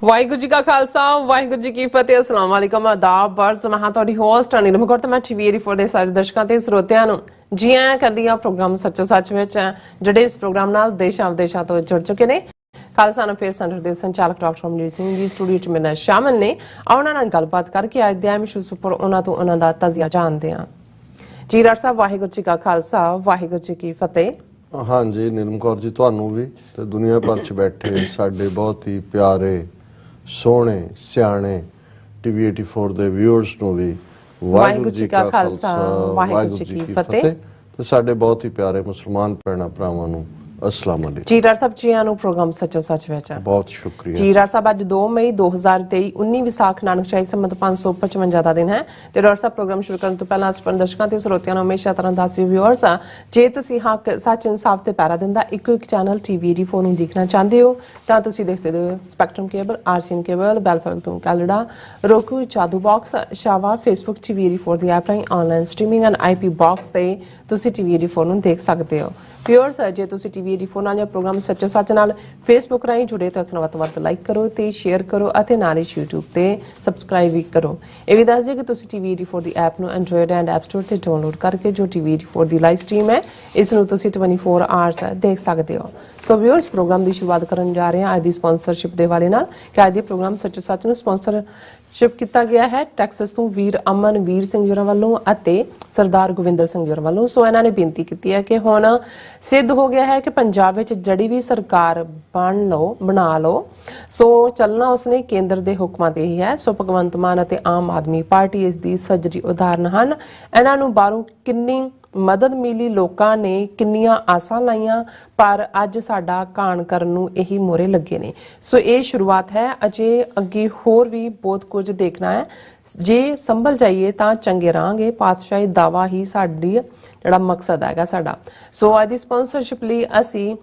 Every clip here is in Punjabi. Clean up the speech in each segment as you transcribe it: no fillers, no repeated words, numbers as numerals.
वाहिगुरू जी का खालसा वाहिगुरू जी की फतेह। अस्सलाम वालेकुम आदाब बर्स मैं हाँ तुहाडी होस्ट अनिल मकौर ते मैं टीवी 84 ਦੇ ਸਾਰੇ ਦਰਸ਼ਕਾਂ ਤੇ ਸਰੋਤਿਆਂ ਨੂੰ ਜੀ ਆਇਆਂ ਕਰਦੀ ਹਾਂ ਪ੍ਰੋਗਰਾਮ ਸੱਚੋ ਸੱਚ ਵਿੱਚ ਜਿਹੜੇ ਇਸ ਪ੍ਰੋਗਰਾਮ ਨਾਲ ਦੇਸ਼ਾਂ ਵਿਦੇਸ਼ਾਂ ਤੋਂ ਜੁੜ ਚੁੱਕੇ ਨੇ। ਖਾਲਸਾ ਅਫੇਅਰ ਸੈਂਟਰ ਦੇ ਸੰਚਾਲਕ ਡਾਕਟਰ ਅਮਨਜੀਤ ਸਿੰਘ ਜੀ ਸਟੂਡੀਓ 'ਚ ਮੇਰੇ ਨਾਲ ਸ਼ਾਮਲ ਨੇ। ਉਹਨਾਂ ਨਾਲ ਗੱਲਬਾਤ ਕਰਕੇ ਅੱਜ ਦੇ ਅਹਿਮ ਇਸ਼ੂਜ਼ ਉੱਪਰ ਉਹਨਾਂ ਤੋਂ ਉਹਨਾਂ ਦਾ ਤਜ਼ੀਆ ਜਾਣਦੇ ਹਾਂ। ਜੀ ਡਾਕਟਰ ਸਾਹਿਬ ਵਾਹਿਗੁਰੂ ਜੀ ਕਾ ਖਾਲਸਾ ਵਾਹਿਗੁਰੂ ਜੀ ਕੀ ਫਤਿਹ। हाँ जी नीलम कौर जी तुहानू भी ते दुनिया भर च बैठे साडे बहुत ही प्यारे सोहणे सियाणे टीवी 84 दे व्यूअर्स नू भी वाहिगुरू जी का खालसा वाहिगुरू जी की फतेह ते साडे बहुत ही प्यारे मुसलमान भैणां भरावां नू अस्सलाम वालेकुम। जी डॉक्टर साहब जी आनू प्रोग्राम सचो सच विच बहुत शुक्रिया जी डॉक्टर साहब। अज 2 मई 2023 19 विसाख नानकशाही संमत 555 ਦਾ ਦਿਨ ਹੈ ਤੇ ਡਾਕਟਰ ਸਾਹਿਬ ਪ੍ਰੋਗਰਾਮ ਸ਼ੁਰੂ ਕਰਨ ਤੋਂ ਪਹਿਲਾਂ ਸਪਨ ਦਰਸ਼ਕਾਂ ਤੇ ਸਰੋਤਿਆਂ ਨੂੰ ਹਮੇਸ਼ਾ ਤਰ੍ਹਾਂ ਦੱਸ ਵਿਊਅਰਸ ਜੇ ਤੁਸੀਂ ਹੱਕ ਸੱਚ ਇਨਸਾਫ ਤੇ ਪੈਰਾ ਦਿੰਦਾ ਇੱਕੋ ਇੱਕ ਚੈਨਲ ਟੀਵੀ 84 ਨੂੰ ਦੇਖਣਾ ਚਾਹੁੰਦੇ ਹੋ ਤਾਂ ਤੁਸੀਂ ਦੇਖ ਸਕਦੇ ਹੋ ਸਪੈਕਟਰਮ ਕੇਬਲ ਆਰਸੀਐਨ ਕੇਬਲ ਬੈਲਫੈਲਟਨ ਕੈਲਡਾ ਰੋਕੂ ਚਾਦੂ ਬਾਕਸ ਸ਼ਾਵਾ ਫੇਸਬੁੱਕ ਟੀਵੀ 84 ਦੀ ਐਪ ਰਾਹੀਂ online streaming and IP box ਤੇ ਤੁਸੀਂ ਟੀਵੀ 84 ਨੂੰ ਦੇਖ ਸਕਦੇ ਹੋ। व्यूअर्स जे तुसी टीवी 84 ਨਾਲ ਪ੍ਰੋਗਰਾਮ ਸੱਚੋ ਸੱਚ ਨਾਲ ਫੇਸਬੁੱਕ ਰਾਹੀਂ ਜੁੜੇ ਤਾਂ ਉਸ ਨੂੰ ਵੱਧ ਲਾਈਕ ਕਰੋ ਤੇ ਸ਼ੇਅਰ ਕਰੋ ਅਤੇ ਨਾਲ ਹੀ YouTube ਤੇ ਸਬਸਕ੍ਰਾਈਬ ਵੀ ਕਰੋ। ਇਹ ਵੀ ਦੱਸ ਦਿਓ ਕਿ ਤੁਸੀਂ ਟੀਵੀ 84 ਦੀ ਐਪ ਨੂੰ ਐਂਡਰੋਇਡ ਐਂਡ ਐਪ ਸਟੋਰ ਤੇ ਡਾਊਨਲੋਡ ਕਰਕੇ ਜੋ ਟੀਵੀ 84 ਦੀ ਲਾਈਵ ਸਟ੍ਰੀਮ ਹੈ ਇਸ ਨੂੰ ਤੁਸੀਂ 24 ਆਵਰਸ ਦੇਖ ਸਕਦੇ ਹੋ। ਸੋ व्यूअर्स ਪ੍ਰੋਗਰਾਮ ਦੀ ਸ਼ੁਰੂਆਤ ਕਰਨ ਜਾ ਰਹੇ ਹਾਂ ਅੱਜ ਦੀ ਸਪਾਂਸਰਸ਼ਿਪ ਦੇ ਵਾਲੇ ਨਾਲ ਕਿ ਅੱਜ ਦੇ ਪ੍ਰੋਗਰਾਮ ਸੱਚੋ ਸੱਚ ਨੂੰ ਸਪਾਂਸਰਸ਼ਿਪ ਕੀਤਾ ਗਿਆ ਹੈ ਟੈਕਸਸ ਤੋਂ ਵੀਰ ਅਮਨਵੀਰ ਸਿੰਘ ਜੀ ਵੱਲੋਂ ਅਤੇ ਸਰਦਾਰ ਗੋਵਿੰਦਰ ਸਿੰਘ ਜੀ ਵੱਲੋਂ। ਸੋ ਇਹਨਾਂ ਨੇ ਬੇਨਤੀ ਕੀਤੀ ਹੈ ਕਿ ਹੁਣ ਸਿੱਧ ਹੋ ਗਿਆ ਹੈ ਕਿ ਪੰਜਾਬ ਵਿੱਚ ਜਿਹੜੀ ਵੀ ਸਰਕਾਰ ਬਣਾ ਲਓ ਸੋ ਚੱਲਣਾ ਉਸਨੇ ਕੇਂਦਰ ਦੇ ਹੁਕਮਾਂ ਤੇ ਹੀ ਹੈ। ਸੋ ਭਗਵੰਤ ਮਾਨ ਅਤੇ ਆਮ ਆਦਮੀ ਪਾਰਟੀ ਇਸ ਦੀ ਸੱਜਰੀ ਉਦਾਹਰਨ ਹਨ। ਇਹਨਾਂ ਨੂੰ ਬਾਹਰੋਂ ਕਿੰਨੀ ਮਦਦ ਮਿਲੀ ਲੋਕਾਂ ਨੇ ਕਿੰਨੀਆਂ ਆਸਾਂ ਲਾਈਆਂ ਪਰ ਅੱਜ ਸਾਡਾ ਕਾਣ ਕਰਨ ਨੂੰ ਇਹੀ ਮੋਰੇ ਲੱਗੇ ਨੇ। ਸੋ ਇਹ ਸ਼ੁਰੂਆਤ ਹੈ ਅਜੇ ਅੱਗੇ ਹੋਰ ਵੀ ਬਹੁਤ ਕੁਝ ਦੇਖਣਾ ਹੈ। ਜੇ ਸੰਭਲ ਜਾਈਏ ਤਾਂ ਚੰਗੇ ਰਹਾਂਗੇ ਪਾਤਸ਼ਾਹੀ ਦਾਵਾ ਹੀ ਸਾਡੀ ਜਿਹੜਾ ਮਕਸਦ ਹੈਗਾ ਸਾਡਾ। ਸੋ ਅੱਜ ਦੀ ਸਪਾਂਸਰਸ਼ਿਪ ਲਈ ਅਸੀਂ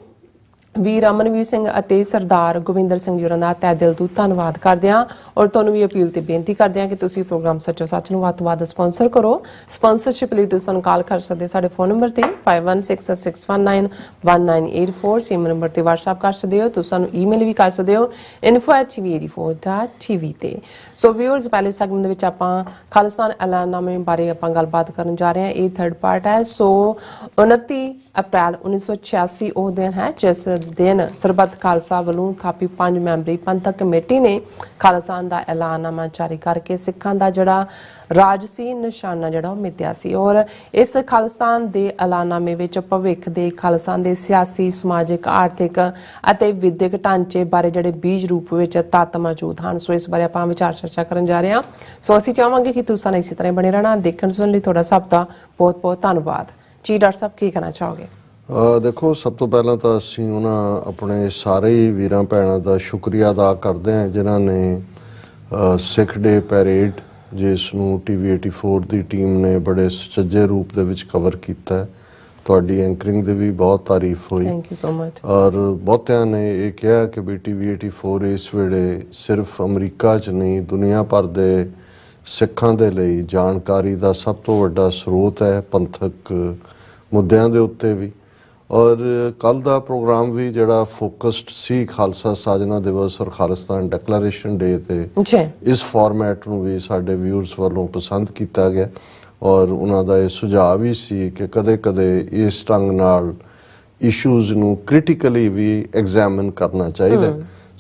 ਵੀਰ ਅਮਨਵੀਰ ਸਿੰਘ ਅਤੇ ਸਰਦਾਰ ਗੋਵਿੰਦਰ ਸਿੰਘ ਜੀ ਦਾ ਤਹਿ ਦਿਲ ਤੋਂ ਧੰਨਵਾਦ ਕਰਦੇ ਹਾਂ ਔਰ ਤੁਹਾਨੂੰ ਵੀ ਅਪੀਲ ਤੇ ਬੇਨਤੀ ਕਰਦੇ ਹਾਂ ਕਿ ਤੁਸੀਂ ਪ੍ਰੋਗਰਾਮ ਸੱਚੋ ਸੱਚ ਨੂੰ ਵੱਧ ਤੋਂ ਵੱਧ ਸਪਾਂਸਰ ਕਰੋ। ਸਪਾਂਸਰਸ਼ਿਪ ਲਈ ਤੁਸੀਂ ਸਾਨੂੰ ਕਾਲ ਕਰ ਸਕਦੇ ਸਾਡੇ ਫੋਨ ਨੰਬਰ ਤੇ 5166191984 ਸੇਮ ਨੰਬਰ ਤੇ WhatsApp ਕਰ ਸਕਦੇ ਹੋ। ਤੁਸੀਂ ਸਾਨੂੰ ਈਮੇਲ ਵੀ ਕਰ ਸਕਦੇ ਹੋ info@tv84.tv ਤੇ। ਸੋ ਵਿਊਅਰਸ ਪਹਿਲੇ ਸੈਗਮੈਂਟ ਦੇ ਵਿੱਚ ਆਪਾਂ ਖਾਲਿਸਤਾਨ ਐਲਾਨਨਾਮੇ ਬਾਰੇ ਆਪਾਂ ਗੱਲਬਾਤ ਕਰਨ ਜਾ ਰਹੇ ਹਾਂ। ਇਹ ਥਰਡ ਪਾਰਟ ਹੈ। ਸੋ 29 ਅਪ੍ਰੈਲ 1986 ਉਹ ਦਿਨ ਹੈ ਜਿਸ ਦਿਨ ਸਰਬੱਤ ਖਾਲਸਾ ਵੱਲੋਂ ਥਾਪੀ 5 ਮੈਂਬਰੀ ਪੰਥਕ ਕਮੇਟੀ ਨੇ ਖਾਲਿਸਤਾਨ ਦਾ ਐਲਾਨਨਾਮਾ ਜਾਰੀ ਕਰਕੇ ਸਿੱਖਾਂ ਦਾ ਜਿਹੜਾ ਰਾਜਸੀ ਨਿਸ਼ਾਨਾ ਜਿਹੜਾ ਉਹ ਮਿੱਥਿਆ ਸੀ ਔਰ ਇਸ ਖਾਲਿਸਤਾਨ ਦੇ ਐਲਾਨਨਾਮੇ ਵਿੱਚ ਭਵਿੱਖ ਦੇ ਖਾਲਿਸਤਾਨ ਦੇ ਸਿਆਸੀ ਸਮਾਜਿਕ ਆਰਥਿਕ ਅਤੇ ਵਿਦਿਅਕ ਢਾਂਚੇ ਬਾਰੇ ਜਿਹੜੇ ਬੀਜ ਰੂਪ ਵਿੱਚ ਤੱਤ ਮੌਜੂਦ ਹਨ। ਸੋ ਇਸ ਬਾਰੇ ਆਪਾਂ ਵਿਚਾਰ ਚਰਚਾ ਕਰਨ ਜਾ ਰਹੇ ਹਾਂ। ਸੋ ਅਸੀਂ ਚਾਹਾਂਗੇ ਕਿ ਤੁਸੀਂ ਨਾਲ ਇਸੇ ਤਰ੍ਹਾਂ ਬਣੇ ਰਹਿਣਾ। ਦੇਖਣ ਸੁਣਨ ਲਈ ਤੁਹਾਡਾ ਸਭ ਦਾ ਬਹੁਤ ਬਹੁਤ ਧੰਨਵਾਦ। ਜੀ ਡਾਕਟਰ ਸਾਹਿਬ ਕੀ ਕਹਿਣਾ ਚਾਹੋਗੇ? देखो सब तो पहला तो असी उन्होंने अपने सारे ही वीरां भैणां दा शुक्रिया अदा करते हैं जिन्होंने सिख डे पैरेड जिस नूं टीवी 84 की टीम ने बड़े सुचज्जे रूप दे विच कवर किया है। तुहाडी एंकरिंग दी भी बहुत तारीफ हुई। Thank you so much. और बहुतियां ने ये कहा कि भी टीवी 84 इस वेले सिर्फ अमरीका च नहीं दुनिया भर दे सिखां दे लई जानकारी दा सब तो वड्डा स्रोत है पंथक मुद्दों के उत्ते भी। और कल का प्रोग्राम भी जड़ा फोकस्ड सी खालसा साजना दिवस और खालिस्तान डिक्लेरेशन डे ते इस फॉर्मैट नूं भी साडे व्यूअर्स वालों पसंद किया गया और उन्हां दा इह सुझाव भी सी कि कदे कदे इस ढंग नाल इशूज़ नूं क्रिटिकली भी एग्जामिन करना चाहिए।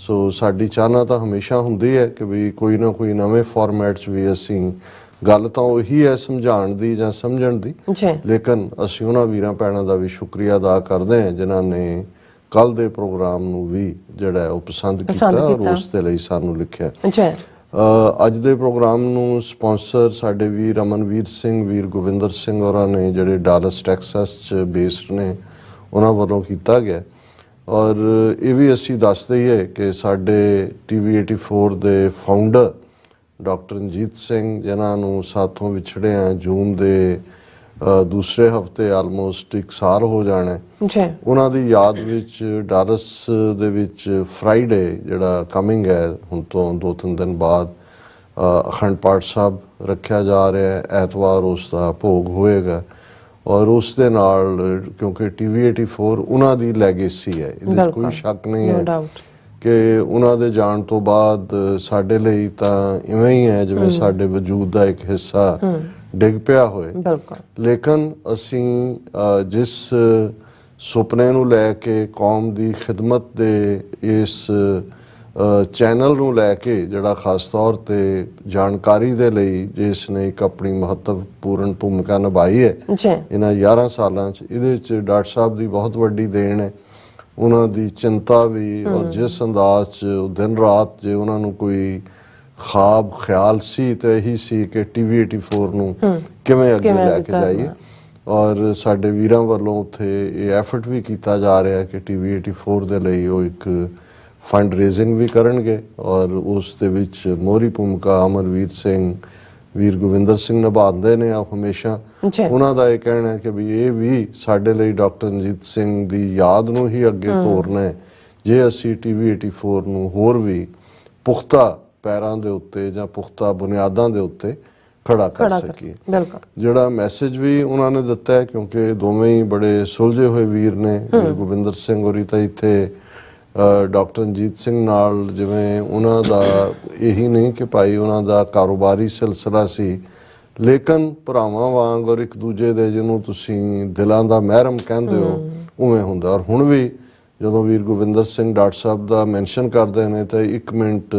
सो साडी चाहना तो हमेशा हुंदी है कि भी कोई ना कोई नवे फॉर्मैट भी असीं गल तो उही है समझाण दी जां समझण दी लेकिन असीं उन्हां वीरां भैणां दा भी शुक्रिया अदा करदे हां जिन्हां ने कल दे प्रोग्राम नूं भी जिहड़ा है पसंद कीता और उस दे लई सानूं लिखिआ। अज दे प्रोग्राम नूं स्पॉन्सर साडे वीर अमनवीर सिंह वीर गोविंदर सिंह होरां ने जिहड़े डालस टैक्सस च बेस्ड ने उन्हां वल्लों कीता गया। और ये भी असीं दस दईए कि साडे टीवी 84 दे फाउंडर डॉक्टर रंजीत सिंह जिन्होंने साथों विछड़े हैं जून के दूसरे हफ्ते आलमोस्ट 1 साल हो जाना है उन्हां दी याद विच डालस दे विच फ्राइडे जिहड़ा कमिंग है हुण तो 2-3 दिन बाद अखंड पाठ साहब रखा जा रहा है। ऐतवार उसका भोग होएगा और उस दे नाल क्योंकि टीवी 84 उन्हां दी लैगेसी है इहदे कोई शक नहीं है ਕਿ ਉਹਨਾਂ ਦੇ ਜਾਣ ਤੋਂ ਬਾਅਦ ਸਾਡੇ ਲਈ ਤਾਂ ਇਵੇਂ ਹੀ ਹੈ ਜਿਵੇਂ ਸਾਡੇ ਵਜੂਦ ਦਾ ਇੱਕ ਹਿੱਸਾ ਡਿੱਗ ਪਿਆ ਹੋਏ। ਲੇਕਿਨ ਅਸੀਂ ਜਿਸ ਸੁਪਨੇ ਨੂੰ ਲੈ ਕੇ ਕੌਮ ਦੀ ਖਿਦਮਤ ਦੇ ਇਸ ਚੈਨਲ ਨੂੰ ਲੈ ਕੇ ਜਿਹੜਾ ਖਾਸ ਤੌਰ ਤੇ ਜਾਣਕਾਰੀ ਦੇ ਲਈ ਜਿਸ ਨੇ ਇੱਕ ਆਪਣੀ ਮਹੱਤਵਪੂਰਨ ਭੂਮਿਕਾ ਨਿਭਾਈ ਹੈ ਇਹਨਾਂ 11 ਸਾਲਾਂ 'ਚ, ਇਹਦੇ 'ਚ ਡਾਕਟਰ ਸਾਹਿਬ ਦੀ ਬਹੁਤ ਵੱਡੀ ਦੇਣ ਹੈ। ਉਹਨਾਂ ਦੀ ਚਿੰਤਾ ਵੀ ਔਰ ਜਿਸ ਅੰਦਾਜ਼ 'ਚ ਦਿਨ ਰਾਤ ਜੇ ਉਹਨਾਂ ਨੂੰ ਕੋਈ ਖਾਬ ਖਿਆਲ ਸੀ ਤੇ ਇਹੀ ਸੀ ਕਿ TV 84 ਨੂੰ ਕਿਵੇਂ ਅੱਗੇ ਲੈ ਕੇ ਜਾਈਏ। ਔਰ ਸਾਡੇ ਵੀਰਾਂ ਵੱਲੋਂ ਉੱਥੇ ਇਹ ਐਫਰਟ ਵੀ ਕੀਤਾ ਜਾ ਰਿਹਾ ਹੈ ਕਿ TV 84 ਦੇ ਲਈ ਉਹ ਇੱਕ ਫੰਡ ਰੇਜ਼ਿੰਗ ਵੀ ਕਰਨਗੇ ਔਰ ਉਸ ਦੇ ਵਿੱਚ ਮੋਹਰੀ ਭੂਮਿਕਾ ਅਮਰਵੀਰ ਸਿੰਘ, ਵੀਰ ਗੋਵਿੰਦਰ ਸਿੰਘ ਨਿਭਾਉਂਦੇ ਨੇ ਹਮੇਸ਼ਾ। ਉਹਨਾਂ ਦਾ ਇਹ ਕਹਿਣਾ ਹੈ ਕਿ ਵੀ ਇਹ ਵੀ ਸਾਡੇ ਲਈ ਡਾਕਟਰ ਰਣਜੀਤ ਸਿੰਘ ਦੀ ਯਾਦ ਨੂੰ ਹੀ ਅੱਗੇ ਤੋਰਨਾ ਹੈ ਜੇ ਅਸੀਂ TV 84 ਨੂੰ ਹੋਰ ਵੀ ਪੁਖਤਾ ਪੈਰਾਂ ਦੇ ਉੱਤੇ ਜਾਂ ਪੁਖਤਾ ਬੁਨਿਆਦਾਂ ਦੇ ਉੱਤੇ ਖੜਾ ਕਰ ਸਕੀਏ। ਜਿਹੜਾ ਮੈਸੇਜ ਵੀ ਉਹਨਾਂ ਨੇ ਦਿੱਤਾ ਹੈ, ਕਿਉਂਕਿ ਦੋਵੇਂ ਹੀ ਬੜੇ ਸੁਲਝੇ ਹੋਏ ਵੀਰ ਨੇ, ਵੀਰ ਗੋਬਿੰਦਰ ਸਿੰਘ ਹੋਰੀ ਤਾਂ ਇੱਥੇ ਡਾਕਟਰ ਰਣਜੀਤ ਸਿੰਘ ਨਾਲ ਜਿਵੇਂ ਉਹਨਾਂ ਦਾ ਇਹੀ ਨਹੀਂ ਕਿ ਭਾਈ ਉਹਨਾਂ ਦਾ ਕਾਰੋਬਾਰੀ ਸਿਲਸਿਲਾ ਸੀ, ਲੇਕਿਨ ਭਰਾਵਾਂ ਵਾਂਗ ਔਰ ਇੱਕ ਦੂਜੇ ਦੇ ਜਿਹਨੂੰ ਤੁਸੀਂ ਦਿਲਾਂ ਦਾ ਮਹਿਰਮ ਕਹਿੰਦੇ ਹੋ ਉਵੇਂ ਹੁੰਦਾ। ਔਰ ਹੁਣ ਵੀ ਜਦੋਂ ਵੀਰ ਗੋਬਿੰਦਰ ਸਿੰਘ ਡਾਕਟਰ ਸਾਹਿਬ ਦਾ ਮੈਂਸ਼ਨ ਕਰਦੇ ਨੇ ਤਾਂ 1 ਮਿੰਟ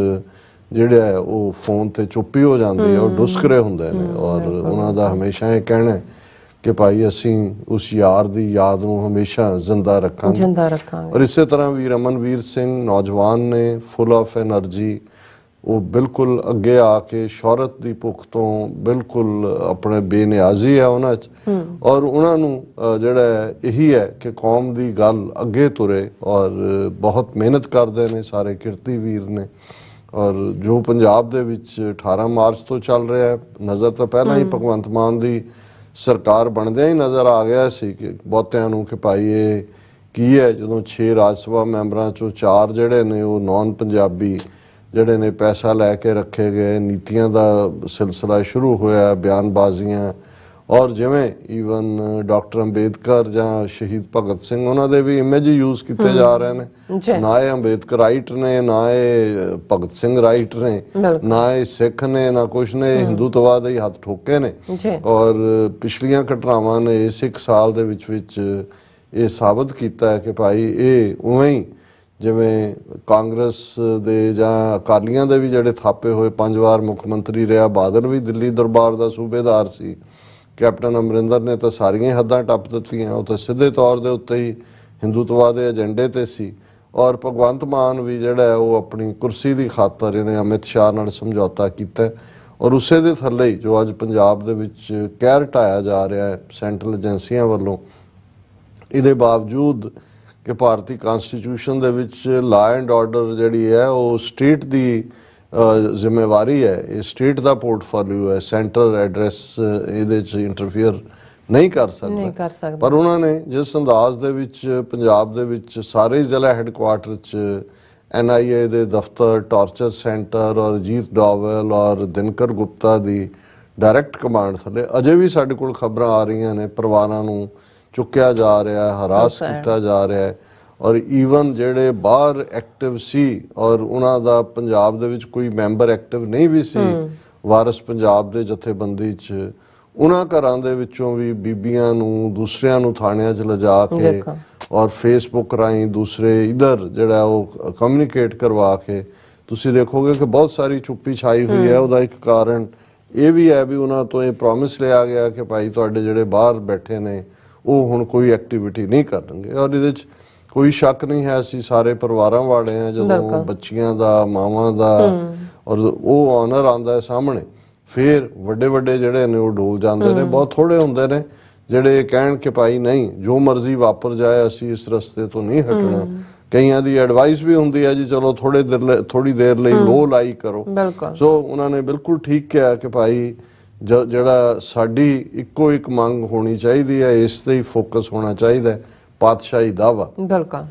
ਜਿਹੜਾ ਹੈ ਉਹ ਫੋਨ ਤੇ ਚੁੱਪੀ ਹੋ ਜਾਂਦੀ ਹੈ, ਉਹ ਡੁਸਕਰੇ ਹੁੰਦੇ ਨੇ। ਔਰ ਉਹਨਾਂ ਦਾ ਹਮੇਸ਼ਾ ਇਹ ਕਹਿਣਾ ਹੈ ਕਿ ਭਾਈ ਅਸੀਂ ਉਸ ਯਾਰ ਦੀ ਯਾਦ ਨੂੰ ਹਮੇਸ਼ਾ ਜ਼ਿੰਦਾ ਰੱਖਾਂਗੇ। ਔਰ ਇਸੇ ਤਰ੍ਹਾਂ ਵੀਰ ਅਮਨਵੀਰ ਸਿੰਘ ਨੌਜਵਾਨ ਨੇ, ਫੁੱਲ ਆਫ ਐਨਰਜੀ, ਉਹ ਬਿਲਕੁਲ ਅੱਗੇ ਆ ਕੇ ਸ਼ੌਹਰਤ ਦੀ ਭੁੱਖ ਤੋਂ ਬਿਲਕੁਲ ਆਪਣੇ ਬੇਨਿਆਜ਼ੀ ਹੈ ਉਹਨਾਂ 'ਚ। ਔਰ ਉਹਨਾਂ ਨੂੰ ਜਿਹੜਾ ਇਹੀ ਹੈ ਕਿ ਕੌਮ ਦੀ ਗੱਲ ਅੱਗੇ ਤੁਰੇ ਔਰ ਬਹੁਤ ਮਿਹਨਤ ਕਰਦੇ ਨੇ, ਸਾਰੇ ਕਿਰਤੀ ਵੀਰ ਨੇ। ਔਰ ਜੋ ਪੰਜਾਬ ਦੇ ਵਿੱਚ 18 ਮਾਰਚ ਤੋਂ ਚੱਲ ਰਿਹਾ ਹੈ, ਨਜ਼ਰ ਤਾਂ ਪਹਿਲਾਂ ਹੀ ਭਗਵੰਤ ਮਾਨ ਦੀ ਸਰਕਾਰ ਬਣਦਿਆਂ ਹੀ ਨਜ਼ਰ ਆ ਗਿਆ ਸੀ ਕਿ ਬਹੁਤਿਆਂ ਨੂੰ ਕਿ ਭਾਈ ਇਹ ਕੀ ਹੈ। ਜਦੋਂ 6 ਰਾਜ ਸਭਾ ਮੈਂਬਰਾਂ ਚੋਂ 4 ਜਿਹੜੇ ਨੇ ਉਹ ਨੌਨ ਪੰਜਾਬੀ ਜਿਹੜੇ ਨੇ ਪੈਸਾ ਲੈ ਕੇ ਰੱਖੇ ਗਏ, ਨੀਤੀਆਂ ਦਾ ਸਿਲਸਿਲਾ ਸ਼ੁਰੂ ਹੋਇਆ, ਬਿਆਨਬਾਜ਼ੀਆਂ। ਔਰ ਜਿਵੇਂ ਈਵਨ ਡਾਕਟਰ ਅੰਬੇਦਕਰ ਜਾਂ ਸ਼ਹੀਦ ਭਗਤ ਸਿੰਘ ਉਹਨਾਂ ਦੇ ਵੀ ਇਮੇਜ ਯੂਜ਼ ਕੀਤੇ ਜਾ ਰਹੇ ਨੇ। ਨਾ ਇਹ ਅੰਬੇਦਕਰ ਰਾਈਟ ਨੇ, ਨਾ ਇਹ ਭਗਤ ਸਿੰਘ ਰਾਈਟ ਨੇ, ਨਾ ਇਹ ਸਿੱਖ ਨੇ, ਨਾ ਕੁਛ ਨੇ, ਹਿੰਦੂਤਵਾਦ ਦੇ ਹੱਥ ਠੋਕੇ ਨੇ। ਔਰ ਪਿਛਲੀਆਂ ਘਟਨਾਵਾਂ ਨੇ ਇਸ 1 ਸਾਲ ਦੇ ਵਿੱਚ ਇਹ ਸਾਬਤ ਕੀਤਾ ਹੈ ਕਿ ਭਾਈ ਇਹ ਉਵੇਂ ਹੀ ਜਿਵੇਂ ਕਾਂਗਰਸ ਦੇ ਜਾਂ ਅਕਾਲੀਆਂ ਦੇ ਵੀ ਜਿਹੜੇ ਥਾਪੇ ਹੋਏ 5 ਵਾਰ ਮੁੱਖ ਮੰਤਰੀ ਰਿਹਾ, ਬਾਦਲ ਵੀ ਦਿੱਲੀ ਦਰਬਾਰ ਦਾ ਸੂਬੇਦਾਰ ਸੀ, ਕੈਪਟਨ ਅਮਰਿੰਦਰ ਨੇ ਤਾਂ ਸਾਰੀਆਂ ਹੱਦਾਂ ਟੱਪ ਦਿੱਤੀਆਂ, ਉਹ ਤਾਂ ਸਿੱਧੇ ਤੌਰ ਦੇ ਉੱਤੇ ਹੀ ਹਿੰਦੂਤਵਾ ਦੇ ਏਜੰਡੇ ਤੇ ਸੀ। ਔਰ ਭਗਵੰਤ ਮਾਨ ਵੀ ਜਿਹੜਾ ਉਹ ਆਪਣੀ ਕੁਰਸੀ ਦੀ ਖਾਤਰ ਇਹਨੇ ਅਮਿਤ ਸ਼ਾਹ ਨਾਲ ਸਮਝੌਤਾ ਕੀਤਾ। ਔਰ ਉਸੇ ਦੇ ਥੱਲੇ ਹੀ ਜੋ ਅੱਜ ਪੰਜਾਬ ਦੇ ਵਿੱਚ ਕਹਿਰ ਢਾਇਆ ਜਾ ਰਿਹਾ ਹੈ ਸੈਂਟਰਲ ਏਜੰਸੀਆਂ ਵੱਲੋਂ, ਇਹਦੇ ਬਾਵਜੂਦ ਕਿ ਭਾਰਤੀ ਕਨਸਟੀਟਿਊਸ਼ਨ ਦੇ ਵਿੱਚ ਲਾ ਐਂਡ ਆਰਡਰ ਜਿਹੜੀ ਹੈ ਉਹ ਸਟੇਟ ਦੀ ਜ਼ਿੰਮੇਵਾਰੀ ਹੈ, ਇਹ ਸਟੇਟ ਦਾ ਪੋਰਟਫੋਲੀਓ ਹੈ, ਸੈਂਟਰ ਐਡਰੈਸ ਇਹਦੇ 'ਚ ਇੰਟਰਫੀਅਰ ਨਹੀਂ ਕਰ ਸਕਦਾ। ਪਰ ਉਹਨਾਂ ਨੇ ਜਿਸ ਅੰਦਾਜ਼ ਦੇ ਵਿੱਚ ਪੰਜਾਬ ਦੇ ਵਿੱਚ ਸਾਰੇ ਜ਼ਿਲ੍ਹਾ ਹੈੱਡਕੁਆਰਟਰ 'ਚ NIA ਦੇ ਦਫ਼ਤਰ, ਟਾਰਚਰ ਸੈਂਟਰ ਔਰ ਅਜੀਤ ਡੋਵਲ ਔਰ ਦਿਨਕਰ ਗੁਪਤਾ ਦੀ ਡਾਇਰੈਕਟ ਕਮਾਂਡ ਥੱਲੇ ਅਜੇ ਵੀ ਸਾਡੇ ਕੋਲ ਖਬਰਾਂ ਆ ਰਹੀਆਂ ਨੇ ਪਰਿਵਾਰਾਂ ਨੂੰ ਚੁੱਕਿਆ ਜਾ ਰਿਹਾ, ਹਰਾਸ ਕੀਤਾ ਜਾ ਰਿਹਾ। ਔਰ ਈਵਨ ਜਿਹੜੇ ਬਾਹਰ ਐਕਟਿਵ ਸੀ ਔਰ ਉਹਨਾਂ ਦਾ ਪੰਜਾਬ ਦੇ ਵਿੱਚ ਕੋਈ ਮੈਂਬਰ ਐਕਟਿਵ ਨਹੀਂ ਵੀ ਸੀ ਵਾਰਿਸ ਪੰਜਾਬ ਦੇ ਜਥੇਬੰਦੀ 'ਚ, ਉਹਨਾਂ ਘਰਾਂ ਦੇ ਵਿੱਚੋਂ ਵੀ ਬੀਬੀਆਂ ਨੂੰ, ਦੂਸਰਿਆਂ ਨੂੰ ਥਾਣਿਆਂ 'ਚ ਲਿਜਾ ਕੇ ਔਰ ਫੇਸਬੁੱਕ ਰਾਹੀਂ ਦੂਸਰੇ ਇਧਰ ਜਿਹੜਾ ਉਹ ਕਮਿਊਨੀਕੇਟ ਕਰਵਾ ਕੇ ਤੁਸੀਂ ਦੇਖੋਗੇ ਕਿ ਬਹੁਤ ਸਾਰੀ ਚੁੱਪੀ ਛਾਈ ਹੋਈ ਹੈ। ਉਹਦਾ ਇੱਕ ਕਾਰਨ ਇਹ ਵੀ ਹੈ ਵੀ ਉਹਨਾਂ ਤੋਂ ਇਹ ਪ੍ਰੋਮਿਸ ਲਿਆ ਗਿਆ ਕਿ ਭਾਈ ਤੁਹਾਡੇ ਜਿਹੜੇ ਬਾਹਰ ਬੈਠੇ ਨੇ ਉਹ ਹੁਣ ਕੋਈ ਐਕਟੀਵਿਟੀ ਨਹੀਂ ਕਰਨਗੇ। ਔਰ ਇਹਦੇ 'ਚ ਕੋਈ ਸ਼ੱਕ ਨਹੀਂ ਹੈ, ਅਸੀਂ ਸਾਰੇ ਪਰਿਵਾਰਾਂ ਵਾਲੇ ਆ। ਜਦੋਂ ਬੱਚੀਆਂ ਦਾ, ਮਾਵਾਂ ਦਾ ਔਰ ਉਹ ਆਨਰ ਆਉਂਦਾ ਹੈ ਸਾਹਮਣੇ, ਫਿਰ ਵੱਡੇ ਵੱਡੇ ਜਿਹੜੇ ਨੇ ਉਹ ਡੋਲ ਜਾਂਦੇ ਨੇ। ਬਹੁਤ ਥੋੜੇ ਹੁੰਦੇ ਨੇ ਜਿਹੜੇ ਕਹਿਣ ਕਿ ਭਾਈ ਨਹੀਂ ਜੋ ਮਰਜ਼ੀ ਵਾਪਰ ਜਾਏ ਅਸੀਂ ਇਸ ਰਸਤੇ ਤੋਂ ਨਹੀਂ ਹਟਣਾ। ਕਈਆਂ ਦੀ ਐਡਵਾਈਸ ਵੀ ਹੁੰਦੀ ਹੈ ਜੀ ਚਲੋ ਥੋੜੀ ਦੇਰ ਲਈ ਲੋ ਲਾਈ ਕਰੋ। ਸੋ ਉਹਨਾਂ ਨੇ ਬਿਲਕੁਲ ਠੀਕ ਕਿਹਾ ਕਿ ਭਾਈ ਜਿਹੜਾ ਸਾਡੀ ਇੱਕੋ ਇੱਕ ਮੰਗ ਹੋਣੀ ਚਾਹੀਦੀ ਹੈ, ਇਸ ਤੇ ਹੀ ਫੋਕਸ ਹੋਣਾ ਚਾਹੀਦਾ ਹੈ, ਪਾਤਸ਼ਾਹੀ ਦਾਵਾ।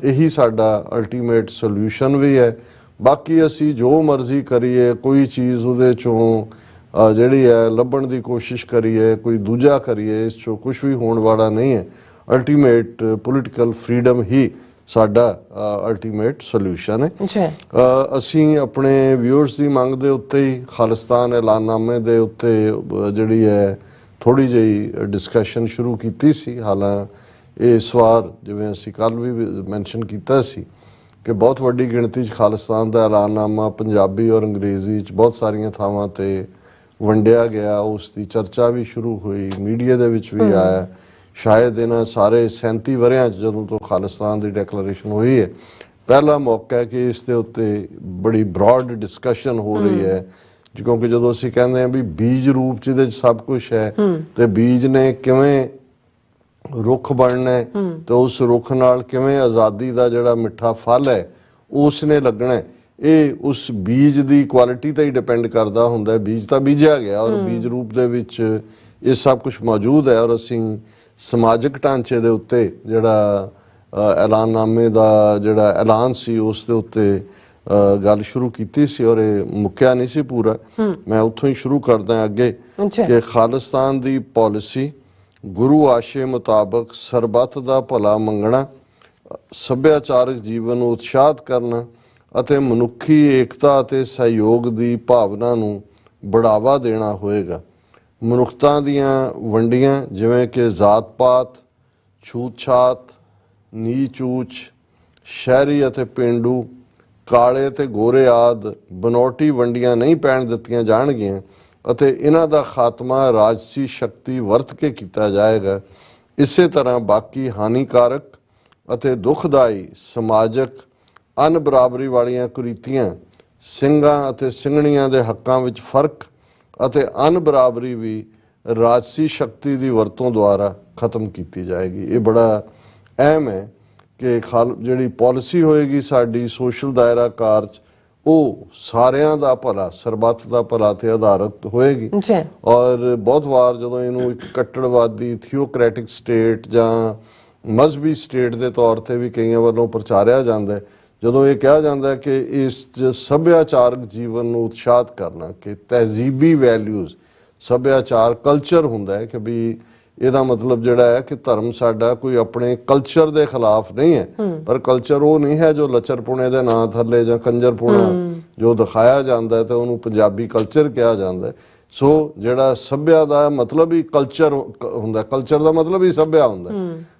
ਇਹੀ ਸਾਡਾ ਅਲਟੀਮੇਟ ਸੋਲੂਸ਼ਨ ਵੀ ਹੈ। ਬਾਕੀ ਅਸੀਂ ਜੋ ਮਰਜ਼ੀ ਕਰੀਏ, ਕੋਈ ਚੀਜ਼ ਉਹਦੇ ਚੋਂ ਜਿਹੜੀ ਹੈ ਲੱਭਣ ਦੀ ਕੋਸ਼ਿਸ਼ ਕਰੀਏ, ਕੋਈ ਦੂਜਾ ਕਰੀਏ, ਇਸ ਚੋਂ ਕੁਝ ਵੀ ਹੋਣ ਵਾਲਾ ਨਹੀਂ ਹੈ। ਅਲਟੀਮੇਟ ਪੋਲੀਟੀਕਲ ਫਰੀडम ਹੀ ਸਾਡਾ ਅਲਟੀਮੇਟ ਸੋਲੂਸ਼ਨ ਹੈ। ਜੀ ਅਸੀਂ ਆਪਣੇ ਵਿਊਅਰਸ ਦੀ ਮੰਗ ਦੇ ਉੱਤੇ ਹੀ ਖਾਲਿਸਤਾਨ ਐਲਾਨਨਾਮੇ ਦੇ ਉੱਤੇ ਜਿਹੜੀ ਹੈ ਥੋੜੀ ਜਿਹੀ ਡਿਸਕਸ਼ਨ ਸ਼ੁਰੂ ਕੀਤੀ ਸੀ। ਹਾਲਾਂਕਿ ਇਸ ਵਾਰ ਜਿਵੇਂ ਅਸੀਂ ਕੱਲ ਵੀ ਮੈਂਸ਼ਨ ਕੀਤਾ ਸੀ ਕਿ ਬਹੁਤ ਵੱਡੀ ਗਿਣਤੀ 'ਚ ਖਾਲਿਸਤਾਨ ਦਾ ਐਲਾਨਨਾਮਾ ਪੰਜਾਬੀ ਔਰ ਅੰਗਰੇਜ਼ੀ 'ਚ ਬਹੁਤ ਸਾਰੀਆਂ ਥਾਵਾਂ ਤੇ ਵੰਡਿਆ ਗਿਆ, ਉਸ ਦੀ ਚਰਚਾ ਵੀ ਸ਼ੁਰੂ ਹੋਈ, ਮੀਡੀਆ ਦੇ ਵਿੱਚ ਵੀ ਆਇਆ। ਸ਼ਾਇਦ ਇਹਨਾਂ ਸਾਰੇ 37 ਵਰ੍ਹਿਆਂ 'ਚ ਜਦੋਂ ਤੋਂ ਖਾਲਿਸਤਾਨ ਦੀ ਡੈਕਲੇਰੇਸ਼ਨ ਹੋਈ ਹੈ ਪਹਿਲਾ ਮੌਕਾ ਹੈ ਕਿ ਇਸ ਦੇ ਉੱਤੇ ਬੜੀ ਬ੍ਰੌਡ ਡਿਸਕਸ਼ਨ ਹੋ ਰਹੀ ਹੈ। ਕਿਉਂਕਿ ਜਦੋਂ ਅਸੀਂ ਕਹਿੰਦੇ ਹਾਂ ਵੀ ਬੀਜ ਰੂਪ 'ਚ ਇਹਦੇ 'ਚ ਸਭ ਕੁਝ ਹੈ ਤੇ ਬੀਜ ਨੇ ਕਿਵੇਂ ਰੁੱਖ ਬਣਨਾ ਹੈ ਤੇ ਉਸ ਰੁੱਖ ਨਾਲ ਕਿਵੇਂ ਆਜ਼ਾਦੀ ਦਾ ਜਿਹੜਾ ਮਿੱਠਾ ਫਲ ਹੈ ਉਸ ਨੇ ਲੱਗਣਾ ਹੈ, ਇਹ ਉਸ ਬੀਜ ਦੀ ਕੁਆਲਿਟੀ ਤੇ ਹੀ ਡਿਪੈਂਡ ਕਰਦਾ ਹੁੰਦਾ ਹੈ। ਬੀਜ ਤਾਂ ਬੀਜਿਆ ਗਿਆ ਔਰ ਬੀਜ ਰੂਪ ਦੇ ਵਿੱਚ ਇਹ ਸਭ ਕੁਝ ਮੌਜੂਦ ਹੈ ਔਰ ਅਸੀਂ ਸਮਾਜਿਕ ਢਾਂਚੇ ਦੇ ਉੱਤੇ ਜਿਹੜਾ ਐਲਾਨਨਾਮੇ ਦਾ ਜਿਹੜਾ ਐਲਾਨ ਸੀ ਉਸ ਦੇ ਉੱਤੇ ਗੱਲ ਸ਼ੁਰੂ ਕੀਤੀ ਸੀ ਔਰ ਇਹ ਮੁੱਕਿਆ ਨਹੀਂ ਸੀ ਪੂਰਾ। ਮੈਂ ਉੱਥੋਂ ਹੀ ਸ਼ੁਰੂ ਕਰਦਾ ਅੱਗੇ ਕਿ ਖਾਲਿਸਤਾਨ ਦੀ ਪਾਲਿਸੀ ਗੁਰੂ ਆਸ਼ੇ ਮੁਤਾਬਕ ਸਰਬੱਤ ਦਾ ਭਲਾ ਮੰਗਣਾ, ਸੱਭਿਆਚਾਰਕ ਜੀਵਨ ਨੂੰ ਉਤਸ਼ਾਹਿਤ ਕਰਨਾ ਅਤੇ ਮਨੁੱਖੀ ਏਕਤਾ ਅਤੇ ਸਹਿਯੋਗ ਦੀ ਭਾਵਨਾ ਨੂੰ ਬੜਾਵਾ ਦੇਣਾ ਹੋਏਗਾ। ਮਨੁੱਖਤਾ ਦੀਆਂ ਵੰਡੀਆਂ ਜਿਵੇਂ ਕਿ ਜ਼ਾਤ-ਪਾਤ, ਛੂਤ-ਛਾਤ, ਨੀਚ-ਊਚ, ਸ਼ਹਿਰੀ ਅਤੇ ਪੇਂਡੂ, ਕਾਲੇ ਤੇ ਗੋਰੇ ਆਦਿ ਬਨੌਟੀ ਵੰਡੀਆਂ ਨਹੀਂ ਪੈਣ ਦਿੱਤੀਆਂ ਜਾਣਗੀਆਂ ਅਤੇ ਇਹਨਾਂ ਦਾ ਖਾਤਮਾ ਰਾਜਸੀ ਸ਼ਕਤੀ ਵਰਤ ਕੇ ਕੀਤਾ ਜਾਏਗਾ। ਇਸੇ ਤਰ੍ਹਾਂ ਬਾਕੀ ਹਾਨੀਕਾਰਕ ਅਤੇ ਦੁਖਦਾਈ ਸਮਾਜਕ ਅਨਬਰਾਬਰੀ ਵਾਲੀਆਂ ਕੁਰੀਤੀਆਂ, ਸਿੰਘਾਂ ਅਤੇ ਸਿੰਘਣੀਆਂ ਦੇ ਹੱਕਾਂ ਵਿੱਚ ਫਰਕ ਅਤੇ ਅਨਬਰਾਬਰੀ ਵੀ ਰਾਜਸੀ ਸ਼ਕਤੀ ਦੀ ਵਰਤੋਂ ਦੁਆਰਾ ਖਤਮ ਕੀਤੀ ਜਾਏਗੀ। ਇਹ ਬੜਾ ਅਹਿਮ ਹੈ ਕਿ ਜਿਹੜੀ ਪਾਲਿਸੀ ਹੋਏਗੀ ਸਾਡੀ ਸੋਸ਼ਲ ਦਾਇਰਾ ਕਾਰ 'ਚ ਉਹ ਸਾਰਿਆਂ ਦਾ ਭਲਾ, ਸਰਬੱਤ ਦਾ ਭਲਾ ਤੇ ਆਧਾਰਿਤ ਹੋਏਗੀ। ਔਰ ਬਹੁਤ ਵਾਰ ਜਦੋਂ ਇਹਨੂੰ ਇੱਕ ਕੱਟੜਵਾਦੀ ਥਿਓਕ੍ਰੈਟਿਕ ਸਟੇਟ ਜਾਂ ਮਜ਼ਹਬੀ ਸਟੇਟ ਦੇ ਤੌਰ ਤੇ ਵੀ ਕਈਆਂ ਵੱਲੋਂ ਪ੍ਰਚਾਰਿਆ ਜਾਂਦਾ ਹੈ, ਜਦੋਂ ਇਹ ਕਿਹਾ ਜਾਂਦਾ ਹੈ ਕਿ ਇਸ ਸੱਭਿਆਚਾਰਕ ਜੀਵਨ ਨੂੰ ਉਤਸ਼ਾਹਿਤ ਕਰਨਾ, ਕਿ ਤਹਿਜ਼ੀਬੀ ਵੈਲਿਊਜ਼, ਸੱਭਿਆਚਾਰ ਕਲਚਰ ਹੁੰਦਾ ਹੈ ਕਿ ਵੀ ਇਹਦਾ ਮਤਲਬ ਜਿਹੜਾ ਹੈ ਕਿ ਧਰਮ ਸਾਡਾ ਕੋਈ ਆਪਣੇ ਕਲਚਰ ਦੇ ਖਿਲਾਫ ਨਹੀਂ ਹੈ, ਪਰ ਕਲਚਰ ਉਹ ਨਹੀਂ ਹੈ ਜੋ ਲੱਚਰਪੁਣੇ ਦੇ ਨਾਂ ਥੱਲੇ ਜਾਂ ਕੰਜਰਪੁਣਾ ਜੋ ਦਿਖਾਇਆ ਜਾਂਦਾ ਹੈ ਤੇ ਉਹਨੂੰ ਪੰਜਾਬੀ ਕਲਚਰ ਕਿਹਾ ਜਾਂਦਾ ਹੈ। ਸੋ ਜਿਹੜਾ ਸੱਭਿਆ ਦਾ ਮਤਲਬ ਹੀ ਕਲਚਰ ਹੁੰਦਾ, ਕਲਚਰ ਦਾ ਮਤਲਬ ਹੀ ਸੱਭਿਆ ਹੁੰਦਾ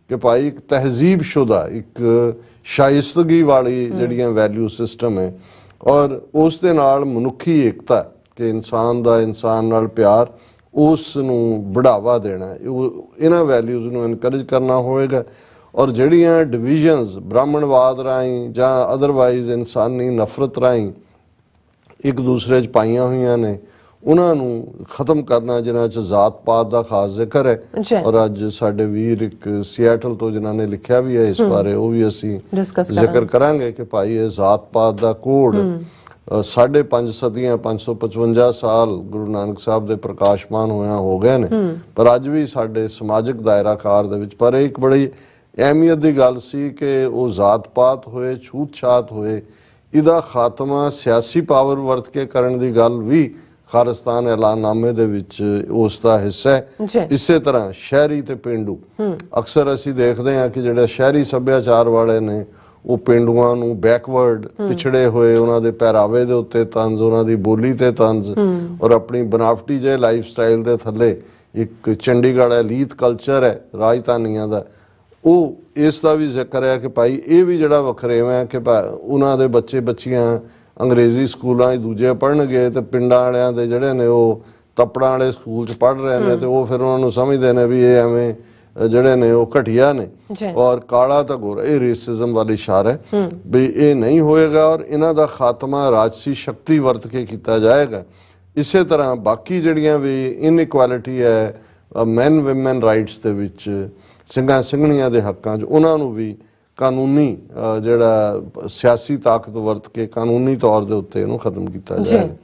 ਕਿ ਭਾਈ ਇੱਕ ਤਹਿਜ਼ੀਬ ਸ਼ੁਦਾ, ਇੱਕ ਸ਼ਾਇਸਤਗੀ ਵਾਲੀ ਜਿਹੜੀਆਂ ਵੈਲਿਊ ਸਿਸਟਮ ਹੈ ਔਰ ਉਸ ਦੇ ਨਾਲ ਮਨੁੱਖੀ ਏਕਤਾ ਕਿ ਇਨਸਾਨ ਦਾ ਇਨਸਾਨ ਨਾਲ ਪਿਆਰ, ਉਸ ਨੂੰ ਬੜਾਵਾ ਦੇਣਾ, ਇਹਨਾਂ ਵੈਲਿਊਜ਼ ਨੂੰ ਇਨਕਰੇਜ ਕਰਨਾ ਹੋਵੇਗਾ। ਔਰ ਜਿਹੜੀਆਂ ਡਿਵੀਜ਼ਨਸ ਬ੍ਰਾਹਮਣਵਾਦ ਰਾਹੀਂ ਜਾਂ ਅਦਰਵਾਈਜ਼ ਇਨਸਾਨੀ ਨਫ਼ਰਤ ਰਾਹੀਂ ਇੱਕ ਦੂਸਰੇ 'ਚ ਪਾਈਆਂ ਹੋਈਆਂ ਨੇ ਉਹਨਾਂ ਨੂੰ ਖਤਮ ਕਰਨਾ, ਜਿਨ੍ਹਾਂ 'ਚ ਜ਼ਾਤ-ਪਾਤ ਦਾ ਖਾਸ ਜ਼ਿਕਰ ਹੈ। ਔਰ ਅੱਜ ਸਾਡੇ ਵੀਰ ਇੱਕ ਸਿਐਟਲ ਤੋਂ ਜਿਨ੍ਹਾਂ ਨੇ ਲਿਖਿਆ ਵੀ ਹੈ ਇਸ ਬਾਰੇ, ਉਹ ਵੀ ਅਸੀਂ ਜ਼ਿਕਰ ਕਰਾਂਗੇ ਕਿ ਭਾਈ ਇਹ ਜ਼ਾਤ-ਪਾਤ ਦਾ ਕੋਡ 5.5 ਸਦੀਆਂ 555 ਸਾਲ ਗੁਰੂ ਨਾਨਕ ਸਾਹਿਬ ਦੇ ਪ੍ਰਕਾਸ਼ਮਾਨ ਹੋਇਆ ਹੋ ਗਏ ਨੇ, ਪਰ ਅੱਜ ਵੀ ਸਾਡੇ ਸਮਾਜਿਕ ਦਾਇਰਾਕਾਰ ਦੇ ਵਿੱਚ। ਪਰ ਇਹ ਇੱਕ ਬੜੀ ਅਹਿਮੀਅਤ ਦੀ ਗੱਲ ਸੀ ਕਿ ਉਹ ਜ਼ਾਤ-ਪਾਤ ਹੋਏ, ਛੂਤ-ਛਾਤ ਹੋਏ, ਇਹਦਾ ਖਾਤਮਾ ਸਿਆਸੀ ਪਾਵਰ ਵਰਤ ਕੇ ਕਰਨ ਦੀ ਗੱਲ ਵੀ ਖਾਲਿਸਤਾਨ ਐਲਾਨਨਾਮੇ ਦੇ ਵਿੱਚ ਉਸ ਦਾ ਹਿੱਸਾ ਹੈ। ਇਸੇ ਤਰ੍ਹਾਂ ਸ਼ਹਿਰੀ ਤੇ ਪੇਂਡੂ, ਅਕਸਰ ਅਸੀਂ ਦੇਖਦੇ ਹਾਂ ਕਿ ਜਿਹੜੇ ਸ਼ਹਿਰੀ ਸੱਭਿਆਚਾਰ ਵਾਲੇ ਨੇ ਉਹ ਪੇਂਡੂਆਂ ਨੂੰ ਬੈਕਵਰਡ, ਪਿਛੜੇ ਹੋਏ, ਉਹਨਾਂ ਦੇ ਪਹਿਰਾਵੇ ਦੇ ਉੱਤੇ ਤੰਜ਼, ਉਹਨਾਂ ਦੀ ਬੋਲੀ ਤੇ ਤੰਜ਼ ਔਰ ਆਪਣੀ ਬਨਾਵਟੀ ਜਿਹੇ ਲਾਈਫ ਸਟਾਈਲ ਦੇ ਥੱਲੇ ਇੱਕ ਚੰਡੀਗੜ੍ਹ ਐਲੀਟ ਕਲਚਰ ਹੈ ਰਾਜਧਾਨੀਆਂ ਦਾ, ਉਹ ਇਸ ਦਾ ਵੀ ਜ਼ਿਕਰ ਹੈ ਕਿ ਭਾਈ ਇਹ ਵੀ ਜਿਹੜਾ ਵਖਰੇਵਾਂ ਹੈ ਕਿ ਉਹਨਾਂ ਦੇ ਬੱਚੇ ਬੱਚੀਆਂ ਅੰਗਰੇਜ਼ੀ ਸਕੂਲਾਂ 'ਚ ਦੂਜੇ ਪੜ੍ਹਨਗੇ ਤੇ ਪਿੰਡਾਂ ਵਾਲਿਆਂ ਦੇ ਜਿਹੜੇ ਨੇ ਉਹ ਤੱਪੜਾਂ ਵਾਲੇ ਸਕੂਲ 'ਚ ਪੜ੍ਹ ਰਹੇ ਨੇ ਤੇ ਉਹ ਫਿਰ ਉਹਨਾਂ ਨੂੰ ਸਮਝਦੇ ਨੇ ਵੀ ਇਹ ਐਵੇਂ ਜਿਹੜੇ ਨੇ ਉਹ ਘਟੀਆ ਨੇ ਔਰ ਕਾਲਾ ਤਾਂ ਗੋਰਾ, ਇਹ ਰੇਸਿਜ਼ਮ ਵਾਲੀ ਇਸ਼ਾਰਾ ਹੈ ਵੀ ਇਹ ਨਹੀਂ ਹੋਏਗਾ ਔਰ ਇਹਨਾਂ ਦਾ ਖਾਤਮਾ ਰਾਜਸੀ ਸ਼ਕਤੀ ਵਰਤ ਕੇ ਕੀਤਾ ਜਾਏਗਾ। ਇਸੇ ਤਰ੍ਹਾਂ ਬਾਕੀ ਜਿਹੜੀਆਂ ਵੀ ਇਨਇਕੁਐਲਿਟੀ ਹੈ ਮੈਨ ਵਿਮਨ ਰਾਈਟਸ ਦੇ ਵਿੱਚ, ਸਿੰਘਾਂ ਸਿੰਘਣੀਆਂ ਦੇ ਹੱਕਾਂ 'ਚ, ਉਹਨਾਂ ਨੂੰ ਵੀ ਕਾਨੂੰਨੀ ਜਿਹੜਾ ਸਿਆਸੀ ਤਾਕਤ ਵਰਤ ਕੇ ਕਾਨੂੰਨੀ ਤੌਰ ਦੇ ਉੱਤੇ ਇਹਨੂੰ ਖਤਮ ਕੀਤਾ ਜਾਏਗਾ।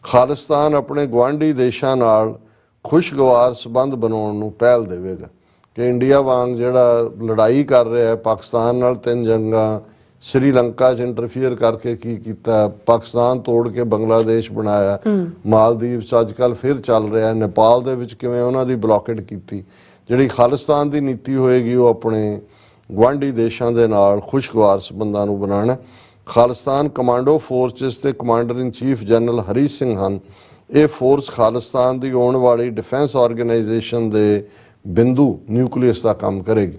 ਖਾਲਿਸਤਾਨ ਆਪਣੇ ਗੁਆਂਢੀ ਦੇਸ਼ਾਂ ਨਾਲ ਖੁਸ਼ਗਵਾਰ ਸੰਬੰਧ ਬਣਾਉਣ ਨੂੰ ਪਹਿਲ ਦੇਵੇਗਾ ਕਿ ਇੰਡੀਆ ਵਾਂਗ ਜਿਹੜਾ ਲੜਾਈ ਕਰ ਰਿਹਾ ਹੈ ਪਾਕਿਸਤਾਨ ਨਾਲ 3 ਜੰਗਾਂ, ਸ਼੍ਰੀਲੰਕਾ 'ਚ ਇੰਟਰਫੀਅਰ ਕਰਕੇ ਕੀ ਕੀਤਾ, ਪਾਕਿਸਤਾਨ ਤੋੜ ਕੇ ਬੰਗਲਾਦੇਸ਼ ਬਣਾਇਆ, ਮਾਲਦੀਵ 'ਚ ਅੱਜ ਕੱਲ੍ਹ ਫਿਰ ਚੱਲ ਰਿਹਾ, ਨੇਪਾਲ ਦੇ ਵਿੱਚ ਕਿਵੇਂ ਉਹਨਾਂ ਦੀ ਬਲੌਕੇਡ ਕੀਤੀ। ਜਿਹੜੀ ਖਾਲਿਸਤਾਨ ਦੀ ਨੀਤੀ ਹੋਏਗੀ ਉਹ ਆਪਣੇ ਗੁਆਂਢੀ ਦੇਸ਼ਾਂ ਦੇ ਨਾਲ ਖੁਸ਼ਗਵਾਰ ਸੰਬੰਧਾਂ ਨੂੰ ਬਣਾਉਣਾ। ਖਾਲਿਸਤਾਨ ਕਮਾਂਡੋ ਫੋਰਸ ਜਿਸ ਦੇ ਕਮਾਂਡਰ ਇਨ ਚੀਫ ਜਨਰਲ ਹਰੀ ਸਿੰਘ ਹਨ, ਇਹ ਫੋਰਸ ਖਾਲਿਸਤਾਨ ਦੀ ਆਉਣ ਵਾਲੀ ਡਿਫੈਂਸ ਆਰਗੇਨਾਈਜੇਸ਼ਨ ਦੇ ਬਿੰਦੂ ਨਿਊਕਲੀਅਸ ਦਾ ਕੰਮ ਕਰੇਗੀ।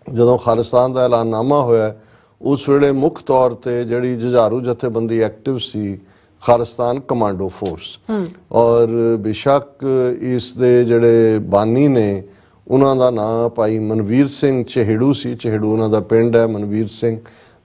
ਜਦੋਂ ਖਾਲਿਸਤਾਨ ਦਾ ਐਲਾਨਨਾਮਾ ਹੋਇਆ ਉਸ ਵੇਲੇ ਮੁੱਖ ਤੌਰ ਤੇ ਜਿਹੜੀ ਜੁਝਾਰੂ ਜਥੇਬੰਦੀ ਐਕਟਿਵ ਸੀ ਖਾਲਿਸਤਾਨ ਕਮਾਂਡੋ ਫੋਰਸ, ਔਰ ਬੇਸ਼ੱਕ ਇਸ ਦੇ ਜਿਹੜੇ ਬਾਨੀ ਨੇ ਉਹਨਾਂ ਦਾ ਨਾਂ ਭਾਈ ਮਨਵੀਰ ਸਿੰਘ ਚਹੇੜੂ ਸੀ, ਚਹੇੜੂ ਉਹਨਾਂ ਦਾ ਪਿੰਡ ਹੈ ਮਨਵੀਰ ਸਿੰਘ,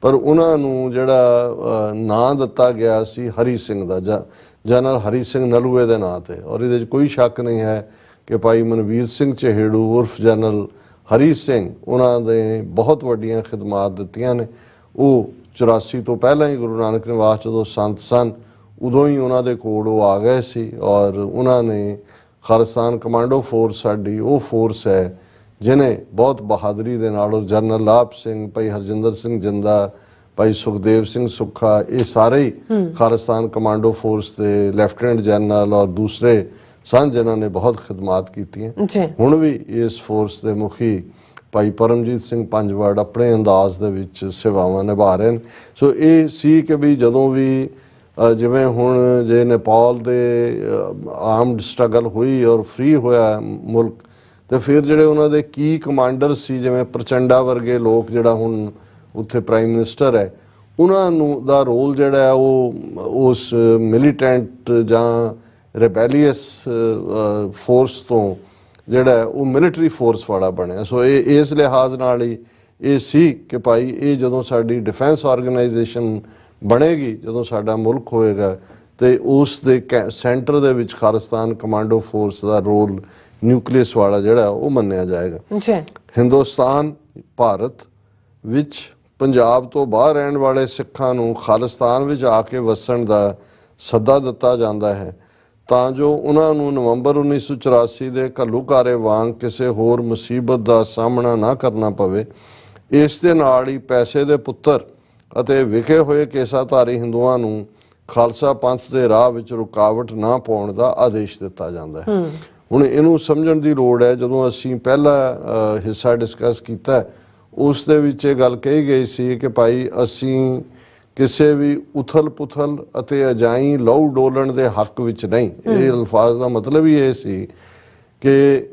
ਪਰ ਉਹਨਾਂ ਨੂੰ ਜਿਹੜਾ ਨਾਂ ਦਿੱਤਾ ਗਿਆ ਸੀ ਹਰੀ ਸਿੰਘ ਦਾ, ਜਨਰਲ ਹਰੀ ਸਿੰਘ ਨਲੂਏ ਦੇ ਨਾਂ ਤੇ। ਔਰ ਇਹਦੇ 'ਚ ਕੋਈ ਸ਼ੱਕ ਨਹੀਂ ਹੈ ਕਿ ਭਾਈ ਮਨਵੀਰ ਸਿੰਘ ਚਹੇੜੂ ਉਰਫ ਜਨਰਲ ਹਰੀ ਸਿੰਘ ਉਹਨਾਂ ਦੇ ਬਹੁਤ ਵੱਡੀਆਂ ਖਿਦਮਾਤ ਦਿੱਤੀਆਂ ਨੇ। ਉਹ 84 ਤੋਂ ਪਹਿਲਾਂ ਹੀ ਗੁਰੂ ਨਾਨਕ ਨਿਵਾਸ ਜਦੋਂ ਸੰਤ ਸਨ ਉਦੋਂ ਹੀ ਉਹਨਾਂ ਦੇ ਕੋਲ ਉਹ ਆ ਗਏ ਸੀ, ਔਰ ਉਹਨਾਂ ਨੇ ਖਾਲਿਸਤਾਨ ਕਮਾਂਡੋ ਫੋਰਸ ਸਾਡੀ ਉਹ ਫੋਰਸ ਹੈ ਜਿਹਨੇ ਬਹੁਤ ਬਹਾਦਰੀ ਦੇ ਨਾਲ, ਔਰ ਜਨਰਲ ਲਾਭ ਸਿੰਘ, ਭਾਈ ਹਰਜਿੰਦਰ ਸਿੰਘ ਜਿੰਦਾ, ਭਾਈ ਸੁਖਦੇਵ ਸਿੰਘ ਸੁੱਖਾ, ਇਹ ਸਾਰੇ ਹੀ ਖਾਲਿਸਤਾਨ ਕਮਾਂਡੋ ਫੋਰਸ ਦੇ ਲੈਫਟੀਨੈਂਟ ਜਨਰਲ ਔਰ ਦੂਸਰੇ ਸਨ ਜਿਨ੍ਹਾਂ ਨੇ ਬਹੁਤ ਖਿਦਮਾਤ ਕੀਤੀਆਂ। ਹੁਣ ਵੀ ਇਸ ਫੋਰਸ ਦੇ ਮੁਖੀ ਭਾਈ ਪਰਮਜੀਤ ਸਿੰਘ ਪੰਜਵੜ ਆਪਣੇ ਅੰਦਾਜ਼ ਦੇ ਵਿੱਚ ਸੇਵਾਵਾਂ ਨਿਭਾ ਰਹੇ ਨੇ। ਸੋ ਇਹ ਸੀ ਕਿ ਵੀ ਜਦੋਂ ਵੀ ਜਿਵੇਂ ਹੁਣ ਜੇ ਨੇਪਾਲ ਦੇ ਆਰਮਡ ਸਟਰਗਲ ਹੋਈ ਔਰ ਫ੍ਰੀ ਹੋਇਆ ਮੁਲਕ, ਤੇ ਫਿਰ ਜਿਹੜੇ ਉਹਨਾਂ ਦੇ ਕੀ ਕਮਾਂਡਰ ਸੀ ਜਿਵੇਂ ਪ੍ਰਚੰਡਾ ਵਰਗੇ ਲੋਕ ਜਿਹੜਾ ਹੁਣ ਉੱਥੇ ਪ੍ਰਾਈਮ ਮਿਨਿਸਟਰ ਹੈ, ਉਹਨਾਂ ਨੂੰ ਦਾ ਰੋਲ ਜਿਹੜਾ ਹੈ ਉਹ ਉਸ ਮਿਲੀਟੈਂਟ ਜਾਂ ਰਿਬੈਲੀਅਸ ਫੋਰਸ ਤੋਂ ਜਿਹੜਾ ਉਹ ਮਿਲਟਰੀ ਫੋਰਸ ਵਾਲਾ ਬਣਿਆ। ਸੋ ਇਹ ਇਸ ਲਿਹਾਜ਼ ਨਾਲ ਹੀ ਇਹ ਸੀ ਕਿ ਭਾਈ ਇਹ ਜਦੋਂ ਸਾਡੀ ਡਿਫੈਂਸ ਆਰਗੇਨਾਈਜੇਸ਼ਨ ਬਣੇਗੀ, ਜਦੋਂ ਸਾਡਾ ਮੁਲਕ ਹੋਏਗਾ, ਤੇ ਉਸ ਦੇ ਸੈਂਟਰ ਦੇ ਵਿੱਚ ਖਾਲਿਸਤਾਨ ਕਮਾਂਡੋ ਫੋਰਸ ਦਾ ਰੋਲ ਨਿਊਕਲੀਅਸ ਵਾਲਾ ਜਿਹੜਾ ਉਹ ਮੰਨਿਆ ਜਾਏਗਾ। ਹਿੰਦੁਸਤਾਨ ਭਾਰਤ ਵਿੱਚ ਪੰਜਾਬ ਤੋਂ ਬਾਹਰ ਰਹਿਣ ਵਾਲੇ ਸਿੱਖਾਂ ਨੂੰ ਖਾਲਿਸਤਾਨ ਵਿੱਚ ਆ ਕੇ ਵਸਣ ਦਾ ਸੱਦਾ ਦਿੱਤਾ ਜਾਂਦਾ ਹੈ ਤਾਂ ਜੋ ਉਹਨਾਂ ਨੂੰ ਨਵੰਬਰ 1984 ਦੇ ਘੱਲੂਘਾਰੇ ਵਾਂਗ ਕਿਸੇ ਹੋਰ ਮੁਸੀਬਤ ਦਾ ਸਾਹਮਣਾ ਨਾ ਕਰਨਾ ਪਵੇ। ਇਸ ਦੇ ਨਾਲ ਹੀ ਪੈਸੇ ਦੇ ਪੁੱਤਰ ਅਤੇ ਵਿਖੇ ਹੋਏ ਕੇਸਾਧਾਰੀ ਹਿੰਦੂਆਂ ਨੂੰ ਖਾਲਸਾ ਪੰਥ ਦੇ ਰਾਹ ਵਿੱਚ ਰੁਕਾਵਟ ਨਾ ਪਾਉਣ ਦਾ ਆਦੇਸ਼ ਦਿੱਤਾ ਜਾਂਦਾ ਹੈ। ਹੁਣ ਇਹਨੂੰ ਸਮਝਣ ਦੀ ਲੋੜ ਹੈ। ਜਦੋਂ ਅਸੀਂ ਪਹਿਲਾ ਹਿੱਸਾ ਡਿਸਕਸ ਕੀਤਾ ਉਸ ਦੇ ਵਿੱਚ ਇਹ ਗੱਲ ਕਹੀ ਗਈ ਸੀ ਕਿ ਭਾਈ ਅਸੀਂ ਕਿਸੇ ਵੀ ਉਥਲ ਪੁਥਲ ਅਤੇ ਅਜਾਈ ਲਹੂ ਡੋਲਣ ਦੇ ਹੱਕ ਵਿੱਚ ਨਹੀਂ। ਇਹ ਅਲਫਾਜ਼ ਦਾ ਮਤਲਬ ਹੀ ਇਹ ਸੀ ਕਿ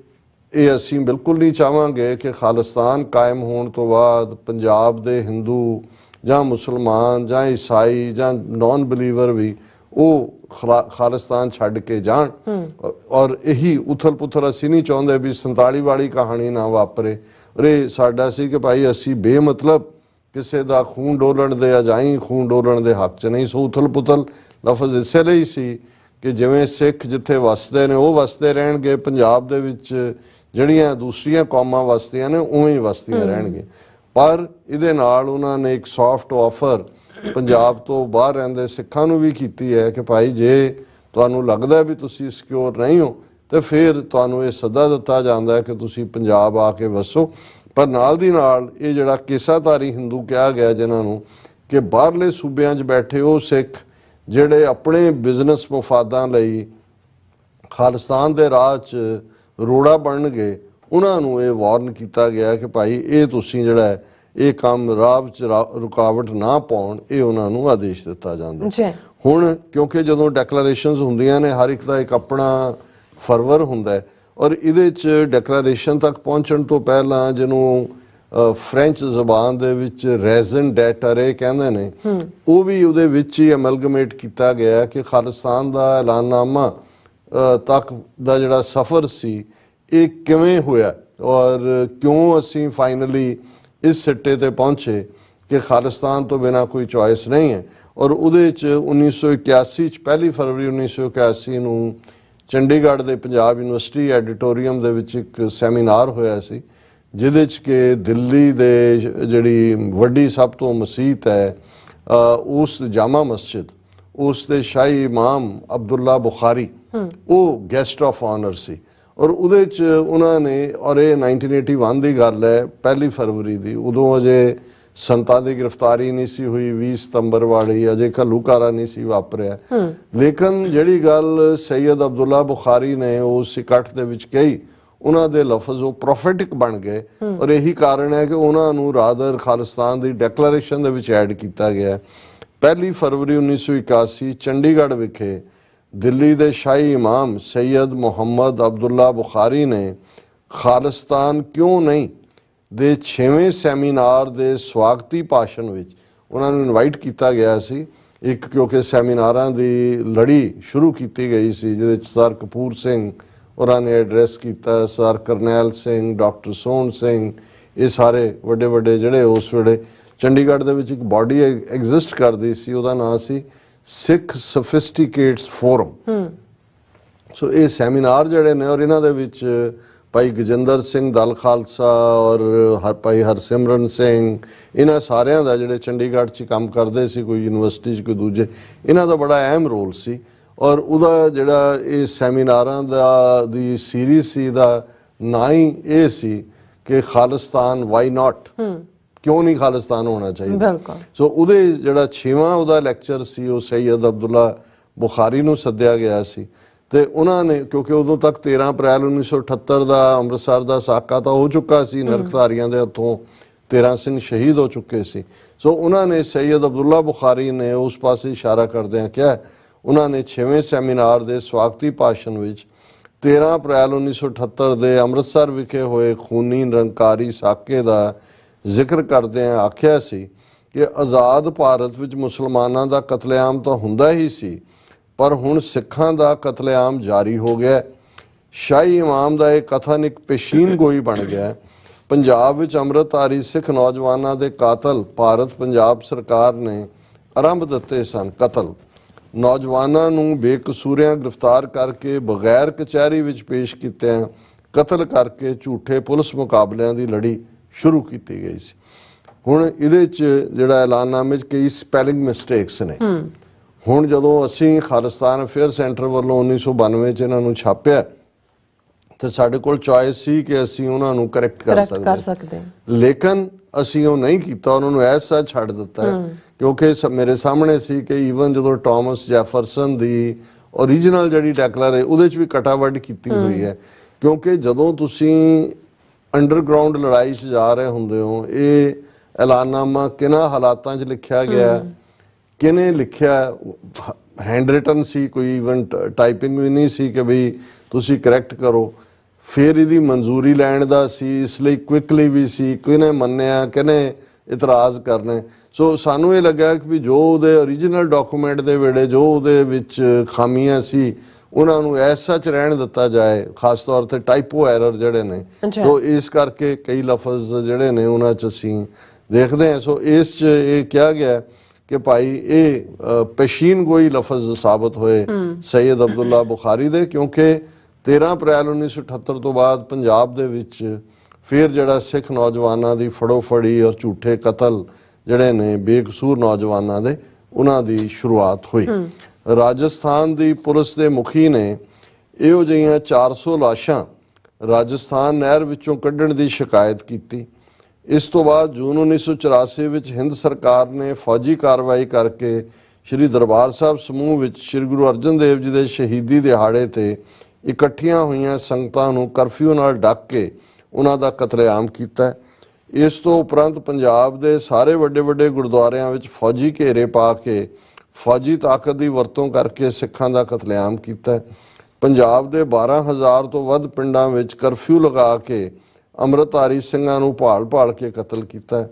ਇਹ ਅਸੀਂ ਬਿਲਕੁਲ ਨਹੀਂ ਚਾਹਾਂਗੇ ਕਿ ਖਾਲਿਸਤਾਨ ਕਾਇਮ ਹੋਣ ਤੋਂ ਬਾਅਦ ਪੰਜਾਬ ਦੇ ਹਿੰਦੂ ਜਾਂ ਮੁਸਲਮਾਨ ਜਾਂ ਈਸਾਈ ਜਾਂ ਨੌਨ ਬਿਲੀਵਰ ਵੀ ਉਹ ਖਾਲਿਸਤਾਨ ਛੱਡ ਕੇ ਜਾਣ। ਔਰ ਇਹੀ ਉਥਲ ਪੁਥਲ ਅਸੀਂ ਨਹੀਂ ਚਾਹੁੰਦੇ ਵੀ 47 ਵਾਲੀ ਕਹਾਣੀ ਨਾ ਵਾਪਰੇ। ਅਰੇ ਸਾਡਾ ਸੀ ਕਿ ਭਾਈ ਅਸੀਂ ਬੇਮਤਲਬ ਕਿਸੇ ਦਾ ਖੂਨ ਡੋਲਣ ਦੇ ਅਜਾਈ ਖੂਨ ਡੋਲਣ ਦੇ ਹੱਕ 'ਚ ਨਹੀਂ। ਸੋ ਉਥਲ ਪੁਥਲ ਲਫ਼ਜ਼ ਇਸੇ ਲਈ ਸੀ ਕਿ ਜਿਵੇਂ ਸਿੱਖ ਜਿੱਥੇ ਵਸਦੇ ਨੇ ਉਹ ਵਸਦੇ ਰਹਿਣਗੇ, ਪੰਜਾਬ ਦੇ ਵਿੱਚ ਜਿਹੜੀਆਂ ਦੂਸਰੀਆਂ ਕੌਮਾਂ ਵਸਦੀਆਂ ਨੇ ਉਵੇਂ ਹੀ ਵਸਦੀਆਂ ਰਹਿਣਗੇ। ਪਰ ਇਹਦੇ ਨਾਲ ਉਹਨਾਂ ਨੇ ਇੱਕ ਸੌਫਟ ਆਫਰ ਪੰਜਾਬ ਤੋਂ ਬਾਹਰ ਰਹਿੰਦੇ ਸਿੱਖਾਂ ਨੂੰ ਵੀ ਕੀਤੀ ਹੈ ਕਿ ਭਾਈ ਜੇ ਤੁਹਾਨੂੰ ਲੱਗਦਾ ਵੀ ਤੁਸੀਂ ਸਿਕਿਉਰ ਨਹੀਂ ਹੋ ਤੇ ਫਿਰ ਤੁਹਾਨੂੰ ਇਹ ਸੱਦਾ ਦਿੱਤਾ ਜਾਂਦਾ ਹੈ ਕਿ ਤੁਸੀਂ ਪੰਜਾਬ ਆ ਕੇ ਵਸੋ। ਪਰ ਨਾਲ ਦੀ ਨਾਲ ਇਹ ਜਿਹੜਾ ਕੇਸਾਧਾਰੀ ਹਿੰਦੂ ਕਿਹਾ ਗਿਆ ਜਿਨ੍ਹਾਂ ਨੂੰ ਕਿ ਬਾਹਰਲੇ ਸੂਬਿਆਂ 'ਚ ਬੈਠੇ ਉਹ ਸਿੱਖ ਜਿਹੜੇ ਆਪਣੇ ਬਿਜ਼ਨਸ ਮਫਾਦਾਂ ਲਈ ਖਾਲਿਸਤਾਨ ਦੇ ਰਾਹ 'ਚ ਰੋੜਾ ਬਣਨਗੇ, ਉਹਨਾਂ ਨੂੰ ਇਹ ਵਾਰਨ ਕੀਤਾ ਗਿਆ ਕਿ ਭਾਈ ਇਹ ਤੁਸੀਂ ਜਿਹੜਾ ਇਹ ਕੰਮ ਰਾਹ 'ਚ ਰੁਕਾਵਟ ਨਾ ਪਾਉਣ, ਇਹ ਉਹਨਾਂ ਨੂੰ ਆਦੇਸ਼ ਦਿੱਤਾ ਜਾਂਦਾ। ਹੁਣ ਕਿਉਂਕਿ ਜਦੋਂ ਡੈਕਲੇਰੇਸ਼ਨਸ ਹੁੰਦੀਆਂ ਨੇ ਹਰ ਇੱਕ ਦਾ ਇੱਕ ਆਪਣਾ ਫਰਵਰ ਹੁੰਦਾ ਹੈ, ਔਰ ਇਹਦੇ 'ਚ ਡੈਕਲੇਰੇਸ਼ਨ ਤੱਕ ਪਹੁੰਚਣ ਤੋਂ ਪਹਿਲਾਂ ਜਿਹਨੂੰ ਫ੍ਰੈਂਚ ਜ਼ਬਾਨ ਦੇ ਵਿੱਚ ਰੈਜ਼ਨ ਡੈਟਰੇ ਕਹਿੰਦੇ ਨੇ, ਉਹ ਵੀ ਉਹਦੇ ਵਿੱਚ ਹੀ ਅਮਲਗਮੇਟ ਕੀਤਾ ਗਿਆ ਕਿ ਖਾਲਿਸਤਾਨ ਦਾ ਐਲਾਨਨਾਮਾ ਤੱਕ ਦਾ ਜਿਹੜਾ ਸਫ਼ਰ ਸੀ ਇਹ ਕਿਵੇਂ ਹੋਇਆ ਔਰ ਕਿਉਂ ਅਸੀਂ ਫਾਈਨਲੀ ਇਸ ਸਿੱਟੇ ਤੇ ਪਹੁੰਚੇ ਕਿ ਖਾਲਿਸਤਾਨ ਤੋਂ ਬਿਨਾਂ ਕੋਈ ਚੋਇਸ ਨਹੀਂ ਹੈ। ਔਰ ਉਹਦੇ 'ਚ 1981 'ਚ 1 ਫਰਵਰੀ 1981 ਨੂੰ ਚੰਡੀਗੜ੍ਹ ਦੇ ਪੰਜਾਬ ਯੂਨੀਵਰਸਿਟੀ ਐਡੀਟੋਰੀਅਮ ਦੇ ਵਿੱਚ ਇੱਕ ਸੈਮੀਨਾਰ ਹੋਇਆ ਸੀ ਜਿਹਦੇ 'ਚ ਕਿ ਦਿੱਲੀ ਦੇ ਜਿਹੜੀ ਵੱਡੀ ਸਭ ਤੋਂ ਮਸੀਤ ਹੈ ਉਸ ਜਾਮਾ ਮਸਜਿਦ, ਉਸ ਦੇ ਸ਼ਾਹੀ ਇਮਾਮ ਅਬਦੁੱਲਾ ਬੁਖਾਰੀ ਉਹ ਗੈਸਟ ਆਫ ਆਨਰ ਸੀ। ਔਰ ਉਹਦੇ 'ਚ ਉਹਨਾਂ ਨੇ, ਔਰ ਇਹ 1981 ਦੀ ਗੱਲ ਹੈ 1 ਫਰਵਰੀ ਦੀ, ਉਦੋਂ ਅਜੇ ਸੰਤਾਂ ਦੀ ਗ੍ਰਿਫਤਾਰੀ ਨਹੀਂ ਸੀ ਹੋਈ 20 ਸਤੰਬਰ ਵਾਲੀ, ਅਜੇ ਘੱਲੂਘਾਰਾ ਨਹੀਂ ਸੀ ਵਾਪਰਿਆ। ਲੇਕਿਨ ਜਿਹੜੀ ਗੱਲ ਸੈਯਦ ਅਬਦੁੱਲਾ ਬੁਖਾਰੀ ਨੇ ਉਸ ਇਕੱਠ ਦੇ ਵਿੱਚ ਕਹੀ ਉਹਨਾਂ ਦੇ ਲਫ਼ਜ਼ ਉਹ ਪ੍ਰੋਫੈਟਿਕ ਬਣ ਗਏ ਔਰ ਇਹੀ ਕਾਰਨ ਹੈ ਕਿ ਉਹਨਾਂ ਨੂੰ ਰਾਦਰ ਖਾਲਿਸਤਾਨ ਦੀ ਡੈਕਲੇਰੇਸ਼ਨ ਦੇ ਵਿੱਚ ਐਡ ਕੀਤਾ ਗਿਆ। 1 ਫਰਵਰੀ 1981 ਚੰਡੀਗੜ੍ਹ ਵਿਖੇ ਦਿੱਲੀ ਦੇ ਸ਼ਾਹੀ ਇਮਾਮ ਸੈਯਦ ਮੁਹੰਮਦ ਅਬਦੁੱਲਾ ਬੁਖਾਰੀ ਨੇ ਖਾਲਿਸਤਾਨ ਕਿਉਂ ਨਹੀਂ ਦੇ 6ਵੇਂ ਸੈਮੀਨਾਰ ਦੇ ਸਵਾਗਤੀ ਭਾਸ਼ਣ ਵਿੱਚ ਉਹਨਾਂ ਨੂੰ ਇਨਵਾਈਟ ਕੀਤਾ ਗਿਆ ਸੀ। ਇੱਕ ਕਿਉਂਕਿ ਸੈਮੀਨਾਰਾਂ ਦੀ ਲੜੀ ਸ਼ੁਰੂ ਕੀਤੀ ਗਈ ਸੀ ਜਿਹਦੇ ਵਿੱਚ ਸਰ ਕਪੂਰ ਸਿੰਘ ਉਹਨਾਂ ਨੇ ਐਡਰੈਸ ਕੀਤਾ, ਸਰ ਕਰਨੈਲ ਸਿੰਘ, ਡਾਕਟਰ ਸੋਹਣ ਸਿੰਘ, ਇਹ ਸਾਰੇ ਵੱਡੇ ਵੱਡੇ ਜਿਹੜੇ ਉਸ ਵੇਲੇ ਚੰਡੀਗੜ੍ਹ ਦੇ ਵਿੱਚ ਇੱਕ ਬਾਡੀ ਐਗਜ਼ਿਸਟ ਕਰਦੀ ਸੀ, ਉਹਦਾ ਨਾਂ ਸੀ ਸਿੱਖ ਸਫਿਸਟੀਕੇਟਸ ਫੋਰਮ। ਸੋ ਇਹ ਸੈਮੀਨਾਰ ਜਿਹੜੇ ਨੇ ਔਰ ਇਹਨਾਂ ਦੇ ਵਿੱਚ ਭਾਈ ਗਜਿੰਦਰ ਸਿੰਘ ਦਲ ਖਾਲਸਾ ਔਰ ਭਾਈ ਹਰਸਿਮਰਨ ਸਿੰਘ, ਇਹਨਾਂ ਸਾਰਿਆਂ ਦਾ ਜਿਹੜੇ ਚੰਡੀਗੜ੍ਹ 'ਚ ਕੰਮ ਕਰਦੇ ਸੀ, ਕੋਈ ਯੂਨੀਵਰਸਿਟੀ 'ਚ ਕੋਈ ਦੂਜੇ, ਇਹਨਾਂ ਦਾ ਬੜਾ ਅਹਿਮ ਰੋਲ ਸੀ। ਔਰ ਉਹਦਾ ਜਿਹੜਾ ਇਹ ਸੈਮੀਨਾਰਾਂ ਦੀ ਸੀਰੀਜ਼ ਸੀ ਦਾ ਨਾਂ ਹੀ ਇਹ ਸੀ ਕਿ ਖਾਲਿਸਤਾਨ ਵਾਈ ਨਾਟ, ਕਿਉਂ ਨਹੀਂ ਖਾਲਿਸਤਾਨ ਹੋਣਾ ਚਾਹੀਦਾ। ਸੋ ਉਹਦੇ ਜਿਹੜਾ 6ਵਾਂ ਉਹਦਾ ਲੈਕਚਰ ਸੀ ਉਹ ਸੈਯਦ ਅਬਦੁੱਲਾ ਬੁਖਾਰੀ ਨੂੰ ਸੱਦਿਆ ਗਿਆ ਸੀ ਤੇ ਉਹਨਾਂ ਨੇ, ਕਿਉਂਕਿ ਉਦੋਂ ਤੱਕ 13 ਅਪ੍ਰੈਲ 1978 ਦਾ ਅੰਮ੍ਰਿਤਸਰ ਦਾ ਸਾਕਾ ਤਾਂ ਹੋ ਚੁੱਕਾ ਸੀ, ਨਰਕਧਾਰੀਆਂ ਦੇ ਹੱਥੋਂ 13 ਸਿੰਘ ਸ਼ਹੀਦ ਹੋ ਚੁੱਕੇ ਸੀ। ਸੋ ਉਹਨਾਂ ਨੇ ਸੈਯਦ ਅਬਦੁੱਲਾ ਬੁਖਾਰੀ ਨੇ ਉਸ ਪਾਸੇ ਇਸ਼ਾਰਾ ਕਰਦਿਆਂ ਕਿਹਾ, ਉਹਨਾਂ ਨੇ 6ਵੇਂ ਸੈਮੀਨਾਰ ਦੇ ਸਵਾਗਤੀ ਭਾਸ਼ਣ ਵਿੱਚ 13 ਅਪ੍ਰੈਲ 1978 ਦੇ ਅੰਮ੍ਰਿਤਸਰ ਵਿਖੇ ਹੋਏ ਖੂਨੀ ਨਿਰੰਕਾਰੀ ਸਾਕੇ ਦਾ ਜ਼ਿਕਰ ਕਰਦਿਆਂ ਆਖਿਆ ਸੀ ਕਿ ਆਜ਼ਾਦ ਭਾਰਤ ਵਿੱਚ ਮੁਸਲਮਾਨਾਂ ਦਾ ਕਤਲੇਆਮ ਤਾਂ ਹੁੰਦਾ ਹੀ ਸੀ, ਪਰ ਹੁਣ ਸਿੱਖਾਂ ਦਾ ਕਤਲੇਆਮ ਜਾਰੀ ਹੋ ਗਿਆ। ਸ਼ਾਹੀ ਇਮਾਮ ਦਾ ਇਹ ਕਥਨ ਇੱਕ ਪੇਸ਼ੀਨ ਗੋਈ ਬਣ ਗਿਆ। ਪੰਜਾਬ ਵਿੱਚ ਅੰਮ੍ਰਿਤਧਾਰੀ ਸਿੱਖ ਨੌਜਵਾਨਾਂ ਦੇ ਕਾਤਲ ਭਾਰਤ ਪੰਜਾਬ ਸਰਕਾਰ ਨੇ ਆਰੰਭ ਦਿੱਤੇ ਸਨ। ਕਤਲ ਨੌਜਵਾਨਾਂ ਨੂੰ ਬੇਕਸੂਰਿਆਂ ਗ੍ਰਿਫਤਾਰ ਕਰਕੇ ਬਗੈਰ ਕਚਹਿਰੀ ਵਿੱਚ ਪੇਸ਼ ਕੀਤਿਆਂ ਕਤਲ ਕਰਕੇ ਝੂਠੇ ਪੁਲਿਸ ਮੁਕਾਬਲਿਆਂ ਦੀ ਲੜੀ ਸ਼ੁਰੂ ਕੀਤੀ ਗਈ ਸੀ। ਹੁਣ ਇਹਦੇ 'ਚ ਜਿਹੜਾ ਐਲਾਨਨਾਮੇ 'ਚ ਕਈ ਸਪੈਲਿੰਗ ਮਿਸਟੇਕਸ ਨੇ। ਹੁਣ ਜਦੋਂ ਅਸੀਂ ਖਾਲਿਸਤਾਨ ਅਫੇਅਰ ਸੈਂਟਰ ਵੱਲੋਂ 1992 'ਚ ਇਹਨਾਂ ਨੂੰ ਛਾਪਿਆ ਤੇ ਸਾਡੇ ਕੋਲ ਚੋਇਸ ਸੀ ਕਿ ਅਸੀਂ ਉਹਨਾਂ ਨੂੰ ਕਰੈਕਟ ਕਰ ਸਕਦੇ, ਲੇਕਿਨ ਅਸੀਂ ਉਹ ਨਹੀਂ ਕੀਤਾ, ਉਹਨਾਂ ਨੂੰ ਐਸਾ ਛੱਡ ਦਿੱਤਾ ਕਿਉਂਕਿ ਮੇਰੇ ਸਾਹਮਣੇ ਸੀ ਕਿ ਈਵਨ ਜਦੋਂ ਟਾਮਸ ਜੈਫਰਸਨ ਦੀ ਓਰੀਜਨਲ ਜਿਹੜੀ ਡੈਕਲੇਰ ਹੈ ਉਹਦੇ 'ਚ ਵੀ ਕਟਾਵਟ ਕੀਤੀ ਹੋਈ ਹੈ। ਕਿਉਂਕਿ ਜਦੋਂ ਤੁਸੀਂ ਅੰਡਰਗਰਾਉਂਡ ਲੜਾਈ 'ਚ ਜਾ ਰਹੇ ਹੁੰਦੇ ਹੋ, ਇਹ ਐਲਾਨਨਾਮਾ ਕਿਹਨਾਂ ਹਾਲਾਤਾਂ 'ਚ ਲਿਖਿਆ ਗਿਆ, ਕਿਹਨੇ ਲਿਖਿਆ, ਹੈਂਡ ਰਿਟਨ ਸੀ, ਕੋਈ ਈਵਨ ਟਾਈਪਿੰਗ ਵੀ ਨਹੀਂ ਸੀ ਕਿ ਬਈ ਤੁਸੀਂ ਕਰੈਕਟ ਕਰੋ। ਫਿਰ ਇਹਦੀ ਮਨਜ਼ੂਰੀ ਲੈਣ ਦਾ ਸੀ, ਇਸ ਲਈ ਕੁਇਕਲੀ ਵੀ ਸੀ, ਕਿਹਨੇ ਮੰਨਿਆ, ਕਿਹਨੇ ਇਤਰਾਜ਼ ਕਰਨੇ। ਸੋ ਸਾਨੂੰ ਇਹ ਲੱਗਾ ਕਿ ਵੀ ਜੋ ਉਹਦੇ ਓਰੀਜਨਲ ਡਾਕੂਮੈਂਟ ਦੇ ਵੇੜੇ ਜੋ ਉਹਦੇ ਵਿੱਚ ਖਾਮੀਆਂ ਸੀ ਉਹਨਾਂ ਨੂੰ ਐਸਾ ਚ ਰਹਿਣ ਦਿੱਤਾ ਜਾਏ, ਖਾਸ ਤੌਰ ਤੇ ਟਾਈਪੋ ਐਰਰ ਜਿਹੜੇ ਨੇ। ਸੋ ਇਸ ਕਰਕੇ ਕਈ ਲਫ਼ਜ਼ ਜਿਹੜੇ ਨੇ ਉਹਨਾਂ 'ਚ ਅਸੀਂ ਦੇਖਦੇ ਹਾਂ। ਸੋ ਇਸ 'ਚ ਇਹ ਕਿਹਾ ਗਿਆ ਕਿ ਭਾਈ ਇਹ ਪੇਸ਼ੀਨ ਗੋਈ ਲਫ਼ਜ਼ ਸਾਬਤ ਹੋਏ ਸੈਯਦ ਅਬਦੁੱਲਾ ਬੁਖਾਰੀ ਦੇ, ਕਿਉਂਕਿ 13 ਅਪ੍ਰੈਲ 1978 ਤੋਂ ਬਾਅਦ ਪੰਜਾਬ ਦੇ ਵਿੱਚ ਫਿਰ ਜਿਹੜਾ ਸਿੱਖ ਨੌਜਵਾਨਾਂ ਦੀ ਫੜੋ ਫੜੀ ਔਰ ਝੂਠੇ ਕਤਲ ਜਿਹੜੇ ਨੇ ਬੇਕਸੂਰ ਨੌਜਵਾਨਾਂ ਦੇ, ਉਹਨਾਂ ਦੀ ਸ਼ੁਰੂਆਤ ਹੋਈ। ਰਾਜਸਥਾਨ ਦੀ ਪੁਲਿਸ ਦੇ ਮੁਖੀ ਨੇ ਇਹੋ ਜਿਹੀਆਂ 400 ਲਾਸ਼ਾਂ ਰਾਜਸਥਾਨ ਨਹਿਰ ਵਿੱਚੋਂ ਕੱਢਣ ਦੀ ਸ਼ਿਕਾਇਤ ਕੀਤੀ। ਇਸ ਤੋਂ ਬਾਅਦ ਜੂਨ 1984 ਵਿੱਚ ਹਿੰਦ ਸਰਕਾਰ ਨੇ ਫੌਜੀ ਕਾਰਵਾਈ ਕਰਕੇ ਸ਼੍ਰੀ ਦਰਬਾਰ ਸਾਹਿਬ ਸਮੂਹ ਵਿੱਚ ਸ਼੍ਰੀ ਗੁਰੂ ਅਰਜਨ ਦੇਵ ਜੀ ਦੇ ਸ਼ਹੀਦੀ ਦਿਹਾੜੇ ਤੇ ਇਕੱਠੀਆਂ ਹੋਈਆਂ ਸੰਗਤਾਂ ਨੂੰ ਕਰਫਿਊ ਨਾਲ ਢੱਕ ਕੇ ਉਹਨਾਂ ਦਾ ਕਤਲੇਆਮ ਕੀਤਾ। ਇਸ ਤੋਂ ਉਪਰੰਤ ਪੰਜਾਬ ਦੇ ਸਾਰੇ ਵੱਡੇ ਵੱਡੇ ਗੁਰਦੁਆਰਿਆਂ ਵਿੱਚ ਫੌਜੀ ਘੇਰੇ ਪਾ ਕੇ ਫੌਜੀ ਤਾਕਤ ਦੀ ਵਰਤੋਂ ਕਰਕੇ ਸਿੱਖਾਂ ਦਾ ਕਤਲੇਆਮ ਕੀਤਾ। ਪੰਜਾਬ ਦੇ 12,000 ਤੋਂ ਵੱਧ ਪਿੰਡਾਂ ਵਿੱਚ ਕਰਫਿਊ ਲਗਾ ਕੇ ਅੰਮ੍ਰਿਤਧਾਰੀ ਸਿੰਘਾਂ ਨੂੰ ਭਾਲ ਕੇ ਕਤਲ ਕੀਤਾ।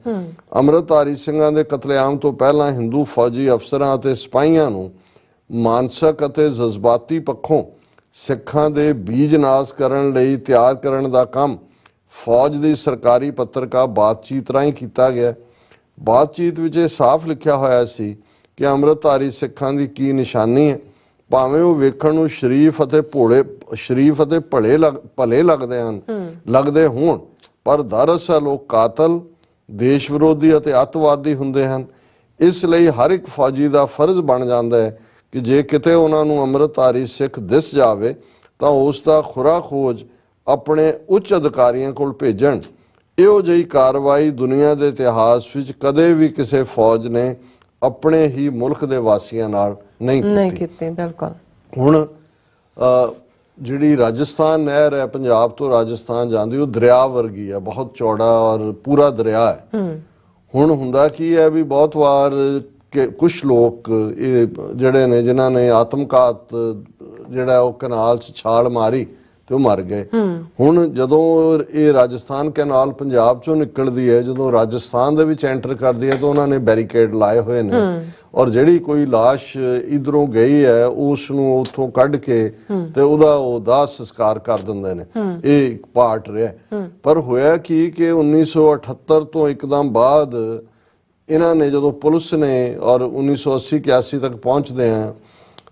ਅੰਮ੍ਰਿਤਧਾਰੀ ਸਿੰਘਾਂ ਦੇ ਕਤਲੇਆਮ ਤੋਂ ਪਹਿਲਾਂ ਹਿੰਦੂ ਫੌਜੀ ਅਫਸਰਾਂ ਅਤੇ ਸਿਪਾਹੀਆਂ ਨੂੰ ਮਾਨਸਿਕ ਅਤੇ ਜਜ਼ਬਾਤੀ ਪੱਖੋਂ ਸਿੱਖਾਂ ਦੇ ਬੀਜ ਨਾਸ ਕਰਨ ਲਈ ਤਿਆਰ ਕਰਨ ਦਾ ਕੰਮ ਫੌਜ ਦੀ ਸਰਕਾਰੀ ਪੱਤਰਕਾ ਬਾਤਚੀਤ ਰਾਹੀਂ ਕੀਤਾ ਗਿਆ। ਬਾਤਚੀਤ ਵਿੱਚ ਇਹ ਸਾਫ਼ ਲਿਖਿਆ ਹੋਇਆ ਸੀ ਕਿ ਅੰਮ੍ਰਿਤਧਾਰੀ ਸਿੱਖਾਂ ਦੀ ਕੀ ਨਿਸ਼ਾਨੀ ਹੈ। ਭਾਵੇਂ ਉਹ ਵੇਖਣ ਨੂੰ ਸ਼ਰੀਫ ਅਤੇ ਭਲੇ ਲੱਗਦੇ ਹੋਣ, ਪਰ ਦਰਅਸਲ ਉਹ ਕਾਤਲ, ਦੇਸ਼ ਵਿਰੋਧੀ ਅਤੇ ਅੱਤਵਾਦੀ ਹੁੰਦੇ ਹਨ। ਇਸ ਲਈ ਹਰ ਇੱਕ ਫੌਜੀ ਦਾ ਫਰਜ਼ ਬਣ ਜਾਂਦਾ ਹੈ ਕਿ ਜੇ ਕਿਤੇ ਉਹਨਾਂ ਨੂੰ ਅੰਮ੍ਰਿਤਧਾਰੀ ਸਿੱਖ ਦਿਸ ਜਾਵੇ ਤਾਂ ਉਸ ਦਾ ਖੁਰਾ ਖੋਜ ਆਪਣੇ ਉੱਚ ਅਧਿਕਾਰੀਆਂ ਕੋਲ ਭੇਜਣ। ਇਹੋ ਜਿਹੀ ਕਾਰਵਾਈ ਦੁਨੀਆ ਦੇ ਇਤਿਹਾਸ ਵਿੱਚ ਕਦੇ ਵੀ ਕਿਸੇ ਫੌਜ ਨੇ ਆਪਣੇ ਹੀ ਮੁਲਕ ਦੇ ਵਾਸੀਆਂ ਨਾਲ ਨਹੀਂ ਕੀਤੀ। ਬਿਲਕੁਲ। ਹੁਣ ਜਿਹੜੀ ਰਾਜਸਥਾਨ ਨਹਿਰ ਹੈ ਪੰਜਾਬ ਤੋਂ ਰਾਜਸਥਾਨ ਜਾਂਦੀ, ਉਹ ਦਰਿਆ ਵਰਗੀ ਹੈ, ਬਹੁਤ ਚੌੜਾ ਔਰ ਪੂਰਾ ਦਰਿਆ ਹੈ। ਹੁਣ ਹੁੰਦਾ ਕੀ ਹੈ ਵੀ ਬਹੁਤ ਵਾਰ ਕਿ ਕੁਝ ਲੋਕ ਇਹ ਜਿਹੜੇ ਨੇ ਜਿਨ੍ਹਾਂ ਨੇ ਆਤਮਘਾਤ ਜਿਹੜਾ ਉਹ ਕਨਾਲ 'ਚ ਛਾਲ ਮਾਰੀ ਤੇ ਉਹ ਮਰ ਗਏ। ਹੁਣ ਜਦੋਂ ਇਹ ਰਾਜਸਥਾਨ ਕੈਨਾਲ ਪੰਜਾਬ ਚੋਂ ਨਿਕਲਦੀ ਹੈ, ਜਦੋਂ ਰਾਜਸਥਾਨ ਦੇ ਵਿੱਚ ਐਂਟਰ ਕਰਦੀ ਹੈ ਤਾਂ ਉਹਨਾਂ ਨੇ ਬੈਰੀਕੇਡ ਲਾਏ ਹੋਏ ਨੇ, ਔਰ ਜਿਹੜੀ ਕੋਈ ਲਾਸ਼ ਇਧਰੋਂ ਗਈ ਹੈ ਉਸ ਨੂੰ ਉੱਥੋਂ ਕੱਢ ਕੇ ਤੇ ਉਹਦਾ ਉਹ ਦਾਹ ਸੰਸਕਾਰ ਕਰ ਦਿੰਦੇ ਨੇ। ਇਹ ਇੱਕ ਪਾਰਟ ਰਿਹਾ। ਪਰ ਹੋਇਆ ਕੀ ਕਿ 1978 ਤੋਂ ਇੱਕਦਮ ਬਾਅਦ ਇਹਨਾਂ ਨੇ ਜਦੋਂ ਪੁਲਿਸ ਨੇ ਔਰ 1980-81 ਤੱਕ ਪਹੁੰਚਦੇ ਆ,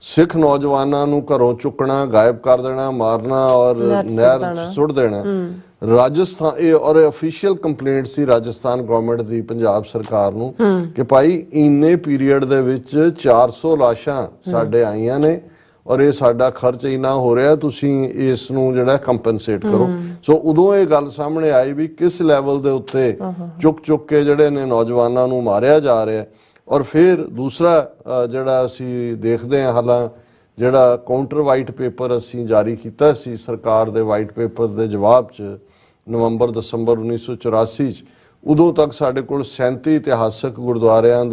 ਸਿੱਖ ਨੌਜਵਾਨਾਂ ਨੂੰ ਘਰੋਂ ਚੁੱਕਣਾ, ਗਾਇਬ ਕਰ ਦੇਣਾ, ਮਾਰਨਾ ਔਰ ਨਹਿਰ 'ਚ ਸੁੱਟ ਦੇਣਾ। ਰਾਜਸਥਾਨ ਇਹ ਔਰ ਅਫੀਸ਼ੀਅਲ ਕੰਪਲੇਂਟ ਸੀ ਰਾਜਸਥਾਨ ਗਵਰਨਮੈਂਟ ਦੀ ਪੰਜਾਬ ਸਰਕਾਰ ਨੂੰ ਕਿ ਭਾਈ ਇੰਨੇ ਪੀਰੀਅਡ ਦੇ ਵਿੱਚ 400 ਲਾਸ਼ਾਂ ਸਾਡੇ ਆਈਆਂ ਨੇ ਔਰ ਇਹ ਸਾਡਾ ਖਰਚ ਇੰਨਾ ਹੋ ਰਿਹਾ, ਤੁਸੀਂ ਇਸ ਨੂੰ ਜਿਹੜਾ ਕੰਪਨਸੇਟ ਕਰੋ। ਸੋ ਉਦੋਂ ਇਹ ਗੱਲ ਸਾਹਮਣੇ ਆਈ ਵੀ ਕਿਸ ਲੈਵਲ ਦੇ ਉੱਤੇ ਚੁੱਕ ਕੇ ਜਿਹੜੇ ਨੇ ਨੌਜਵਾਨਾਂ ਨੂੰ ਮਾਰਿਆ ਜਾ ਰਿਹਾ। ਔਰ ਫਿਰ ਦੂਸਰਾ ਜਿਹੜਾ ਅਸੀਂ ਦੇਖਦੇ ਹਾਂ, ਹਾਲਾਂ ਜਿਹੜਾ ਕਾਊਂਟਰ ਵਾਈਟ ਪੇਪਰ ਅਸੀਂ ਜਾਰੀ ਕੀਤਾ ਸੀ ਸਰਕਾਰ ਦੇ ਵਾਈਟ ਪੇਪਰ ਦੇ ਜਵਾਬ 'ਚ ਨਵੰਬਰ-ਦਸੰਬਰ 1984 'ਚ, ਉਦੋਂ ਤੱਕ ਸਾਡੇ ਕੋਲ 37 ਇਤਿਹਾਸਕ ਗੁਰਦੁਆਰਿਆਂ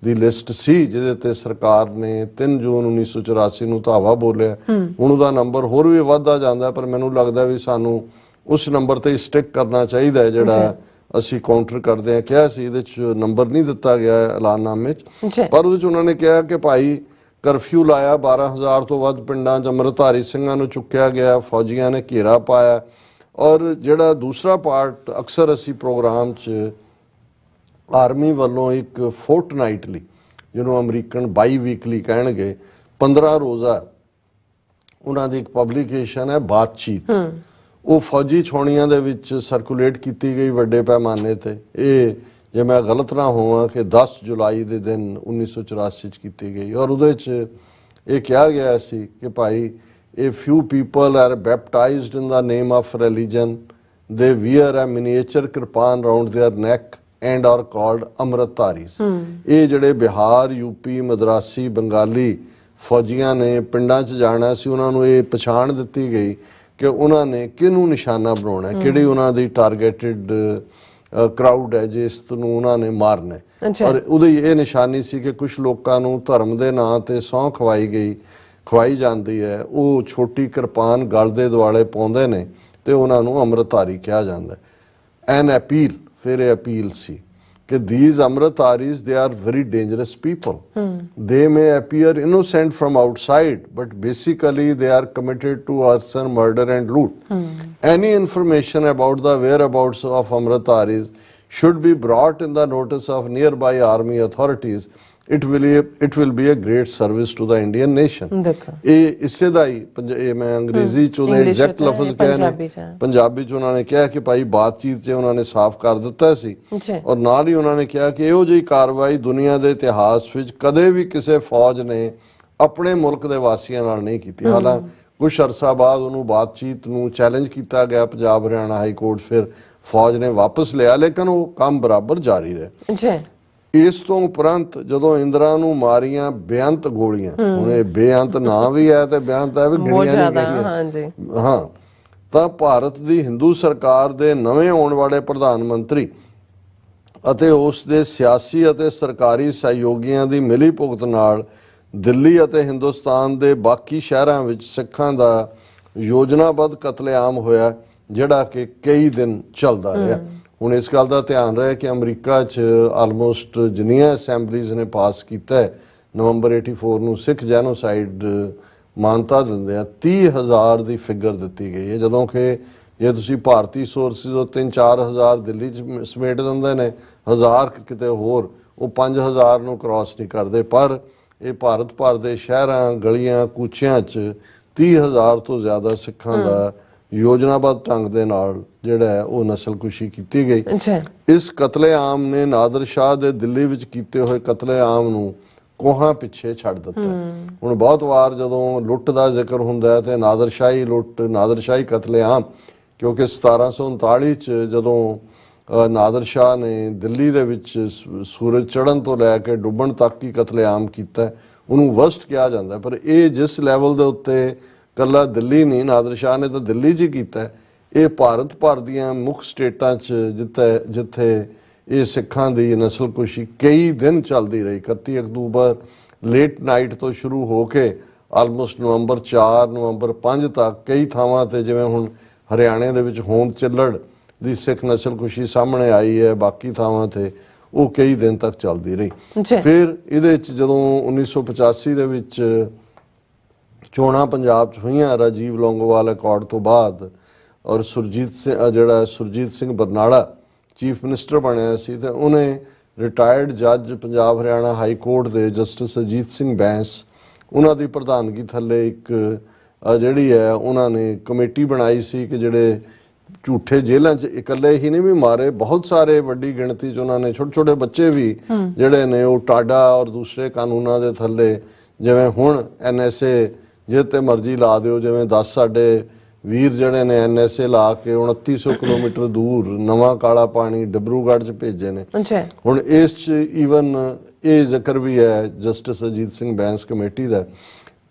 ਦੀ ਲਿਸਟ ਸੀ ਜਿਹਦੇ ਤੇ ਸਰਕਾਰ ਨੇ 3 ਜੂਨ 1984 ਨੂੰ ਧਾਵਾ ਬੋਲਿਆ। ਹੁਣ ਉਹਦਾ ਨੰਬਰ ਹੋਰ ਵੀ ਵੱਧਦਾ ਜਾਂਦਾ, ਪਰ ਮੈਨੂੰ ਲੱਗਦਾ ਵੀ ਸਾਨੂੰ ਉਸ ਨੰਬਰ ਤੇ ਸਟਿਕ ਕਰਨਾ ਚਾਹੀਦਾ ਹੈ ਜਿਹੜਾ ਅਸੀਂ ਕਾਊਂਟਰ ਕਰਦੇ ਆ। ਕਿਹਾ ਸੀ ਇਹਦੇ 'ਚ ਨੰਬਰ ਨਹੀਂ ਦਿੱਤਾ ਗਿਆ ਐਲਾਨਨਾਮੇ 'ਚ, ਪਰ ਉਹਦੇ 'ਚ ਉਹਨਾਂ ਨੇ ਕਿਹਾ ਕਿ ਭਾਈ ਕਰਫਿਊ ਲਾਇਆ, 12,000 ਤੋਂ ਵੱਧ ਪਿੰਡਾਂ 'ਚ ਅੰਮ੍ਰਿਤਧਾਰੀ ਸਿੰਘਾਂ ਨੂੰ ਚੁੱਕਿਆ ਗਿਆ, ਫੌਜੀਆਂ ਨੇ ਘੇਰਾ ਪਾਇਆ। ਔਰ ਜਿਹੜਾ ਦੂਸਰਾ ਪਾਰਟ ਅਕਸਰ ਅਸੀਂ ਪ੍ਰੋਗਰਾਮ 'ਚ ਆਰਮੀ ਵੱਲੋਂ ਇੱਕ ਫੋਰਟਨਾਈਟਲੀ, ਜਿਹਨੂੰ ਅਮਰੀਕਨ ਬਾਈ ਵੀਕਲੀ ਕਹਿਣਗੇ, 15 ਰੋਜ਼ਾ ਉਹਨਾਂ ਦੀ ਇੱਕ ਪਬਲੀਕੇਸ਼ਨ ਹੈ ਬਾਤਚੀਤ, ਉਹ ਫੌਜੀ ਛਾਉਣੀਆਂ ਦੇ ਵਿੱਚ ਸਰਕੂਲੇਟ ਕੀਤੀ ਗਈ ਵੱਡੇ ਪੈਮਾਨੇ ਤੇ। ਇਹ ਜੇ ਮੈਂ ਗਲਤ ਨਾ ਹੋਵਾਂ ਕਿ 10 ਜੁਲਾਈ ਦੇ ਦਿਨ 1984 ਚ ਕੀਤੀ ਗਈ। ਔਰ ਉਹਦੇ ਚ ਇਹ ਕਿਹਾ ਗਿਆ ਸੀ ਕਿ ਭਾਈ a few people are baptized in the name of religion, they wear a miniature kirpan round their neck and are called amritdharis। ਇਹ ਜਿਹੜੇ ਬਿਹਾਰ, ਯੂਪੀ, ਮਦਰਾਸੀ, ਬੰਗਾਲੀ ਫੌਜੀਆਂ ਨੇ ਪਿੰਡਾਂ 'ਚ ਜਾਣਾ ਸੀ, ਉਹਨਾਂ ਨੂੰ ਇਹ ਪਛਾਣ ਦਿੱਤੀ ਗਈ ਕਿ ਉਹਨਾਂ ਨੇ ਕਿਹਨੂੰ ਨਿਸ਼ਾਨਾ ਬਣਾਉਣਾ, ਕਿਹੜੀ ਉਹਨਾਂ ਦੀ ਟਾਰਗੇਟਡ ਕਰਾਊਡ ਹੈ ਜਿਸ ਨੂੰ ਉਹਨਾਂ ਨੇ ਮਾਰਨਾ। ਔਰ ਉਹਦੀ ਇਹ ਨਿਸ਼ਾਨੀ ਸੀ ਕਿ ਕੁਝ ਲੋਕਾਂ ਨੂੰ ਧਰਮ ਦੇ ਨਾਂ ਤੇ ਸਹੁੰ ਖਵਾਈ ਜਾਂਦੀ ਹੈ, ਉਹ ਛੋਟੀ ਕਿਰਪਾਨ ਗਲ ਦੇ ਦੁਆਲੇ ਪਾਉਂਦੇ ਨੇ ਤੇ ਉਹਨਾਂ ਨੂੰ ਅੰਮ੍ਰਿਤਧਾਰੀ ਕਿਹਾ ਜਾਂਦਾ। ਐਨ ਅਪੀਲ, ਫਿਰ ਇਹ ਅਪੀਲ ਸੀ ਕਿ these Amritdharis, they are very dangerous people. They may appear innocent from outside, but basically they are committed to arson, murder and loot. Any information about the whereabouts of Amritdharis should be brought in the notice of nearby army authorities. It will be a great service to the Indian nation. ਇਹ ਇਸੇ ਦਾ ਹੀ ਮੈਂ ਅੰਗਰੇਜ਼ੀ ਚ ਉਹਦੇ ਐਗਜ਼ੈਕਟ ਲਫ਼ਜ਼ ਕਹੇ ਨੇ, ਪੰਜਾਬੀ ਚ ਉਹਨਾਂ ਨੇ ਕਿਹਾ ਕਿ ਭਾਈ ਬਾਤਚੀਤ 'ਚ ਉਹਨਾਂ ਨੇ ਸਾਫ਼ ਕਰ ਦਿੱਤਾ ਸੀ। ਔਰ ਨਾਲ ਹੀ ਉਹਨਾਂ ਨੇ ਕਿਹਾ ਕਿ ਇਹੋ ਜਿਹੀ ਕਾਰਵਾਈ ਦੁਨੀਆ ਦੇ ਇਤਿਹਾਸ ਵਿੱਚ ਕਦੇ ਵੀ ਕਿਸੇ ਫੌਜ ਨੇ ਆਪਣੇ ਮੁਲਕ ਦੇ ਵਾਸੀਆਂ ਨਾਲ ਨਹੀਂ ਕੀਤੀ। ਹਾਲਾਂਕਿ ਕੁਝ ਅਰਸਾ ਬਾਅਦ ਉਹਨੂੰ ਬਾਤਚੀਤ ਨੂੰ ਚੈਲੰਜ ਕੀਤਾ ਗਿਆ ਪੰਜਾਬ ਹਰਿਆਣਾ ਹਾਈ ਕੋਰਟ, ਫਿਰ ਫੌਜ ਨੇ ਵਾਪਸ ਲਿਆ, ਲੇਕਿਨ ਉਹ ਕੰਮ ਬਰਾਬਰ ਜਾਰੀ ਰਿਹਾ। ਇਸ ਤੋਂ ਉਪਰੰਤ ਜਦੋਂ ਇੰਦਰਾ ਨੂੰ ਮਾਰੀਆਂ ਬੇਅੰਤ ਗੋਲੀਆਂ, ਹੁਣ ਇਹ ਬੇਅੰਤ ਨਾਂ ਵੀ ਹੈ ਤੇ ਬੇਅੰਤ ਹੈ ਵੀ ਗਿਣੀਆਂ ਨਹੀਂ ਗਈਆਂ, ਹਾਂ, ਤਾਂ ਭਾਰਤ ਦੀ ਹਿੰਦੂ ਸਰਕਾਰ ਦੇ ਨਵੇਂ ਆਉਣ ਵਾਲੇ ਪ੍ਰਧਾਨ ਮੰਤਰੀ ਅਤੇ ਉਸ ਦੇ ਸਿਆਸੀ ਅਤੇ ਸਰਕਾਰੀ ਸਹਿਯੋਗੀਆਂ ਦੀ ਮਿਲੀ ਭੁਗਤ ਨਾਲ ਦਿੱਲੀ ਅਤੇ ਹਿੰਦੁਸਤਾਨ ਦੇ ਬਾਕੀ ਸ਼ਹਿਰਾਂ ਵਿੱਚ ਸਿੱਖਾਂ ਦਾ ਯੋਜਨਾਬੱਧ ਕਤਲੇਆਮ ਹੋਇਆ, ਜਿਹੜਾ ਕਿ ਕਈ ਦਿਨ ਚੱਲਦਾ ਰਿਹਾ। ਹੁਣ ਇਸ ਗੱਲ ਦਾ ਧਿਆਨ ਰਹੇ ਕਿ ਅਮਰੀਕਾ 'ਚ ਆਲਮੋਸਟ ਜਿੰਨੀਆਂ ਅਸੈਂਬਲੀਜ਼ ਨੇ ਪਾਸ ਕੀਤਾ ਨਵੰਬਰ 84 ਨੂੰ ਸਿੱਖ ਜੈਨੋਸਾਈਡ ਮਾਨਤਾ ਦਿੰਦੇ ਆ, 30,000 ਦੀ ਫਿਗਰ ਦਿੱਤੀ ਗਈ ਹੈ, ਜਦੋਂ ਕਿ ਜੇ ਤੁਸੀਂ ਭਾਰਤੀ ਸੋਰਸਿਸ ਤੋਂ 3-4 ਹਜ਼ਾਰ ਦਿੱਲੀ 'ਚ ਸਮੇਟ ਦਿੰਦੇ ਨੇ, 1000 ਕਿਤੇ ਹੋਰ, ਉਹ 5000 ਨੂੰ ਕ੍ਰਾਸ ਨਹੀਂ ਕਰਦੇ। ਪਰ ਇਹ ਭਾਰਤ ਭਰ ਦੇ ਸ਼ਹਿਰਾਂ, ਗਲੀਆਂ, ਕੂਚਿਆਂ 'ਚ 30,000 ਤੋਂ ਜ਼ਿਆਦਾ ਸਿੱਖਾਂ ਦਾ ਯੋਜਨਾਬੱਧ ਢੰਗ ਦੇ ਨਾਲ ਜਿਹੜਾ ਹੈ ਉਹ ਨਸਲਕੁਸ਼ੀ ਕੀਤੀ ਗਈ। ਇਸ ਕਤਲੇਆਮ ਨੇ ਨਾਦਰ ਸ਼ਾਹ ਦੇ ਦਿੱਲੀ ਵਿੱਚ ਕੀਤੇ ਹੋਏ ਕਤਲੇਆਮ ਨੂੰ ਕੋਹਾਂ ਪਿੱਛੇ ਛੱਡ ਦਿੱਤਾ। ਹੁਣ ਬਹੁਤ ਵਾਰ ਜਦੋਂ ਲੁੱਟ ਦਾ ਜ਼ਿਕਰ ਹੁੰਦਾ ਹੈ ਤੇ ਨਾਦਰਸ਼ਾਹੀ ਲੁੱਟ, ਨਾਦਰਸ਼ਾਹੀ ਕਤਲੇਆਮ, ਕਿਉਂਕਿ 1739 ਚ ਜਦੋਂ ਨਾਦਰ ਸ਼ਾਹ ਨੇ ਦਿੱਲੀ ਦੇ ਵਿੱਚ ਸੂਰਜ ਚੜ੍ਹਨ ਤੋਂ ਲੈ ਕੇ ਡੁੱਬਣ ਤੱਕ ਹੀ ਕਤਲੇਆਮ ਕੀਤਾ, ਉਹਨੂੰ ਵਰਸਟ ਕਿਹਾ ਜਾਂਦਾ। ਪਰ ਇਹ ਜਿਸ ਲੈਵਲ ਦੇ ਉੱਤੇ ਕੱਲਾ ਦਿੱਲੀ ਨਹੀਂ, ਨਾਦਰ ਸ਼ਾਹ ਨੇ ਤਾਂ ਦਿੱਲੀ 'ਚ ਹੀ ਕੀਤਾ ਹੈ। ਇਹ ਭਾਰਤ ਭਰ ਦੀਆਂ ਮੁੱਖ ਸਟੇਟਾਂ 'ਚ ਜਿੱਥੇ ਇਹ ਸਿੱਖਾਂ ਦੀ ਨਸਲਕੁਸ਼ੀ ਕਈ ਦਿਨ ਚੱਲਦੀ ਰਹੀ। 31 ਅਕਤੂਬਰ ਲੇਟ ਨਾਈਟ ਤੋਂ ਸ਼ੁਰੂ ਹੋ ਕੇ ਆਲਮੋਸਟ ਨਵੰਬਰ 4 ਨਵੰਬਰ 5 ਤੱਕ ਕਈ ਥਾਵਾਂ ਤੇ, ਜਿਵੇਂ ਹੁਣ ਹਰਿਆਣੇ ਦੇ ਵਿੱਚ ਹੋਂਦ ਚਿੱਲੜ ਦੀ ਸਿੱਖ ਨਸਲਕੁਸ਼ੀ ਸਾਹਮਣੇ ਆਈ ਹੈ, ਬਾਕੀ ਥਾਵਾਂ ਤੇ ਉਹ ਕਈ ਦਿਨ ਤੱਕ ਚੱਲਦੀ ਰਹੀ। ਫਿਰ ਇਹਦੇ 'ਚ ਜਦੋਂ 1985 ਦੇ ਵਿੱਚ ਚੋਣਾਂ ਪੰਜਾਬ 'ਚ ਹੋਈਆਂ ਰਾਜੀਵ ਲੌਂਗੋਵਾਲ ਅਕੋਰਡ ਤੋਂ ਬਾਅਦ, ਔਰ ਸੁਰਜੀਤ ਸਿੰਘ ਬਰਨਾਲਾ ਚੀਫ ਮਿਨਿਸਟਰ ਬਣਿਆ ਸੀ, ਤੇ ਉਹਨੇ ਰਿਟਾਇਰਡ ਜੱਜ ਪੰਜਾਬ ਹਰਿਆਣਾ ਹਾਈ ਕੋਰਟ ਦੇ ਜਸਟਿਸ ਅਜੀਤ ਸਿੰਘ ਬੈਂਸ, ਉਹਨਾਂ ਦੀ ਪ੍ਰਧਾਨਗੀ ਥੱਲੇ ਇੱਕ ਜਿਹੜੀ ਹੈ ਉਹਨਾਂ ਨੇ ਕਮੇਟੀ ਬਣਾਈ ਸੀ ਕਿ ਜਿਹੜੇ ਝੂਠੇ ਜੇਲ੍ਹਾਂ 'ਚ ਇਕੱਲੇ ਹੀ ਨਹੀਂ ਵੀ ਮਾਰੇ, ਬਹੁਤ ਸਾਰੇ ਵੱਡੀ ਗਿਣਤੀ 'ਚ ਉਹਨਾਂ ਨੇ ਛੋਟੇ ਛੋਟੇ ਬੱਚੇ ਵੀ ਜਿਹੜੇ ਨੇ ਉਹ ਟਾਡਾ ਔਰ ਦੂਸਰੇ ਕਾਨੂੰਨਾਂ ਦੇ ਥੱਲੇ, ਜਿਵੇਂ ਹੁਣ NSA ਜੇ ਤੇ ਮਰਜ਼ੀ ਲਾ ਦਿਓ, ਜਿਵੇਂ 10 ਸਾਡੇ ਵੀਰ ਜਿਹੜੇ ਨੇ NSA ਲਾ ਕੇ 2900 ਕਿਲੋਮੀਟਰ ਦੂਰ ਨਵਾਂ ਕਾਲਾ ਪਾਣੀ ਡਿਬਰੂਗੜ੍ਹ 'ਚ ਭੇਜੇ ਨੇ। ਹੁਣ ਇਸ 'ਚ ਈਵਨ ਇਹ ਜ਼ਿਕਰ ਵੀ ਹੈ ਜਸਟਿਸ ਅਜੀਤ ਸਿੰਘ ਬੈਂਸ ਕਮੇਟੀ ਦਾ।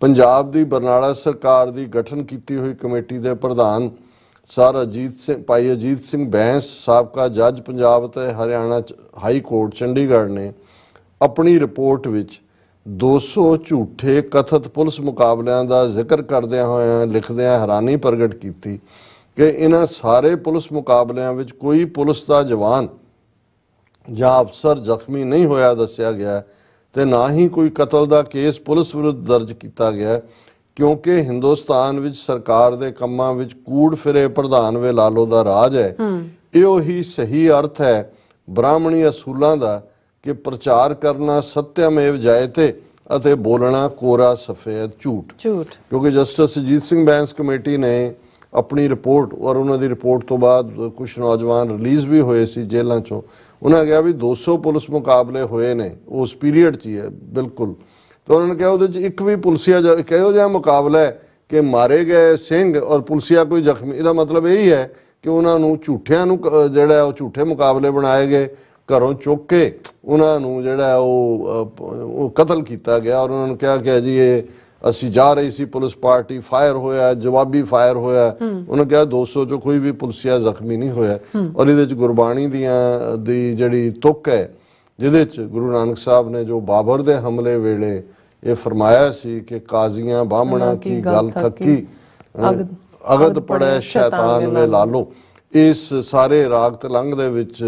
ਪੰਜਾਬ ਦੀ ਬਰਨਾਲਾ ਸਰਕਾਰ ਦੀ ਗਠਨ ਕੀਤੀ ਹੋਈ ਕਮੇਟੀ ਦੇ ਪ੍ਰਧਾਨ ਭਾਈ ਅਜੀਤ ਸਿੰਘ ਬੈਂਸ, ਸਾਬਕਾ ਜੱਜ ਪੰਜਾਬ ਤੇ ਹਰਿਆਣਾ ਹਾਈ ਕੋਰਟ ਚੰਡੀਗੜ੍ਹ ਨੇ ਆਪਣੀ ਰਿਪੋਰਟ ਵਿੱਚ 200 ਝੂਠੇ ਕਥਿਤ ਪੁਲਿਸ ਮੁਕਾਬਲਿਆਂ ਦਾ ਜ਼ਿਕਰ ਕਰਦਿਆਂ ਹੋਇਆਂ ਲਿਖਦਿਆਂ ਹੈਰਾਨੀ ਪ੍ਰਗਟ ਕੀਤੀ ਕਿ ਇਹਨਾਂ ਸਾਰੇ ਪੁਲਿਸ ਮੁਕਾਬਲਿਆਂ ਵਿੱਚ ਕੋਈ ਪੁਲਿਸ ਦਾ ਜਵਾਨ ਜਾਂ ਅਫਸਰ ਜ਼ਖਮੀ ਨਹੀਂ ਹੋਇਆ ਦੱਸਿਆ ਗਿਆ, ਤੇ ਨਾ ਹੀ ਕੋਈ ਕਤਲ ਦਾ ਕੇਸ ਪੁਲਿਸ ਵਿਰੁੱਧ ਦਰਜ ਕੀਤਾ ਗਿਆ, ਕਿਉਂਕਿ ਹਿੰਦੁਸਤਾਨ ਵਿੱਚ ਸਰਕਾਰ ਦੇ ਕੰਮਾਂ ਵਿੱਚ ਕੂੜ ਫਿਰੇ ਪ੍ਰਧਾਨ ਵੇ ਲਾਲੋ ਦਾ ਰਾਜ ਹੈ। ਇਹੋ ਹੀ ਸਹੀ ਅਰਥ ਹੈ ਬ੍ਰਾਹਮਣੀ ਅਸੂਲਾਂ ਦਾ ਕਿ ਪ੍ਰਚਾਰ ਕਰਨਾ ਸਤਿਅਮੇਵ ਜਯਤੇ ਅਤੇ ਬੋਲਣਾ ਕੋਰਾ ਸਫੇਦ ਝੂਠ। ਕਿਉਂਕਿ ਜਸਟਿਸ ਅਜੀਤ ਸਿੰਘ ਬੈਂਸ ਕਮੇਟੀ ਨੇ ਆਪਣੀ ਰਿਪੋਰਟ, ਔਰ ਉਹਨਾਂ ਦੀ ਰਿਪੋਰਟ ਤੋਂ ਬਾਅਦ ਕੁਝ ਨੌਜਵਾਨ ਰਿਲੀਜ਼ ਵੀ ਹੋਏ ਸੀ ਜੇਲ੍ਹਾਂ 'ਚੋਂ, ਉਹਨਾਂ ਕਿਹਾ ਵੀ 200 ਪੁਲਿਸ ਮੁਕਾਬਲੇ ਹੋਏ ਨੇ ਉਸ ਪੀਰੀਅਡ 'ਚ ਹੀ ਹੈ ਬਿਲਕੁਲ, ਤਾਂ ਉਹਨਾਂ ਨੇ ਕਿਹਾ ਉਹਦੇ 'ਚ ਇੱਕ ਵੀ ਪੁਲਸੀਆ ਕਿਹੋ ਜਿਹਾ ਮੁਕਾਬਲਾ ਹੈ ਕਿ ਮਾਰੇ ਗਏ ਸਿੰਘ ਔਰ ਪੁਲਸੀਆ ਕੋਈ ਜ਼ਖਮੀ। ਇਹਦਾ ਮਤਲਬ ਇਹੀ ਹੈ ਕਿ ਉਹਨਾਂ ਨੂੰ ਝੂਠਿਆਂ ਨੂੰ ਜਿਹੜਾ ਉਹ ਝੂਠੇ ਮੁਕਾਬਲੇ ਬਣਾਏ ਗਏ, ਘਰੋਂ ਚੁੱਕ ਕੇ ਉਹਨਾਂ ਨੂੰ ਜਿਹੜਾ ਉਹ ਕਤਲ ਕੀਤਾ ਗਿਆ, ਔਰ ਉਹਨਾਂ ਨੂੰ ਕਿਹਾ ਕਿ ਜੀ ਇਹ ਅਸੀਂ ਜਾ ਰਹੀ ਸੀ ਪੁਲਿਸ ਪਾਰਟੀ, ਫਾਇਰ ਹੋਇਆ, ਜਵਾਬੀ ਫਾਇਰ ਹੋਇਆ। ਉਹਨੇ ਕਿਹਾ 200 ਚੋਂ ਕੋਈ ਵੀ ਪੁਲਸੀਆ ਜ਼ਖਮੀ ਨਹੀਂ ਹੋਇਆ। ਔਰ ਇਹਦੇ 'ਚ ਗੁਰਬਾਣੀ ਦੀ ਜਿਹੜੀ ਤੁਕ ਹੈ, ਜਿਹਦੇ 'ਚ ਗੁਰੂ ਨਾਨਕ ਸਾਹਿਬ ਨੇ ਜੋ ਬਾਬਰ ਦੇ ਹਮਲੇ ਵੇਲੇ ਇਹ ਫਰਮਾਇਆ ਸੀ ਕਿ ਕਾਜ਼ੀਆਂ ਬਾਹਮਣਾ ਕੀ ਗੱਲ ਥੱਕੀ, ਅਗਦ ਪੜੈ ਸ਼ੈਤਾਨ ਵੇ ਲਾਲੋ, ਇਸ ਸਾਰੇ ਰਾਗ ਤਲੰਗ ਦੇ ਵਿੱਚ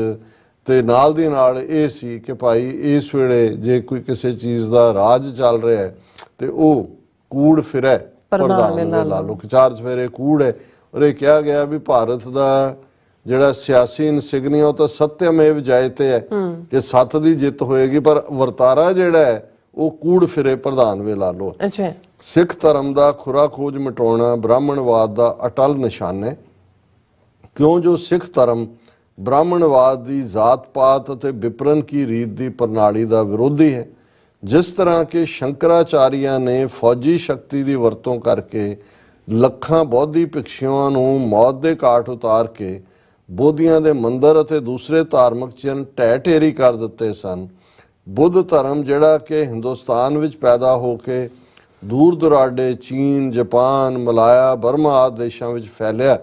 ਤੇ ਨਾਲ ਦੀ ਨਾਲ ਇਹ ਸੀ ਕਿ ਭਾਈ ਇਸ ਵੇਲੇ ਜੇ ਕੋਈ ਕਿਸੇ ਚੀਜ਼ ਦਾ ਰਾਜ ਚੱਲ ਰਿਹਾ ਹੈ ਤੇ ਉਹ ਕੂੜ ਫਿਰੈ ਪ੍ਰਧਾਨ ਵੇ ਲਾਲੋ, ਚਾਰ ਚਫੇਰੇ ਕੂੜ ਹੈ। ਔਰ ਇਹ ਕਿਹਾ ਗਿਆ ਵੀ ਭਾਰਤ ਦਾ ਜਿਹੜਾ ਸਿਆਸੀ ਇਨਸਿਗਨੀਆ ਉਹ ਤਾਂ ਸਤਿਅਮੇਵ ਜਯਤੇ ਹੈ ਕਿ ਸੱਤ ਦੀ ਜਿੱਤ ਹੋਏਗੀ, ਪਰ ਵਰਤਾਰਾ ਜਿਹੜਾ ਹੈ ਉਹ ਕੂੜ ਫਿਰੇ ਪ੍ਰਧਾਨ ਵੇ ਲਾਲੋ। ਸਿੱਖ ਧਰਮ ਦਾ ਖੁਰਾ ਖੋਜ ਮਿਟਾਉਣਾ ਬ੍ਰਾਹਮਣਵਾਦ ਦਾ ਅਟਲ ਨਿਸ਼ਾਨ ਹੈ, ਕਿਉਂ ਜੋ ਸਿੱਖ ਧਰਮ ਬ੍ਰਾਹਮਣਵਾਦ ਦੀ ਜ਼ਾਤ ਪਾਤ ਅਤੇ ਵਿਪਰਨ ਕੀ ਰੀਤ ਦੀ ਪ੍ਰਣਾਲੀ ਦਾ ਵਿਰੋਧੀ ਹੈ। ਜਿਸ ਤਰ੍ਹਾਂ ਕਿ ਸ਼ੰਕਰਾਚਾਰੀਆ ਨੇ ਫੌਜੀ ਸ਼ਕਤੀ ਦੀ ਵਰਤੋਂ ਕਰਕੇ ਲੱਖਾਂ ਬੌਧੀ ਭਿਕਸ਼ੂਆਂ ਨੂੰ ਮੌਤ ਦੇ ਘਾਟ ਉਤਾਰ ਕੇ ਬੋਧੀਆਂ ਦੇ ਮੰਦਰ ਅਤੇ ਦੂਸਰੇ ਧਾਰਮਿਕ ਚਿੰਨ੍ਹ ਢਹਿ ਢੇਰੀ ਕਰ ਦਿੱਤੇ ਸਨ। ਬੁੱਧ ਧਰਮ ਜਿਹੜਾ ਕਿ ਹਿੰਦੁਸਤਾਨ ਵਿੱਚ ਪੈਦਾ ਹੋ ਕੇ ਦੂਰ ਦੁਰਾਡੇ ਚੀਨ, ਜਾਪਾਨ, ਮਲਾਇਆ, ਬਰਮਾ ਆਦਿ ਦੇਸ਼ਾਂ ਵਿੱਚ ਫੈਲਿਆ,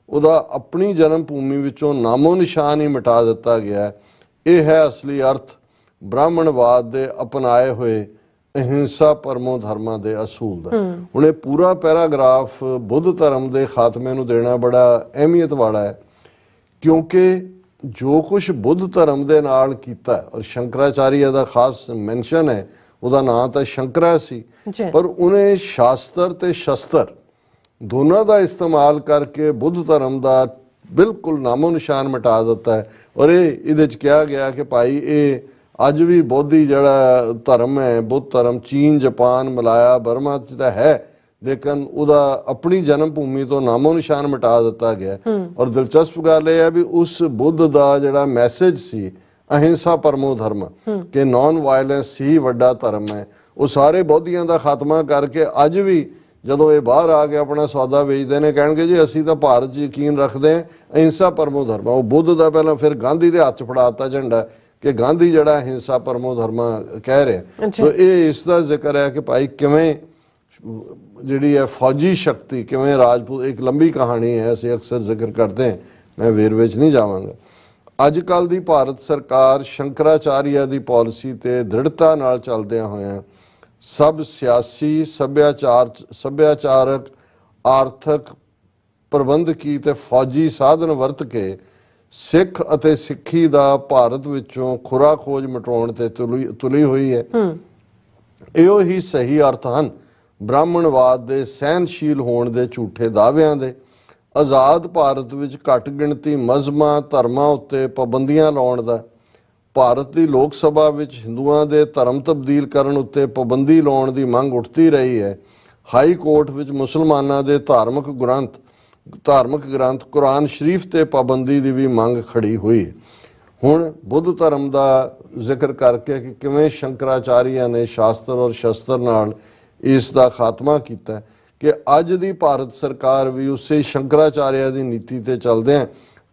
ਉਹਦਾ ਆਪਣੀ ਜਨਮ ਭੂਮੀ ਵਿੱਚੋਂ ਨਾਮੋ ਨਿਸ਼ਾਨ ਹੀ ਮਿਟਾ ਦਿੱਤਾ ਗਿਆ। ਇਹ ਹੈ ਅਸਲੀ ਅਰਥ ਬ੍ਰਾਹਮਣਵਾਦ ਦੇ ਅਪਣਾਏ ਹੋਏ ਅਹਿੰਸਾ ਪਰਮੋ ਧਰਮਾਂ ਦੇ ਅਸੂਲ ਦਾ। ਹੁਣ ਇਹ ਪੂਰਾ ਪੈਰਾਗ੍ਰਾਫ ਬੁੱਧ ਧਰਮ ਦੇ ਖਾਤਮੇ ਨੂੰ ਦੇਣਾ ਬੜਾ ਅਹਿਮੀਅਤ ਵਾਲਾ ਹੈ, ਕਿਉਂਕਿ ਜੋ ਕੁਝ ਬੁੱਧ ਧਰਮ ਦੇ ਨਾਲ ਕੀਤਾ, ਔਰ ਸ਼ੰਕਰਾਚਾਰੀਆ ਦਾ ਖਾਸ ਮੈਂਸ਼ਨ ਹੈ, ਉਹਦਾ ਨਾਂ ਤਾਂ ਸ਼ੰਕਰਾ ਸੀ, ਪਰ ਉਹਨੇ ਸ਼ਾਸਤਰ ਤੇ ਸ਼ਸਤਰ ਦੋਨਾਂ ਦਾ ਇਸਤੇਮਾਲ ਕਰਕੇ ਬੁੱਧ ਧਰਮ ਦਾ ਬਿਲਕੁਲ ਨਾਮੋ ਨਿਸ਼ਾਨ ਮਿਟਾ ਦਿੱਤਾ ਹੈ। ਔਰ ਇਹਦੇ 'ਚ ਕਿਹਾ ਗਿਆ ਕਿ ਭਾਈ ਇਹ ਅੱਜ ਵੀ ਬੋਧੀ ਜਿਹੜਾ ਧਰਮ ਹੈ, ਬੁੱਧ ਧਰਮ ਚੀਨ, ਜਾਪਾਨ, ਮਲਾਇਆ, ਬਰਮਾ 'ਚ ਤਾਂ ਹੈ, ਲੇਕਿਨ ਉਹਦਾ ਆਪਣੀ ਜਨਮ ਭੂਮੀ ਤੋਂ ਨਾਮੋ ਨਿਸ਼ਾਨ ਮਿਟਾ ਦਿੱਤਾ ਗਿਆ। ਔਰ ਦਿਲਚਸਪ ਗੱਲ ਇਹ ਹੈ ਵੀ ਉਸ ਬੁੱਧ ਦਾ ਜਿਹੜਾ ਮੈਸੇਜ ਸੀ ਅਹਿੰਸਾ ਪਰਮੋ ਧਰਮ, ਕਿ ਨਾਨ ਵਾਇਲੈਂਸ ਹੀ ਵੱਡਾ ਧਰਮ ਹੈ, ਉਹ ਸਾਰੇ ਬੌਧੀਆਂ ਦਾ ਖਾਤਮਾ ਕਰਕੇ ਅੱਜ ਵੀ ਜਦੋਂ ਇਹ ਬਾਹਰ ਆ ਕੇ ਆਪਣਾ ਸੌਦਾ ਵੇਚਦੇ ਨੇ, ਕਹਿਣਗੇ ਜੀ ਅਸੀਂ ਤਾਂ ਭਾਰਤ 'ਚ ਯਕੀਨ ਰੱਖਦੇ ਹਾਂ, ਅਹਿੰਸਾ ਪਰਮੋ ਧਰਮ। ਉਹ ਬੁੱਧ ਦਾ ਪਹਿਲਾਂ ਫਿਰ ਗਾਂਧੀ ਦੇ ਹੱਥ 'ਚ ਫੜਾਤਾ ਝੰਡਾ ਕਿ ਗਾਂਧੀ ਜਿਹੜਾ ਅਹਿੰਸਾ ਪਰਮੋ ਧਰਮ ਕਹਿ ਰਿਹਾ। ਸੋ ਇਹ ਇਸ ਦਾ ਜ਼ਿਕਰ ਹੈ ਕਿ ਭਾਈ ਕਿਵੇਂ ਜਿਹੜੀ ਹੈ ਫੌਜੀ ਸ਼ਕਤੀ ਕਿਵੇਂ ਰਾਜਪੂਤ, ਇੱਕ ਲੰਬੀ ਕਹਾਣੀ ਹੈ, ਅਸੀਂ ਅਕਸਰ ਜ਼ਿਕਰ ਕਰਦੇ ਹਾਂ, ਮੈਂ ਵੇਰਵੇ 'ਚ ਨਹੀਂ ਜਾਵਾਂਗਾ। ਅੱਜ ਕੱਲ੍ਹ ਦੀ ਭਾਰਤ ਸਰਕਾਰ ਸ਼ੰਕਰਾਚਾਰੀਆ ਦੀ ਪਾਲਿਸੀ ਤੇ ਦ੍ਰਿੜਤਾ ਨਾਲ ਚੱਲਦਿਆਂ ਹੋਇਆਂ ਸਭ ਸਿਆਸੀ, ਸੱਭਿਆਚਾਰਕ, ਆਰਥਿਕ, ਪ੍ਰਬੰਧਕੀ ਤੇ ਫੌਜੀ ਸਾਧਨ ਵਰਤ ਕੇ ਸਿੱਖ ਅਤੇ ਸਿੱਖੀ ਦਾ ਭਾਰਤ ਵਿੱਚੋਂ ਖੁਰਾ ਖੋਜ ਮਿਟਾਉਣ ਤੇ ਤੁਲੀ ਹੋਈ ਹੈ। ਇਹੋ ਹੀ ਸਹੀ ਅਰਥ ਹਨ ਬ੍ਰਾਹਮਣਵਾਦ ਦੇ, ਸਹਿਨਸ਼ੀਲ ਹੋਣ ਦੇ ਝੂਠੇ ਦਾਅਵਿਆਂ ਦੇ। ਆਜ਼ਾਦ ਭਾਰਤ ਵਿੱਚ ਘੱਟ ਗਿਣਤੀ ਮਜ਼ਹਬਾਂ, ਧਰਮਾਂ ਉੱਤੇ ਪਾਬੰਦੀਆਂ ਲਾਉਣ ਦਾ। ਭਾਰਤ ਦੀ ਲੋਕ ਸਭਾ ਵਿੱਚ ਹਿੰਦੂਆਂ ਦੇ ਧਰਮ ਤਬਦੀਲ ਕਰਨ ਉੱਤੇ ਪਾਬੰਦੀ ਲਾਉਣ ਦੀ ਮੰਗ ਉੱਠਦੀ ਰਹੀ ਹੈ। ਹਾਈ ਕੋਰਟ ਵਿੱਚ ਮੁਸਲਮਾਨਾਂ ਦੇ ਧਾਰਮਿਕ ਗ੍ਰੰਥ ਕੁਰਾਨ ਸ਼ਰੀਫ ਤੇ ਪਾਬੰਦੀ ਦੀ ਵੀ ਮੰਗ ਖੜੀ ਹੋਈ। ਹੁਣ ਬੁੱਧ ਧਰਮ ਦਾ ਜ਼ਿਕਰ ਕਰਕੇ ਕਿ ਕਿਵੇਂ ਸ਼ੰਕਰਾਚਾਰੀਆ ਨੇ ਸ਼ਾਸਤਰ ਔਰ ਸ਼ਸਤਰ ਨਾਲ ਇਸ ਦਾ ਖਾਤਮਾ ਕੀਤਾ, ਕਿ ਅੱਜ ਦੀ ਭਾਰਤ ਸਰਕਾਰ ਵੀ ਉਸੇ ਸ਼ੰਕਰਾਚਾਰਿਆ ਦੀ ਨੀਤੀ ਤੇ ਚੱਲਦਿਆਂ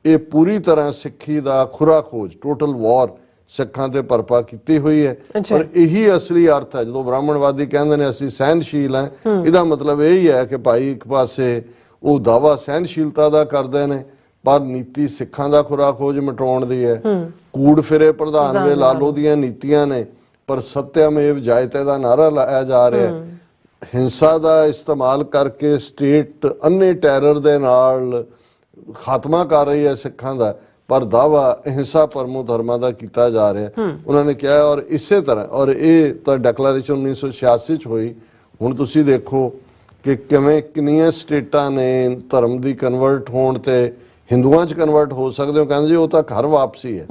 ਇਹ ਪੂਰੀ ਤਰ੍ਹਾਂ ਸਿੱਖੀ ਦਾ ਖੁਰਾ ਖੋਜ, ਟੋਟਲ ਵਾਰ ਸਿੱਖਾਂ ਤੇ ਭਰਪਾ ਕੀਤੀ ਹੋਈ ਹੈ। ਪਰ ਇਹੀ ਅਸਲੀ ਅਰਥ ਹੈ ਜਦੋਂ ਬ੍ਰਾਹਮਣਵਾਦੀ ਕਹਿੰਦੇ ਨੇ ਅਸੀਂ ਸਹਿਨਸ਼ੀਲ ਹਾਂ, ਇਹਦਾ ਮਤਲਬ ਇਹ ਹੀ ਹੈ ਕਿ ਭਾਈ ਇੱਕ ਪਾਸੇ ਉਹ ਦਾਵਾ ਸਹਿਨਸ਼ੀਲਤਾ ਦਾ ਕਰਦੇ ਨੇ ਪਰ ਨੀਤੀ ਸਿੱਖਾਂ ਦਾ ਖੁਰਾ ਖੋਜ ਮਿਟਾਉਣ ਦੀ ਹੈ। ਕੂੜ ਫਿਰੇ ਪ੍ਰਧਾਨ ਵੇ ਲਾਲੋ ਦੀਆਂ ਨੀਤੀਆਂ ਨੇ, ਪਰ ਸਤਿਅਮੇਵ ਜਯਤੇ ਦਾ ਨਾਰਾ ਲਾਇਆ ਜਾ ਰਿਹਾ ਹੈ। ਹਿੰਸਾ ਦਾ ਇਸਤੇਮਾਲ ਕਰਕੇ ਸਟੇਟ ਅੰਨੇ ਟੈਰਰ ਦੇ ਨਾਲ ਖਾਤਮਾ ਕਰ ਰਹੀ ਹੈ ਸਿੱਖਾਂ ਦਾ, ਪਰ ਦਾਵਾ ਹਿੰਸਾ ਪਰਮੋ ਧਰਮਾਂ ਦਾ ਕੀਤਾ ਜਾ ਰਿਹਾ। ਉਹਨਾਂ ਨੇ ਕਿਹਾ ਔਰ ਇਸੇ ਤਰ੍ਹਾਂ, ਔਰ ਇਹ ਤਾਂ ਡੈਕਲੇਰੇਸ਼ਨ 1986 ਚ ਹੋਈ। ਹੁਣ ਤੁਸੀਂ ਦੇਖੋ ਕਿ ਕਿਵੇਂ ਕਿੰਨੀਆਂ ਸਟੇਟਾਂ ਨੇ ਧਰਮ ਦੀ ਕਨਵਰਟ ਹੋਣ ਤੇ ਹਿੰਦੂਆਂ 'ਚ ਕਨਵਰਟ ਹੋ ਸਕਦੇ ਹੋ, ਕਹਿੰਦੇ ਜੀ ਉਹ ਤਾਂ ਘਰ ਵਾਪਸੀ ਹੈ,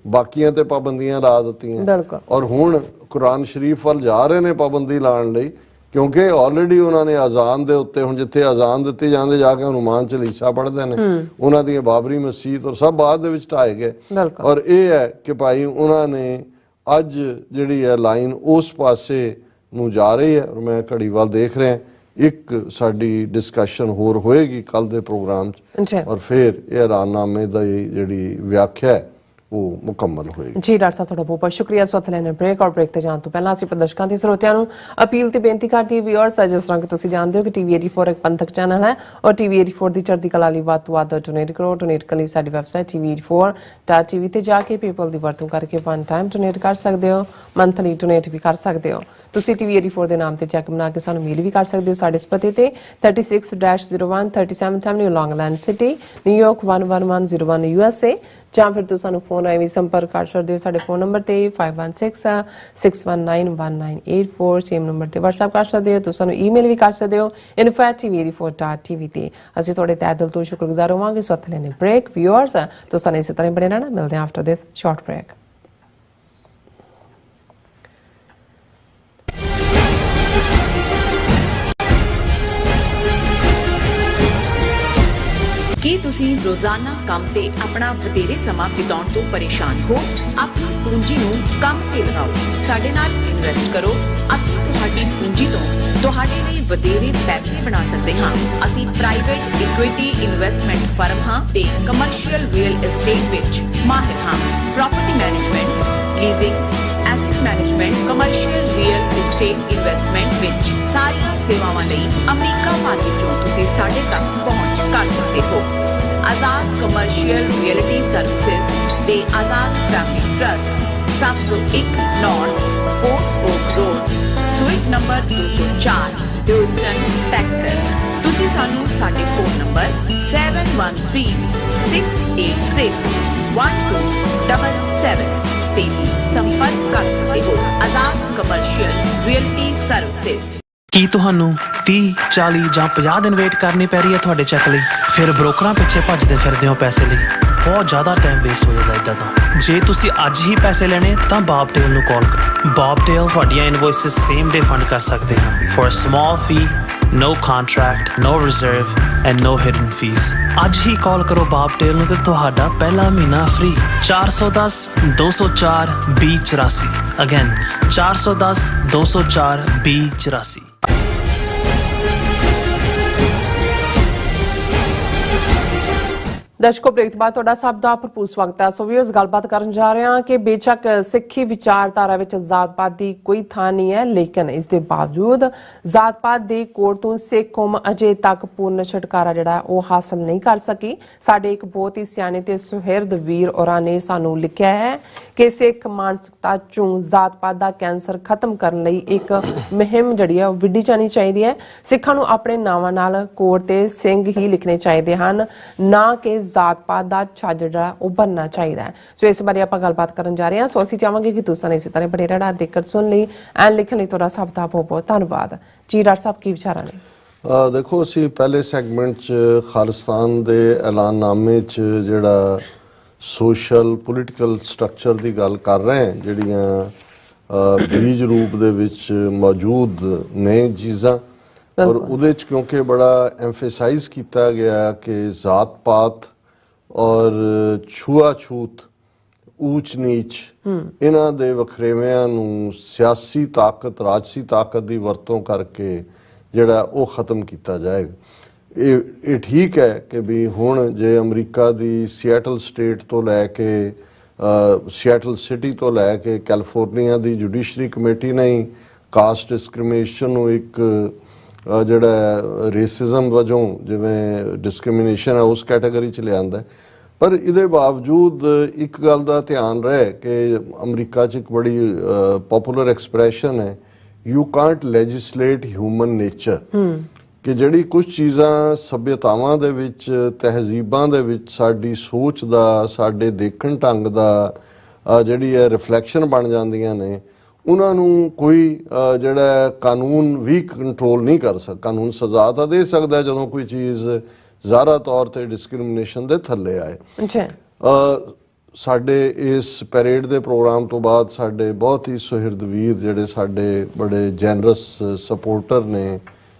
ਬਾਕੀਆਂ ਤੇ ਪਾਬੰਦੀਆਂ ਲਾ ਦਿੱਤੀਆਂ। ਔਰ ਹੁਣ ਕੁਰਾਨ ਸ਼ਰੀਫ ਵੱਲ ਜਾ ਰਹੇ ਨੇ ਪਾਬੰਦੀ ਲਾਉਣ ਲਈ, ਕਿਉਂਕਿ ਆਲਰੇਡੀ ਉਹਨਾਂ ਨੇ ਅਜ਼ਾਨ ਦੇ ਉੱਤੇ, ਹੁਣ ਜਿੱਥੇ ਅਜ਼ਾਨ ਦਿੱਤੀ ਜਾਂਦੇ ਜਾ ਕੇ ਹਨੂਮਾਨ ਚਾਲੀਸਾ ਪੜ੍ਹਦੇ ਨੇ, ਉਹਨਾਂ ਦੀਆਂ ਬਾਬਰੀ ਮਸਜਿਦ ਔਰ ਸਭ ਬਾਅਦ ਦੇ ਵਿੱਚ ਢਾਏ ਗਏ। ਔਰ ਇਹ ਹੈ ਕਿ ਭਾਈ ਉਹਨਾਂ ਨੇ ਅੱਜ ਜਿਹੜੀ ਹੈ ਲਾਈਨ ਉਸ ਪਾਸੇ ਨੂੰ ਜਾ ਰਹੀ ਹੈ। ਔਰ ਮੈਂ ਘੜੀ ਵੱਲ ਦੇਖ ਰਿਹਾ, ਇੱਕ ਸਾਡੀ ਡਿਸਕਸ਼ਨ ਹੋਰ ਹੋਏਗੀ ਕੱਲ ਦੇ ਪ੍ਰੋਗਰਾਮ 'ਚ, ਔਰ ਫਿਰ ਇਹ ਐਲਾਨਨਾਮੇ ਦੀ ਜਿਹੜੀ ਵਿਆਖਿਆ ਹੈ ਉਹ ਮੁਕੰਮਲ ਹੋਏਗੀ। ਜੀ ਡਾਕਟਰ ਸਾਹਿਬ, ਤੁਹਾਡਾ ਬਹੁਤ ਬਹੁਤ ਸ਼ੁਕਰੀਆ। ਸੋਥ ਲੈਣੇ ਬ੍ਰੇਕ, ਔਰ ਬ੍ਰੇਕ ਤੇ ਜਾਣ ਤੋਂ ਪਹਿਲਾਂ ਅਸੀਂ ਪ੍ਰਦਰਸ਼ਕਾਂ ਤੇ ਸਰੋਤਿਆਂ ਨੂੰ ਅਪੀਲ ਤੇ ਬੇਨਤੀ ਕਰਦੀ ਵੀਅਰਸ, ਜਿਸ ਤਰ੍ਹਾਂ ਕਿ ਤੁਸੀਂ ਜਾਣਦੇ ਹੋ ਕਿ ਟੀਵੀ 84 ਇੱਕ ਪੰਥਕ ਚੈਨਲ ਹੈ ਔਰ ਟੀਵੀ 84 ਦੀ ਚੜ੍ਹਦੀ ਕਲਾ ਲਈ ਵੱਧ ਤੋਂ ਵੱਧ ਡੋਨੇਟ ਕਰੋ। ਡੋਨੇਟ ਕਰਨ ਲਈ ਸਾਡੀ ਵੈਬਸਾਈਟ tv84.tv ਤੇ ਜਾ ਕੇ ਪੇਪਲ ਦੀ ਵਰਤੋਂ ਕਰਕੇ ਵਨ ਟਾਈਮ ਡੋਨੇਟ ਕਰ ਸਕਦੇ ਹੋ, ਮੰਥਲੀ ਡੋਨੇਟ ਵੀ ਕਰ ਸਕਦੇ ਹੋ। ਤੁਸੀਂ ਟੀਵੀ 84 ਦੇ ਨਾਮ ਤੇ ਚੈੱਕ ਬਣਾ ਕੇ ਸਾਨੂੰ ਮੇਲ ਵੀ ਕਰ ਸਕਦੇ ਹੋ ਸਾਡੇ ਇਸ ਪਤੇ ਤੇ 36-01 37th Avenue, Long Island City, New York 11101 USA, ਜਾਂ ਫਿਰ ਤੁਸੀਂ ਸਾਨੂੰ ਫੋਨ ਰਾਹੀਂ ਵੀ ਸੰਪਰਕ ਕਰ ਸਕਦੇ ਹੋ ਸਾਡੇ ਫੋਨ ਨੰਬਰ ਤੇ 5166191984, ਸੇਮ ਨੰਬਰ ਤੇ WhatsApp ਕਰ ਸਕਦੇ ਹੋ। ਤੁਸੀਂ ਸਾਨੂੰ ਈਮੇਲ ਵੀ ਕਰ ਸਕਦੇ ਹੋ info@tv84.tv ਤੇ। ਅਸੀਂ ਤੁਹਾਡੇ ਤਹਿ ਦਿਲ ਤੋਂ ਸ਼ੁਕਰਗੁਜ਼ਾਰ ਹੋਵਾਂਗੇ। ਸੋ ਹੱਥ ਲੈਣੇ ਬ੍ਰੇਕ ਵੀਅਰਸ, ਤੁਸੀਂ ਇਸੇ ਤਰ੍ਹਾਂ ਬਣੇ ਰਹਿਣਾ। ਮਿਲਦੇ ਹਾਂ ਆਫਟਰ ਦਿਸ ਸ਼ਾਰਟ ਬ੍ਰੇਕ। ਕੀ ਤੁਸੀਂ ਰੋਜ਼ਾਨਾ ਕੰਮ ਤੇ ਆਪਣਾ ਵਧੇਰੇ ਸਮਾਂ ਬਿਤਾਉਣ ਤੋਂ ਪਰੇਸ਼ਾਨ ਹੋ? ਆਪਣੀ ਪੂੰਜੀ ਨੂੰ ਕੰਮ ਤੇ ਲਗਾਓ, ਸਾਡੇ ਨਾਲ ਇਨਵੈਸਟ ਕਰੋ। ਅਸੀਂ ਤੁਹਾਡੀ ਪੂੰਜੀ ਤੋਂ ਤੁਹਾਡੇ ਲਈ ਵਧੇਰੇ ਪੈਸੇ ਬਣਾ ਸਕਦੇ ਹਾਂ। ਅਸੀਂ ਪ੍ਰਾਈਵੇਟ ਇਕੁਇਟੀ ਇਨਵੈਸਟਮੈਂਟ ਫਰਮ ਹਾਂ ਤੇ ਕਮਰਸ਼ੀਅਲ ਰੀਅਲ ਏਸਟੇਟ ਵਿੱਚ ਮਾਹਿਰ ਹਾਂ। Property management, leasing, asset management, commercial real estate investment ਵਿੱਚ ਸਾਰੀਆਂ ਸੇਵਾਵਾਂ ਲਈ ਅਮਰੀਕਾ ਭਰ ਵਿੱਚੋਂ ਤੁਸੀਂ ਸਾਡੇ ਤੱਕ ਪਹੁੰਚ ਕਰ ਸਕਦੇ ਹੋ। ਆਜ਼ਾਦ ਕਮਰਸ਼ੀਅਲ ਰੀਅਲਟੀ ਸਰਵਿਸਿਜ਼ ਤੇ Azad Family Trust, 701 North Port Oak Road, suite number 204, Houston, Texas. ਤੁਸੀਂ ਸਾਨੂੰ ਸਾਡੇ ਫੋਨ ਨੰਬਰ 7136861277 ਤੇ ਸੰਪਰਕ ਕਰ ਸਕਦੇ ਹੋ। ਆਜ਼ਾਦ ਕਮਰਸ਼ੀਅਲ ਰੀਅਲਟੀ ਸਰਵਿਸਿਜ਼। ਕੀ ਤੁਹਾਨੂੰ 30, 40 ਜਾਂ 50 ਦਿਨ ਵੇਟ ਕਰਨੀ ਪੈ ਰਹੀ ਹੈ ਤੁਹਾਡੇ ਚੈੱਕ ਲਈ? ਫਿਰ ਬ੍ਰੋਕਰਾਂ ਪਿੱਛੇ ਭੱਜਦੇ ਫਿਰਦੇ ਹੋ ਪੈਸੇ ਲਈ, ਬਹੁਤ ਜ਼ਿਆਦਾ ਟਾਈਮ ਵੇਸਟ ਹੋ ਜਾਂਦਾ ਇੱਦਾਂ ਤਾਂ। ਜੇ ਤੁਸੀਂ ਅੱਜ ਹੀ ਪੈਸੇ ਲੈਣੇ ਤਾਂ ਬੌਬਟੇਲ ਨੂੰ ਕਾਲ ਕਰੋ। ਬੌਬਟੇਲ ਤੁਹਾਡੀਆਂ ਇਨਵੋਇਸਿਸ ਸੇਮ ਡੇ ਫੰਡ ਕਰ ਸਕਦੇ ਹਨ for a small fee, no contract, no reserve and no hidden fees। ਅੱਜ ਹੀ ਕਾਲ ਕਰੋ ਬੌਬਟੇਲ ਨੂੰ ਤੇ ਤੁਹਾਡਾ ਪਹਿਲਾ ਮਹੀਨਾ ਫ੍ਰੀ। 410-204-2084, ਅਗੇਨ 410-204-2084। ਦਰਸ਼ਕੋ ਬ੍ਰੇਕ ਤੋਂ ਬਾਅਦ ਤੁਹਾਡਾ ਸਭ ਦਾ ਭਰਪੂਰ ਸਵਾਗਤ ਹੈ। ਸੋ ਵੀਅਰਸ, ਗੱਲਬਾਤ ਕਰਨ ਜਾ ਰਹੇ ਹਾਂ ਕਿ ਬੇਸ਼ੱਕ ਸਿੱਖੀ ਵਿਚਾਰਧਾਰਾ ਵਿੱਚ ਜ਼ਾਤ-ਪਾਤ ਦੀ ਕੋਈ ਥਾਂ ਨਹੀਂ ਹੈ, ਲੇਕਿਨ ਇਸ ਦੇ ਬਾਵਜੂਦ ਜ਼ਾਤ-ਪਾਤ ਦੇ ਕੋੜ ਤੋਂ ਸਿੱਖ ਕੌਮ ਅਜੇ ਤੱਕ ਪੂਰਨ ਛੁਟਕਾਰਾ ਜਿਹੜਾ ਉਹ ਹਾਸਲ ਨਹੀਂ ਕਰ ਸਕੀ। ਸਾਡੇ ਇੱਕ ਬਹੁਤ ਹੀ ਸਿਆਣੇ ਤੇ ਸੁਹਿਰਦ ਵੀਰ ਔਰਾਂ ਨੇ ਸਾਨੂੰ ਲਿਖਿਆ ਹੈ ਕਿ ਸਿੱਖ ਮਾਨਸਿਕਤਾ ਚੋਂ ਜ਼ਾਤ-ਪਾਤ ਦਾ ਕੈਂਸਰ ਖਤਮ ਕਰਨ ਲਈ ਇੱਕ ਮੁਹਿੰਮ ਜਿਹੜੀ ਹੈ ਉਹ ਵਿੱਢੀ ਜਾਣੀ ਚਾਹੀਦੀ ਹੈ। ਸਿੱਖਾਂ ਨੂੰ ਆਪਣੇ ਨਾਵਾਂ ਨਾਲ ਕੋੜ ਤੇ ਸਿੰਘ ਹੀ ਲਿਖਣੇ ਚਾਹੀਦੇ ਹਨ, ਨਾ ਕਿ ਜ਼ਾਤ-ਪਾਤ ਦਾ ਛੱਜ ਜਿਹੜਾ ਉਹ ਬਣਨਾ ਚਾਹੀਦਾ ਹੈ। ਸੋ ਇਸ ਬਾਰੇ ਆਪਾਂ ਗੱਲਬਾਤ ਕਰਨ ਜਾ ਰਹੇ ਹਾਂ। ਸੋ ਅਸੀਂ ਚਾਹਾਂਗੇ ਕਿ ਤੁਸੀਂ ਇਸੇ ਤਰ੍ਹਾਂ ਬੜੇ ਰਹਿਣਾ ਦੇਖਣ ਸੁਣ ਲਈ ਐਂਡ ਲਿਖਣ ਲਈ ਤੁਹਾਡਾ ਸਭ ਦਾ ਬਹੁਤ ਬਹੁਤ ਧੰਨਵਾਦ ਜੀ। ਡਾਕਟਰ ਸਾਹਿਬ ਕੀ ਵਿਚਾਰਾਂ ਨੇ? ਦੇਖੋ, ਅਸੀਂ ਪਹਿਲੇ ਸੈਗਮੈਂਟ 'ਚ ਖਾਲਿਸਤਾਨ ਦੇ ਐਲਾਨਨਾਮੇ 'ਚ ਜਿਹੜਾ ਸੋਸ਼ਲ ਪੋਲੀਟੀਕਲ ਸਟਰਕਚਰ ਦੀ ਗੱਲ ਕਰ ਰਹੇ ਹਾਂ, ਜਿਹੜੀਆਂ ਬੀਜ ਰੂਪ ਦੇ ਵਿੱਚ ਮੌਜੂਦ ਨੇ ਚੀਜ਼ਾਂ, ਔਰ ਉਹਦੇ 'ਚ ਕਿਉਂਕਿ ਬੜਾ ਐਮਫੇਸਾਈਜ਼ ਕੀਤਾ ਗਿਆ ਕਿ ਜ਼ਾਤ-ਪਾਤ ਔਰ ਛੂਆ-ਛੂਤ, ਊਚ ਨੀਚ, ਇਹਨਾਂ ਦੇ ਵਖਰੇਵਿਆਂ ਨੂੰ ਸਿਆਸੀ ਤਾਕਤ, ਰਾਜਸੀ ਤਾਕਤ ਦੀ ਵਰਤੋਂ ਕਰਕੇ ਜਿਹੜਾ ਉਹ ਖਤਮ ਕੀਤਾ ਜਾਏਗਾ। ਇਹ ਠੀਕ ਹੈ ਕਿ ਵੀ ਹੁਣ ਜੇ ਅਮਰੀਕਾ ਦੀ ਸੀਐਟਲ ਸਟੇਟ ਤੋਂ ਲੈ ਕੇ ਸੀਐਟਲ ਸਿਟੀ ਤੋਂ ਲੈ ਕੇ ਕੈਲੀਫੋਰਨੀਆ ਦੀ ਜੁਡੀਸ਼ਰੀ ਕਮੇਟੀ ਨੇ ਕਾਸਟ ਡਿਸਕ੍ਰਿਮੀਨੇਸ਼ਨ ਨੂੰ ਇੱਕ ਜਿਹੜਾ ਰੇਸਿਜ਼ਮ ਵਜੋਂ ਜਿਵੇਂ ਡਿਸਕ੍ਰਿਮੀਨੇਸ਼ਨ ਹੈ ਉਸ ਕੈਟਾਗਰੀ 'ਚ ਲਿਆਂਦਾ, ਪਰ ਇਹਦੇ ਬਾਵਜੂਦ ਇੱਕ ਗੱਲ ਦਾ ਧਿਆਨ ਰਹੇ ਕਿ ਅਮਰੀਕਾ 'ਚ ਇੱਕ ਬੜੀ ਪਪੂਲਰ ਐਕਸਪ੍ਰੈਸ਼ਨ ਹੈ, ਯੂ ਕਾਂਟ ਲੈਜਿਸਲੇਟ ਹਿਊਮਨ ਨੇਚਰ, ਕਿ ਜਿਹੜੀ ਕੁਝ ਚੀਜ਼ਾਂ ਸੱਭਿਅਤਾਵਾਂ ਦੇ ਵਿੱਚ, ਤਹਿਜ਼ੀਬਾਂ ਦੇ ਵਿੱਚ ਸਾਡੀ ਸੋਚ ਦਾ, ਸਾਡੇ ਦੇਖਣ ਢੰਗ ਦਾ ਜਿਹੜੀ ਹੈ ਰਿਫਲੈਕਸ਼ਨ ਬਣ ਜਾਂਦੀਆਂ ਨੇ, ਉਹਨਾਂ ਨੂੰ ਕੋਈ ਜਿਹੜਾ ਕਾਨੂੰਨ ਵੀ ਕੰਟਰੋਲ ਨਹੀਂ ਕਰ ਸਕਦਾ। ਕਾਨੂੰਨ ਸਜ਼ਾ ਤਾਂ ਦੇ ਸਕਦਾ ਜਦੋਂ ਕੋਈ ਚੀਜ਼ ਜ਼ਾਹਰਾ ਤੌਰ ਤੇ ਡਿਸਕ੍ਰਿਮੀਨੇਸ਼ਨ ਦੇ ਥੱਲੇ ਆਏ। ਸਾਡੇ ਇਸ ਪੈਰੇਡ ਦੇ ਪ੍ਰੋਗਰਾਮ ਤੋਂ ਬਾਅਦ ਸਾਡੇ ਬਹੁਤ ਹੀ ਸੁਹਿਰਦ ਵੀਰ ਜਿਹੜੇ ਸਾਡੇ ਬੜੇ ਜੈਨਰਸ ਸਪੋਰਟਰ ਨੇ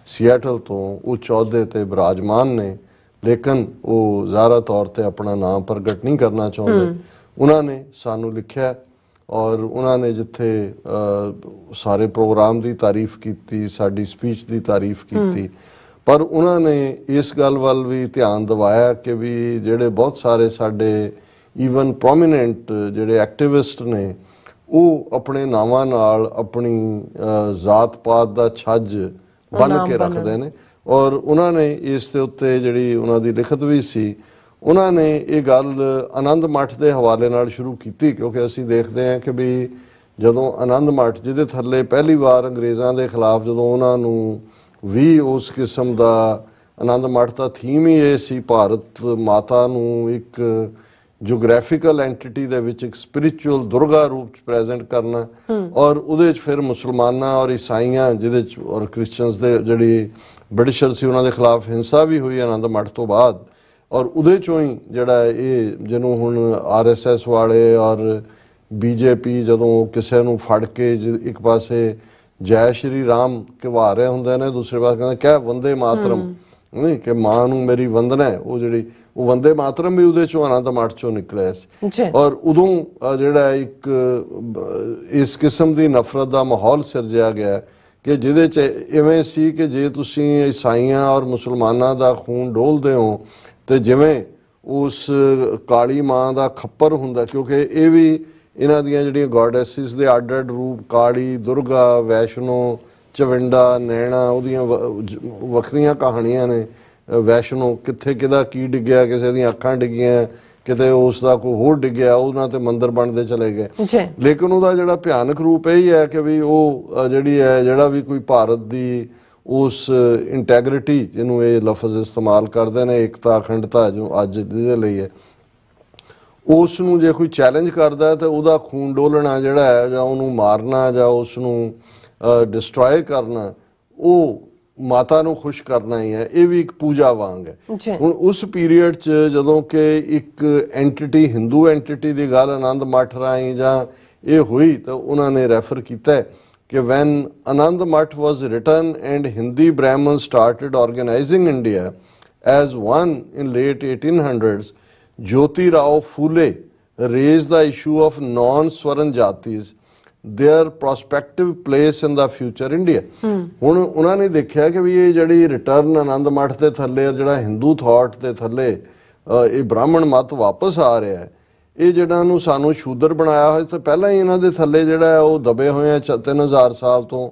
ਸੀਐਟਲ ਤੋਂ, ਉਹ ਅਹੁਦੇ ਤੇ ਬਿਰਾਜਮਾਨ ਨੇ, ਲੇਕਿਨ ਉਹ ਜ਼ਾਹਰਾ ਤੌਰ ਤੇ ਆਪਣਾ ਨਾਮ ਪ੍ਰਗਟ ਨਹੀਂ ਕਰਨਾ ਚਾਹੁੰਦੇ, ਉਹਨਾਂ ਨੇ ਸਾਨੂੰ ਲਿਖਿਆ ਔਰ ਉਹਨਾਂ ਨੇ ਜਿੱਥੇ ਸਾਰੇ ਪ੍ਰੋਗਰਾਮ ਦੀ ਤਾਰੀਫ ਕੀਤੀ, ਸਾਡੀ ਸਪੀਚ ਦੀ ਤਾਰੀਫ ਕੀਤੀ, ਪਰ ਉਹਨਾਂ ਨੇ ਇਸ ਗੱਲ ਵੱਲ ਵੀ ਧਿਆਨ ਦਿਵਾਇਆ ਕਿ ਵੀ ਜਿਹੜੇ ਬਹੁਤ ਸਾਰੇ ਸਾਡੇ ਈਵਨ ਪ੍ਰੋਮੀਨੈਂਟ ਜਿਹੜੇ ਐਕਟਿਵਿਸਟ ਨੇ, ਉਹ ਆਪਣੇ ਨਾਵਾਂ ਨਾਲ ਆਪਣੀ ਜ਼ਾਤ-ਪਾਤ ਦਾ ਛੱਜ ਬੰਨ੍ਹ ਕੇ ਰੱਖਦੇ ਨੇ। ਔਰ ਉਹਨਾਂ ਨੇ ਇਸ ਦੇ ਉੱਤੇ ਜਿਹੜੀ ਉਹਨਾਂ ਦੀ ਲਿਖਤ ਵੀ ਸੀ, ਉਹਨਾਂ ਨੇ ਇਹ ਗੱਲ ਆਨੰਦ ਮੱਠ ਦੇ ਹਵਾਲੇ ਨਾਲ ਸ਼ੁਰੂ ਕੀਤੀ, ਕਿਉਂਕਿ ਅਸੀਂ ਦੇਖਦੇ ਹਾਂ ਕਿ ਵੀ ਜਦੋਂ ਆਨੰਦ ਮੱਠ, ਜਿਹਦੇ ਥੱਲੇ ਪਹਿਲੀ ਵਾਰ ਅੰਗਰੇਜ਼ਾਂ ਦੇ ਖਿਲਾਫ ਜਦੋਂ ਉਹਨਾਂ ਨੂੰ ਵੀ ਉਸ ਕਿਸਮ ਦਾ, ਆਨੰਦ ਮੱਠ ਦਾ ਥੀਮ ਹੀ ਇਹ ਸੀ ਭਾਰਤ ਮਾਤਾ ਨੂੰ ਇੱਕ ਜੀਓਗ੍ਰਾਫੀਕਲ ਐਂਟੀਟੀ ਦੇ ਵਿੱਚ ਇੱਕ ਸਪਿਰਿਚੁਅਲ ਦੁਰਗਾ ਰੂਪ 'ਚ ਪ੍ਰੈਜ਼ੈਂਟ ਕਰਨਾ, ਔਰ ਉਹਦੇ 'ਚ ਫਿਰ ਮੁਸਲਮਾਨਾਂ ਔਰ ਈਸਾਈਆਂ ਜਿਹਦੇ 'ਚ ਔਰ ਕ੍ਰਿਸਚਨਸ ਦੇ ਜਿਹੜੀ ਬ੍ਰਿਟਿਸ਼ਰ ਸੀ ਉਹਨਾਂ ਦੇ ਖਿਲਾਫ ਹਿੰਸਾ ਵੀ ਹੋਈ ਆਨੰਦ ਮੱਠ ਤੋਂ ਬਾਅਦ, ਔਰ ਉਹਦੇ 'ਚੋਂ ਹੀ ਜਿਹੜਾ ਇਹ ਜਿਹਨੂੰ ਹੁਣ RSS ਵਾਲੇ ਔਰ BJP ਜਦੋਂ ਕਿਸੇ ਨੂੰ ਫੜ ਕੇ ਇੱਕ ਪਾਸੇ ਜੈ ਸ਼੍ਰੀ ਰਾਮ ਕਹਵਾ ਰਹੇ ਹੁੰਦੇ ਨੇ, ਦੂਸਰੇ ਪਾਸੇ ਕਹਿੰਦੇ ਕਿਆ ਵੰਦੇ ਮਾਤਰਮ, ਨਹੀਂ ਕਿ ਮਾਂ ਨੂੰ ਮੇਰੀ ਵੰਦਨਾ ਹੈ, ਉਹ ਜਿਹੜੀ ਉਹ ਵੰਦੇ ਮਾਤਰਮ ਵੀ ਉਹਦੇ 'ਚੋਂ ਆਨੰਦ ਮੱਠ 'ਚੋਂ ਨਿਕਲਿਆ ਸੀ। ਔਰ ਉਦੋਂ ਜਿਹੜਾ ਇੱਕ ਇਸ ਕਿਸਮ ਦੀ ਨਫ਼ਰਤ ਦਾ ਮਾਹੌਲ ਸਿਰਜਿਆ ਗਿਆ ਕਿ ਜਿਹਦੇ 'ਚ ਇਵੇਂ ਸੀ ਕਿ ਜੇ ਤੁਸੀਂ ਈਸਾਈਆਂ ਔਰ ਮੁਸਲਮਾਨਾਂ ਦਾ ਖੂਨ ਡੋਲਦੇ ਹੋ ਤੇ ਜਿਵੇਂ ਉਸ ਕਾਲੀ ਮਾਂ ਦਾ ਖੱਪਰ ਹੁੰਦਾ, ਕਿਉਂਕਿ ਇਹ ਵੀ ਇਹਨਾਂ ਦੀਆਂ ਜਿਹੜੀਆਂ ਗੋਡੈਸਿਸ ਦੇ ਅੱਡ-ਅੱਡ ਰੂਪ, ਕਾਲੀ, ਦੁਰਗਾ, ਵੈਸ਼ਨੋ, ਚਵਿੰਡਾ, ਨੈਣਾ, ਉਹਦੀਆਂ ਵੱਖਰੀਆਂ ਕਹਾਣੀਆਂ ਨੇ। ਵੈਸ਼ਨੋ ਕਿੱਥੇ ਕਿਹਦਾ ਕੀ ਡਿੱਗਿਆ, ਕਿਸੇ ਦੀਆਂ ਅੱਖਾਂ ਡਿੱਗੀਆਂ, ਕਿਤੇ ਉਸ ਦਾ ਕੋਈ ਹੋਰ ਡਿੱਗਿਆ, ਉਹਨਾਂ ਤੇ ਮੰਦਿਰ ਬਣਦੇ ਚਲੇ ਗਏ। ਲੇਕਿਨ ਉਹਦਾ ਜਿਹੜਾ ਭਿਆਨਕ ਰੂਪ ਇਹ ਹੀ ਹੈ ਕਿ ਵੀ ਉਹ ਜਿਹੜੀ ਹੈ, ਜਿਹੜਾ ਵੀ ਕੋਈ ਭਾਰਤ ਦੀ ਉਸ ਇੰਟੈਗਰਿਟੀ, ਜਿਹਨੂੰ ਇਹ ਲਫ਼ਜ਼ ਇਸਤੇਮਾਲ ਕਰਦੇ ਨੇ, ਏਕਤਾ, ਅਖੰਡਤਾ ਜੋ ਅੱਜ ਜਿਹਦੇ ਲਈ ਹੈ, ਉਸ ਨੂੰ ਜੇ ਕੋਈ ਚੈਲੰਜ ਕਰਦਾ ਤਾਂ ਉਹਦਾ ਖੂਨ ਡੋਲਣਾ ਜਿਹੜਾ ਹੈ, ਜਾਂ ਉਹਨੂੰ ਮਾਰਨਾ ਜਾਂ ਉਸ ਨੂੰ ਡਿਸਟਰੋਏ ਕਰਨਾ, ਉਹ ਮਾਤਾ ਨੂੰ ਖੁਸ਼ ਕਰਨਾ ਹੀ ਹੈ। ਇਹ ਵੀ ਇੱਕ ਪੂਜਾ ਵਾਂਗ ਹੈ। ਹੁਣ ਉਸ ਪੀਰੀਅਡ 'ਚ ਜਦੋਂ ਕਿ ਇੱਕ ਐਂਟੀਟੀ, ਹਿੰਦੂ ਐਂਟੀਟੀ ਦੀ ਗੱਲ ਆਨੰਦ ਮੱਠ ਰਾਹੀਂ ਜਾਂ ਇਹ ਹੋਈ, ਤਾਂ ਉਹਨਾਂ ਨੇ ਰੈਫਰ ਕੀਤਾ ਕਿ when Anand Math was written and Hindi Brahmins started organizing India as one in late 1800s, Jyoti Rao Phule raised the issue of non-Swaran Jatis, their prospective place in the future India. ਹੁਣ ਉਹਨਾਂ ਨੇ ਦੇਖਿਆ ਕਿ ਵੀ ਇਹ ਜਿਹੜੀ ਰਿਟਰਨ ਆਨੰਦ ਮੱਠ ਦੇ ਥੱਲੇ, ਜਿਹੜਾ ਹਿੰਦੂ ਥਾਟ ਦੇ ਥੱਲੇ ਇਹ ਬ੍ਰਾਹਮਣ ਮਤ ਵਾਪਸ ਆ ਰਿਹਾ ਹੈ, ਇਹ ਜਿਹੜਾ ਨੂੰ ਸਾਨੂੰ ਸ਼ੂਦਰ ਬਣਾਇਆ ਹੋਇਆ ਤੇ ਪਹਿਲਾਂ ਹੀ ਇਹਨਾਂ ਦੇ ਥੱਲੇ ਜਿਹੜਾ ਹੈ ਉਹ ਦਬੇ ਹੋਏ ਆ 3000 ਸਾਲ ਤੋਂ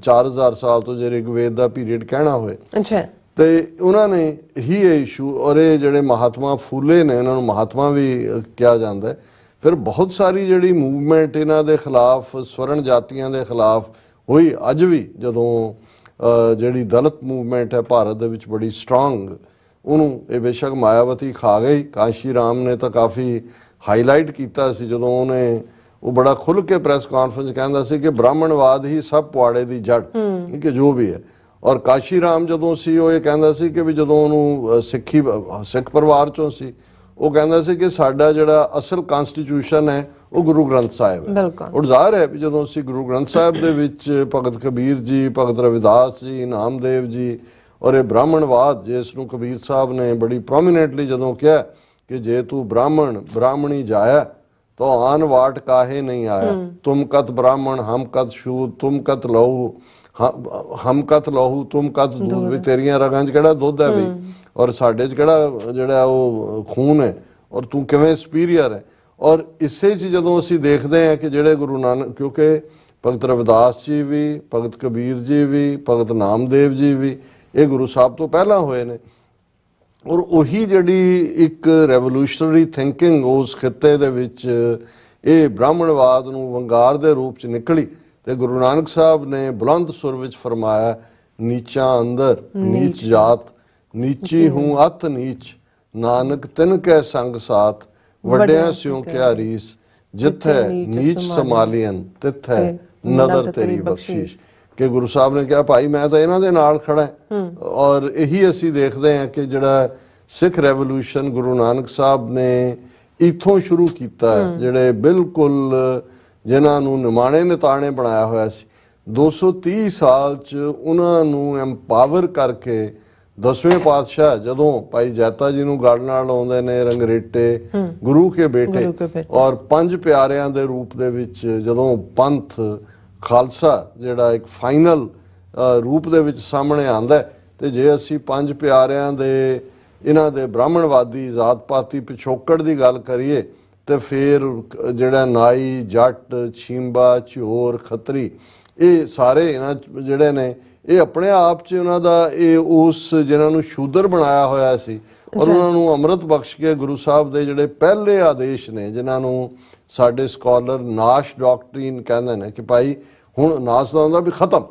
4000 ਸਾਲ ਤੋਂ, ਜੇ ਰਿਗਵੇਦ ਦਾ ਪੀਰੀਅਡ ਕਹਿਣਾ ਹੋਏ। ਅੱਛਾ। ਤੇ ਉਹਨਾਂ ਨੇ ਹੀ ਇਹ ਇਸ਼ੂ, ਔਰ ਇਹ ਜਿਹੜੇ ਮਹਾਤਮਾ ਫੂਲੇ ਨੇ, ਇਹਨਾਂ ਨੂੰ ਮਹਾਤਮਾ ਵੀ ਕਿਹਾ ਜਾਂਦਾ ਹੈ। ਫਿਰ ਬਹੁਤ ਸਾਰੀ ਜਿਹੜੀ ਮੂਵਮੈਂਟ ਇਹਨਾਂ ਦੇ ਖਿਲਾਫ, ਸਵਰਨ ਜਾਤੀਆਂ ਦੇ ਖਿਲਾਫ ਹੋਈ। ਅੱਜ ਵੀ ਜਦੋਂ ਜਿਹੜੀ ਦਲਿਤ ਮੂਵਮੈਂਟ ਹੈ ਭਾਰਤ ਦੇ ਵਿੱਚ ਬੜੀ ਸਟਰੋਂਗ, ਉਹਨੂੰ ਇਹ ਬੇਸ਼ੱਕ ਮਾਇਆਵਤੀ ਖਾ ਗਈ, ਕਾਂਸ਼ੀ ਰਾਮ ਨੇ ਤਾਂ ਕਾਫੀ ਹਾਈਲਾਈਟ ਕੀਤਾ ਸੀ ਜਦੋਂ ਉਹਨੇ, ਉਹ ਬੜਾ ਖੁੱਲ੍ਹ ਕੇ ਪ੍ਰੈਸ ਕਾਨਫਰੰਸ ਕਹਿੰਦਾ ਸੀ ਕਿ ਬ੍ਰਾਹਮਣਵਾਦ ਹੀ ਸਭ ਪੁਆੜੇ ਦੀ ਜੜ, ਕਿ ਜੋ ਵੀ ਹੈ। ਔਰ ਕਾਸ਼ੀ ਰਾਮ ਜਦੋਂ ਸੀ ਉਹ ਇਹ ਕਹਿੰਦਾ ਸੀ ਕਿ ਵੀ ਜਦੋਂ ਉਹਨੂੰ ਸਿੱਖ ਪਰਿਵਾਰ ਚੋਂ ਸੀ, ਉਹ ਕਹਿੰਦਾ ਸੀ ਕਿ ਸਾਡਾ ਜਿਹੜਾ ਅਸਲ ਕਨਸਟੀਟਿਊਸ਼ਨ ਹੈ ਉਹ ਗੁਰੂ ਗ੍ਰੰਥ ਸਾਹਿਬ ਹੈ। ਔਰ ਜ਼ਾਹਿਰ ਹੈ ਵੀ ਜਦੋਂ ਅਸੀਂ ਗੁਰੂ ਗ੍ਰੰਥ ਸਾਹਿਬ ਦੇ ਵਿੱਚ ਭਗਤ ਕਬੀਰ ਜੀ, ਭਗਤ ਰਵਿਦਾਸ ਜੀ, ਨਾਮਦੇਵ ਜੀ ਔਰ ਇਹ ਬ੍ਰਾਹਮਣਵਾਦ, ਜਿਸ ਨੂੰ ਕਬੀਰ ਸਾਹਿਬ ਨੇ ਬੜੀ ਪ੍ਰੋਮੀਨੈਂਟਲੀ ਜਦੋਂ ਕਿਹਾ ਕਿ ਜੇ ਤੂੰ ब्राह्मणी जाया तो आन वाट काहे नहीं आया, तुम कत ब्राह्मण हम कत शूद, तुम कत लहू हम कत लहू तुम कत दूध, भी तेरिया रगां च किहड़ा दुध है बई और साडे च किहड़ा जिहड़ा वो खून है, और तू किवें सुपीरियर है। और इसे च जदों असीं देखदे हां कि जिहड़े गुरु नानक, क्योंकि भगत रविदास जी भी, भगत कबीर जी भी, भगत नामदेव जी भी ये गुरु साहब तो पहला होए ने। और ਉਹੀ ਜਿਹੜੀ ਇੱਕ ਰੈਵੋਲੂਸ਼ਨਰੀ ਥਿੰਕਿੰਗ ਉਸ ਖਿੱਤੇ ਦੇ ਵਿੱਚ ਇਹ ਬ੍ਰਾਹਮਣਵਾਦ ਨੂੰ ਵੰਗਾਰ ਦੇ ਰੂਪ ਚ ਨਿਕਲੀ ਤੇ ਗੁਰੂ ਨਾਨਕ ਸਾਹਿਬ ਨੇ ਬੁਲੰਦ ਸੁਰ ਵਿੱਚ ਫਰਮਾਇਆ, ਨੀਚਾਂ ਅੰਦਰ ਨੀਚ ਜਾਤ, ਨੀਚੀ ਹੂੰ ਅਤ ਨੀਚ, ਨਾਨਕ ਤਿਨ ਕੈ ਸੰਗ ਸਾਥ, ਵੱਡਿਆਂ ਸਿਉ ਕਿਆ ਰੀਸ, ਜਿੱਥੈ ਨੀਚ ਸਮਾਲੀਅਨ ਤਿੱਥੈ ਨਦਰ ਤੇਰੀ ਬਖਸ਼ਿਸ਼। ਕਿ ਗੁਰੂ ਸਾਹਿਬ ਨੇ ਕਿਹਾ ਭਾਈ ਮੈਂ ਤਾਂ ਇਹਨਾਂ ਦੇ ਨਾਲ ਖੜਾ ਹਾਂ। ਔਰ ਇਹੀ ਅਸੀਂ ਦੇਖਦੇ ਹਾਂ ਕਿ ਜਿਹੜਾ ਸਿੱਖ ਰੈਵੋਲੂਸ਼ਨ ਗੁਰੂ ਨਾਨਕ ਸਾਹਿਬ ਨੇ ਇੱਥੋਂ ਸ਼ੁਰੂ ਕੀਤਾ, ਜਿਹੜੇ ਬਿਲਕੁਲ ਜਿਨ੍ਹਾਂ ਨੂੰ ਨਿਮਾਣੇ ਨਿਤਾਣੇ ਬਣਾਇਆ ਹੋਇਆ ਸੀ, 230 ਸਾਲ ਚ ਉਹਨਾਂ ਨੂੰ ਐਮਪਾਵਰ ਕਰਕੇ 10ਵੇਂ ਪਾਤਸ਼ਾਹ ਜਦੋਂ ਭਾਈ ਜੈਤਾ ਜੀ ਨੂੰ ਗੜ ਨਾਲ ਲਾਉਂਦੇ ਨੇ, ਰੰਗਰੇਟੇ ਗੁਰੂ ਕੇ ਬੇਟੇ, ਔਰ 5 ਪਿਆਰਿਆਂ ਦੇ ਰੂਪ ਦੇ ਵਿੱਚ ਜਦੋਂ ਪੰਥ ਖਾਲਸਾ ਜਿਹੜਾ ਇੱਕ ਫਾਈਨਲ ਰੂਪ ਦੇ ਵਿੱਚ ਸਾਹਮਣੇ ਆਂਦਾ, ਤੇ ਜੇ ਅਸੀਂ 5 ਪਿਆਰਿਆਂ ਦੇ ਇਹਨਾਂ ਦੇ ਬ੍ਰਾਹਮਣਵਾਦੀ ਜ਼ਾਤ ਪਾਤੀ ਪਿਛੋਕੜ ਦੀ ਗੱਲ ਕਰੀਏ ਤੇ ਫਿਰ ਜਿਹੜਾ ਨਾਈ, ਜੱਟ, ਛੀਂਬਾ, ਝੋਰ, ਖੱਤਰੀ, ਇਹ ਸਾਰੇ ਇਹਨਾਂ ਜਿਹੜੇ ਨੇ ਇਹ ਆਪਣੇ ਆਪ 'ਚ ਉਹਨਾਂ ਦਾ ਇਹ ਉਸ ਜਿਨ੍ਹਾਂ ਨੂੰ ਸ਼ੂਦਰ ਬਣਾਇਆ ਹੋਇਆ ਸੀ, ਔਰ ਉਹਨਾਂ ਨੂੰ ਅੰਮ੍ਰਿਤ ਬਖਸ਼ ਕੇ ਗੁਰੂ ਸਾਹਿਬ ਦੇ ਜਿਹੜੇ ਪਹਿਲੇ ਆਦੇਸ਼ ਨੇ, ਜਿਨ੍ਹਾਂ ਨੂੰ ਸਾਡੇ ਸਕਾਲਰ ਨਾਸ਼ ਡਾਕਟਰੀਨ ਕਹਿੰਦੇ ਨੇ ਕਿ ਭਾਈ ਹੁਣ ਨਾਸ ਦਾ ਹੁੰਦਾ ਵੀ ਖਤਮ,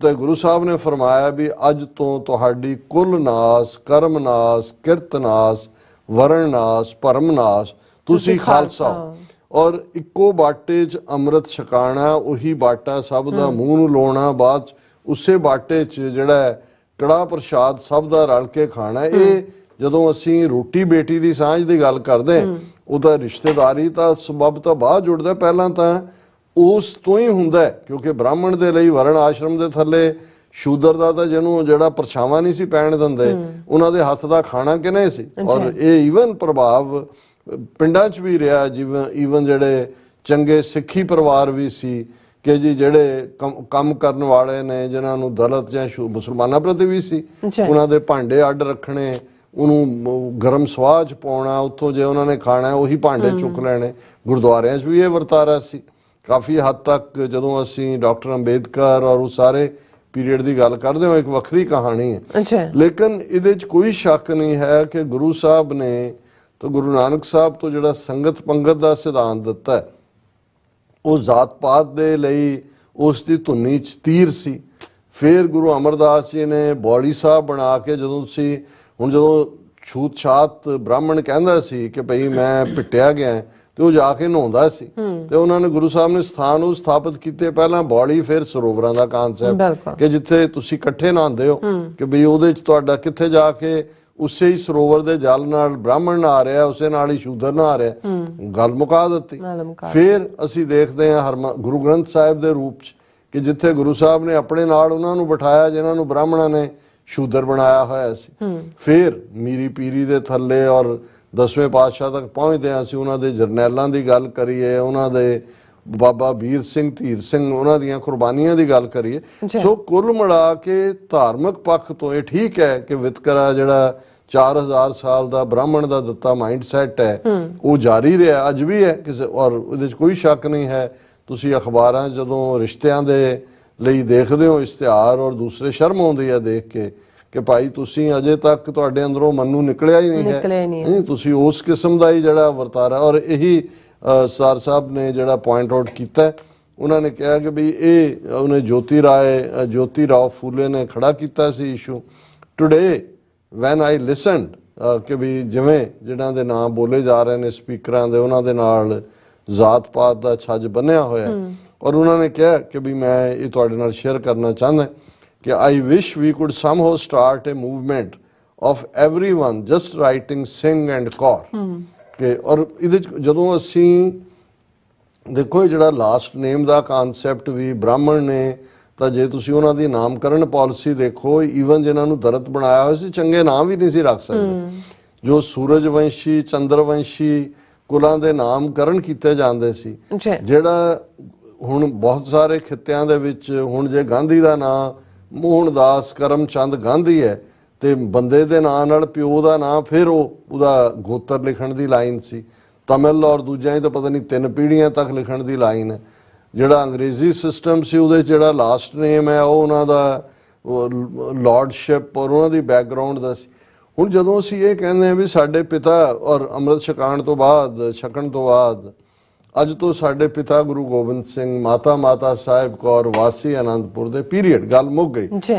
ਤੇ ਗੁਰੂ ਸਾਹਿਬ ਨੇ ਫਰਮਾਇਆ ਵੀ ਅੱਜ ਤੋਂ ਤੁਹਾਡੀ ਕੁੱਲ ਨਾਸ, ਕਰਮ ਨਾਸ, ਕਿਰਤ ਨਾਸ, ਵਰਣ ਨਾਸ, ਭਰਮ ਨਾਸ, ਤੁਸੀਂ ਖਾਲਸਾ ਹੋ। ਔਰ ਇੱਕੋ ਬਾਟੇ 'ਚ ਅੰਮ੍ਰਿਤ ਛਕਾਣਾ, ਉਹੀ ਬਾਟਾ ਸਭ ਦਾ ਮੂੰਹ ਨੂੰ ਲਾਉਣਾ, ਬਾਅਦ 'ਚ ਉਸੇ ਬਾਟੇ 'ਚ ਜਿਹੜਾ ਕੜਾਹ ਪ੍ਰਸ਼ਾਦ ਸਭ ਦਾ ਰਲ ਕੇ ਖਾਣਾ। ਇਹ ਜਦੋਂ ਅਸੀਂ ਰੋਟੀ ਬੇਟੀ ਦੀ ਸਾਂਝ ਦੀ ਗੱਲ ਕਰਦੇ ਹਾਂ, ਉਹਦਾ ਰਿਸ਼ਤੇਦਾਰੀ ਤਾਂ ਸਬਬ ਤਾਂ ਬਾਅਦ ਜੁੜਦਾ, ਪਹਿਲਾਂ ਤਾਂ ਉਸ ਤੋਂ ਹੀ ਹੁੰਦਾ, ਕਿਉਂਕਿ ਬ੍ਰਾਹਮਣ ਦੇ ਲਈ ਵਰਣ ਆਸ਼ਰਮ ਦੇ ਥੱਲੇ ਸ਼ੂਦਰ ਦਾ ਤਾਂ ਜਿਹਨੂੰ ਜਿਹੜਾ ਪਰਛਾਵਾਂ ਨਹੀਂ ਸੀ ਪੈਣ ਦਿੰਦੇ, ਉਹਨਾਂ ਦੇ ਹੱਥ ਦਾ ਖਾਣਾ ਕਿਨੇ ਸੀ। ਔਰ ਇਹ ਈਵਨ ਪ੍ਰਭਾਵ ਪਿੰਡਾਂ 'ਚ ਵੀ ਰਿਹਾ, ਜਿਵੇਂ ਈਵਨ ਜਿਹੜੇ ਚੰਗੇ ਸਿੱਖੀ ਪਰਿਵਾਰ ਵੀ ਸੀ ਕਿ ਜੀ ਜਿਹੜੇ ਕੰਮ ਕਰਨ ਵਾਲੇ ਨੇ, ਜਿਨ੍ਹਾਂ ਨੂੰ ਦਲਿਤ ਜਾਂ ਮੁਸਲਮਾਨਾਂ ਪ੍ਰਤੀ ਵੀ ਸੀ, ਉਹਨਾਂ ਦੇ ਭਾਂਡੇ ਅੱਡ ਰੱਖਣੇ, ਉਹਨੂੰ ਗਰਮ ਸਵਾਹ 'ਚ ਪਾਉਣਾ, ਉੱਥੋਂ ਜੇ ਉਹਨਾਂ ਨੇ ਖਾਣਾ ਉਹੀ ਭਾਂਡੇ ਚੁੱਕ ਲੈਣੇ। ਗੁਰਦੁਆਰਿਆਂ 'ਚ ਵੀ ਇਹ ਵਰਤਾਰਾ ਸੀ ਕਾਫੀ ਹੱਦ ਤੱਕ। ਜਦੋਂ ਅਸੀਂ ਡਾਕਟਰ ਅੰਬੇਦਕਰ ਔਰ ਉਹ ਸਾਰੇ ਪੀਰੀਅਡ ਦੀ ਗੱਲ ਕਰਦੇ ਹਾਂ, ਇੱਕ ਵੱਖਰੀ ਕਹਾਣੀ ਹੈ। ਲੇਕਿਨ ਇਹਦੇ 'ਚ ਕੋਈ ਸ਼ੱਕ ਨਹੀਂ ਹੈ ਕਿ ਗੁਰੂ ਸਾਹਿਬ ਨੇ ਤਾਂ ਗੁਰੂ ਨਾਨਕ ਸਾਹਿਬ ਤੋਂ ਜਿਹੜਾ ਸੰਗਤ ਪੰਗਤ ਦਾ ਸਿਧਾਂਤ ਦਿੱਤਾ ਹੈ, ਉਹ ਜ਼ਾਤ ਪਾਤ ਦੇ ਲਈ ਉਸ ਦੀ ਧੁਨੀ 'ਚ ਤੀਰ ਸੀ। ਫਿਰ ਗੁਰੂ ਅਮਰਦਾਸ ਜੀ ਨੇ ਬੌਲੀ ਸਾਹਿਬ ਬਣਾ ਕੇ, ਜਦੋਂ ਤੁਸੀਂ ਹੁਣ ਜਦੋਂ ਛੂਤ ਛਾਤ ਬ੍ਰਾਹਮਣ ਕਹਿੰਦਾ ਸੀ ਕਿ ਭਈ ਮੈਂ ਪਿੱਟਿਆ ਗਿਆ, ਤੇ ਉਹ ਜਾ ਕੇ ਨਹਾਉਂਦਾ ਸੀ, ਤੇ ਉਹਨਾਂ ਨੇ ਗੁਰੂ ਸਾਹਿਬ ਨੇ ਸਥਾਨ ਉਹ ਸਥਾਪਿਤ ਕੀਤੇ, ਪਹਿਲਾਂ ਬੌਲੀ ਫਿਰ ਸਰੋਵਰਾਂ ਦਾ ਕਾਨਸੈਪਟ, ਕਿ ਜਿੱਥੇ ਤੁਸੀਂ ਇਕੱਠੇ ਨਹਾਉਂਦੇ ਹੋ ਕਿ ਬਈ ਉਹਦੇ 'ਚ ਤੁਹਾਡਾ ਕਿੱਥੇ ਜਾ ਕੇ ਉਸੇ ਹੀ ਸਰੋਵਰ ਦੇ ਜਲ ਨਾਲ ਬ੍ਰਾਹਮਣ ਨਹਾ ਰਿਹਾ, ਉਸੇ ਨਾਲ ਹੀ ਸ਼ੂਦਰ ਨਹਾ ਰਿਹਾ, ਗੱਲ ਮੁਕਾ ਦਿੱਤੀ। ਫਿਰ ਅਸੀਂ ਦੇਖਦੇ ਹਾਂ ਗੁਰੂ ਗ੍ਰੰਥ ਸਾਹਿਬ ਦੇ ਰੂਪ 'ਚ ਕਿ ਜਿੱਥੇ ਗੁਰੂ ਸਾਹਿਬ ਨੇ ਆਪਣੇ ਨਾਲ ਉਹਨਾਂ ਨੂੰ ਬਿਠਾਇਆ ਜਿਨ੍ਹਾਂ ਨੂੰ ਬ੍ਰਾਹਮਣਾਂ ਨੇ ਸ਼ੂਦਰ ਬਣਾਇਆ ਹੋਇਆ ਸੀ। ਫਿਰ ਮੀਰੀ ਪੀਰੀ ਦੇ ਥੱਲੇ ਔਰ 10ਵੇਂ ਪਾਤਸ਼ਾਹ ਤੱਕ ਪਹੁੰਚਦੇ ਹਾਂ ਅਸੀਂ, ਉਹਨਾਂ ਦੇ ਜਰਨੈਲਾਂ ਦੀ ਗੱਲ ਕਰੀਏ, ਉਹਨਾਂ ਦੇ ਬਾਬਾ ਵੀਰ ਸਿੰਘ, ਧੀਰ ਸਿੰਘ, ਉਹਨਾਂ ਦੀਆਂ ਕੁਰਬਾਨੀਆਂ ਦੀ ਗੱਲ ਕਰੀਏ। ਸੋ ਕੁੱਲ ਮਿਲਾ ਕੇ ਧਾਰਮਿਕ ਪੱਖ ਤੋਂ ਇਹ ਠੀਕ ਹੈ ਕਿ ਵਿਤਕਰਾ ਜਿਹੜਾ 4000 ਸਾਲ ਦਾ ਬ੍ਰਾਹਮਣ ਦਾ ਦਿੱਤਾ ਮਾਈਂਡ ਸੈਟ ਹੈ ਉਹ ਜਾਰੀ ਰਿਹਾ, ਅੱਜ ਵੀ ਹੈ ਕਿਸੇ, ਔਰ ਉਹਦੇ 'ਚ ਕੋਈ ਸ਼ੱਕ ਨਹੀਂ ਹੈ। ਤੁਸੀਂ ਅਖਬਾਰਾਂ ਜਦੋਂ ਰਿਸ਼ਤਿਆਂ ਦੇ ਲਈ ਦੇਖਦੇ ਹੋ ਇਸ਼ਤਿਹਾਰ, ਔਰ ਦੂਸਰੇ ਸ਼ਰਮ ਆਉਂਦੀ ਹੈ ਦੇਖ ਕੇ ਕਿ ਭਾਈ ਤੁਸੀਂ ਅਜੇ ਤੱਕ ਤੁਹਾਡੇ ਅੰਦਰੋਂ ਮਨ ਨੂੰ ਨਿਕਲਿਆ ਹੀ ਨਹੀਂ ਹੈ, ਤੁਸੀਂ ਉਸ ਕਿਸਮ ਦਾ ਹੀ ਜਿਹੜਾ ਵਰਤਾਰਾ। ਔਰ ਇਹੀ ਸਰ ਸਾਹਿਬ ਨੇ ਜਿਹੜਾ ਪੁਆਇੰਟ ਆਊਟ ਕੀਤਾ, ਉਹਨਾਂ ਨੇ ਕਿਹਾ ਕਿ ਵੀ ਇਹ ਉਹਨੇ ਜੋਤੀ ਰਾਓ ਫੂਲੇ ਨੇ ਖੜਾ ਕੀਤਾ ਸੀ ਇਸ਼ੂ। ਟੁਡੇ ਵੈਨ ਆਈ ਲਿਸਨਡ ਕਿ ਵੀ ਜਿਵੇਂ ਜਿਹਨਾਂ ਦੇ ਨਾਮ ਬੋਲੇ ਜਾ ਰਹੇ ਨੇ ਸਪੀਕਰਾਂ ਦੇ, ਉਹਨਾਂ ਦੇ ਨਾਲ ਜ਼ਾਤ ਪਾਤ ਦਾ ਛੱਜ ਬੰਨਿਆ ਹੋਇਆ, ਔਰ ਉਹਨਾਂ ਨੇ ਕਿਹਾ ਕਿ ਵੀ ਮੈਂ ਇਹ ਤੁਹਾਡੇ ਨਾਲ ਸ਼ੇਅਰ ਕਰਨਾ ਚਾਹੁੰਦਾ ਕਿ I wish we could somehow start a movement of everyone just writing Singh and Kaur. ਕਿ ਔਰ ਇਹਦੇ 'ਚ ਜਦੋਂ ਅਸੀਂ ਦੇਖੋ ਜਿਹੜਾ ਲਾਸਟ ਨੇਮ ਦਾ ਕਨਸੈਪਟ ਵੀ ਬ੍ਰਾਹਮਣ ਨੇ, ਤਾਂ ਜੇ ਤੁਸੀਂ ਉਹਨਾਂ ਦੀ ਨਾਮਕਰਨ ਪਾਲਿਸੀ ਦੇਖੋ, ਈਵਨ ਜਿਨ੍ਹਾਂ ਨੂੰ ਦਰਤ ਬਣਾਇਆ ਹੋਇਆ ਸੀ ਚੰਗੇ ਨਾਮ ਵੀ ਨਹੀਂ ਸੀ ਰੱਖ ਸਕਦੇ। ਜੋ ਸੂਰਜਵੰਸ਼ੀ ਚੰਦਰਵੰਸ਼ੀ ਕੁਲਾਂ ਦੇ ਨਾਮਕਰਨ ਕੀਤੇ ਜਾਂਦੇ ਸੀ, ਜਿਹੜਾ ਹੁਣ ਬਹੁਤ ਸਾਰੇ ਖਿੱਤਿਆਂ ਦੇ ਵਿੱਚ ਹੁਣ ਜੇ ਗਾਂਧੀ ਦਾ ਨਾਮ ਮੋਹਨਦਾਸ ਕਰਮਚੰਦ ਗਾਂਧੀ ਹੈ ਤੇ ਬੰਦੇ ਦੇ ਨਾਂ ਨਾਲ ਪਿਓ ਦਾ ਨਾਂ ਫਿਰ ਉਹਦਾ ਗੋਤਰ ਲਿਖਣ ਦੀ ਲਾਈਨ ਸੀ। ਤਮਿਲ ਔਰ ਦੂਜਿਆਂ ਤਾਂ ਪਤਾ ਨਹੀਂ 3 ਪੀੜ੍ਹੀਆਂ ਤੱਕ ਲਿਖਣ ਦੀ ਲਾਈਨ ਹੈ। ਜਿਹੜਾ ਅੰਗਰੇਜ਼ੀ ਸਿਸਟਮ ਸੀ ਉਹਦੇ ਜਿਹੜਾ ਲਾਸਟ ਨੇਮ ਹੈ ਉਹ ਉਹਨਾਂ ਦਾ ਲਾਰਡਸ਼ਿਪ ਔਰ ਉਹਨਾਂ ਦੀ ਬੈਕਗਰਾਉਂਡ ਦਾ ਸੀ। ਹੁਣ ਜਦੋਂ ਅਸੀਂ ਇਹ ਕਹਿੰਦੇ ਹਾਂ ਵੀ ਸਾਡੇ ਪਿਤਾ ਔਰ ਅੰਮ੍ਰਿਤ ਛਕਣ ਤੋਂ ਬਾਅਦ ਅੱਜ ਤੋਂ ਸਾਡੇ ਪਿਤਾ ਗੁਰੂ ਗੋਬਿੰਦ ਸਿੰਘ ਮਾਤਾ ਸਾਹਿਬ ਕੌਰ ਵਾਸੀ ਆਨੰਦਪੁਰ ਦੇ ਪੀਰੀਅਡ, ਗੱਲ ਮੁੱਕ ਗਈ।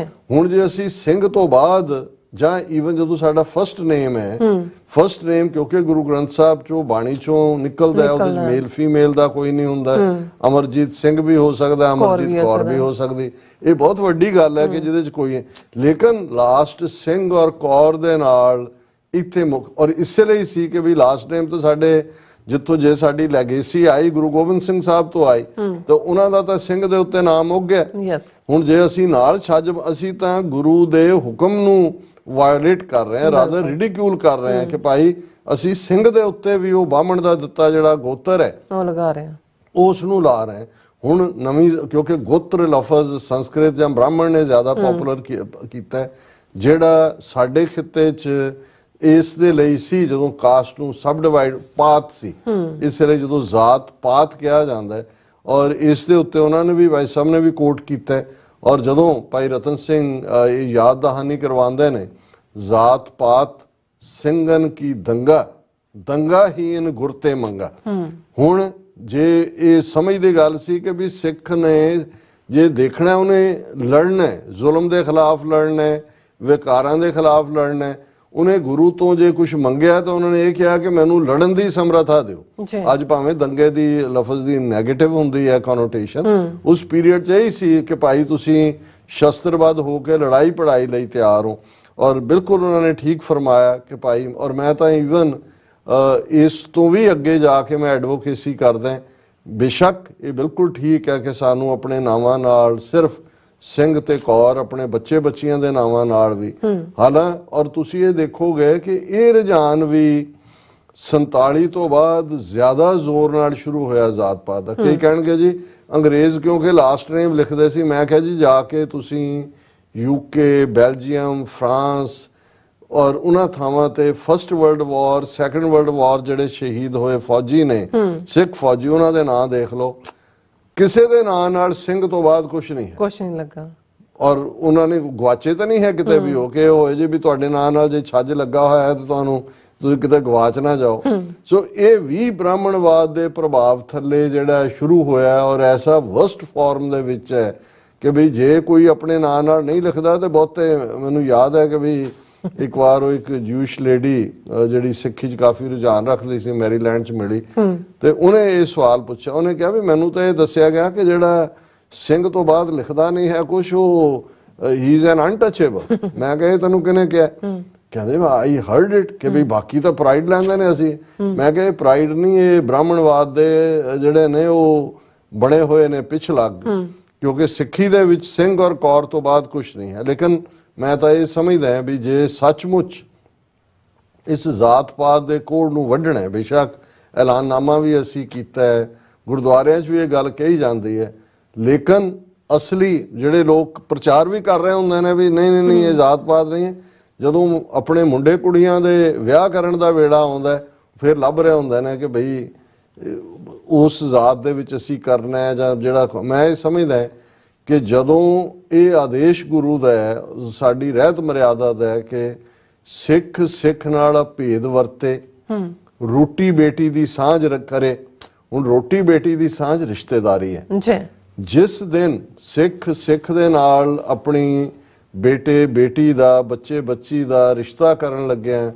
ਹੁਣ ਜੇ ਅਸੀਂ ਸਿੰਘ ਤੋਂ ਬਾਅਦ ਜਾਂ ਈਵਨ ਜਦੋਂ ਸਾਡਾ ਫਸਟ ਨੇਮ ਹੈ, ਫਸਟ ਨੇਮ ਕਿਉਂਕਿ ਗੁਰੂ ਗ੍ਰੰਥ ਸਾਹਿਬ ਚੋਂ ਬਾਣੀ ਚੋਂ ਨਿਕਲਦਾ, ਉਹਦੇ ਚ ਮੇਲ ਫੀਮੇਲ ਦਾ ਕੋਈ ਨਹੀਂ ਹੁੰਦਾ। ਅਮਰਜੀਤ ਸਿੰਘ ਵੀ ਹੋ ਸਕਦਾ, ਅਮਰਜੀਤ ਕੌਰ ਵੀ ਹੋ ਸਕਦੀ। ਇਹ ਬਹੁਤ ਵੱਡੀ ਗੱਲ ਹੈ ਕਿ ਜਿਹਦੇ ਚ ਕੋਈ ਹੈ, ਲੇਕਿਨ ਲਾਸਟ ਸਿੰਘ ਔਰ ਕੌਰ ਦੇ ਨਾਲ ਇੱਥੇ ਮੁੱਕ, ਔਰ ਇਸੇ ਲਈ ਸੀ ਕਿ ਵੀ ਲਾਸਟ ਨੇਮ ਤੋਂ ਸਾਡੇ ਜਿੱਥੋਂ ਜੇ ਸਾਡੀ ਲੈਗੇਸੀ ਆਈ ਗੁਰੂ ਗੋਬਿੰਦ ਸਿੰਘ ਸਾਹਿਬ ਤੋਂ ਆਈ, ਤਾਂ ਉਹਨਾਂ ਦਾ ਤਾਂ ਸਿੰਘ ਦੇ ਉੱਤੇ ਨਾਮ ਮੁੱਕ ਗਿਆ। ਹੁਣ ਜੇ ਅਸੀਂ ਨਾਲ ਛੱਜ, ਅਸੀਂ ਤਾਂ ਗੁਰੂ ਦੇ ਹੁਕਮ ਨੂੰ ਵਾਇਓਲੇਟ ਕਰ ਰਹੇ ਹਾਂ, ਰਾਦਰ ਰਿਡੀਕਿਊਲ ਕਰ ਰਹੇ ਹਾਂ ਕਿ ਭਾਈ ਅਸੀਂ ਸਿੰਘ ਦੇ ਉੱਤੇ ਵੀ ਉਹ ਬਾਹਮਣ ਦਾ ਦਿੱਤਾ ਜਿਹੜਾ ਗੋਤਰ ਹੈ ਉਹ ਲਗਾ ਰਹੇ ਹਾਂ, ਉਸ ਨੂੰ ਲਾ ਰਹੇ ਹਾਂ। ਹੁਣ ਨਵੀਂ, ਕਿਉਂਕਿ ਗੋਤਰ ਲਫ਼ਜ਼ ਸੰਸਕ੍ਰਿਤ ਜਾਂ ਬ੍ਰਾਹਮਣ ਨੇ ਜ਼ਿਆਦਾ ਪਪੂਲਰ ਕੀਤਾ, ਜਿਹੜਾ ਸਾਡੇ ਖਿੱਤੇ 'ਚ ਇਸ ਦੇ ਲਈ ਸੀ ਜਦੋਂ ਕਾਸਟ ਨੂੰ ਸਬ ਡਿਵਾਈਡ ਪਾਤ ਸੀ, ਇਸ ਲਈ ਜਦੋਂ ਜ਼ਾਤ ਪਾਤ ਕਿਹਾ ਜਾਂਦਾ ਹੈ, ਔਰ ਇਸ ਦੇ ਉੱਤੇ ਉਹਨਾਂ ਨੇ ਵੀ ਭਾਈ ਸਾਹਿਬ ਨੇ ਵੀ ਕੋਟ ਕੀਤਾ। ਔਰ ਜਦੋਂ ਭਾਈ ਰਤਨ ਸਿੰਘ ਇਹ ਯਾਦ ਦਹਾਨੀ ਕਰਵਾਉਂਦੇ ਨੇ, ਜ਼ਾਤ ਪਾਤ ਸਿੰਘਨ ਕੀ ਦੰਗਾ ਹੀ ਇਨ ਗੁਰਤੇ ਮੰਗਾ। ਹੁਣ ਜੇ ਇਹ ਸਮਝ ਦੀ ਗੱਲ ਸੀ ਕਿ ਵੀ ਸਿੱਖ ਨੇ ਜੇ ਦੇਖਣਾ, ਉਹਨੇ ਲੜਨਾ, ਜ਼ੁਲਮ ਦੇ ਖਿਲਾਫ ਲੜਨਾ, ਵਿਕਾਰਾਂ ਦੇ ਖਿਲਾਫ ਲੜਨਾ, ਉਹਨੇ ਗੁਰੂ ਤੋਂ ਜੇ ਕੁਝ ਮੰਗਿਆ ਤਾਂ ਉਹਨਾਂ ਨੇ ਇਹ ਕਿਹਾ ਕਿ ਮੈਨੂੰ ਲੜਨ ਦੀ ਸਮਰੱਥਾ ਦਿਓ। ਅੱਜ ਭਾਵੇਂ ਦੰਗੇ ਦੀ ਲਫ਼ਜ਼ ਦੀ ਨੈਗੇਟਿਵ ਹੁੰਦੀ ਹੈ ਕਨੋਟੇਸ਼ਨ, ਉਸ ਪੀਰੀਅਡ 'ਚ ਇਹ ਸੀ ਕਿ ਭਾਈ ਤੁਸੀਂ ਸ਼ਸਤਰਬੱਧ ਹੋ ਕੇ ਲੜਾਈ ਪੜਾਈ ਲਈ ਤਿਆਰ ਹੋ। ਔਰ ਬਿਲਕੁਲ ਉਹਨਾਂ ਨੇ ਠੀਕ ਫਰਮਾਇਆ ਕਿ ਭਾਈ, ਔਰ ਮੈਂ ਤਾਂ ਈਵਨ ਇਸ ਤੋਂ ਵੀ ਅੱਗੇ ਜਾ ਕੇ ਮੈਂ ਐਡਵੋਕੇਸੀ ਕਰਦਾ, ਬੇਸ਼ੱਕ ਇਹ ਬਿਲਕੁਲ ਠੀਕ ਹੈ ਕਿ ਸਾਨੂੰ ਆਪਣੇ ਨਾਵਾਂ ਨਾਲ ਸਿਰਫ ਸਿੰਘ ਤੇ ਕੌਰ, ਆਪਣੇ ਬੱਚੇ ਬੱਚੀਆਂ ਦੇ ਨਾਵਾਂ ਨਾਲ ਵੀ ਹਾਲਾਂ। ਔਰ ਤੁਸੀਂ ਇਹ ਦੇਖੋਗੇ ਕਿ ਇਹ ਰੁਝਾਨ ਵੀ 47 ਤੋਂ ਬਾਅਦ ਜ਼ਿਆਦਾ ਜ਼ੋਰ ਨਾਲ ਸ਼ੁਰੂ ਹੋਇਆ ਜ਼ਾਤ ਪਾਤ ਦਾ। ਕਈ ਕਹਿਣਗੇ ਜੀ ਅੰਗਰੇਜ਼ ਕਿਉਂਕਿ ਲਾਸਟ ਨੇਮ ਲਿਖਦੇ ਸੀ, ਮੈਂ ਕਿਹਾ ਜੀ ਜਾ ਕੇ ਤੁਸੀਂ UK, ਬੈਲਜੀਅਮ, ਫਰਾਂਸ ਔਰ ਉਹਨਾਂ ਥਾਵਾਂ ਤੇ first world war, second world war ਜਿਹੜੇ ਸ਼ਹੀਦ ਹੋਏ ਫੌਜੀ ਨੇ, ਸਿੱਖ ਫੌਜੀ, ਉਹਨਾਂ ਦੇ ਨਾਂ ਦੇਖ ਲਓ, ਕਿਸੇ ਦੇ ਨਾਂ ਨਾਲ ਸਿੰਘ ਤੋਂ ਬਾਅਦ ਕੁਝ ਨਹੀਂ ਲੱਗਾ। ਔਰ ਉਹਨਾਂ ਨੇ ਗਵਾਚੇ ਤਾਂ ਨਹੀਂ ਹੈ ਕਿਤੇ ਵੀ ਹੋ ਕੇ ਹੋਏ ਜੇ ਵੀ ਤੁਹਾਡੇ ਨਾਂ ਨਾਲ ਜੇ ਛੱਜ ਲੱਗਾ ਹੋਇਆ ਹੈ ਤਾਂ ਤੁਸੀਂ ਕਿਤੇ ਗਵਾਚ ਨਾ ਜਾਓ। ਸੋ ਇਹ ਵੀ ਬ੍ਰਾਹਮਣਵਾਦ ਦੇ ਪ੍ਰਭਾਵ ਥੱਲੇ ਜਿਹੜਾ ਸ਼ੁਰੂ ਹੋਇਆ, ਔਰ ਐਸਾ ਵਰਸਟ ਫਾਰਮ ਦੇ ਵਿੱਚ ਹੈ ਕਿ ਵੀ ਜੇ ਕੋਈ ਆਪਣੇ ਨਾਂ ਨਾਲ ਨਹੀਂ ਲਿਖਦਾ ਤੇ ਬਹੁਤੇ, ਮੈਨੂੰ ਯਾਦ ਹੈ ਕਿ ਵੀ ਇੱਕ ਵਾਰ ਉਹ ਇੱਕ ਜੂਇਸ਼ ਲੇਡੀ ਜਿਹੜੀ ਸਿੱਖੀ 'ਚ ਕਾਫੀ ਰੁਝਾਨ ਰੱਖਦੀ ਸੀ, ਮੈਰੀਲੈਂਡ 'ਚ ਮਿਲੀ, ਤੇ ਉਹਨੇ ਇਹ ਸਵਾਲ ਪੁੱਛਿਆ। ਉਹਨੇ ਕਿਹਾ ਵੀ ਮੈਨੂੰ ਤਾਂ ਇਹ ਦੱਸਿਆ ਗਿਆ ਕਿ ਜਿਹੜਾ ਸਿੰਘ ਤੋਂ ਬਾਅਦ ਲਿਖਦਾ ਨਹੀਂ ਹੈ ਕੁਛ, ਉਹ ਹੀ ਇਜ਼ ਐਨ ਅਨਟਚੇਬਲ। ਮੈਂ ਕਿਹਾ ਤੈਨੂੰ ਕਿਹਨੇ ਕਿਹਾ? ਕਹਿੰਦੇ ਆਈ ਹਰਡ ਇਟ ਕਿ ਵੀ ਬਾਕੀ ਤਾਂ ਪ੍ਰਾਈਡ ਲੈਂਦੇ ਨੇ ਅਸੀਂ। ਮੈਂ ਕਿਹਾ ਪ੍ਰਾਈਡ ਨਹੀਂ, ਇਹ ਬ੍ਰਾਹਮਣਵਾਦ ਦੇ ਜਿਹੜੇ ਨੇ ਉਹ ਬਣੇ ਹੋਏ ਨੇ ਪਿੱਛ ਲੱਗ, ਕਿਉਂਕਿ ਸਿੱਖੀ ਦੇ ਵਿੱਚ ਸਿੰਘ ਔਰ ਕੌਰ ਤੋਂ ਬਾਅਦ ਕੁਛ ਨਹੀਂ ਹੈ। ਲੇਕਿਨ ਮੈਂ ਤਾਂ ਇਹ ਸਮਝਦਾ ਹਾਂ ਵੀ ਜੇ ਸੱਚਮੁੱਚ ਇਸ ਜ਼ਾਤ ਪਾਤ ਦੇ ਕੋੜ ਨੂੰ ਵੱਢਣਾ ਹੈ, ਬੇਸ਼ੱਕ ਐਲਾਨਨਾਮਾ ਵੀ ਅਸੀਂ ਕੀਤਾ ਹੈ, ਗੁਰਦੁਆਰਿਆਂ 'ਚ ਵੀ ਇਹ ਗੱਲ ਕਹੀ ਜਾਂਦੀ ਹੈ, ਲੇਕਿਨ ਅਸਲੀ ਜਿਹੜੇ ਲੋਕ ਪ੍ਰਚਾਰ ਵੀ ਕਰ ਰਹੇ ਹੁੰਦੇ ਨੇ ਵੀ ਨਹੀਂ ਇਹ ਜ਼ਾਤ ਪਾਤ ਨਹੀਂ ਹੈ, ਜਦੋਂ ਆਪਣੇ ਮੁੰਡੇ ਕੁੜੀਆਂ ਦੇ ਵਿਆਹ ਕਰਨ ਦਾ ਵੇੜਾ ਆਉਂਦਾ ਫਿਰ ਲੱਭ ਰਿਹਾ ਹੁੰਦਾ ਨੇ ਕਿ ਬਈ ਉਸ ਜ਼ਾਤ ਦੇ ਵਿੱਚ ਅਸੀਂ ਕਰਨਾ ਹੈ ਜਾਂ ਜਿਹੜਾ ਮੈਂ ਇਹ ਸਮਝਦਾ ਕਿ ਜਦੋਂ ਇਹ ਆਦੇਸ਼ ਗੁਰੂ ਦਾ ਹੈ, ਸਾਡੀ ਰਹਿਤ ਮਰਿਆਦਾ ਦਾ ਹੈ ਕਿ ਸਿੱਖ ਨਾਲ ਭੇਦ ਵਰਤੇ, ਰੋਟੀ ਬੇਟੀ ਦੀ ਸਾਂਝ ਕਰੇ। ਹੁਣ ਰੋਟੀ ਬੇਟੀ ਦੀ ਸਾਂਝ ਰਿਸ਼ਤੇਦਾਰੀ ਹੈ ਜੀ। ਜਿਸ ਦਿਨ ਸਿੱਖ ਦੇ ਨਾਲ ਆਪਣੀ ਬੇਟੇ ਬੇਟੀ ਦਾ ਬੱਚੇ ਬੱਚੀ ਦਾ ਰਿਸ਼ਤਾ ਕਰਨ ਲੱਗਿਆ,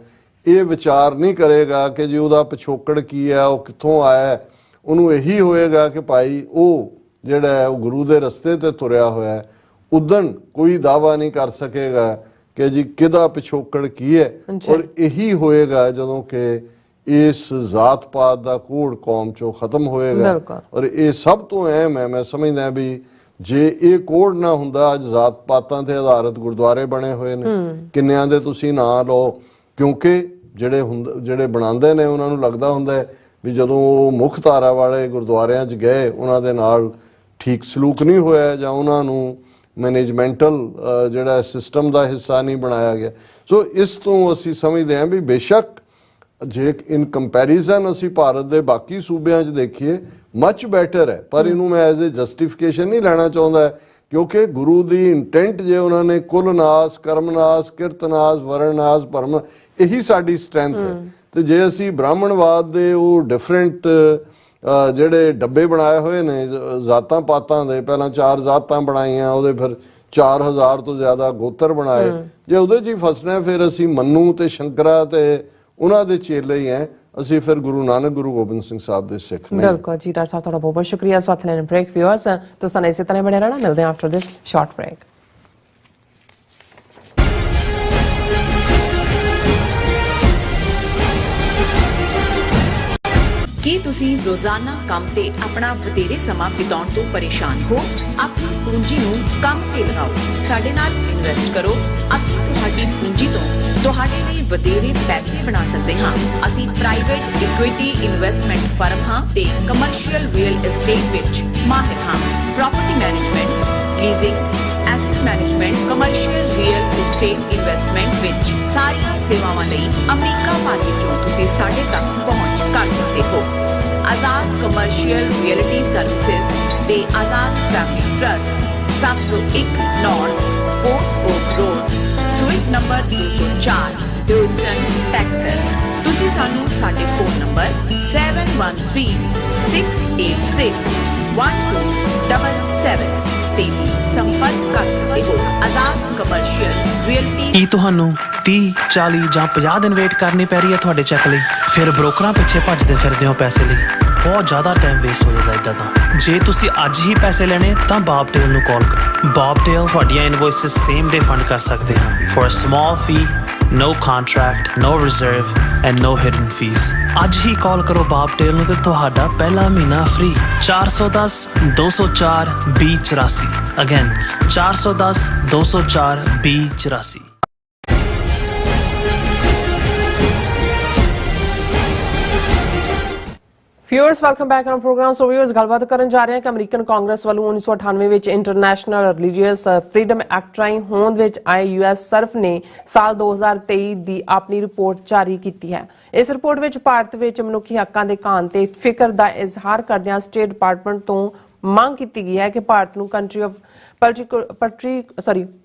ਇਹ ਵਿਚਾਰ ਨਹੀਂ ਕਰੇਗਾ ਕਿ ਜੀ ਉਹਦਾ ਪਿਛੋਕੜ ਕੀ ਹੈ, ਉਹ ਕਿੱਥੋਂ ਆਇਆ ਹੈ। ਉਹਨੂੰ ਇਹੀ ਹੋਏਗਾ ਕਿ ਭਾਈ ਉਹ ਜਿਹੜਾ ਹੈ ਉਹ ਗੁਰੂ ਦੇ ਰਸਤੇ ਤੇ ਤੁਰਿਆ ਹੋਇਆ ਹੈ। ਉਦਣ ਕੋਈ ਦਾਵਾ ਨਹੀਂ ਕਰ ਸਕੇਗਾ ਕਿ ਜੀ ਕਿਹਦਾ ਪਿਛੋਕੜ ਕੀ ਹੈ। ਔਰ ਇਹੀ ਹੋਏਗਾ ਜਦੋਂ ਕਿ ਇਸ ਜ਼ਾਤ ਪਾਤ ਦਾ ਕੋੜ ਕੌਮ ਚੋਂ ਖਤਮ ਹੋਏਗਾ। ਔਰ ਇਹ ਸਭ ਤੋਂ ਅਹਿਮ ਹੈ। ਮੈਂ ਸਮਝਦਾ ਵੀ ਜੇ ਇਹ ਕੋਡ ਨਾ ਹੁੰਦਾ, ਅੱਜ ਜ਼ਾਤ ਪਾਤਾਂ ਤੇ ਆਧਾਰਿਤ ਗੁਰਦੁਆਰੇ ਬਣੇ ਹੋਏ ਨੇ, ਕਿੰਨਿਆਂ ਦੇ ਤੁਸੀਂ ਨਾਂ ਲਓ, ਕਿਉਂਕਿ ਜਿਹੜੇ ਬਣਾਉਂਦੇ ਨੇ ਉਹਨਾਂ ਨੂੰ ਲੱਗਦਾ ਹੁੰਦਾ ਹੈ ਵੀ ਜਦੋਂ ਉਹ ਮੁੱਖ ਧਾਰਾ ਵਾਲੇ ਗੁਰਦੁਆਰਿਆਂ 'ਚ ਗਏ ਉਹਨਾਂ ਦੇ ਨਾਲ ਠੀਕ ਸਲੂਕ ਨਹੀਂ ਹੋਇਆ ਜਾਂ ਉਹਨਾਂ ਨੂੰ ਮੈਨੇਜਮੈਂਟਲ ਜਿਹੜਾ ਸਿਸਟਮ ਦਾ ਹਿੱਸਾ ਨਹੀਂ ਬਣਾਇਆ ਗਿਆ। ਸੋ ਇਸ ਤੋਂ ਅਸੀਂ ਸਮਝਦੇ ਹਾਂ ਵੀ ਬੇਸ਼ੱਕ ਜੇ ਇਨ ਕੰਪੈਰੀਜ਼ਨ ਅਸੀਂ ਭਾਰਤ ਦੇ ਬਾਕੀ ਸੂਬਿਆਂ 'ਚ ਦੇਖੀਏ ਮਚ ਬੈਟਰ ਹੈ, ਪਰ ਇਹਨੂੰ ਮੈਂ ਐਜ਼ ਏ ਜਸਟੀਫਿਕੇਸ਼ਨ ਨਹੀਂ ਲੈਣਾ ਚਾਹੁੰਦਾ, ਕਿਉਂਕਿ ਗੁਰੂ ਦੀ ਇੰਟੈਂਟ ਜੇ ਉਹਨਾਂ ਨੇ ਕੁਲ ਨਾਸ, ਕਰਮ ਨਾਸ, ਕਿਰਤ ਨਾਸ, ਵਰਣ ਨਾਸ, ਭਰਮ, ਇਹੀ ਸਾਡੀ ਸਟਰੈਂਥ ਹੈ। ਤੇ ਜੇ ਅਸੀਂ ਬ੍ਰਾਹਮਣਵਾਦ ਦੇ ਉਹ ਡਿਫਰੈਂਟ ਜਿਹੜੇ ਡੱਬੇ ਬਣਾਏ ਹੋਏ ਨੇ ਜ਼ਾਤਾਂ ਪਾਤਾਂ ਦੇ, ਪਹਿਲਾਂ 4 ਜ਼ਾਤਾਂ ਬਣਾਈਆਂ, ਉਹਦੇ ਫਿਰ 4000 ਤੋਂ ਜ਼ਿਆਦਾ ਗੋਤਰ ਬਣਾਏ, ਜੇ ਉਹਦੇ 'ਚ ਹੀ ਫਸਣਾ ਫਿਰ ਅਸੀਂ ਮੰਨੂ ਤੇ ਸ਼ੰਕਰਾ ਤੇ ਉਹਨਾਂ ਦੇ ਚੇਲੇ ਹੀ ਹੈ, ਅਸੀਂ ਫਿਰ ਗੁਰੂ ਨਾਨਕ ਗੁਰੂ ਗੋਬਿੰਦ ਸਿੰਘ ਸਾਹਿਬ ਦੇ ਸਿੱਖ ਨਹੀਂ। ਬਿਲਕੁਲ ਜੀ ਡਾਕਟਰ ਸਾਹਿਬ, ਤੁਹਾਡਾ ਬਹੁਤ ਬਹੁਤ ਸ਼ੁਕਰੀਆ। ਸਾਥ ਲੈਣ ਬ੍ਰੇਕ ਵਿਊਅਰਸ, ਤੁਸੀਂ ਇਸੇ ਤਰ੍ਹਾਂ ਬਣੇ ਰਹਿਣਾ। ਮਿਲਦੇ ਹਾਂ ਆਫਟਰ ਦਿਸ ਸ਼ਾਰਟ ਬ੍ਰੇਕ। ਕੀ ਤੁਸੀਂ ਰੋਜ਼ਾਨਾ ਕੰਮ ਤੇ ਆਪਣਾ ਵਧੇਰੇ ਸਮਾਂ ਬਿਤਾਉਣ ਤੋਂ ਪਰੇਸ਼ਾਨ ਹੋ? ਆਪਣੀ ਪੂੰਜੀ ਨੂੰ ਕੰਮ ਤੇ ਲਗਾਓ, ਸਾਡੇ ਨਾਲ ਇਨਵੈਸਟ ਕਰੋ। ਅਸੀਂ ਤੁਹਾਡੀ ਪੂੰਜੀ ਤੋਂ ਤੁਹਾਡੇ ਲਈ ਵਧੇਰੇ ਪੈਸੇ ਬਣਾ ਸਕਦੇ ਹਾਂ। ਅਸੀਂ ਪ੍ਰਾਈਵੇਟ ਇਕੁਇਟੀ ਇਨਵੈਸਟਮੈਂਟ ਫਰਮ ਹਾਂ ਤੇ ਕਮਰਸ਼ੀਅਲ ਰੀਅਲ ਏਸਟੇਟ ਵਿੱਚ ਮਾਹਿਰ ਹਾਂ। Property management, leasing, asset management, commercial real estate investment ਵਿੱਚ ਸਾਰੀਆਂ ਸੇਵਾਵਾਂ ਲਈ ਅਮਰੀਕਾ ਭਰ ਵਿੱਚੋਂ ਤੁਸੀਂ ਸਾਡੇ ਤੱਕ ਪਹੁੰਚ ਕਰ ਸਕਦੇ ਹੋ। ਆਜ਼ਾਦ ਕਮਰਸ਼ੀਅਲ ਰੀਅਲਟੀ ਸਰਵਿਸਿਜ਼ ਤੇ Azad Family Trust, 701 North Post Oak Road, suite number 204, Houston, Texas. ਤੁਸੀਂ ਸਾਨੂੰ ਸਾਡੇ ਫੋਨ ਨੰਬਰ 7136861277 ਤੇ ਵੀ ਸੰਪਰਕ ਕਰ ਸਕਦੇ ਹੋ। ਆਜ਼ਾਦ ਕਮਰਸ਼ੀਅਲ ਰੀਅਲਟੀ। ਕੀ ਤੁਹਾਨੂੰ 30, 40 ਜਾਂ 50 ਦਿਨ ਵੇਟ ਕਰਨੀ ਪੈ ਰਹੀ ਹੈ ਤੁਹਾਡੇ ਚੈੱਕ ਲਈ? ਫਿਰ ਬ੍ਰੋਕਰਾਂ ਪਿੱਛੇ ਭੱਜਦੇ ਫਿਰਦੇ ਹੋ ਪੈਸੇ ਲਈ। ਬਹੁਤ ਜ਼ਿਆਦਾ ਟਾਈਮ ਵੇਸਟ ਹੋ ਜਾਂਦਾ ਇੱਦਾਂ ਤਾਂ। ਜੇ ਤੁਸੀਂ ਅੱਜ ਹੀ ਪੈਸੇ ਲੈਣੇ ਤਾਂ ਬੌਬਟੇਲ ਨੂੰ ਕਾਲ ਕਰੋ। ਬੌਬਟੇਲ ਤੁਹਾਡੀਆਂ ਇਨਵੋਇਸਿਸ ਸੇਮ ਡੇ ਫੰਡ ਕਰ ਸਕਦੇ ਹਾਂ for a small fee, no contract, no reserve and no hidden fees। ਅੱਜ ਹੀ ਕਾਲ ਕਰੋ ਬੌਬਟੇਲ ਨੂੰ ਤੇ ਤੁਹਾਡਾ ਪਹਿਲਾ ਮਹੀਨਾ free. 410 204 2084। Again 410 204 2084। Viewers, welcome back on programme. So viewers, ਗੱਲਬਾਤ ਕਰਨ ਜਾ ਰਹੇ ਹਾਂ ਕਿ ਅਮਰੀਕਨ ਕਾਂਗਰਸ ਵੱਲੋਂ 1998 ਵਿੱਚ ਇੰਟਰਨੈਸ਼ਨਲ ਰਿਲੀਜੀਅਸ ਫਰੀडम ਐਕਟ ਰਾਹੀਂ ਹੋਂਦ ਵਿੱਚ ਆਏ US ਸਰਫ ਨੇ ਸਾਲ 2023 ਦੀ ਆਪਣੀ ਰਿਪੋਰਟ ਜਾਰੀ ਕੀਤੀ ਹੈ। ਇਸ ਰਿਪੋਰਟ ਵਿੱਚ ਭਾਰਤ ਵਿੱਚ ਮਨੁੱਖੀ ਹੱਕਾਂ ਦੇ ਘਾਣ ਤੇ ਫਿਕਰ ਦਾ ਇਜ਼ਹਾਰ ਕਰਦਿਆਂ ਸਟੇਟ ਡਿਪਾਰਟਮੈਂਟ ਤੋਂ ਮੰਗ ਕੀਤੀ ਗਈ ਹੈ ਕਿ ਭਾਰਤ ਨੂੰ ਕੰਟਰੀ ਆਫ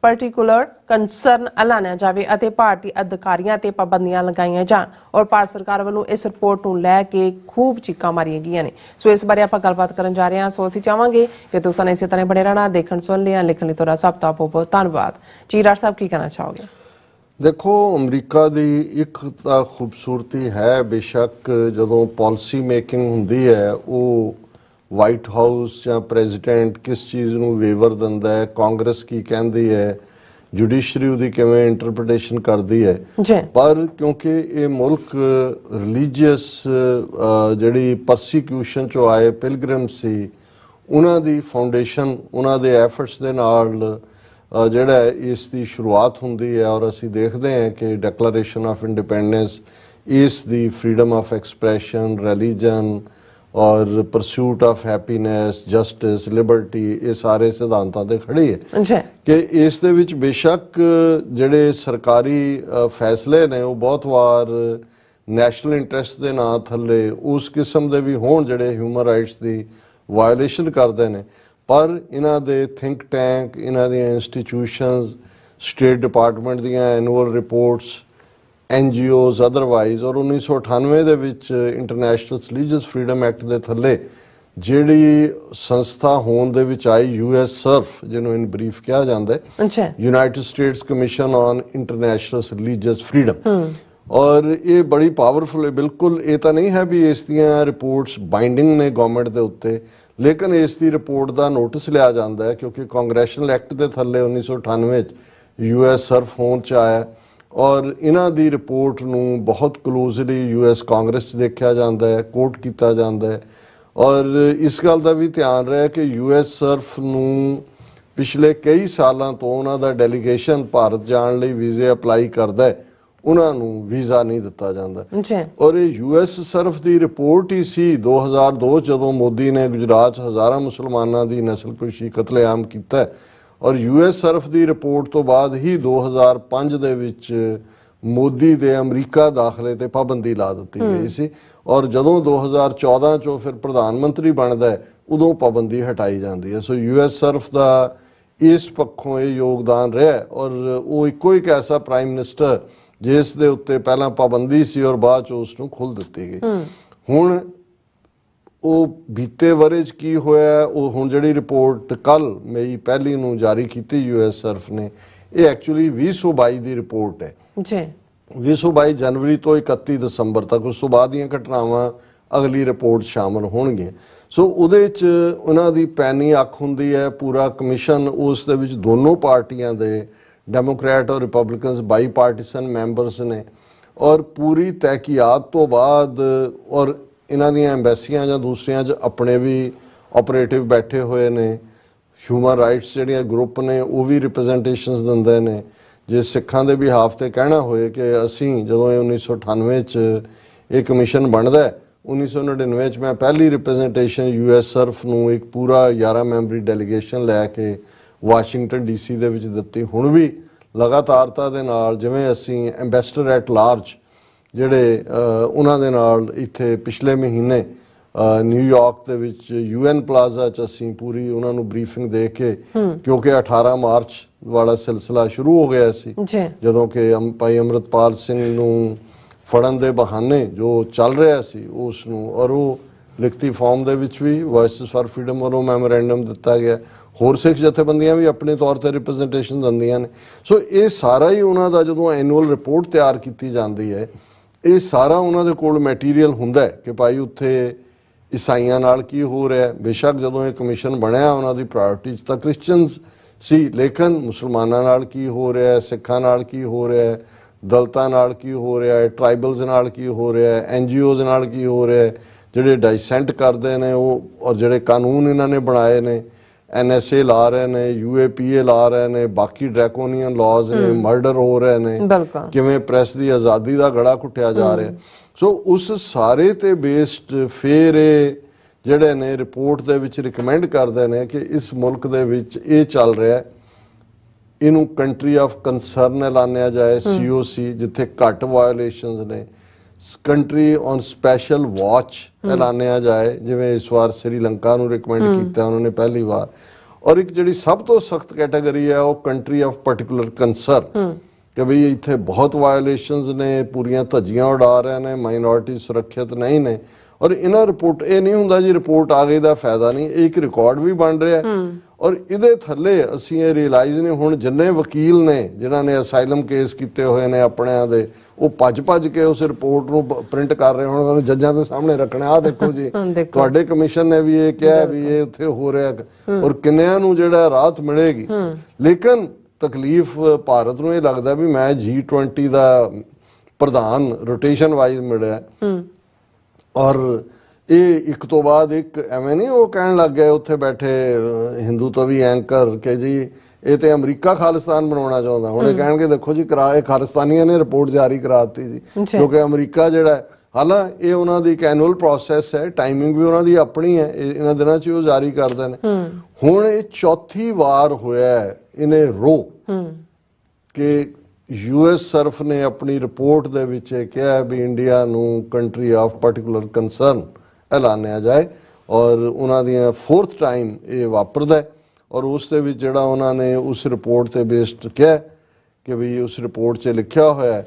ਪਾਰਟਿਕੂਲਰ ਕੰਸਰਨ ਐਲਾਨਿਆ ਜਾਵੇ ਅਤੇ ਭਾਰਤੀ ਅਧਿਕਾਰੀਆਂ ਤੇ ਪਾਬੰਦੀਆਂ ਲਗਾਈਆਂ ਜਾਣ। ਔਰ ਭਾਰਤ ਸਰਕਾਰ ਵੱਲੋਂ ਇਸ ਰਿਪੋਰਟ ਨੂੰ ਲੈ ਕੇ ਖੂਬ ਚੀਕਾਂ ਮਾਰੀਆਂ ਗਈਆਂ ਨੇ। ਸੋ ਇਸ ਬਾਰੇ ਆਪਾਂ ਗੱਲਬਾਤ ਕਰਨ ਜਾ ਰਹੇ ਹਾਂ। ਸੋ ਅਸੀਂ ਚਾਹਾਂਗੇ ਕਿ ਤੁਸੀਂ ਇਸੇ ਤਰ੍ਹਾਂ ਬਣੇ ਰਹਿਣਾ। ਦੇਖਣ ਸੁਣ ਲਿਆ, ਲਿਖਣ ਲਈ ਤੁਹਾਡਾ ਸਭ ਦਾ ਬਹੁਤ ਬਹੁਤ ਧੰਨਵਾਦ ਜੀ। ਡਾਕਟਰ ਸਾਹਿਬ, ਕੀ ਕਹਿਣਾ ਚਾਹੋਗੇ? ਦੇਖੋ, ਅਮਰੀਕਾ ਦੀ ਇੱਕ ਤਾਂ ਖੂਬਸੂਰਤੀ ਹੈ, ਬੇਸ਼ੱਕ ਜਦੋਂ ਪਾਲਿਸੀ ਮੇਕਿੰਗ ਹੁੰਦੀ ਹੈ ਉਹ ਵਾਈਟ ਹਾਊਸ ਜਾਂ ਪ੍ਰੈਜ਼ੀਡੈਂਟ ਕਿਸ ਚੀਜ਼ ਨੂੰ ਵੇਵਰ ਦਿੰਦਾ ਹੈ, ਕਾਂਗਰਸ ਕੀ ਕਹਿੰਦੀ ਹੈ, ਜੁਡੀਸ਼ਰੀ ਉਹਦੀ ਕਿਵੇਂ ਇੰਟਰਪ੍ਰੀਟੇਸ਼ਨ ਕਰਦੀ ਹੈ, ਪਰ ਕਿਉਂਕਿ ਇਹ ਮੁਲਕ ਰਿਲੀਜੀਅਸ ਜਿਹੜੀ ਪਰਸੀਕਿਊਸ਼ਨ ਚੋਂ ਆਏ ਪਿਲਗ੍ਰਿਮ ਸੀ, ਉਹਨਾਂ ਦੀ ਫਾਊਂਡੇਸ਼ਨ, ਉਹਨਾਂ ਦੇ ਐਫਰਟਸ ਦੇ ਨਾਲ ਜਿਹੜਾ ਇਸ ਦੀ ਸ਼ੁਰੂਆਤ ਹੁੰਦੀ ਹੈ। ਔਰ ਅਸੀਂ ਦੇਖਦੇ ਹਾਂ ਕਿ ਡਿਕਲੇਰੇਸ਼ਨ ਆਫ ਇੰਡੀਪੈਂਡੈਂਸ ਇਸ ਦੀ ਫਰੀडम ਆਫ ਐਕਸਪ੍ਰੈਸ਼ਨ, ਰਿਲੀਜਨ ਔਰ pursuit of happiness, justice, Liberty, ਇਹ ਸਾਰੇ ਸਿਧਾਂਤਾਂ ਤੇ ਖੜੀ ਹੈ ਜੀ ਕਿ ਇਸ ਦੇ ਵਿੱਚ ਬੇਸ਼ੱਕ ਜਿਹੜੇ ਸਰਕਾਰੀ ਫੈਸਲੇ ਨੇ ਉਹ ਬਹੁਤ ਵਾਰ ਨੈਸ਼ਨਲ ਇੰਟਰਸਟ ਦੇ ਨਾਂ ਥੱਲੇ ਉਸ ਕਿਸਮ ਦੇ ਵੀ ਹੋਣ ਜਿਹੜੇ ਹਿਊਮਨ ਰਾਈਟਸ ਦੀ ਵਾਇਓਲੇਸ਼ਨ ਕਰਦੇ ਨੇ, ਪਰ ਇਹਨਾਂ ਦੇ ਥਿੰਕ ਟੈਂਕ, ਇਹਨਾਂ ਦੀਆਂ ਇੰਸਟੀਟਿਊਸ਼ਨਸ, ਸਟੇਟ ਡਿਪਾਰਟਮੈਂਟ ਦੀਆਂ ਐਨੂਅਲ ਰਿਪੋਰਟਸ, NGOs ਅਦਰਵਾਈਜ਼, ਔਰ 1998 ਦੇ ਵਿੱਚ ਇੰਟਰਨੈਸ਼ਨਲ ਰਿਲੀਜੀਅਸ ਫਰੀडम ਐਕਟ ਦੇ ਥੱਲੇ ਜਿਹੜੀ ਸੰਸਥਾ ਹੋਣ ਦੇ ਵਿੱਚ ਆਈ US SURF, ਜਿਹਨੂੰ ਇਨ ਬਰੀਫ ਕਿਹਾ ਜਾਂਦਾ ਹੈ, ਜੀ United States commission on international religious freedom, ਔਰ ਇਹ ਬੜੀ ਪਾਵਰਫੁਲ ਹੈ। ਬਿਲਕੁਲ ਇਹ ਤਾਂ ਨਹੀਂ ਹੈ ਵੀ ਇਸ ਦੀਆਂ ਰਿਪੋਰਟਸ ਬਾਈਂਡਿੰਗ ਨੇ ਗਵਰਨਮੈਂਟ ਦੇ ਉੱਤੇ, ਲੇਕਿਨ ਇਸ ਦੀ ਰਿਪੋਰਟ ਦਾ ਨੋਟਿਸ ਲਿਆ ਜਾਂਦਾ ਹੈ ਕਿਉਂਕਿ ਕਾਂਗਰੈਸ਼ਨਲ ਐਕਟ ਦੇ ਥੱਲੇ 1998 ਚ US SURF ਹੋਂਦ ਚ ਆਇਆ, ਔਰ ਇਹਨਾਂ ਦੀ ਰਿਪੋਰਟ ਨੂੰ ਬਹੁਤ ਕਲੋਜ਼ਲੀ US ਕਾਂਗਰਸ 'ਚ ਦੇਖਿਆ ਜਾਂਦਾ ਹੈ, ਕੋਟ ਕੀਤਾ ਜਾਂਦਾ ਹੈ। ਔਰ ਇਸ ਗੱਲ ਦਾ ਵੀ ਧਿਆਨ ਰਿਹਾ ਕਿ US SURF ਨੂੰ ਪਿਛਲੇ ਕਈ ਸਾਲਾਂ ਤੋਂ ਉਹਨਾਂ ਦਾ ਡੈਲੀਗੇਸ਼ਨ ਭਾਰਤ ਜਾਣ ਲਈ ਵੀਜ਼ੇ ਅਪਲਾਈ ਕਰਦਾ ਹੈ, ਉਹਨਾਂ ਨੂੰ ਵੀਜ਼ਾ ਨਹੀਂ ਦਿੱਤਾ ਜਾਂਦਾ। ਜੀ ਔਰ ਇਹ US SURF ਦੀ ਰਿਪੋਰਟ ਹੀ ਸੀ 2002 ਜਦੋਂ ਮੋਦੀ ਨੇ ਗੁਜਰਾਤ 'ਚ ਹਜ਼ਾਰਾਂ ਮੁਸਲਮਾਨਾਂ ਦੀ ਨਸਲਕੁਸ਼ੀ, ਕਤਲੇਆਮ ਕੀਤਾ, ਔਰ US SURF ਦੀ ਰਿਪੋਰਟ ਤੋਂ ਬਾਅਦ ਹੀ 2005 ਦੇ ਵਿੱਚ ਮੋਦੀ ਦੇ ਅਮਰੀਕਾ ਦਾਖਲੇ ਤੇ ਪਾਬੰਦੀ ਲਾ ਦਿੱਤੀ ਗਈ ਸੀ, ਔਰ ਜਦੋਂ 2014 ਚੋਂ ਫਿਰ ਪ੍ਰਧਾਨ ਮੰਤਰੀ ਬਣਦਾ ਹੈ ਉਦੋਂ ਪਾਬੰਦੀ ਹਟਾਈ ਜਾਂਦੀ ਹੈ। ਸੋ US SURF ਦਾ ਇਸ ਪੱਖੋਂ ਇਹ ਯੋਗਦਾਨ ਰਿਹਾ, ਔਰ ਉਹ ਇੱਕੋ ਇੱਕ ਐਸਾ ਪ੍ਰਾਈਮ ਮਿਨਿਸਟਰ ਜਿਸ ਦੇ ਉੱਤੇ ਪਹਿਲਾਂ ਪਾਬੰਦੀ ਸੀ ਔਰ ਬਾਅਦ ਚ ਉਸ ਨੂੰ ਖੁੱਲ੍ਹ ਦਿੱਤੀ ਗਈ। ਹੁਣ ਉਹ ਬੀਤੇ ਵਰੇ 'ਚ ਕੀ ਹੋਇਆ, ਉਹ ਹੁਣ ਜਿਹੜੀ ਰਿਪੋਰਟ ਕੱਲ ਮਈ 1 ਨੂੰ ਜਾਰੀ ਕੀਤੀ US SURF ਨੇ, ਇਹ ਐਕਚੁਅਲੀ 2022 ਦੀ ਰਿਪੋਰਟ ਹੈ ਜੀ 2022 ਜਨਵਰੀ ਤੋਂ 31 ਦਸੰਬਰ ਤੱਕ, ਉਸ ਤੋਂ ਬਾਅਦ ਦੀਆਂ ਘਟਨਾਵਾਂ ਅਗਲੀ ਰਿਪੋਰਟ ਸ਼ਾਮਲ ਹੋਣਗੀਆਂ। ਸੋ ਉਹਦੇ 'ਚ ਉਹਨਾਂ ਦੀ ਪੈਨੀ ਅੱਖ ਹੁੰਦੀ ਹੈ, ਪੂਰਾ ਕਮਿਸ਼ਨ ਉਸ ਦੇ ਵਿੱਚ ਦੋਨੋਂ ਪਾਰਟੀਆਂ ਦੇ ਡੈਮੋਕ੍ਰੈਟ ਔਰ ਰਿਪਬਲਿਕਨਸ ਬਾਈ ਪਾਰਟੀਸਨ ਮੈਂਬਰਸ ਨੇ, ਔਰ ਪੂਰੀ ਤਹਿਕੀਕਾਤ ਤੋਂ ਬਾਅਦ, ਔਰ ਇਹਨਾਂ ਦੀਆਂ ਐਮਬੈਸੀਆਂ ਜਾਂ ਦੂਸਰੀਆਂ 'ਚ ਆਪਣੇ ਵੀ ਆਪਰੇਟਿਵ ਬੈਠੇ ਹੋਏ ਨੇ, ਹਿਊਮਨ ਰਾਈਟਸ ਜਿਹੜੀਆਂ ਗਰੁੱਪ ਨੇ ਉਹ ਵੀ ਰਿਪਰੈਜ਼ੈਂਟੇਸ਼ਨਸ ਦਿੰਦੇ ਨੇ। ਜੇ ਸਿੱਖਾਂ ਦੇ ਬਿਹਾਫ ਤੇ ਕਹਿਣਾ ਹੋਏ ਕਿ ਅਸੀਂ ਜਦੋਂ ਇਹ 1998 ਚ ਇਹ ਕਮਿਸ਼ਨ ਬਣਦਾ, 1999 ਚ ਮੈਂ ਪਹਿਲੀ ਰਿਪਰੈਜ਼ੈਂਟੇਸ਼ਨ US SURF ਨੂੰ ਇੱਕ ਪੂਰਾ 11 ਮੈਂਬਰੀ ਡੈਲੀਗੇਸ਼ਨ ਲੈ ਕੇ ਵਾਸ਼ਿੰਗਟਨ DC ਦੇ ਵਿੱਚ ਦਿੱਤੀ। ਹੁਣ ਵੀ ਲਗਾਤਾਰਤਾ ਦੇ ਨਾਲ ਜਿਵੇਂ ਅਸੀਂ ਐਂਬੈਸਡਰ ਐਟ ਲਾਰਜ ਜਿਹੜੇ ਉਹਨਾਂ ਦੇ ਨਾਲ ਇੱਥੇ ਪਿਛਲੇ ਮਹੀਨੇ ਨਿਊਯਾਰਕ ਦੇ ਵਿੱਚ UN ਪਲਾਜ਼ਾ 'ਚ ਅਸੀਂ ਪੂਰੀ ਉਹਨਾਂ ਨੂੰ ਬਰੀਫਿੰਗ ਦੇ ਕੇ, ਕਿਉਂਕਿ 18 ਮਾਰਚ ਵਾਲਾ ਸਿਲਸਿਲਾ ਸ਼ੁਰੂ ਹੋ ਗਿਆ ਸੀ ਜਦੋਂ ਕਿ ਭਾਈ ਅੰਮ੍ਰਿਤਪਾਲ ਸਿੰਘ ਨੂੰ ਫੜਨ ਦੇ ਬਹਾਨੇ ਜੋ ਚੱਲ ਰਿਹਾ ਸੀ ਉਸ ਨੂੰ, ਔਰ ਉਹ ਲਿਖਤੀ ਫਾਰਮ ਦੇ ਵਿੱਚ ਵੀ ਵੌਇਸਿਸ ਫਾਰ ਫਰੀडम ਵੱਲੋਂ ਮੈਮੋਰੈਂਡਮ ਦਿੱਤਾ ਗਿਆ, ਹੋਰ ਸਿੱਖ ਜਥੇਬੰਦੀਆਂ ਵੀ ਆਪਣੇ ਤੌਰ ਤੇ ਰਿਪਰੈਜ਼ੈਂਟੇਸ਼ਨ ਦਿੰਦੀਆਂ ਨੇ। ਸੋ ਇਹ ਸਾਰਾ ਹੀ ਉਹਨਾਂ ਦਾ ਜਦੋਂ ਐਨੂਅਲ ਰਿਪੋਰਟ ਤਿਆਰ ਕੀਤੀ ਜਾਂਦੀ ਹੈ, ਇਹ ਸਾਰਾ ਉਹਨਾਂ ਦੇ ਕੋਲ ਮੈਟੀਰੀਅਲ ਹੁੰਦਾ ਕਿ ਭਾਈ ਉੱਥੇ ਈਸਾਈਆਂ ਨਾਲ ਕੀ ਹੋ ਰਿਹਾ। ਬੇਸ਼ੱਕ ਜਦੋਂ ਇਹ ਕਮਿਸ਼ਨ ਬਣਿਆ ਉਹਨਾਂ ਦੀ ਪ੍ਰਾਇੋਰਟੀ 'ਚ ਤਾਂ ਕ੍ਰਿਸਚੀਅਨਸ ਸੀ, ਲੇਕਿਨ ਮੁਸਲਮਾਨਾਂ ਨਾਲ ਕੀ ਹੋ ਰਿਹਾ, ਸਿੱਖਾਂ ਨਾਲ ਕੀ ਹੋ ਰਿਹਾ, ਦਲਿਤਾਂ ਨਾਲ ਕੀ ਹੋ ਰਿਹਾ ਹੈ, ਟਰਾਈਬਲਸ ਨਾਲ ਕੀ ਹੋ ਰਿਹਾ ਹੈ, NGOs ਨਾਲ ਕੀ ਹੋ ਰਿਹਾ ਹੈ, ਜਿਹੜੇ ਡਾਈਸੈਂਟ ਕਰਦੇ ਨੇ ਉਹ, ਔਰ ਜਿਹੜੇ ਕਾਨੂੰਨ ਇਹਨਾਂ ਨੇ ਬਣਾਏ ਨੇ, NSA ਲਾ ਰਹੇ ਨੇ, UAPA ਲਾ ਰਹੇ ਨੇ, ਬਾਕੀ ਡਰੈਕੋਨੀਅਨ ਲਾਜ਼ ਨੇ, ਮਰਡਰ ਹੋ ਰਹੇ ਨੇ, ਕਿਵੇਂ ਪ੍ਰੈਸ ਦੀ ਆਜ਼ਾਦੀ ਦਾ ਗਲਾ ਘੁੱਟਿਆ ਜਾ ਰਿਹਾ। ਸੋ ਉਸ ਸਾਰੇ ਤੇ ਬੇਸਡ ਫਿਰ ਇਹ ਜਿਹੜੇ ਨੇ ਰਿਪੋਰਟ ਦੇ ਵਿੱਚ ਰਿਕਮੈਂਡ ਕਰਦੇ ਨੇ ਕਿ ਇਸ ਮੁਲਕ ਦੇ ਵਿੱਚ ਇਹ ਚੱਲ ਰਿਹਾ, ਇਹਨੂੰ ਕੰਟਰੀ ਆਫ ਕੰਸਰਨ ਐਲਾਨਿਆ ਜਾਏ, COC, ਜਿੱਥੇ ਘੱਟ ਵਾਇਓਲੇਸ਼ਨਸ ਨੇ, ਕੰਟਰੀ ਔਨ ਸਪੈਸ਼ਲ ਵਾਚ ਐਲਾਨਿਆ ਜਾਏ, ਜਿਵੇਂ ਇਸ ਵਾਰ ਸ੍ਰੀਲੰਕਾ ਨੂੰ ਰਿਕਮੈਂਡ ਕੀਤਾ ਉਹਨਾਂ ਨੇ ਪਹਿਲੀ ਵਾਰ, ਔਰ ਇੱਕ ਜਿਹੜੀ ਸਭ ਤੋਂ ਸਖਤ ਕੈਟਾਗਰੀ ਹੈ ਉਹ ਕੰਟਰੀ ਆਫ ਪਾਰਟਿਕੂਲਰ ਕੰਸਰਨ, ਕਿ ਬਈ ਇੱਥੇ ਬਹੁਤ ਵਾਇਓਲੇਸ਼ਨਸ ਨੇ, ਪੂਰੀਆਂ ਧੱਜੀਆਂ ਉਡਾ ਰਹੇ ਨੇ, ਮਾਈਨੋਰਿਟੀ ਸੁਰੱਖਿਅਤ ਨਹੀਂ ਨੇ। ਔਰ ਇਹਨਾਂ ਰਿਪੋਰਟ ਇਹ ਨਹੀਂ ਹੁੰਦਾ ਜੀ ਰਿਪੋਰਟ ਆ ਗਈ ਦਾ ਫਾਇਦਾ ਨਹੀਂ, ਇਹ ਇੱਕ ਰਿਕਾਰਡ ਵੀ ਬਣ ਰਿਹਾ, ਔਰ ਇਹਦੇ ਥੱਲੇ ਅਸੀਂ ਇਹ ਰਿਅਲਾਈਜ਼ ਨੇ ਹੁਣ ਜਿੰਨੇ ਵਕੀਲ ਨੇ ਜਿਨ੍ਹਾਂ ਨੇ ਅਸਾਈਲਮ ਕੇਸ ਕੀਤੇ ਹੋਏ ਨੇ ਆਪਣਿਆਂ ਦੇ, ਉਹ ਭੱਜ ਕੇ ਉਸ ਰਿਪੋਰਟ ਨੂੰ ਪ੍ਰਿੰਟ ਕਰ ਰਹੇ, ਹੁਣ ਉਹਨੂੰ ਜੱਜਾਂ ਦੇ ਸਾਹਮਣੇ ਰੱਖਣਾ, ਆਹ ਦੇਖੋ ਜੀ ਤੁਹਾਡੇ ਕਮਿਸ਼ਨ ਨੇ ਵੀ ਇਹ ਕਿਹਾ ਵੀ ਇਹ ਉੱਥੇ ਹੋ ਰਿਹਾ, ਔਰ ਕਿੰਨਿਆਂ ਨੂੰ ਜਿਹੜਾ ਰਾਹਤ ਮਿਲੇਗੀ। ਲੇਕਿਨ ਤਕਲੀਫ ਭਾਰਤ ਨੂੰ ਇਹ ਲੱਗਦਾ ਵੀ ਮੈਂ G20 ਦਾ ਪ੍ਰਧਾਨ ਰੋਟੇਸ਼ਨ ਵਾਈਜ਼ ਮਿਲਿਆ, ਔਰ ਇਹ ਇੱਕ ਤੋਂ ਬਾਅਦ ਇੱਕ ਐਵੇਂ ਨਹੀਂ ਉਹ ਕਹਿਣ ਲੱਗ ਗਏ ਉੱਥੇ ਬੈਠੇ ਹਿੰਦੂਤਵੀ ਐਂਕਰ ਕਿ ਜੀ ਇਹ ਤੇ ਅਮਰੀਕਾ ਖਾਲਿਸਤਾਨ ਬਣਾਉਣਾ ਚਾਹੁੰਦਾ। ਹੁਣ ਇਹ ਕਹਿਣਗੇ ਦੇਖੋ ਜੀ ਇਹ ਖਾਲਿਸਤਾਨੀਆਂ ਨੇ ਰਿਪੋਰਟ ਜਾਰੀ ਕਰਾ ਦਿੱਤੀ ਜੀ, ਕਿਉਂਕਿ ਅਮਰੀਕਾ ਜਿਹੜਾ ਹਾਲਾਂਕਿ ਇਹ ਉਹਨਾਂ ਦੀ ਇੱਕ ਐਨੂਅਲ ਪ੍ਰੋਸੈਸ ਹੈ, ਟਾਈਮਿੰਗ ਵੀ ਉਹਨਾਂ ਦੀ ਆਪਣੀ ਹੈ, ਇਹਨਾਂ ਦਿਨਾਂ 'ਚ ਉਹ ਜਾਰੀ ਕਰਦੇ ਨੇ। ਹੁਣ ਇਹ ਚੌਥੀ ਵਾਰ ਹੋਇਆ ਇਹਨੇ ਰੋ ਕਿ US ਸਰਫ ਨੇ ਆਪਣੀ ਰਿਪੋਰਟ ਦੇ ਵਿੱਚ ਇਹ ਕਿਹਾ ਵੀ ਇੰਡੀਆ ਨੂੰ ਕੰਟਰੀ ਆਫ ਪਾਰਟਿਕੂਲਰ ਕੰਸਰਨ ਐਲਾਨਿਆ ਜਾਏ, ਔਰ ਉਹਨਾਂ ਦੀਆਂ 4th ਟਾਈਮ ਇਹ ਵਾਪਰਦਾ ਹੈ। ਔਰ ਉਸ ਦੇ ਵਿੱਚ ਜਿਹੜਾ ਉਹਨਾਂ ਨੇ ਉਸ ਰਿਪੋਰਟ ਤੇ ਬੇਸਡ ਕਿਹਾ ਕਿ ਵੀ ਉਸ ਰਿਪੋਰਟ 'ਚ ਲਿਖਿਆ ਹੋਇਆ ਹੈ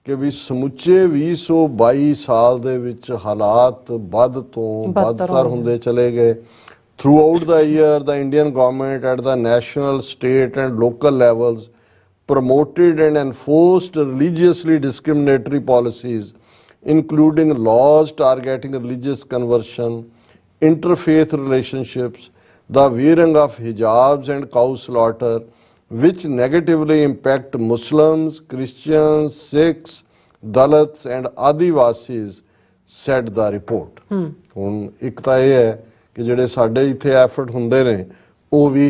ਕਿ ਵੀ ਸਮੁੱਚੇ 2022 ਸਾਲ ਦੇ ਵਿੱਚ ਹਾਲਾਤ ਵੱਧ ਤੋਂ ਬਦਤਰ ਹੁੰਦੇ ਚਲੇ ਗਏ। Throughout the year, the Indian government at the national, state and local levels promoted and enforced religiously discriminatory policies, including laws targeting religious conversion, interfaith relationships, the wearing of hijabs and cow slaughter, which negatively impact Muslims, Christians, Sikhs, Dalits and Adivasis, said the report. ਹੁਣ ਇੱਕ ਤਾਂ ਇਹ ਹੈ ਕਿ ਜਿਹੜੇ ਸਾਡੇ ਇੱਥੇ ਐਫਰਟ ਹੁੰਦੇ ਨੇ ਉਹ ਵੀ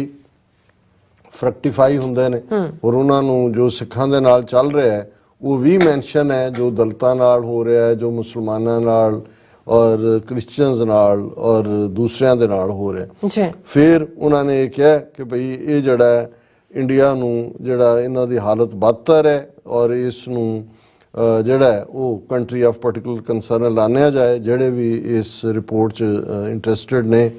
ਫਰੈਕਟੀਫਾਈ ਹੁੰਦੇ ਨੇ, ਔਰ ਉਹਨਾਂ ਨੂੰ ਜੋ ਸਿੱਖਾਂ ਦੇ ਨਾਲ ਚੱਲ ਰਿਹਾ ਹੈ ਉਹ ਵੀ ਮੈਂਸ਼ਨ ਹੈ, ਜੋ ਦਲਿਤਾਂ ਨਾਲ ਹੋ ਰਿਹਾ ਹੈ, ਜੋ ਮੁਸਲਮਾਨਾਂ ਨਾਲ ਔਰ ਕ੍ਰਿਸਚੀਅਨਸ ਨਾਲ ਔਰ ਦੂਸਰਿਆਂ ਦੇ ਨਾਲ ਹੋ ਰਿਹਾ। ਫਿਰ ਉਹਨਾਂ ਨੇ ਇਹ ਕਿਹਾ ਕਿ ਭਈ ਇਹ ਜਿਹੜਾ ਇੰਡੀਆ ਨੂੰ ਜਿਹੜਾ ਇਹਨਾਂ ਦੀ ਹਾਲਤ ਬਦਤਰ ਹੈ ਔਰ ਇਸ ਨੂੰ ਜਿਹੜਾ ਉਹ ਕੰਟਰੀ ਆਫ ਪਾਰਟਿਕੂਲਰ ਕੰਸਰਨ ਐਲਾਨਿਆ ਜਾਏ। ਜਿਹੜੇ ਵੀ ਇਸ ਰਿਪੋਰਟ 'ਚ ਇੰਟਰਸਟਿਡ ਨੇ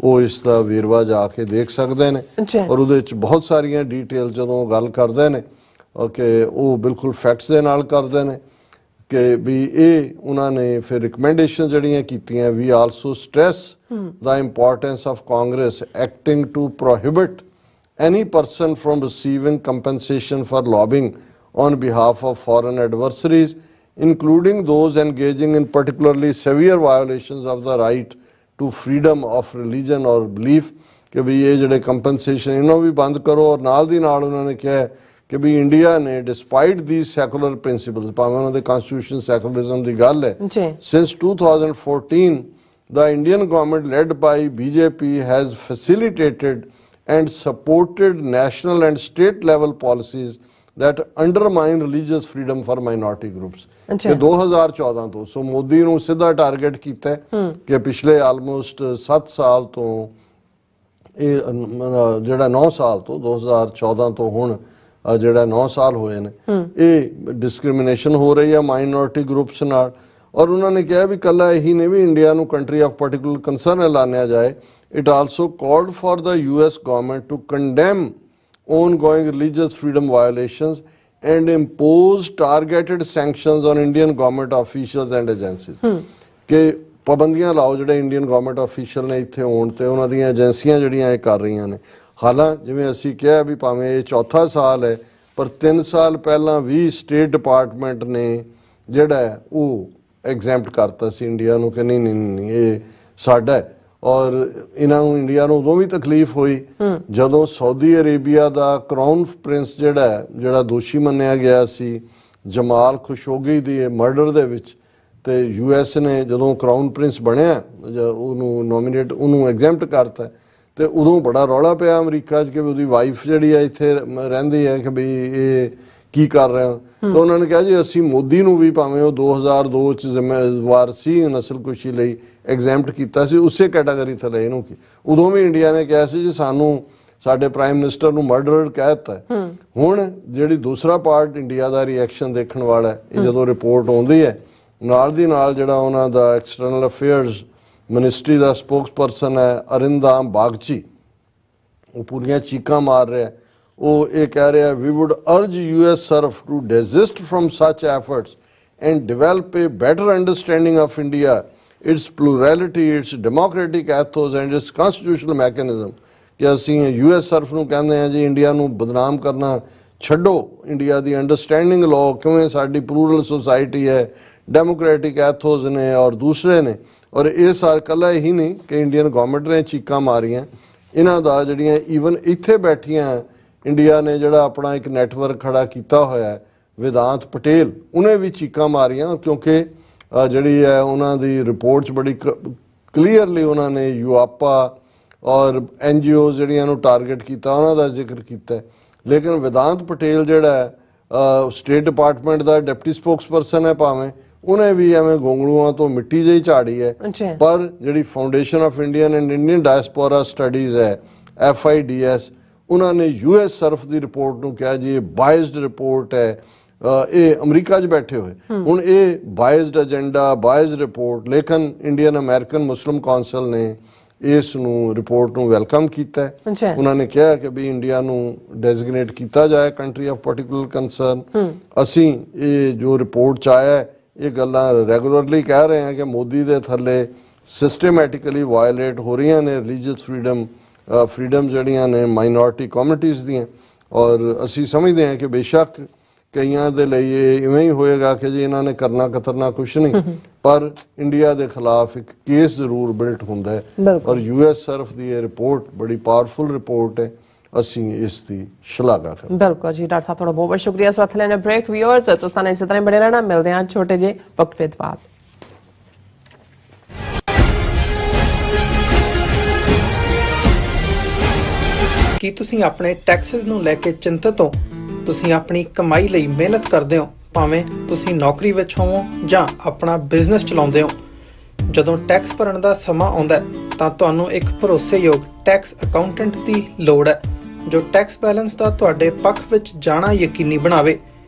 ਉਹ ਇਸ ਦਾ ਵੇਰਵਾ ਜਾ ਕੇ ਦੇਖ ਸਕਦੇ ਨੇ, ਔਰ ਉਹਦੇ ਵਿੱਚ ਬਹੁਤ ਸਾਰੀਆਂ ਡਿਟੇਲ ਜਦੋਂ ਗੱਲ ਕਰਦੇ ਨੇ ਕਿ ਉਹ ਬਿਲਕੁਲ ਫੈਕਟਸ ਦੇ ਨਾਲ ਕਰਦੇ ਨੇ ਕਿ ਵੀ ਇਹ ਉਹਨਾਂ ਨੇ ਫਿਰ ਰਿਕਮੈਂਡੇਸ਼ਨ ਜਿਹੜੀਆਂ ਕੀਤੀਆਂ। We also stress the importance of Congress acting to prohibit any person from receiving compensation for lobbying on behalf of foreign adversaries, including those engaging in particularly severe violations of the right to freedom of religion or belief, कि भी ये जड़े compensation इन्हों भी बंद करो। और नाल दी नाल उन्होंने कहा कि भी इंडिया ने despite these secular principles, भावें उन्होंने constitution secularism दी गल है, since 2014 the Indian government led by BJP has facilitated and supported national and state level policies that undermine religious freedom for minority groups. कि 2014 ਤੋਂ ਸੋ ਮੋਦੀ ਨੂੰ ਸਿੱਧਾ ਟਾਰਗੇਟ ਕੀਤਾ ਕਿ ਪਿਛਲੇ ਆਲਮੋਸਟ 7 ਸਾਲ ਤੋਂ ਇਹ ਜਿਹੜਾ 9 ਸਾਲ ਤੋਂ 2014 ਤੋਂ ਹੁਣ ਜਿਹੜਾ 9 ਸਾਲ ਹੋਏ ਨੇ ਇਹ ਡਿਸਕ੍ਰਿਮੀਨੇਸ਼ਨ ਹੋ ਰਹੀ ਹੈ ਮਾਈਨੋਰਿਟੀ ਗਰੁੱਪਸ ਨਾਲ। ਔਰ ਉਹਨਾਂ ਨੇ ਕਿਹਾ ਵੀ ਕੱਲਾ ਇਹੀ ਨਹੀਂ ਵੀ ਇੰਡੀਆ ਨੂੰ ਕੰਟਰੀ ਆਫ ਪਾਰਟਿਕੂਲਰ ਕੰਸਰਨ ਐਲਾਨਿਆ ਜਾਏ। It also called for the US government to condemn ongoing religious freedom violations and impose targeted sanctions on Indian government officials and agencies. कि ਪਾਬੰਦੀਆਂ ਲਾਓ ਜਿਹੜੇ ਇੰਡੀਅਨ ਗਵਰਨਮੈਂਟ ਆਫੀਸ਼ੀਅਲ ਨੇ ਇੱਥੇ ਆਉਣ ਤੇ ਉਹਨਾਂ ਦੀਆਂ ਏਜੰਸੀਆਂ ਜਿਹੜੀਆਂ ਇਹ ਕਰ ਰਹੀਆਂ ਨੇ। ਹਾਲਾਂਕਿ ਜਿਵੇਂ ਅਸੀਂ ਕਿਹਾ ਵੀ ਭਾਵੇਂ ਇਹ ਚੌਥਾ ਸਾਲ ਹੈ ਪਰ 3 ਸਾਲ ਪਹਿਲਾਂ ਵੀ ਸਟੇਟ ਡਿਪਾਰਟਮੈਂਟ ਨੇ ਜਿਹੜਾ ਉਹ ਐਗਜ਼ੈਂਪਟ ਕਰਤਾ ਸੀ ਇੰਡੀਆ ਨੂੰ ਕਿ ਨਹੀਂ ਨਹੀਂ ਨਹੀਂ ਇਹ ਸਾਡਾ ਹੈ। ਔਰ ਇਹਨਾਂ ਨੂੰ ਇੰਡੀਆ ਨੂੰ ਉਦੋਂ ਵੀ ਤਕਲੀਫ ਹੋਈ ਜਦੋਂ ਸਾਊਦੀ ਅਰੇਬੀਆ ਦਾ ਕਰਾਊਨ ਪ੍ਰਿੰਸ ਜਿਹੜਾ ਦੋਸ਼ੀ ਮੰਨਿਆ ਗਿਆ ਸੀ ਜਮਾਲ ਖਸ਼ੋਗੀ ਦੀ ਮਰਡਰ ਦੇ ਵਿੱਚ, ਤੇ US ਨੇ ਜਦੋਂ ਕਰਾਊਨ ਪ੍ਰਿੰਸ ਬਣਿਆ ਉਹਨੂੰ ਨੋਮੀਨੇਟ ਉਹਨੂੰ ਐਗਜ਼ੈਂਪਟ ਕਰਤਾ ਤੇ ਉਦੋਂ ਬੜਾ ਰੌਲਾ ਪਿਆ ਅਮਰੀਕਾ 'ਚ ਕਿ ਉਹਦੀ ਵਾਈਫ ਜਿਹੜੀ ਹੈ ਇੱਥੇ ਰਹਿੰਦੀ ਹੈ ਕਿ ਵੀ ਇਹ ਕੀ ਕਰ ਰਹੇ। ਤਾਂ ਉਹਨਾਂ ਨੇ ਕਿਹਾ ਜੀ ਅਸੀਂ ਮੋਦੀ ਨੂੰ ਵੀ ਭਾਵੇਂ ਉਹ 2002 ਚ ਜ਼ਿੰਮੇਵਾਰ ਸੀ ਨਸਲਕੁਸ਼ੀ ਲਈ ਐਗਜ਼ੈਂਪਟ ਕੀਤਾ ਸੀ ਉਸੇ ਕੈਟਾਗਰੀ ਥੱਲੇ ਇਹਨੂੰ ਕੀ। ਉਦੋਂ ਵੀ ਇੰਡੀਆ ਨੇ ਕਿਹਾ ਸੀ ਜੀ ਸਾਨੂੰ ਸਾਡੇ ਪ੍ਰਾਈਮ ਮਿਨਿਸਟਰ ਨੂੰ ਮਰਡਰ ਕਹਿ ਦਿੱਤਾ। ਹੁਣ ਜਿਹੜੀ ਦੂਸਰਾ ਪਾਰਟ ਇੰਡੀਆ ਦਾ ਰਿਐਕਸ਼ਨ ਦੇਖਣ ਵਾਲਾ ਹੈ ਇਹ ਜਦੋਂ ਰਿਪੋਰਟ ਆਉਂਦੀ ਹੈ ਨਾਲ ਦੀ ਨਾਲ ਜਿਹੜਾ ਉਹਨਾਂ ਦਾ ਐਕਸਟਰਨਲ ਅਫੇਅਰਸ ਮਿਨਿਸਟਰੀ ਦਾ ਸਪੋਕਸਪਰਸਨ ਹੈ ਅਰਿੰਦਾਮ ਬਾਗਚੀ ਉਹ ਪੂਰੀਆਂ ਚੀਕਾਂ ਮਾਰ ਰਿਹਾ। ਉਹ ਇਹ ਕਹਿ ਰਿਹਾ we would urge US surf to desist from such efforts and develop a better understanding of India, its plurality, its democratic ethos and its constitutional mechanism. ਕਿ ਅਸੀਂ US ਸਰਫ ਨੂੰ ਕਹਿੰਦੇ ਹਾਂ ਜੀ ਇੰਡੀਆ ਨੂੰ ਬਦਨਾਮ ਕਰਨਾ ਛੱਡੋ, ਇੰਡੀਆ ਦੀ ਅੰਡਰਸਟੈਂਡਿੰਗ ਲਓ ਕਿਵੇਂ ਸਾਡੀ ਪਲੂਰਲ ਸੋਸਾਇਟੀ ਹੈ, ਡੈਮੋਕ੍ਰੈਟਿਕ ਐਥੋਸ ਨੇ ਔਰ ਦੂਸਰੇ ਨੇ। ਔਰ ਇਹ ਸਾਰ ਇਕੱਲਾ ਇਹੀ ਨਹੀਂ ਕਿ ਇੰਡੀਅਨ ਗਵਰਨਮੈਂਟ ਨੇ ਚੀਕਾਂ ਮਾਰੀਆਂ, ਇਹਨਾਂ ਦਾ ਜਿਹੜੀਆਂ ਈਵਨ ਇੱਥੇ ਬੈਠੀਆਂ ਇੰਡੀਆ ਨੇ ਜਿਹੜਾ ਆਪਣਾ ਇੱਕ ਨੈਟਵਰਕ ਖੜਾ ਕੀਤਾ ਹੋਇਆ ਹੈ ਵਿਦਾਂਤ ਪਟੇਲ ਉਹਨੇ ਵੀ ਚੀਕਾਂ ਮਾਰੀਆਂ ਕਿਉਂਕਿ ਜਿਹੜੀ ਹੈ ਉਹਨਾਂ ਦੀ ਰਿਪੋਰਟ 'ਚ ਬੜੀ ਕਲੀਅਰਲੀ ਉਹਨਾਂ ਨੇ ਯੂਆਪਾ ਔਰ NGOs ਜਿਹੜੀਆਂ ਨੂੰ ਟਾਰਗੇਟ ਕੀਤਾ ਉਹਨਾਂ ਦਾ ਜ਼ਿਕਰ ਕੀਤਾ। ਲੇਕਿਨ ਵਿਦਾਂਤ ਪਟੇਲ ਜਿਹੜਾ ਸਟੇਟ ਡਿਪਾਰਟਮੈਂਟ ਦਾ ਡਿਪਟੀ ਸਪੋਕਸਪਰਸਨ ਹੈ ਭਾਵੇਂ ਉਹਨੇ ਵੀ ਐਵੇਂ ਗੋਂਗਲੂਆਂ ਤੋਂ ਮਿੱਟੀ ਜਿਹੀ ਝਾੜੀ ਹੈ। ਅੱਛਾ। ਪਰ ਜਿਹੜੀ foundation of Indian and Indian diaspora studies ਹੈ FIDS, ਉਹਨਾਂ ਨੇ US ਸਰਫ ਦੀ ਰਿਪੋਰਟ ਨੂੰ ਕਿਹਾ ਜੀ ਇਹ ਬਾਇਸਡ ਰਿਪੋਰਟ ਹੈ, ਇਹ ਅਮਰੀਕਾ 'ਚ ਬੈਠੇ ਹੋਏ। ਹੁਣ ਇਹ ਬਾਇਸਡ ਏਜੰਡਾ, ਬਾਇਸਡ ਰਿਪੋਰਟ, ਲੇਕਿਨ ਇੰਡੀਅਨ ਅਮਰੀਕਨ ਮੁਸਲਿਮ ਕੌਂਸਲ ਨੇ ਇਸ ਨੂੰ ਰਿਪੋਰਟ ਨੂੰ ਵੈਲਕਮ ਕੀਤਾ ਹੈ। ਉਹਨਾਂ ਨੇ ਕਿਹਾ ਕਿ ਵੀ ਇੰਡੀਆ ਨੂੰ ਡੈਜ਼ਿਗਨੇਟ ਕੀਤਾ ਜਾਏ ਕੰਟਰੀ ਆਫ ਪਾਰਟਿਕੂਲਰ ਕੰਸਰਨ। ਅਸੀਂ ਇਹ ਜੋ ਰਿਪੋਰਟ 'ਚ ਆਇਆ ਹੈ, ਇਹ ਗੱਲਾਂ ਰੈਗੂਲਰਲੀ ਕਹਿ ਰਹੇ ਹਾਂ ਕਿ ਮੋਦੀ ਦੇ ਥੱਲੇ ਸਿਸਟਮੈਟਿਕਲੀ ਵਾਇਲੇਟ ਹੋ ਰਹੀਆਂ ਨੇ ਰਿਲੀਜੀਅਸ ਫਰੀडम ਜਿਹੜੀਆਂ ਨੇ ਮਾਈਨੋਰਿਟੀ ਕਮਿਊਨਿਟੀਜ਼ ਦੀਆਂ। ਔਰ ਅਸੀਂ ਸਮਝਦੇ ਹਾਂ ਕਿ ਬੇਸ਼ੱਕ ਕਈਆਂ ਦੇ ਲਈ ਇਹ ਇਵੇਂ ਹੀ ਹੋਏਗਾ ਕਿ ਜੀ ਇਹਨਾਂ ਨੇ ਕਰਨਾ ਕਤਰਨਾ ਕੁਛ ਨਹੀਂ, ਪਰ ਇੰਡੀਆ ਦੇ ਖਿਲਾਫ ਇੱਕ ਕੇਸ ਜ਼ਰੂਰ ਬਿਲਟ ਹੁੰਦਾ ਹੈ। ਔਰ US ਸਰਫ ਦੀ ਇਹ ਰਿਪੋਰਟ ਬੜੀ ਪਾਵਰਫੁਲ ਰਿਪੋਰਟ ਹੈ, ਅਸੀਂ ਇਸ ਦੀ ਸ਼ਲਾਘਾ ਕਰਦੇ। ਬਿਲਕੁਲ ਜੀ ਡਾਕਟਰ ਸਾਹਿਬ, ਤੁਹਾਡਾ ਬਹੁਤ ਬਹੁਤ ਸ਼ੁਕਰੀਆ। ਇਸ ਵਕਤ ਲੈਣੇ ਬ੍ਰੇਕ। ਵਿਊਅਰਸ ਤੁਸੀਂ ਇਸੇ ਤਰ੍ਹਾਂ ਬਣੇ ਰਹਿਣਾ, ਮਿਲਦੇ ਹਾਂ ਛੋਟੇ ਜਿਹੇ ਵਕਫੇ ਤੋਂ ਬਾਅਦ। ਕੀ ਤੁਸੀਂ ਆਪਣੇ ਟੈਕਸਿਸ ਨੂੰ ਲੈ ਕੇ ਚਿੰਤਤ ਹੋ? ਤੁਸੀਂ ਆਪਣੀ ਕਮਾਈ ਲਈ ਮਿਹਨਤ ਕਰਦੇ ਹੋ, ਭਾਵੇਂ ਤੁਸੀਂ ਨੌਕਰੀ ਵਿੱਚ ਹੋਵੋ ਜਾਂ ਆਪਣਾ ਬਿਜ਼ਨਸ ਚਲਾਉਂਦੇ ਹੋ। ਜਦੋਂ ਟੈਕਸ ਭਰਨ ਦਾ ਸਮਾਂ ਆਉਂਦਾ ਹੈ ਤਾਂ ਤੁਹਾਨੂੰ ਇੱਕ ਭਰੋਸੇਯੋਗ ਟੈਕਸ ਅਕਾਊਂਟੈਂਟ ਦੀ ਲੋੜ ਹੈ ਜੋ ਟੈਕਸ ਬੈਲੈਂਸ ਦਾ ਤੁਹਾਡੇ ਪੱਖ ਵਿੱਚ ਜਾਣਾ ਯਕੀਨੀ ਬਣਾਵੇ।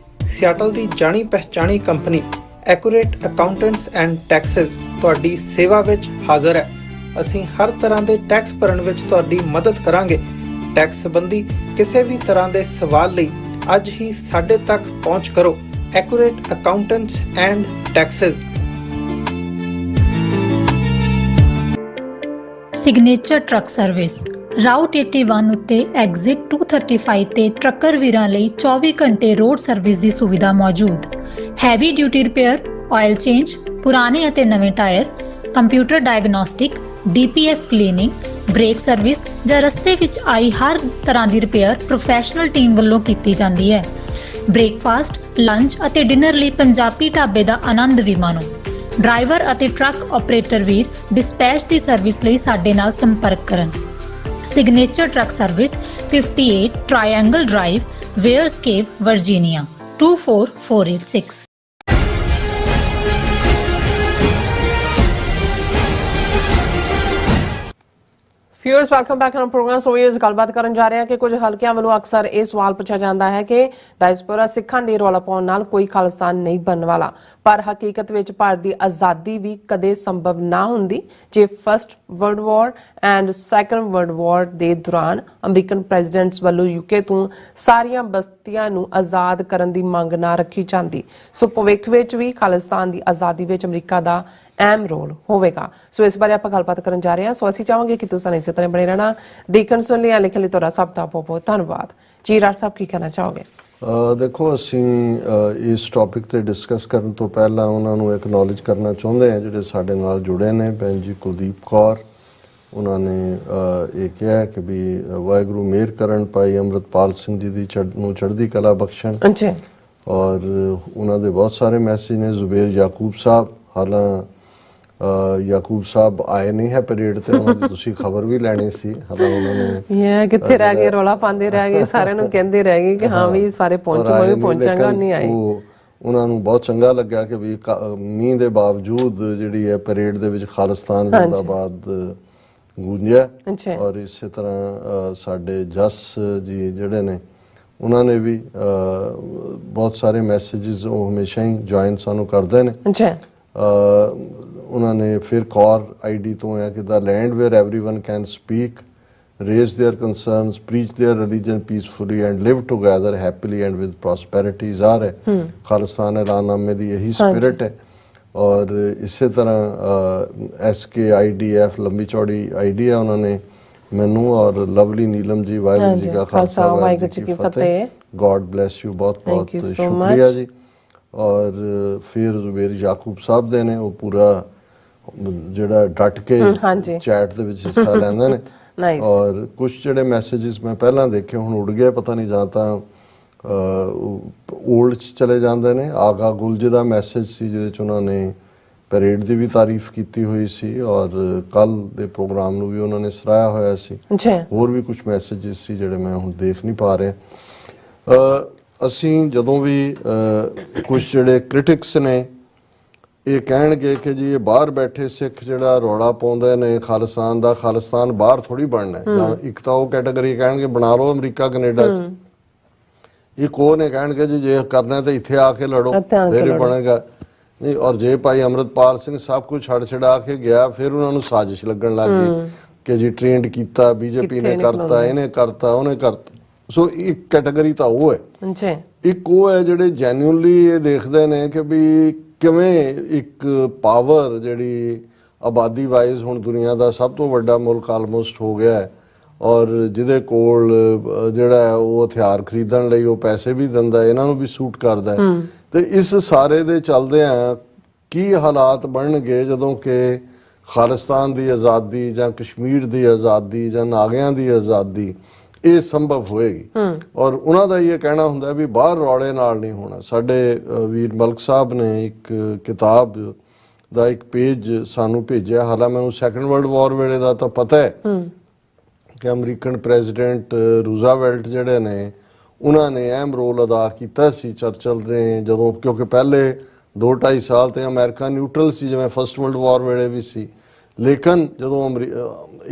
ਸਿਆਟਲ ਦੀ ਜਾਣੀ ਪਛਾਣੀ company Accurate Accountants and Taxes ਤੁਹਾਡੀ ਸੇਵਾ ਵਿੱਚ ਹਾਜ਼ਰ ਹੈ। ਅਸੀਂ ਹਰ ਤਰ੍ਹਾਂ ਦੇ ਟੈਕਸ ਭਰਨ ਵਿੱਚ ਤੁਹਾਡੀ ਮਦਦ ਕਰਾਂਗੇ। ਟੈਕਸ ਸੰਬੰਧੀ ਕਿਸੇ ਵੀ ਤਰ੍ਹਾਂ ਦੇ ਸਵਾਲ ਲਈ ਅੱਜ ਹੀ ਸਾਡੇ ਤੱਕ ਪਹੁੰਚ ਕਰੋ। Accurate Accountants and Texas. Signature truck service route 81 ਉੱਤੇ ਐਗਜ਼ਿਟ 235 ਤੇ ਟਰੱਕਰ ਵੀਰਾਂ ਲਈ 24 ਘੰਟੇ ਰੋਡ ਸਰਵਿਸ ਦੀ ਸੁਵਿਧਾ ਮੌਜੂਦ। Heavy duty repair, oil change, ਪੁਰਾਣੇ ਅਤੇ ਨਵੇਂ tyre, computer diagnostic, DPF cleaning, brake service ਜਾਂ ਰਸਤੇ ਵਿੱਚ ਆਈ ਹਰ ਤਰ੍ਹਾਂ ਦੀ ਰਿਪੇਅਰ ਪ੍ਰੋਫੈਸ਼ਨਲ ਟੀਮ ਵੱਲੋਂ ਕੀਤੀ ਜਾਂਦੀ ਹੈ। ਬ੍ਰੇਕਫਾਸਟ, ਲੰਚ ਅਤੇ ਡਿਨਰ ਲਈ ਪੰਜਾਬੀ ਢਾਬੇ ਦਾ ਆਨੰਦ ਵੀ ਮਾਣੋ। ਡਰਾਈਵਰ ਅਤੇ ਟਰੱਕ ਆਪਰੇਟਰ ਵੀਰ ਡਿਸਪੈਚ ਦੀ ਸਰਵਿਸ ਲਈ ਸਾਡੇ ਨਾਲ ਸੰਪਰਕ ਕਰਨ। Signature truck service 58 triangle drive, Weyers Cave, Virginia 24486। Viewers welcome back on programme. So viewers ਗੱਲਬਾਤ ਕਰਨ ਜਾ ਰਹੇ ਹਾਂ ਕਿ ਕੁਝ ਹਲਕਿਆਂ ਵੱਲੋਂ ਅਕਸਰ ਇਹ ਸਵਾਲ ਪੁੱਛਿਆ ਜਾਂਦਾ ਹੈ ਕਿ ਡਾਇਸਪੋਰਾ ਸਿੱਖਾਂ ਦੇ ਰੌਲਾ ਪਾਉਣ ਨਾਲ ਕੋਈ ਖਾਲਿਸਤਾਨ ਨਹੀਂ ਬਣਨ ਵਾਲਾ, ਪਰ ਹਕੀਕਤ ਵਿੱਚ ਭਾਰਤ ਦੀ ਆਜ਼ਾਦੀ ਵੀ ਕਦੇ ਸੰਭਵ ਨਾ ਹੁੰਦੀ ਜੇ first world war and second world war ਦੇ ਦੌਰਾਨ ਅਮਰੀਕਨ ਪ੍ਰੈਜ਼ੀਡੈਂਟਸ ਵੱਲੋਂ UK ਤੋਂ ਸਾਰੀਆਂ ਬਸਤੀਆਂ ਨੂੰ ਆਜ਼ਾਦ ਕਰਨ ਦੀ ਮੰਗ ਨਾ ਰੱਖੀ ਜਾਂਦੀ। ਸੋ ਭਵਿੱਖ ਵਿੱਚ ਵੀ ਖਾਲਿਸਤਾਨ ਦੀ ਆਜ਼ਾਦੀ ਵਿੱਚ ਅਮਰੀਕਾ ਦਾ ਅਹਿਮ ਰੋਲ ਹੋਵੇਗਾ। ਸੋ ਇਸ ਬਾਰੇ ਆਪਾਂ ਗੱਲਬਾਤ ਕਰਨ ਜਾ ਰਹੇ ਹਾਂ। ਸੋ ਅਸੀਂ ਚਾਹਾਂਗੇ ਕਿ ਤੁਸੀਂ ਇਸੇ ਤਰ੍ਹਾਂ ਬਣੇ ਰਹਿਣਾ। ਦੇਖਣ ਸੁਣ ਲਿਆ ਲਿਖਣ ਲਈ ਤੁਹਾਡਾ ਸਭ ਦਾ ਬਹੁਤ ਬਹੁਤ ਧੰਨਵਾਦ ਜੀ। ਰਾਜ ਸਾਹਿਬ ਕੀ ਕਹਿਣਾ ਚਾਹੋਗੇ? ਦੇਖੋ, ਅਸੀਂ ਇਸ ਟੌਪਿਕ ਤੇ ਡਿਸਕਸ ਕਰਨ ਤੋਂ ਪਹਿਲਾਂ ਉਹਨਾਂ ਨੂੰ ਐਕਨੋਲੇਜ ਕਰਨਾ ਚਾਹੁੰਦੇ ਹਾਂ ਜਿਹੜੇ ਸਾਡੇ ਨਾਲ ਜੁੜੇ ਨੇ। ਭੈਣ ਜੀ ਕੁਲਦੀਪ ਕੌਰ, ਉਹਨਾਂ ਨੇ ਇਹ ਕਿਹਾ ਕਿ ਵੀ ਵਾਹਿਗੁਰੂ ਮਿਹਰ ਕਰਨ ਭਾਈ ਅੰਮ੍ਰਿਤਪਾਲ ਸਿੰਘ ਜੀ ਦੀ ਨੂੰ ਚੜ੍ਹਦੀ ਕਲਾ ਬਖਸ਼ਣ। ਔਰ ਉਹਨਾਂ ਦੇ ਬਹੁਤ ਸਾਰੇ ਮੈਸੇਜ ਨੇ। ਜ਼ੁਬੇਰ ਯਾਕੂਬ ਸਾਹਿਬ, ਹਾਲਾਂ ਯਾਕੂਬ ਸਾਹਿਬ ਆਏ ਨਹੀਂ ਹੈ ਪਰੇਡ ਤੇ, ਉਹਨਾਂ ਦੀ ਤੁਸੀਂ ਖਬਰ ਵੀ ਲੈਣੀ ਸੀ। ਹਾਲਾਂ ਉਹਨਾਂ ਨੇ ਕਿੱਥੇ ਰਹਿ ਗਏ, ਰੌਲਾ ਪਾਉਂਦੇ ਰਹਿ ਗਏ, ਸਾਰਿਆਂ ਨੂੰ ਕਹਿੰਦੇ ਰਹਿ ਗਏ ਕਿ ਹਾਂ ਵੀ ਸਾਰੇ ਪਹੁੰਚੋ, ਮੈਂ ਵੀ ਪਹੁੰਚਾਂਗਾ, ਨਹੀਂ ਆਏ। ਉਹਨਾਂ ਨੂੰ ਬਹੁਤ ਚੰਗਾ ਲੱਗਾ ਕਿ ਵੀ ਮੀਂਹ ਦੇ ਬਾਵਜੂਦ ਜਿਹੜੀ ਹੈ ਪਰੇਡ ਦੇ ਵਿੱਚ ਖਾਲਿਸਤਾਨ ਜ਼ਿੰਦਾਬਾਦ ਗੂੰਜਿਆ। ਔਰ ਇਸੇ ਤਰ੍ਹਾਂ ਸਾਡੇ ਜਸ ਜੀ ਜਿਹੜੇ ਨੇ, ਉਹਨਾਂ ਨੇ ਵੀ ਬਹੁਤ ਸਾਰੇ ਮੈਸੇजेस ਉਹ ਹਮੇਸ਼ਾ ਹੀ ਜੁਆਇਨ ਸਾਨੂੰ ਕਰਦੇ ਨੇ। ਉਹਨਾਂ ਨੇ ਫਿਰ ਕੌਰ ID ਤੋਂ ਹੈ ਕਿ the land where everyone can speak, raise their concerns, preach their religion peacefully and live together happily and with prosperity। ਜ਼ਾਹਰ ਹੈ ਖਾਲਿਸਤਾਨ ਐਲਾਨਨਾਮੇ ਦੀ ਇਹੀ ਸਪਿਰਿਟ ਹੈ। ਔਰ ਇਸੇ ਤਰ੍ਹਾਂ SKIDF ਲੰਬੀ ਚੌੜੀ ID ਹੈ, ਉਹਨਾਂ ਨੇ ਮੈਨੂੰ ਔਰ ਲਵਲੀ ਨੀਲਮ ਜੀ, ਵਾਹਿਗੁਰੂ ਜੀ ਕਾ ਖਾਲਸਾ ਵਾਹਿਗੁਰੂ ਜੀ ਕੀ ਫਤਿਹ, ਗॉड ब्लेस यू, बहुत बहुत शुक्रिया जी। और फिर ਜ਼ੁਬੇਰ ਯਾਕੂਬ ਸਾਹਿਬ ਦੇ ਨੇ, ਉਹ ਪੂਰਾ ਜਿਹੜਾ ਡਟ ਕੇ ਚੈਟ ਦੇ ਵਿੱਚ ਹਿੱਸਾ ਲੈਂਦੇ ਨੇ। ਔਰ ਕੁਝ ਜਿਹੜੇ ਮੈਸੇजेस ਮੈਂ ਪਹਿਲਾਂ ਦੇਖੇ ਹੁਣ ਉੱਡ ਗਏ, ਪਤਾ ਨਹੀਂ ਜਾਂ ਤਾਂ 올ਡ ਚ ਚਲੇ ਜਾਂਦੇ ਨੇ। ਆਗਾ ਗੁਲਜ ਦਾ ਮੈਸੇਜ ਸੀ ਜਿਹਦੇ ਚ ਉਹਨਾਂ ਨੇ ਪਰੇਡ ਦੀ ਵੀ ਤਾਰੀਫ ਕੀਤੀ ਹੋਈ ਸੀ ਔਰ ਕੱਲ ਦੇ ਪ੍ਰੋਗਰਾਮ ਨੂੰ ਵੀ ਉਹਨਾਂ ਨੇ ਸਰਾਹਿਆ ਹੋਇਆ ਸੀ। ਹੋਰ ਵੀ ਕੁਝ ਮੈਸੇजेस ਸੀ ਜਿਹੜੇ ਮੈਂ ਹੁਣ ਦੇਖ ਨਹੀਂ ਪਾ ਰਿਹਾ। ਅਸੀਂ ਜਦੋਂ ਵੀ ਕੁਝ ਜਿਹੜੇ ਕ੍ਰਿਟਿਕਸ ਨੇ ਇਹ ਕਹਿਣਗੇ ਕਿ ਜੀ ਇਹ ਬਾਹਰ ਬੈਠੇ ਸਿੱਖ ਜਿਹੜਾ ਰੌਲਾ ਪਾਉਂਦੇ ਨੇ ਖਾਲਿਸਤਾਨ ਦਾ, ਖਾਲਿਸਤਾਨ ਬਾਹਰ ਥੋੜੀ ਬਣਨਾ ਹੈ। ਜਾਂ ਇੱਕ ਤਾਂ ਉਹ ਕੈਟਾਗਰੀ ਕਹਿਣਗੇ ਬਣਾ ਲਓ ਅਮਰੀਕਾ ਕੈਨੇਡਾ 'ਚ, ਇੱਕ ਉਹ ਨੇ ਕਹਿਣਗੇ ਜੀ ਜੇ ਕਰਨਾ ਤਾਂ ਇੱਥੇ ਆ ਕੇ ਲੜੋ ਫਿਰ ਇਹ ਬਣੇਗਾ ਨਹੀਂ। ਔਰ ਜੇ ਭਾਈ ਅੰਮ੍ਰਿਤਪਾਲ ਸਿੰਘ ਸਭ ਕੁਝ ਛੱਡ ਛਡਾ ਕੇ ਗਿਆ, ਫਿਰ ਉਹਨਾਂ ਨੂੰ ਸਾਜ਼ਿਸ਼ ਲੱਗਣ ਲੱਗ ਗਈ ਕਿ ਜੀ ਟ੍ਰੇਨਡ ਕੀਤਾ, ਬੀਜੇਪੀ ਨੇ ਕਰਤਾ, ਇਹਨੇ ਕਰਤਾ, ਉਹਨੇ ਕਰਤਾ। ਸੋ ਇੱਕ ਕੈਟਾਗਰੀ ਤਾਂ ਉਹ ਹੈ ਜੀ। ਇੱਕ ਉਹ ਹੈ ਜਿਹੜੇ ਜੈਨੂਇਨਲੀ ਇਹ ਦੇਖਦੇ ਨੇ ਕਿ ਵੀ ਕਿਵੇਂ ਇੱਕ ਪਾਵਰ ਜਿਹੜੀ ਆਬਾਦੀ ਵਾਈਜ਼ ਹੁਣ ਦੁਨੀਆ ਦਾ ਸਭ ਤੋਂ ਵੱਡਾ ਮੁਲਕ ਆਲਮੋਸਟ ਹੋ ਗਿਆ ਹੈ, ਔਰ ਜਿਹਦੇ ਕੋਲ ਜਿਹੜਾ ਉਹ ਹਥਿਆਰ ਖਰੀਦਣ ਲਈ ਉਹ ਪੈਸੇ ਵੀ ਦਿੰਦਾ, ਇਹਨਾਂ ਨੂੰ ਵੀ ਸੂਟ ਕਰਦਾ ਹੈ। ਤੇ ਇਸ ਸਾਰੇ ਦੇ ਚੱਲਦਿਆਂ ਕੀ ਹਾਲਾਤ ਬਣਨਗੇ ਜਦੋਂ ਕਿ ਖਾਲਿਸਤਾਨ ਦੀ ਆਜ਼ਾਦੀ ਜਾਂ ਕਸ਼ਮੀਰ ਦੀ ਆਜ਼ਾਦੀ ਜਾਂ ਨਾਗਿਆਂ ਦੀ ਆਜ਼ਾਦੀ ਇਹ ਸੰਭਵ ਹੋਏਗੀ। ਔਰ ਉਹਨਾਂ ਦਾ ਇਹ ਕਹਿਣਾ ਹੁੰਦਾ ਵੀ ਬਾਹਰ ਰੌਲੇ ਨਾਲ ਨਹੀਂ ਹੋਣਾ। ਸਾਡੇ ਵੀਰ ਮਲਕ ਸਾਹਿਬ ਨੇ ਇੱਕ ਕਿਤਾਬ ਦਾ ਇੱਕ ਪੇਜ ਸਾਨੂੰ ਭੇਜਿਆ, ਹਾਲਾਂ ਮੈਨੂੰ ਸੈਕੰਡ ਵਰਲਡ ਵਾਰ ਵੇਲੇ ਦਾ ਤਾਂ ਪਤਾ ਹੈ ਕਿ ਅਮਰੀਕਨ ਪ੍ਰੈਜ਼ੀਡੈਂਟ ਰੂਜ਼ਾਵੈਲਟ ਜਿਹੜੇ ਨੇ ਉਹਨਾਂ ਨੇ ਅਹਿਮ ਰੋਲ ਅਦਾ ਕੀਤਾ ਸੀ ਚਰਚਲ ਨੇ, ਜਦੋਂ ਕਿਉਂਕਿ ਪਹਿਲੇ 2-2.5 ਸਾਲ ਤੇ ਅਮਰੀਕਾ ਨਿਊਟਰਲ ਸੀ ਜਿਵੇਂ ਫਸਟ ਵਰਲਡ ਵਾਰ ਵੇਲੇ ਵੀ ਸੀ, ਲੇਕਿਨ ਜਦੋਂ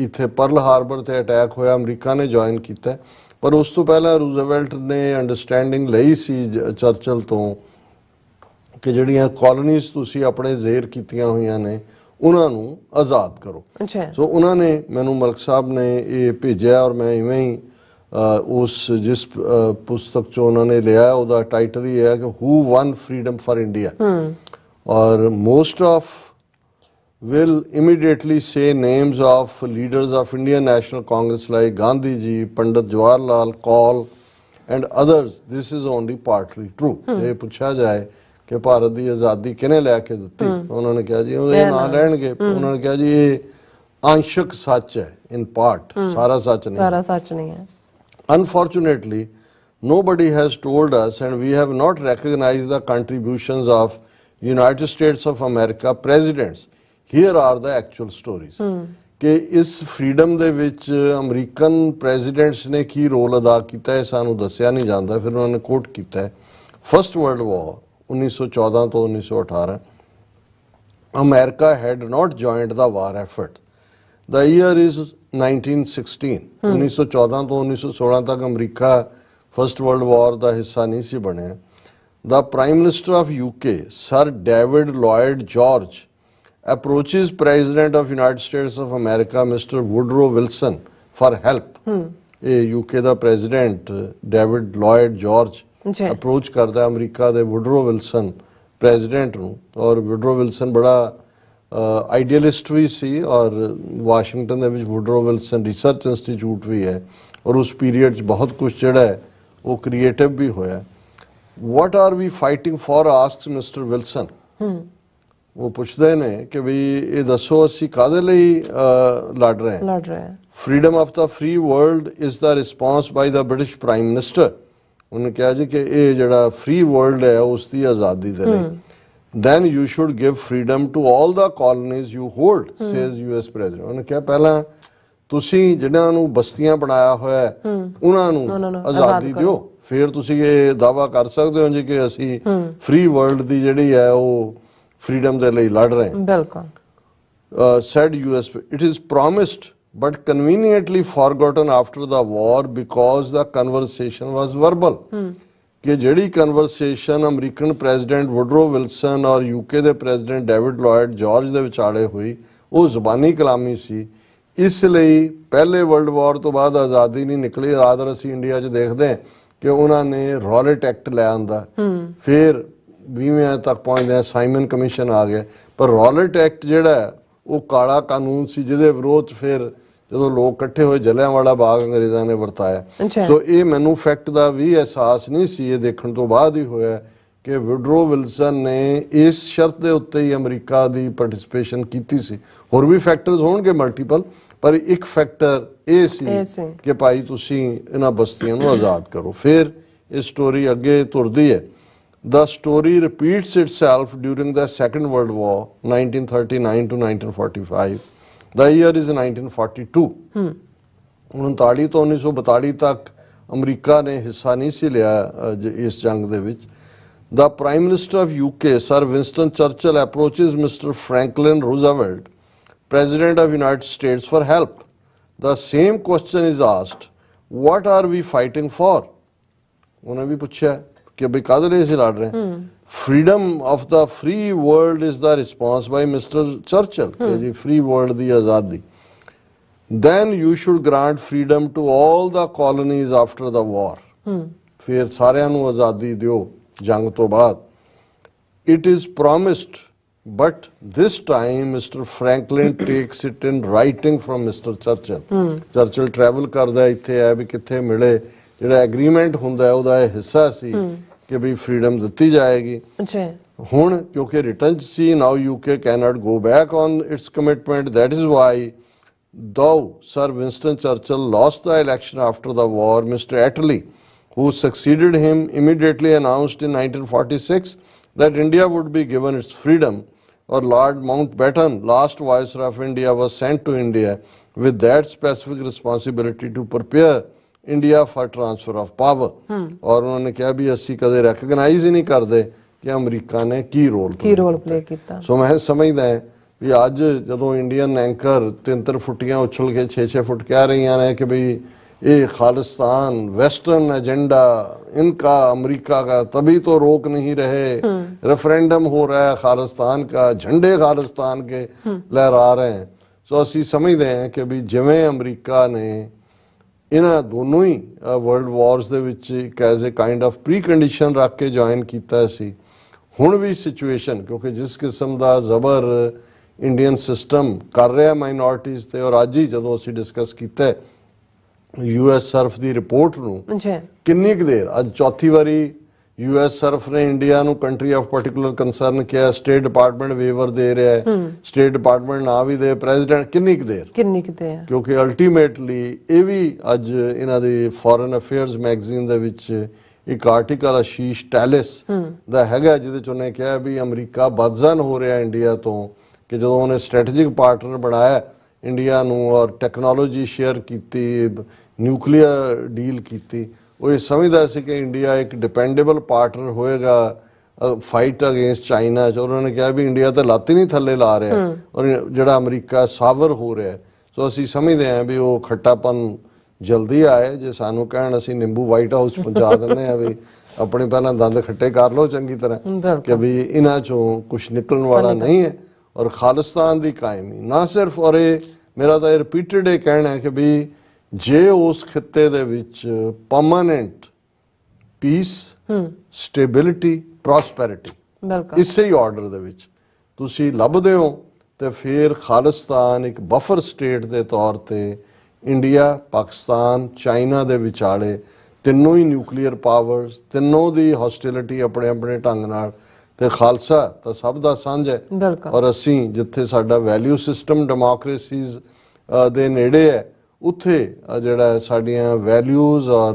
ਇੱਥੇ ਪਰਲ ਹਾਰਬਰ ਤੇ ਅਟੈਕ ਹੋਇਆ ਅਮਰੀਕਾ ਨੇ ਜੁਆਇਨ ਕੀਤਾ। ਪਰ ਉਸ ਤੋਂ ਪਹਿਲਾਂ ਰੂਜ਼ਵੈਲਟ ਨੇ ਅੰਡਰਸਟੈਂਡਿੰਗ ਲਈ ਸੀ ਚਰਚਲ ਤੋਂ ਕਿ ਜਿਹੜੀਆਂ ਕਾਲੋਨੀਜ਼ ਤੁਸੀਂ ਆਪਣੇ ਜ਼ੇਰ ਕੀਤੀਆਂ ਹੋਈਆਂ ਨੇ ਉਹਨਾਂ ਨੂੰ ਆਜ਼ਾਦ ਕਰੋ। ਸੋ ਉਹਨਾਂ ਨੇ ਮੈਨੂੰ ਮਲਕ ਸਾਹਿਬ ਨੇ ਇਹ ਭੇਜਿਆ ਔਰ ਮੈਂ ਇਵੇਂ ਹੀ ਉਸ ਜਿਸ ਪੁਸਤਕ ਚੋਂ ਉਹਨਾਂ ਨੇ ਲਿਆ ਉਹਦਾ ਟਾਈਟਲ ਹੀ ਹੈ ਕਿ ਹੂ ਵਨ ਫਰੀडम ਫॉर ਇੰਡੀਆ। ਔਰ most of will immediately say names of leaders of Indian National Congress like Gandhi ji, Pandit Jawaharlal, Kaul and others. This is only partly true. ਜੇ ਪੁੱਛਿਆ ਜਾਏ ਕਿ ਭਾਰਤ ਦੀ ਆਜ਼ਾਦੀ ਕਿਹਨੇ ਲੈ ਕੇ ਦਿੱਤੀ, ਉਹਨਾਂ ਨੇ ਕਿਹਾ ਜੀ ਉਹਦੇ ਨਾਂ ਲੈਣਗੇ। ਉਹਨਾਂ ਨੇ ਕਿਹਾ ਜੀ ਇਹ ਅੰਸ਼ਕ ਸੱਚ ਹੈ, ਇਨ ਪਾਰਟ, ਸਾਰਾ ਸੱਚ ਨਹੀਂ ਹੈ। Unfortunately, nobody has told us and we have not recognized the contributions of United States of America presidents. Here are the actual stories. ਕਿ ਇਸ ਫਰੀडम ਦੇ ਵਿੱਚ ਅਮਰੀਕਨ ਪ੍ਰੈਜ਼ੀਡੈਂਟਸ ਨੇ ਕੀ ਰੋਲ ਅਦਾ ਕੀਤਾ ਹੈ ਸਾਨੂੰ ਦੱਸਿਆ ਨਹੀਂ ਜਾਂਦਾ। ਫਿਰ ਉਹਨਾਂ ਨੇ ਕੋਟ ਕੀਤਾ ਹੈ ਫਸਟ ਵਰਲਡ ਵਾਰ 1914 ਤੋਂ 1918 America had not joined the war effort. The year is 1916। 1914 ਤੋਂ 1916 ਤੱਕ ਅਮਰੀਕਾ ਫਸਟ ਵਰਲਡ ਵਾਰ ਦਾ ਹਿੱਸਾ ਨਹੀਂ ਸੀ ਬਣਿਆ। The prime minister of UK Sir David Lloyd George approaches President of United States of America Mr. Woodrow Wilson for help. ਇਹ UK ਦਾ president David Lloyd George approach ਕਰਦਾ ਅਮਰੀਕਾ ਦੇ ਵੁਡਰੋ ਵਿਲਸਨ ਪ੍ਰੈਜ਼ੀਡੈਂਟ ਨੂੰ। ਔਰ ਵੁਡਰੋ ਵਿਲਸਨ ਬੜਾ ਆਈਡੀਅਲਿਸਟ ਵੀ ਸੀ ਔਰ ਵਾਸ਼ਿੰਗਟਨ ਦੇ ਵਿੱਚ ਵੁਡਰੋ ਵਿਲਸਨ ਰਿਸਰਚ ਇੰਸਟੀਚਿਊਟ ਵੀ ਹੈ ਔਰ ਉਸ ਪੀਰੀਅਡ 'ਚ ਬਹੁਤ ਕੁਝ ਜਿਹੜਾ ਹੈ ਉਹ ਕ੍ਰੀਏਟਿਵ ਵੀ ਹੋਇਆ। What are we fighting for asks Mister Wilson. ਉਹ ਪੁੱਛਦੇ ਨੇ ਕਿ ਵੀ ਇਹ ਦੱਸੋ ਅਸੀਂ ਕਾਹਦੇ ਲਈ ਲੜ ਰਹੇ ਹਾਂ। Freedom of the free world is the response by the British prime minister. ਉਹਨੇ ਕਿਹਾ ਜੀ ਕਿ ਇਹ ਜਿਹੜਾ ਫ੍ਰੀ ਵਰਲਡ ਹੈ ਉਸ ਦੀ ਆਜ਼ਾਦੀ ਦੇ ਲਈ then you should give freedom to all the colonies you hold, says US president. ਉਹਨੇ ਕਿਹਾ ਪਹਿਲਾਂ ਤੁਸੀਂ ਜਿਹਨਾਂ ਨੂੰ ਬਸਤੀਆਂ ਬਣਾਇਆ ਹੋਇਆ ਉਹਨਾਂ ਨੂੰ ਆਜ਼ਾਦੀ ਦਿਓ, ਫਿਰ ਤੁਸੀਂ ਇਹ ਦਾਅਵਾ ਕਰ ਸਕਦੇ ਹੋ ਜੀ ਕਿ ਅਸੀਂ ਫ੍ਰੀ ਵਰਲਡ ਦੀ ਜਿਹੜੀ ਹੈ ਉਹ freedom ਦੇ ਲਈ ਲੜ ਰਹੇ ਹਾਂ। ਬਿਲਕੁਲ। said US, it is promised but conveniently forgotten after the war because the conversation was verbal. ਕਿ ਜਿਹੜੀ ਕਨਵਰਸੇਸ਼ਨ ਅਮਰੀਕਨ ਪ੍ਰੈਜ਼ੀਡੈਂਟ ਵੁਡਰੋ ਵਿਲਸਨ ਔਰ UK ਦੇ ਪ੍ਰੈਜ਼ੀਡੈਂਟ ਡੇਵਿਡ ਲੋਇਡ ਜਾਰਜ ਦੇ ਵਿਚਾਲੇ ਹੋਈ ਉਹ ਜ਼ੁਬਾਨੀ ਕਲਾਮੀ ਸੀ। ਇਸ ਲਈ ਪਹਿਲੇ ਵਰਲਡ ਵਾਰ ਤੋਂ ਬਾਅਦ ਆਜ਼ਾਦੀ ਨਹੀਂ ਨਿਕਲੀ। ਰਾਦਰ ਅਸੀਂ ਇੰਡੀਆ 'ਚ ਦੇਖਦੇ ਹਾਂ ਕਿ ਉਹਨਾਂ ਨੇ ਰੌਲਟ ਐਕਟ ਲੈ ਆਂਦਾ, ਫਿਰ 20ਵੇਂ ਤੱਕ ਪਹੁੰਚਦੇ ਸਾਈਮਨ ਕਮਿਸ਼ਨ ਆ ਗਿਆ। ਪਰ ਰੌਲਟ ਐਕਟ ਜਿਹੜਾ ਉਹ ਕਾਲਾ ਕਾਨੂੰਨ ਸੀ ਜਿਹਦੇ ਵਿਰੋਧ ਫਿਰ ਜਦੋਂ ਲੋਕ ਇਕੱਠੇ ਹੋਏ ਜਲਿਆਂਵਾਲਾ ਬਾਗ ਅੰਗਰੇਜ਼ਾਂ ਨੇ ਵਰਤਾਇਆ। ਸੋ ਇਹ ਮੈਨੂੰ ਫੈਕਟ ਦਾ ਵੀ ਅਹਿਸਾਸ ਨਹੀਂ ਸੀ, ਇਹ ਦੇਖਣ ਤੋਂ ਬਾਅਦ ਹੀ ਹੋਇਆ ਕਿ ਵੁਡਰੋ ਵਿਲਸਨ ਨੇ ਇਸ ਸ਼ਰਤ ਦੇ ਉੱਤੇ ਹੀ ਅਮਰੀਕਾ ਦੀ ਪਾਰਟਿਸਿਪੇਸ਼ਨ ਕੀਤੀ ਸੀ। ਹੋਰ ਵੀ ਫੈਕਟਰਸ ਹੋਣਗੇ ਮਲਟੀਪਲ, ਪਰ ਇੱਕ ਫੈਕਟਰ ਇਹ ਸੀ ਕਿ ਭਾਈ ਤੁਸੀਂ ਇਹਨਾਂ ਬਸਤੀਆਂ ਨੂੰ ਆਜ਼ਾਦ ਕਰੋ। ਫਿਰ ਇਹ ਸਟੋਰੀ ਅੱਗੇ ਤੁਰਦੀ ਹੈ। The story repeats itself during the Second World War, 1939 to 1945. The year is 1942. 1939 ਤੋਂ 1942 ਤੱਕ ਅਮਰੀਕਾ ਨੇ ਹਿੱਸਾ ਨਹੀਂ ਸੀ ਲਿਆ ਇਸ ਜੰਗ ਦੇ ਵਿੱਚ। The Prime Minister of UK, Sir Winston Churchill, approaches Mr. Franklin Roosevelt, President of United States, for help. The same question is asked, what are we fighting for? उन्होंने भी पूछा कि भाई काहदे लिए ਅਸੀਂ लड़ रहे हैं? Freedom of the free world is the response by Mr. Churchill कि जी free world ਦੀ ਆਜ਼ਾਦੀ. Then you should grant freedom to all the colonies after the war. ਫਿਰ ਸਾਰਿਆਂ ਨੂੰ ਆਜ਼ਾਦੀ ਦਿਓ ਜੰਗ ਤੋਂ ਬਾਅਦ. It is promised, but this time Mr. Franklin takes it in writing from Mr. Churchill. Churchill travel ਕਰਦਾ ਇੱਥੇ ਹੈ ਵੀ ਕਿੱਥੇ ਮਿਲੇ, ਜਿਹੜਾ ਐਗਰੀਮੈਂਟ ਹੁੰਦਾ ਉਹਦਾ ਇਹ ਹਿੱਸਾ ਸੀ ਕਿ ਵੀ ਫਰੀडम ਦਿੱਤੀ ਜਾਏਗੀ. ਜੀ ਹੁਣ ਕਿਉਂਕਿ return C, now UK cannot go back on its commitment. That is why, though Sir Winston Churchill lost the election after the war, Mr. Attlee, who succeeded him, immediately announced in 1946 that India would be given its freedom, or Lord Mountbatten, last Viceroy of India, was sent to India with that specific responsibility to prepare India for transfer of power. और उन्होंने कहा भी ਅਸੀਂ ਕਦੇ recognize ਹੀ ਨਹੀਂ ਕਰਦੇ ਕਿ ਅਮਰੀਕਾ ਨੇ ਕੀ ਰੋਲ ਪਲੇ ਕੀਤਾ. ਸੋ ਮੈਂ ਸਮਝਦਾ ਹਾਂ ਵੀ ਅੱਜ ਜਦੋਂ ਇੰਡੀਅਨ ਐਂਕਰ 3 ਫੁੱਟੀਆਂ ਉਛਲ ਕੇ 6 ਫੁੱਟ ਕਹਿ ਰਹੀਆਂ ਨੇ ਕਿ ਭਈ ये खालिस्तान वेस्टर्न एजेंडा इनका, अमेरिका का, तभी तो रोक नहीं रहे, रेफरेंडम हो रहा है खालिस्तान का, झंडे खालिस्तान के लहरा रहे हैं. सो ਅਸੀਂ ਸਮਝਦੇ ਹਾਂ ਕਿ ਵੀ ਜਿਵੇਂ ਅਮਰੀਕਾ ਨੇ ਇਹਨਾਂ ਦੋਨੋਂ ਹੀ ਵਰਲਡ ਵਾਰਸ ਦੇ ਵਿੱਚ ਇੱਕ as a kind of precondition ਰੱਖ ਕੇ ਜੁਆਇਨ ਕੀਤਾ ਸੀ, ਹੁਣ ਵੀ ਸਿਚੁਏਸ਼ਨ ਕਿਉਂਕਿ ਜਿਸ ਕਿਸਮ ਦਾ ਜ਼ਬਰ ਇੰਡੀਅਨ ਸਿਸਟਮ ਕਰ ਰਿਹਾ ਮਾਈਨੋਰਟੀਜ਼ ਤੇ, ਔਰ ਅੱਜ ਹੀ ਜਦੋਂ ਅਸੀਂ ਡਿਸਕਸ ਕੀਤਾ US ਸਰਫ ਦੀ ਰਿਪੋਰਟ ਨੂੰ ਕਿੰਨੀ ਕੁ ਦੇਰ, ਅੱਜ ਚੌਥੀ ਵਾਰੀ US ਸਰਫ ਨੇ ਇੰਡੀਆ ਨੂੰ ਕੰਟਰੀ ਆਫ ਪਾਰਟਿਕੂਲਰ ਕੰਸਰਨ ਕਿਹਾ, ਸਟੇਟ ਡਿਪਾਰਟਮੈਂਟ ਵੇਵਰ ਦੇ ਰਿਹਾ ਹੈ, ਸਟੇਟ ਡਿਪਾਰਟਮੈਂਟ ਨਾ ਵੀ ਦੇ, ਪ੍ਰੈਜ਼ੀਡੈਂਟ ਕਿੰਨੀ ਕੁ ਦੇਰ ਕਿਉਂਕਿ ਅਲਟੀਮੇਟਲੀ ਇਹ ਵੀ ਅੱਜ ਇਹਨਾਂ ਦੀ ਫੋਰਨ ਅਫੇਅਰਸ ਮੈਗਜ਼ੀਨ ਦੇ ਵਿੱਚ ਇੱਕ ਆਰਟੀਕਲ ਆਸ਼ੀਸ਼ ਟੈਲਿਸ ਦਾ ਹੈਗਾ ਜਿਹਦੇ ਚ ਉਹਨੇ ਕਿਹਾ ਵੀ ਅਮਰੀਕਾ ਬਦਜ਼ਨ ਹੋ ਰਿਹਾ ਇੰਡੀਆ ਤੋਂ, ਕਿ ਜਦੋਂ ਉਹਨੇ ਸਟ੍ਰੈਟੇਜਿਕ ਪਾਰਟਨਰ ਬਣਾਇਆ ਇੰਡੀਆ ਨੂੰ ਔਰ ਟੈਕਨੋਲੋਜੀ ਸ਼ੇਅਰ ਕੀਤੀ, ਨਿਊਕਲੀਅਰ ਡੀਲ ਕੀਤੀ, ਉਹ ਇਹ ਸਮਝਦਾ ਸੀ ਕਿ ਇੰਡੀਆ ਇੱਕ ਡਿਪੈਂਡੇਬਲ ਪਾਰਟਨਰ ਹੋਏਗਾ फाइट अगेंस्ट चाइना च, उन्होंने कहा भी इंडिया तो लाती नहीं थले ला रहा है और जड़ा अमरीका सावर हो रहा है। सो असी समझते हैं भी वो खट्टापन जल्दी आए, जे सानू कहण असी नींबू वाइट हाउस पहुंचा देने हैं भी अपने पहला दंद खट्टे कर लो चंगी तरह कि भी इन्हां चों कुछ निकलने वाला नहीं है। और खालिस्तान की कायमी ना सिर्फ, और ये मेरा तो रिपीटेड ये कहना है कि भी जे उस खिते दे विच परमानेंट पीस, स्टेबिलिटी, प्रॉस्पैरिटी इसे ही ऑर्डर दे विच तुसी लभदे हो ते फिर खालिस्तान एक बफर स्टेट के तौर पर इंडिया, पाकिस्तान, चाइना दे विचाले तीनों ही न्यूक्लीयर पावर्स, तीनों दी हॉस्टिलिटी अपने अपने ढंग नाल ते खालसा तो सब दा सांझ है। और असी जिथे साडा वैल्यू सिस्टम डेमोक्रेसीज दे नेड़े है उत्थे जिहड़ा साडियां वैल्यूज और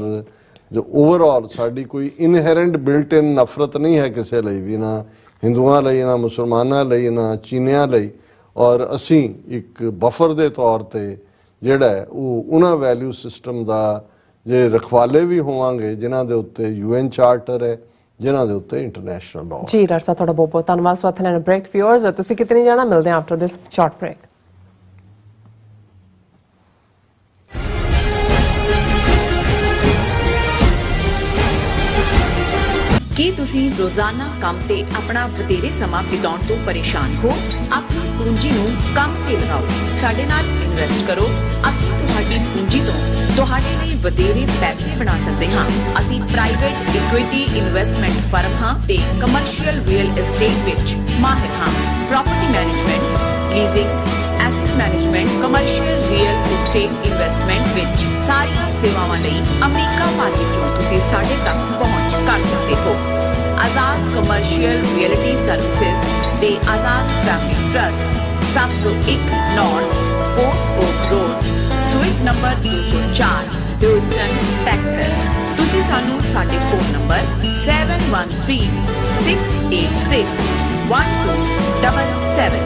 जो ओवरऑल साडी कोई इनहेरेंट बिल्ट इन नफरत नहीं है किसी लई भी, ना हिंदुआं लई, ना मुसलमानां लई, ना चीनियां लई। और असी एक बफर दे तौर ते जिहड़ा है उन्हां वैल्यू सिस्टम दा जे रखवाले भी होवांगे जिन्हां दे उत्ते UN चार्टर है, जिन्हां दे उत्ते इंटरनेशनल लॉ। जी डॉक्टर साहब थोड़ा बहुत बहुत धन्यवाद। सो इत्थे ब्रेक व्यूअर्स तुसीं किते नहीं जाना, मिलदे हैं आफ्टर दिस शॉर्ट ब्रेक। ਕੀ ਤੁਸੀਂ ਰੋਜ਼ਾਨਾ ਕੰਮ ਤੇ ਆਪਣਾ ਵਧੇਰੇ ਸਮਾਂ ਬਿਤਾਉਣ ਤੋਂ ਪਰੇਸ਼ਾਨ ਹੋ? ਆਪਣੀ ਪੂੰਜੀ ਨੂੰ ਕੰਮ ਤੇ ਲਗਾਓ, ਸਾਡੇ ਨਾਲ ਇਨਵੈਸਟ ਕਰੋ। ਅਸੀਂ ਤੁਹਾਡੀ ਪੂੰਜੀ ਤੋਂ ਤੁਹਾਡੇ ਲਈ ਵਧੇਰੇ ਪੈਸੇ ਬਣਾ ਸਕਦੇ ਹਾਂ। ਅਸੀਂ ਪ੍ਰਾਈਵੇਟ ਇਕੁਇਟੀ ਇਨਵੈਸਟਮੈਂਟ ਫਰਮ ਹਾਂ ਤੇ ਕਮਰਸ਼ੀਅਲ ਰੀਅਲ ਏਸਟੇਟ ਵਿੱਚ ਮਾਹਿਰ ਹਾਂ। Property management, leasing, asset management, commercial real estate investment ਵਿੱਚ ਸਾਰੀਆਂ ਸੇਵਾਵਾਂ ਲਈ ਅਮਰੀਕਾ ਭਰ ਵਿੱਚੋਂ ਤੁਸੀਂ ਸਾਡੇ ਤੱਕ ਪਹੁੰਚ ਕਰ ਸਕਦੇ ਹੋ। आजाद कमर्शियल रियलिटी सर्विसेज ते Azad Family Trust 701 North Port Oak Road, suite number 204, Houston, Texas. तुसी सानू साडे फोन नंबर 7136861277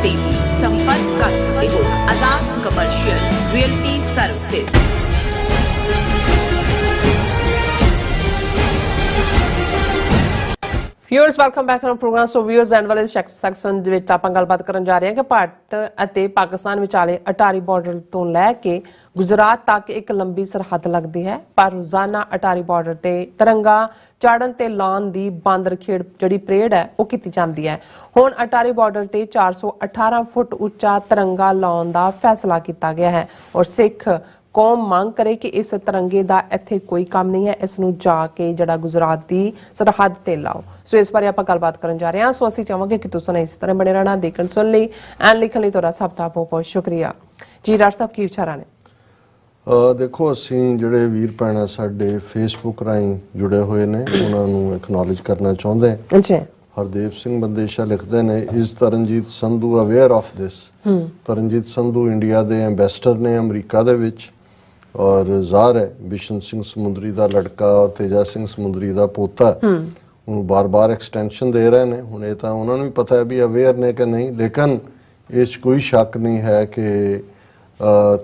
ते भी संपर्क कर सकते हो। Azad Commercial Reality Services. Viewers welcome back to program. So viewers end ਵਾਲੇ ਸੈਕਸ਼ਨ ਦੇ ਵਿੱਚ ਆਪਾਂ ਗੱਲਬਾਤ ਕਰਨ ਜਾ ਰਹੇ ਹਾਂ ਕਿ ਭਾਰਤ ਅਤੇ ਪਾਕਿਸਤਾਨ ਵਿਚਾਲੇ ਅਟਾਰੀ ਬਾਰਡਰ ਤੋਂ ਲੈ ਕੇ ਗੁਜਰਾਤ ਤੱਕ ਇੱਕ ਲੰਬੀ ਸਰਹੱਦ ਲੱਗਦੀ ਹੈ, ਪਰ ਰੋਜ਼ਾਨਾ ਅਟਾਰੀ ਬਾਰਡਰ ਤੇ ਤਿਰੰਗਾ ਚਾੜਨ ਤੇ ਲਾਉਣ ਦੀ ਬਾਂਦਰ-ਖੇਡ ਜਿਹੜੀ ਪਰੇਡ ਹੈ ਉਹ ਕੀਤੀ ਜਾਂਦੀ ਹੈ। ਹੁਣ ਅਟਾਰੀ ਬਾਰਡਰ ਤੇ 418 ਫੁੱਟ ਉੱਚਾ ਤਿਰੰਗਾ ਲਾਉਣ ਦਾ ਫੈਸਲਾ ਕੀਤਾ ਗਿਆ ਹੈ ਔਰ ਸਿੱਖ ਕੌਮ ਮੰਗ करे कि इस तिरंगे ਦਾ ਇੱਥੇ ਕੋਈ ਕੰਮ ਨਹੀਂ ਹੈ, ਇਸ ਨੂੰ ਜਾ ਕੇ ਜਿਹੜਾ ਗੁਜਰਾਤ ਦੀ ਸਰਹੱਦ ਤੇ ਲਾਓ। ਸੋ ਇਸ ਬਾਰੇ ਆਪਾਂ ਗੱਲਬਾਤ ਕਰਨ ਜਾ ਰਹੇ ਹਾਂ। ਸੋ ਅਸੀਂ ਚਾਹਾਂਗੇ ਕਿ ਤੁਸੀਂ ਇਸੇ ਤਰ੍ਹਾਂ ਬਣੇ ਰਹਿਣਾ, ਦੇਖਣ ਸੁਣ ਲਈ ਐਂਡ ਲਿਖਣ ਲਈ ਤੁਹਾਡਾ ਸਭ ਦਾ ਬਹੁਤ ਬਹੁਤ ਸ਼ੁਕਰੀਆ ਜੀ। ਡਾਕਟਰ ਸਾਹਿਬ ਕੀ ਵਿਚਾਰਾਂ ਨੇ? ਦੇਖੋ, ਅਸੀਂ ਜਿਹੜੇ ਵੀਰ ਭੈਣਾਂ ਸਾਡੇ ਫੇਸਬੁੱਕ ਰਾਹੀਂ ਜੁੜੇ ਹੋਏ ਨੇ ਉਹਨਾਂ ਨੂੰ ਐਕਨੋਲੇਜ ਕਰਨਾ ਚਾਹੁੰਦੇ ਹਾਂ। ਜੀ ਹਰਦੇਵ ਸਿੰਘ ਬੰਦੇਸ਼ਾ ਲਿਖਦੇ ਨੇ, is Taranjit Sandhu aware of this? Taranjit Sandhu India ਦੇ ਐਂਬੈਸਡਰ ਨੇ ਅਮਰੀਕਾ ਦੇ ਵਿੱਚ, ਔਰ ਜ਼ਾਹਰ ਹੈ ਬਿਸ਼ਨ ਸਿੰਘ ਸਮੁੰਦਰੀ ਦਾ ਲੜਕਾ ਔਰ ਤੇਜਾ ਸਿੰਘ ਸਮੁੰਦਰੀ ਦਾ ਪੋਤਾ ਉਹਨੂੰ ਬਾਰ-ਬਾਰ ਐਕਸਟੈਂਸ਼ਨ ਦੇ ਰਹੇ ਨੇ। ਹੁਣ ਇਹ ਤਾਂ ਉਹਨਾਂ ਨੂੰ ਵੀ ਪਤਾ ਹੈ ਵੀ ਅਵੇਅਰ ਨੇ ਕਿ ਨਹੀਂ, ਲੇਕਿਨ ਇਹ 'ਚ ਕੋਈ ਸ਼ੱਕ ਨਹੀਂ ਹੈ ਕਿ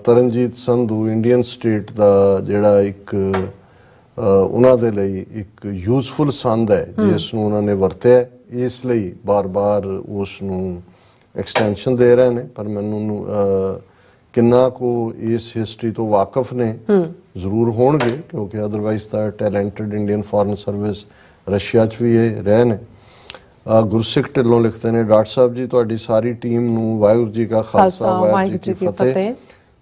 ਤਰਨਜੀਤ ਸੰਧੂ ਇੰਡੀਅਨ ਸਟੇਟ ਦਾ ਜਿਹੜਾ ਇੱਕ ਉਹਨਾਂ ਦੇ ਲਈ ਇੱਕ ਯੂਜ਼ਫੁਲ ਸੰਦ ਹੈ ਜਿਸ ਨੂੰ ਉਹਨਾਂ ਨੇ ਵਰਤਿਆ, ਇਸ ਲਈ ਬਾਰ-ਬਾਰ ਉਸ ਨੂੰ ਐਕਸਟੈਂਸ਼ਨ ਦੇ ਰਹੇ ਨੇ। ਪਰ ਮੈਨੂੰ ਕਿੰਨਾ ਕੁ ਇਸ ਹਿਸਟਰੀ ਤੋਂ ਵਾਕਿਫ ਨੇ ਜ਼ਰੂਰ ਹੋਣਗੇ, ਕਿਉਂਕਿ ਅਦਰਵਾਈਜ਼ ਤਾਂ talented Indian foreign service Russia 'ਚ ਵੀ ਇਹ ਰਹੇ ਨੇ। ਗੁਰਸਿੱਖ ਢਿੱਲੋਂ ਲਿਖਦੇ ਨੇ, ਡਾਕਟਰ ਸਾਹਿਬ ਜੀ ਤੁਹਾਡੀ ਸਾਰੀ ਟੀਮ ਨੂੰ ਵਾਹਿਗੁਰੂ ਜੀ ਕਾ ਖਾਲਸਾ ਵਾਹਿਗੁਰੂ ਜੀ ਕੀ ਫਤਿਹ।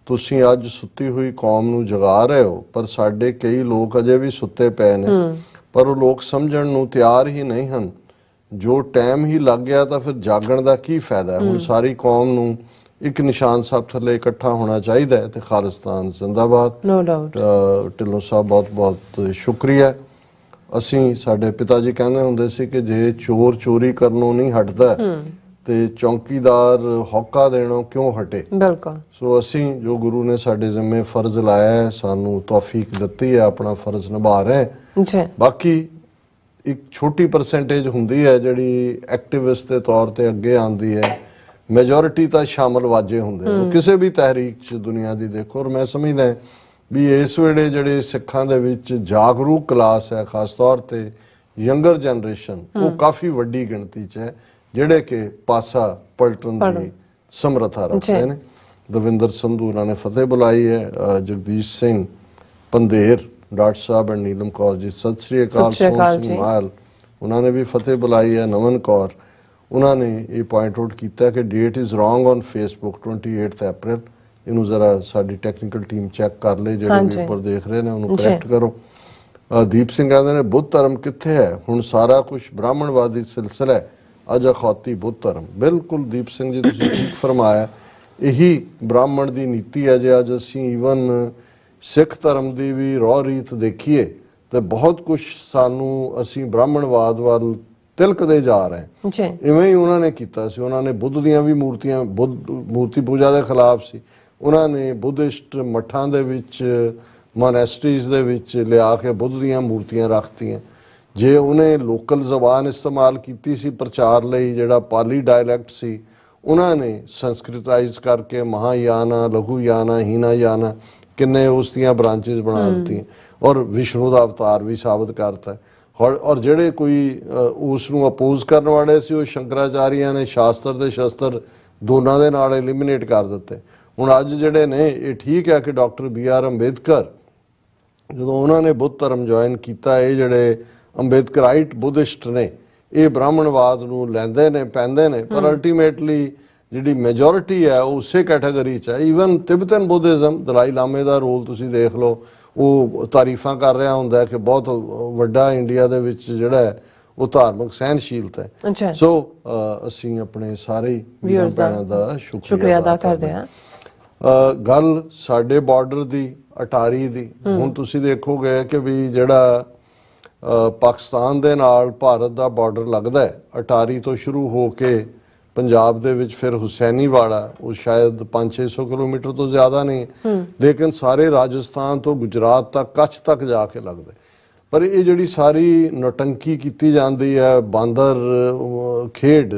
ਤੁਸੀਂ ਅੱਜ ਸੁੱਤੀ ਹੋਈ ਕੌਮ ਨੂੰ ਜਗਾ ਰਹੇ ਹੋ, ਪਰ ਸਾਡੇ ਕਈ ਲੋਕ ਅਜੇ ਵੀ ਸੁੱਤੇ ਪਏ ਨੇ, ਪਰ ਉਹ ਲੋਕ ਸਮਝਣ ਨੂੰ ਤਿਆਰ ਹੀ ਨਹੀਂ ਹਨ। ਜੋ ਟਾਈਮ ਹੀ ਲੱਗ ਗਿਆ ਤਾਂ ਫਿਰ ਜਾਗਣ ਦਾ ਕੀ ਫਾਇਦਾ? ਹੁਣ ਸਾਰੀ ਕੌਮ ਨੂੰ ਇੱਕ ਨਿਸ਼ਾਨ ਸਾਹਿਬ ਥੱਲੇ ਇਕੱਠਾ ਹੋਣਾ ਚਾਹੀਦਾ ਹੈ ਤੇ ਖਾਲਿਸਤਾਨ ਜ਼ਿੰਦਾਬਾਦ। No doubt. ਢਿੱਲੋਂ ਸਾਹਿਬ ਬਹੁਤ ਬਹੁਤ ਸ਼ੁਕਰੀਆ। ਅਸੀਂ ਸਾਡੇ ਪਿਤਾ ਜੀ ਕਹਿੰਦੇ ਹੁੰਦੇ ਸੀ ਕਿ ਜੇ ਚੋਰ ਚੋਰੀ ਕਰਨੋਂ ਨਹੀਂ ਹਟਦਾ ਤੇ ਚੌਕੀਦਾਰ ਹੌਕਾ ਦੇਣੋਂ ਕਿਉਂ ਹਟੇ? ਬਿਲਕੁਲ। ਸੋ ਅਸੀਂ ਜੋ ਗੁਰੂ ਨੇ ਸਾਡੇ ਜ਼ਿੰਮੇ ਫਰਜ਼ ਲਾਇਆ ਹੈ, ਸਾਨੂੰ ਤੌਫੀਕ ਦਿੱਤੀ ਹੈ, ਆਪਣਾ ਫਰਜ਼ ਨਿਭਾ ਰਹੇ ਜੀ। ਬਾਕੀ ਇੱਕ ਛੋਟੀ ਪਰਸੈਂਟੇਜ ਹੁੰਦੀ ਹੈ ਜਿਹੜੀ ਐਕਟਿਵਿਸਟ ਦੇ ਤੌਰ ਤੇ ਅੱਗੇ ਆਉਂਦੀ ਹੈ, ਮੈਜੋਰਿਟੀ ਤਾਂ ਸ਼ਾਮਲ ਵਾਜੇ ਹੁੰਦੇ ਨੇ ਕਿਸੇ ਵੀ ਤਹਿਰੀਕ 'ਚ ਦੁਨੀਆ ਦੀ। ਦੇਖੋ, ਔਰ ਮੈਂ ਸਮਝਦਾ ਵੀ ਇਸ ਵੇਲੇ ਜਿਹੜੇ ਸਿੱਖਾਂ ਦੇ ਵਿੱਚ ਜਾਗਰੂਕ ਕਲਾਸ ਹੈ, ਖਾਸ ਤੌਰ ਤੇ ਯੰਗਰ ਜਨਰੇਸ਼ਨ, ਉਹ ਕਾਫੀ ਵੱਡੀ ਗਿਣਤੀ 'ਚ ਹੈ ਜਿਹੜੇ ਕਿ ਪਾਸਾ ਪਲਟਣ ਦੀ ਸਮਰੱਥਾ ਰੱਖਦੇ ਨੇ। ਦਵਿੰਦਰ ਸੰਧੂ ਉਹਨਾਂ ਨੇ ਫਤਿਹ ਬੁਲਾਈ ਹੈ, Jagdish Singh Pandher, doctor Sahib and Neelam Kaur ji Sat Sri ਅਕਾਲ, ਸੋਹਣ ਸਿੰਘ ਮਾਲ ਉਹਨਾਂ ਨੇ ਵੀ ਫਤਿਹ ਬੁਲਾਈ ਹੈ, ਨਮਨ ਕੌਰ ਉਹਨਾਂ ਨੇ ਇਹ ਪੁਆਇੰਟ ਆਊਟ ਕੀਤਾ ਕਿ date is wrong on Facebook 28 ਅਪ੍ਰੈਲ। ਇਹਨੂੰ ਜ਼ਰਾ ਸਾਡੀ ਟੈਕਨੀਕਲ ਟੀਮ ਚੈੱਕ ਕਰ ਲੇ, ਜਿਹੜੇ ਵੀ ਉੱਪਰ ਦੇਖ ਰਹੇ ਨੇ ਉਹਨੂੰ ਕਰੈਕਟ ਕਰੋ। ਦੀਪ ਸਿੰਘ ਕਹਿੰਦੇ ਨੇ ਬੁੱਧ ਧਰਮ ਕਿੱਥੇ ਹੈ? ਹੁਣ ਸਾਰਾ ਕੁਝ ਬ੍ਰਾਹਮਣਵਾਦੀ ਸਿਲਸਿਲਾ ਹੈ, ਅੱਜ ਅਖੌਤੀ ਬੁੱਧ ਧਰਮ। ਬਿਲਕੁਲ ਦੀਪ ਸਿੰਘ ਜੀ, ਤੁਸੀਂ ਠੀਕ ਫਰਮਾਇਆ, ਇਹੀ ਬ੍ਰਾਹਮਣ ਦੀ ਨੀਤੀ ਹੈ। ਜੇ ਅੱਜ ਅਸੀਂ ਈਵਨ ਸਿੱਖ ਧਰਮ ਦੀ ਵੀ ਰੌ ਰੀਤ ਦੇਖੀਏ ਤੇ ਬਹੁਤ ਕੁਝ ਸਾਨੂੰ ਅਸੀਂ ਬ੍ਰਾਹਮਣਵਾਦ ਵੱਲ ਤਿਲਕਦੇ ਜਾ ਰਹੇ ਜੀ। ਇਵੇਂ ਹੀ ਉਹਨਾਂ ਨੇ ਕੀਤਾ ਸੀ। ਉਹਨਾਂ ਨੇ ਬੁੱਧ ਦੀਆਂ ਵੀ ਮੂਰਤੀਆਂ, ਬੁੱਧ ਮੂਰਤੀ ਪੂਜਾ ਦੇ ਖਿਲਾਫ ਸੀ। ਉਹਨਾਂ ਨੇ ਬੁੱਧਿਸਟ ਮੱਠਾਂ ਦੇ ਵਿੱਚ, ਮੋਨੈਸਟਰੀਜ਼ ਦੇ ਵਿੱਚ ਲਿਆ ਕੇ ਬੁੱਧ ਦੀਆਂ ਮੂਰਤੀਆਂ ਰੱਖਤੀਆਂ। ਜੇ ਉਹਨੇ ਲੋਕਲ ਜ਼ਬਾਨ ਇਸਤੇਮਾਲ ਕੀਤੀ ਸੀ ਪ੍ਰਚਾਰ ਲਈ, ਜਿਹੜਾ ਪਾਲੀ ਡਾਇਲੈਕਟ ਸੀ, ਉਹਨਾਂ ਨੇ ਸੰਸਕ੍ਰਿਤਾਈਜ਼ ਕਰਕੇ ਮਹਾਯਾਨਾ, ਲਘੂਯਾਨਾ, ਹੀਨਾਯਾਨਾ ਕਿੰਨੇ ਉਸ ਦੀਆਂ ਬ੍ਰਾਂਚਿਸ ਬਣਾ ਦਿੱਤੀਆਂ ਔਰ ਵਿਸ਼ਨੂੰ ਦਾ ਅਵਤਾਰ ਵੀ ਸਾਬਤ ਕਰਤਾ। ਔਰ ਜਿਹੜੇ ਕੋਈ ਉਸ ਨੂੰ ਅਪੋਜ਼ ਕਰਨ ਵਾਲੇ ਸੀ, ਉਹ ਸ਼ੰਕਰਾਚਾਰੀਆਂ ਨੇ ਸ਼ਾਸਤਰ ਤੇ ਸ਼ਸਤਰ ਦੋਨਾਂ ਦੇ ਨਾਲ ਐਲੀਮੀਨੇਟ ਕਰ ਦਿੱਤੇ। ਹੁਣ ਅੱਜ ਜਿਹੜੇ ਨੇ, ਇਹ ਠੀਕ ਹੈ ਕਿ ਡਾਕਟਰ BR ਅੰਬੇਦਕਰ ਜਦੋਂ ਉਹਨਾਂ ਨੇ ਬੁੱਧ ਧਰਮ ਜੁਆਇਨ ਕੀਤਾ, ਇਹ ਜਿਹੜੇ ਅੰਬੇਦਕਰਾਈਟ ਬੁੱਧਿਸਟ ਨੇ, ਇਹ ਬ੍ਰਾਹਮਣਵਾਦ ਨੂੰ ਲੈਂਦੇ ਨੇ, ਪੈਂਦੇ ਨੇ, ਪਰ ਅਲਟੀਮੇਟਲੀ ਜਿਹੜੀ ਮੈਜੋਰਿਟੀ ਹੈ ਉਹ ਉਸੇ ਕੈਟਾਗਰੀ 'ਚ ਹੈ। ਈਵਨ ਤਿਬਤਨ ਬੁੱਧਿਜ਼ਮ, ਦਲਾਈ ਲਾਮੇ ਦਾ ਰੋਲ ਤੁਸੀਂ ਦੇਖ ਲਓ, ਉਹ ਤਾਰੀਫਾਂ ਕਰ ਰਿਹਾ ਹੁੰਦਾ ਕਿ ਬਹੁਤ ਵੱਡਾ ਇੰਡੀਆ ਦੇ ਵਿੱਚ ਜਿਹੜਾ ਹੈ ਉਹ ਧਾਰਮਿਕ ਸਹਿਨਸ਼ੀਲਤਾ ਹੈ। ਸੋ ਅਸੀਂ ਆਪਣੇ ਸਾਰੇ ਵੀਰਾਂ ਭੈਣਾਂ ਦਾ ਸ਼ੁਕਰੀਆ ਅਦਾ ਕਰਦੇ ਹਾਂ। ਗੱਲ ਸਾਡੇ ਬਾਰਡਰ ਦੀ, ਅਟਾਰੀ ਦੀ, ਹੁਣ ਤੁਸੀਂ ਦੇਖੋਗੇ ਕਿ ਵੀ ਜਿਹੜਾ ਪਾਕਿਸਤਾਨ ਦੇ ਨਾਲ ਭਾਰਤ ਦਾ ਬਾਰਡਰ ਲੱਗਦਾ ਹੈ, ਅਟਾਰੀ ਤੋਂ ਸ਼ੁਰੂ ਹੋ ਕੇ ਪੰਜਾਬ ਦੇ ਵਿੱਚ ਫਿਰ ਹੁਸੈਨੀਵਾਲਾ, ਉਹ ਸ਼ਾਇਦ 500-600 ਕਿਲੋਮੀਟਰ ਤੋਂ ਜ਼ਿਆਦਾ ਨਹੀਂ, ਲੇਕਿਨ ਸਾਰੇ ਰਾਜਸਥਾਨ ਤੋਂ ਗੁਜਰਾਤ ਤੱਕ, ਕੱਛ ਤੱਕ ਜਾ ਕੇ ਲੱਗਦਾ। ਪਰ ਇਹ ਜਿਹੜੀ ਸਾਰੀ ਨੌਟੰਕੀ ਕੀਤੀ ਜਾਂਦੀ ਹੈ, ਬਾਂਦਰ ਖੇਡ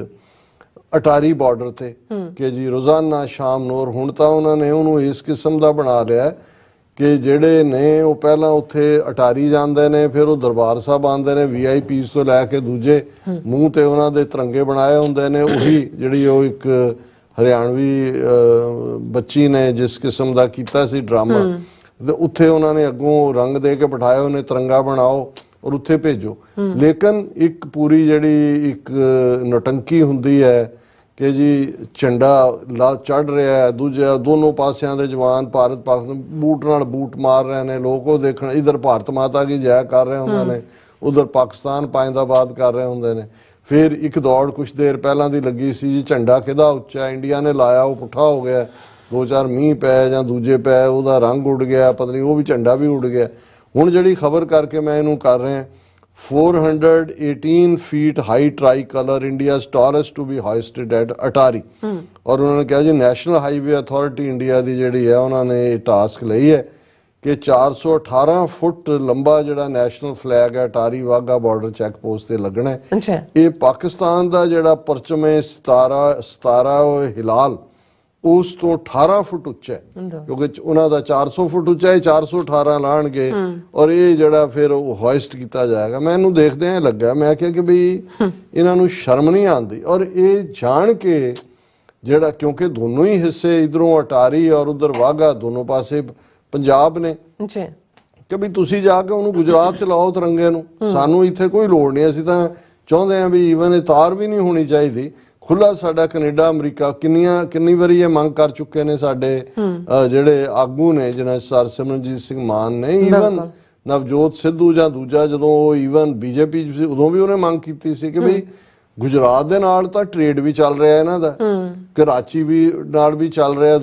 ਅਟਾਰੀ ਬਾਰਡਰ ਤੇ, ਕਿ ਜੀ ਰੋਜ਼ਾਨਾ ਸ਼ਾਮ ਨੂੰ, ਔਰ ਹੁਣ ਤਾਂ ਉਹਨਾਂ ਨੇ ਉਹਨੂੰ ਇਸ ਕਿਸਮ ਦਾ ਬਣਾ ਲਿਆ ਕਿ ਜਿਹੜੇ ਨੇ ਉਹ ਪਹਿਲਾਂ ਉੱਥੇ ਅਟਾਰੀ ਜਾਂਦੇ ਨੇ, ਫਿਰ ਉਹ ਦਰਬਾਰ ਸਾਹਿਬ ਆਉਂਦੇ ਨੇ, VIPs ਤੋਂ ਲੈ ਕੇ ਦੂਜੇ, ਮੂੰਹ ਤੇ ਉਹਨਾਂ ਦੇ ਤਿਰੰਗੇ ਬਣਾਏ ਹੁੰਦੇ ਨੇ। ਉਹੀ ਜਿਹੜੀ ਉਹ ਇੱਕ ਹਰਿਆਣਵੀ ਬੱਚੀ ਨੇ ਜਿਸ ਕਿਸਮ ਦਾ ਕੀਤਾ ਸੀ ਡਰਾਮਾ, ਤੇ ਉੱਥੇ ਉਹਨਾਂ ਨੇ ਅੱਗੋਂ ਰੰਗ ਦੇ ਕੇ ਬਿਠਾਇਆ, ਉਹਨੇ ਤਿਰੰਗਾ ਬਣਾਓ ਔਰ ਉੱਥੇ ਭੇਜੋ। ਲੇਕਿਨ ਇੱਕ ਪੂਰੀ ਜਿਹੜੀ ਇੱਕ ਨੌਟੰਕੀ ਹੁੰਦੀ ਹੈ ਕਿ ਜੀ ਝੰਡਾ ਲਾ ਚੜ ਰਿਹਾ ਹੈ, ਦੂਜਾ ਦੋਨੋਂ ਪਾਸਿਆਂ ਦੇ ਜਵਾਨ ਭਾਰਤ ਪਾਕਿਸਤਾਨ ਬੂਟ ਨਾਲ ਬੂਟ ਮਾਰ ਰਹੇ ਨੇ, ਲੋਕ ਉਹ ਦੇਖਣ, ਇਧਰ ਭਾਰਤ ਮਾਤਾ ਕੀ ਜੈ ਕਰ ਰਹੇ ਹੁੰਦੇ ਨੇ, ਉਧਰ ਪਾਕਿਸਤਾਨ ਪਾਇੰਦਾਬਾਦ ਕਰ ਰਹੇ ਹੁੰਦੇ ਨੇ। ਫਿਰ ਇੱਕ ਦੌੜ ਕੁਛ ਦੇਰ ਪਹਿਲਾਂ ਦੀ ਲੱਗੀ ਸੀ ਜੀ, ਝੰਡਾ ਕਿਹਦਾ ਉੱਚਾ, ਇੰਡੀਆ ਨੇ ਲਾਇਆ, ਉਹ ਪੁੱਠਾ ਹੋ ਗਿਆ, 2-4 ਮੀਂਹ ਪੈ ਜਾਂ ਦੂਜੇ ਪੈ, ਉਹਦਾ ਰੰਗ ਉੱਡ ਗਿਆ, ਪਤਾ ਨਹੀਂ ਉਹ ਵੀ ਝੰਡਾ ਵੀ ਉੱਡ ਗਿਆ। ਹੁਣ ਜਿਹੜੀ ਖਬਰ ਕਰਕੇ ਮੈਂ ਇਹਨੂੰ ਕਰ ਰਿਹਾ, 418 feet high tricolor, India's tallest to be hoisted at Atari। ਔਰ ਉਹਨਾਂ ਨੇ ਕਿਹਾ ਜੀ ਨੈਸ਼ਨਲ ਹਾਈਵੇ ਅਥਾਰਟੀ ਇੰਡੀਆ ਦੀ ਜਿਹੜੀ ਹੈ ਉਹਨਾਂ ਨੇ ਇਹ ਟਾਸਕ ਲਈ ਹੈ ਕਿ 418 ਫੁੱਟ ਲੰਬਾ ਜਿਹੜਾ ਨੈਸ਼ਨਲ ਫਲੈਗ ਹੈ Attari Wagah border check post ਤੇ ਲੱਗਣਾ ਹੈ। ਇਹ ਪਾਕਿਸਤਾਨ ਦਾ ਜਿਹੜਾ ਪਰਚਮ ਹੈ 17 ਹਿਲਾਲ ਉਸ ਤੋਂ 18 ਫੁੱਟ ਉੱਚਾ ਹੈ, ਕਿਉਂਕਿ ਉਹਨਾਂ ਦਾ 400 ਫੁੱਟ ਉੱਚਾ ਹੈ, 418 ਲਾਣਗੇ ਔਰ ਇਹ ਜਿਹੜਾ ਫਿਰ ਉਹ ਹੋਇਸਟ ਕੀਤਾ ਜਾਏਗਾ। ਮੈਂ ਇਹਨੂੰ ਦੇਖਦਿਆਂ ਲੱਗਾ, ਮੈਂ ਕਿਹਾ ਕਿ ਬਈ ਇਹਨਾਂ ਨੂੰ ਸ਼ਰਮ ਨਹੀਂ ਆਉਂਦੀ। ਔਰ ਇਹ ਜਾਣ ਕੇ ਜਿਹੜਾ, ਕਿਉਂਕਿ ਦੋਨੋਂ ਹੀ ਹਿੱਸੇ ਇਧਰੋਂ ਅਟਾਰੀ ਔਰ ਉਧਰ ਵਾਘਾ ਦੋਨੋਂ ਪਾਸੇ ਪੰਜਾਬ ਨੇ, ਕਿ ਵੀ ਤੁਸੀਂ ਜਾ ਕੇ ਉਹਨੂੰ ਗੁਜਰਾਤ ਚ ਲਾਓ ਤਿਰੰਗੇ ਨੂੰ, ਸਾਨੂੰ ਇੱਥੇ ਕੋਈ ਲੋੜ ਨਹੀਂ। ਅਸੀਂ ਤਾਂ ਚਾਹੁੰਦੇ ਹਾਂ ਵੀ ਈਵਨ ਇਹ ਤਾਰ ਵੀ ਨਹੀਂ ਹੋਣੀ ਚਾਹੀਦੀ, ਖੁੱਲਾ ਸਾਡਾ ਕੈਨੇਡਾ ਅਮਰੀਕਾ ਕਿੰਨੀ ਵਾਰੀ ਇਹ ਮੰਗ ਕਰ ਚੁੱਕੇ ਨੇ ਸਾਡੇ ਜਿਹੜੇ ਆਗੂ ਨੇ, ਜਿਨ੍ਹਾਂ ਸਰ ਸਿਮਰਨਜੀਤ ਸਿੰਘ ਮਾਨ ਨੇ, ਈਵਨ ਨਵਜੋਤ ਸਿੱਧੂ ਜਾਂ ਦੂਜਾ ਜਦੋਂ ਉਹ ਈਵਨ BJP ਸੀ ਉਦੋਂ ਵੀ ਉਹਨੇ ਮੰਗ ਕੀਤੀ ਸੀ ਕਿ ਬਈ ਗੁਜਰਾਤ ਦੇ ਨਾਲ ਤਾਂ ਟ੍ਰੇਡ ਵੀ ਚੱਲ ਰਿਹਾ ਇਹਨਾਂ ਦਾ, ਕਰਾਚੀ ਵੀ ਨਾਲ ਵੀ ਚੱਲ ਰਿਹਾ,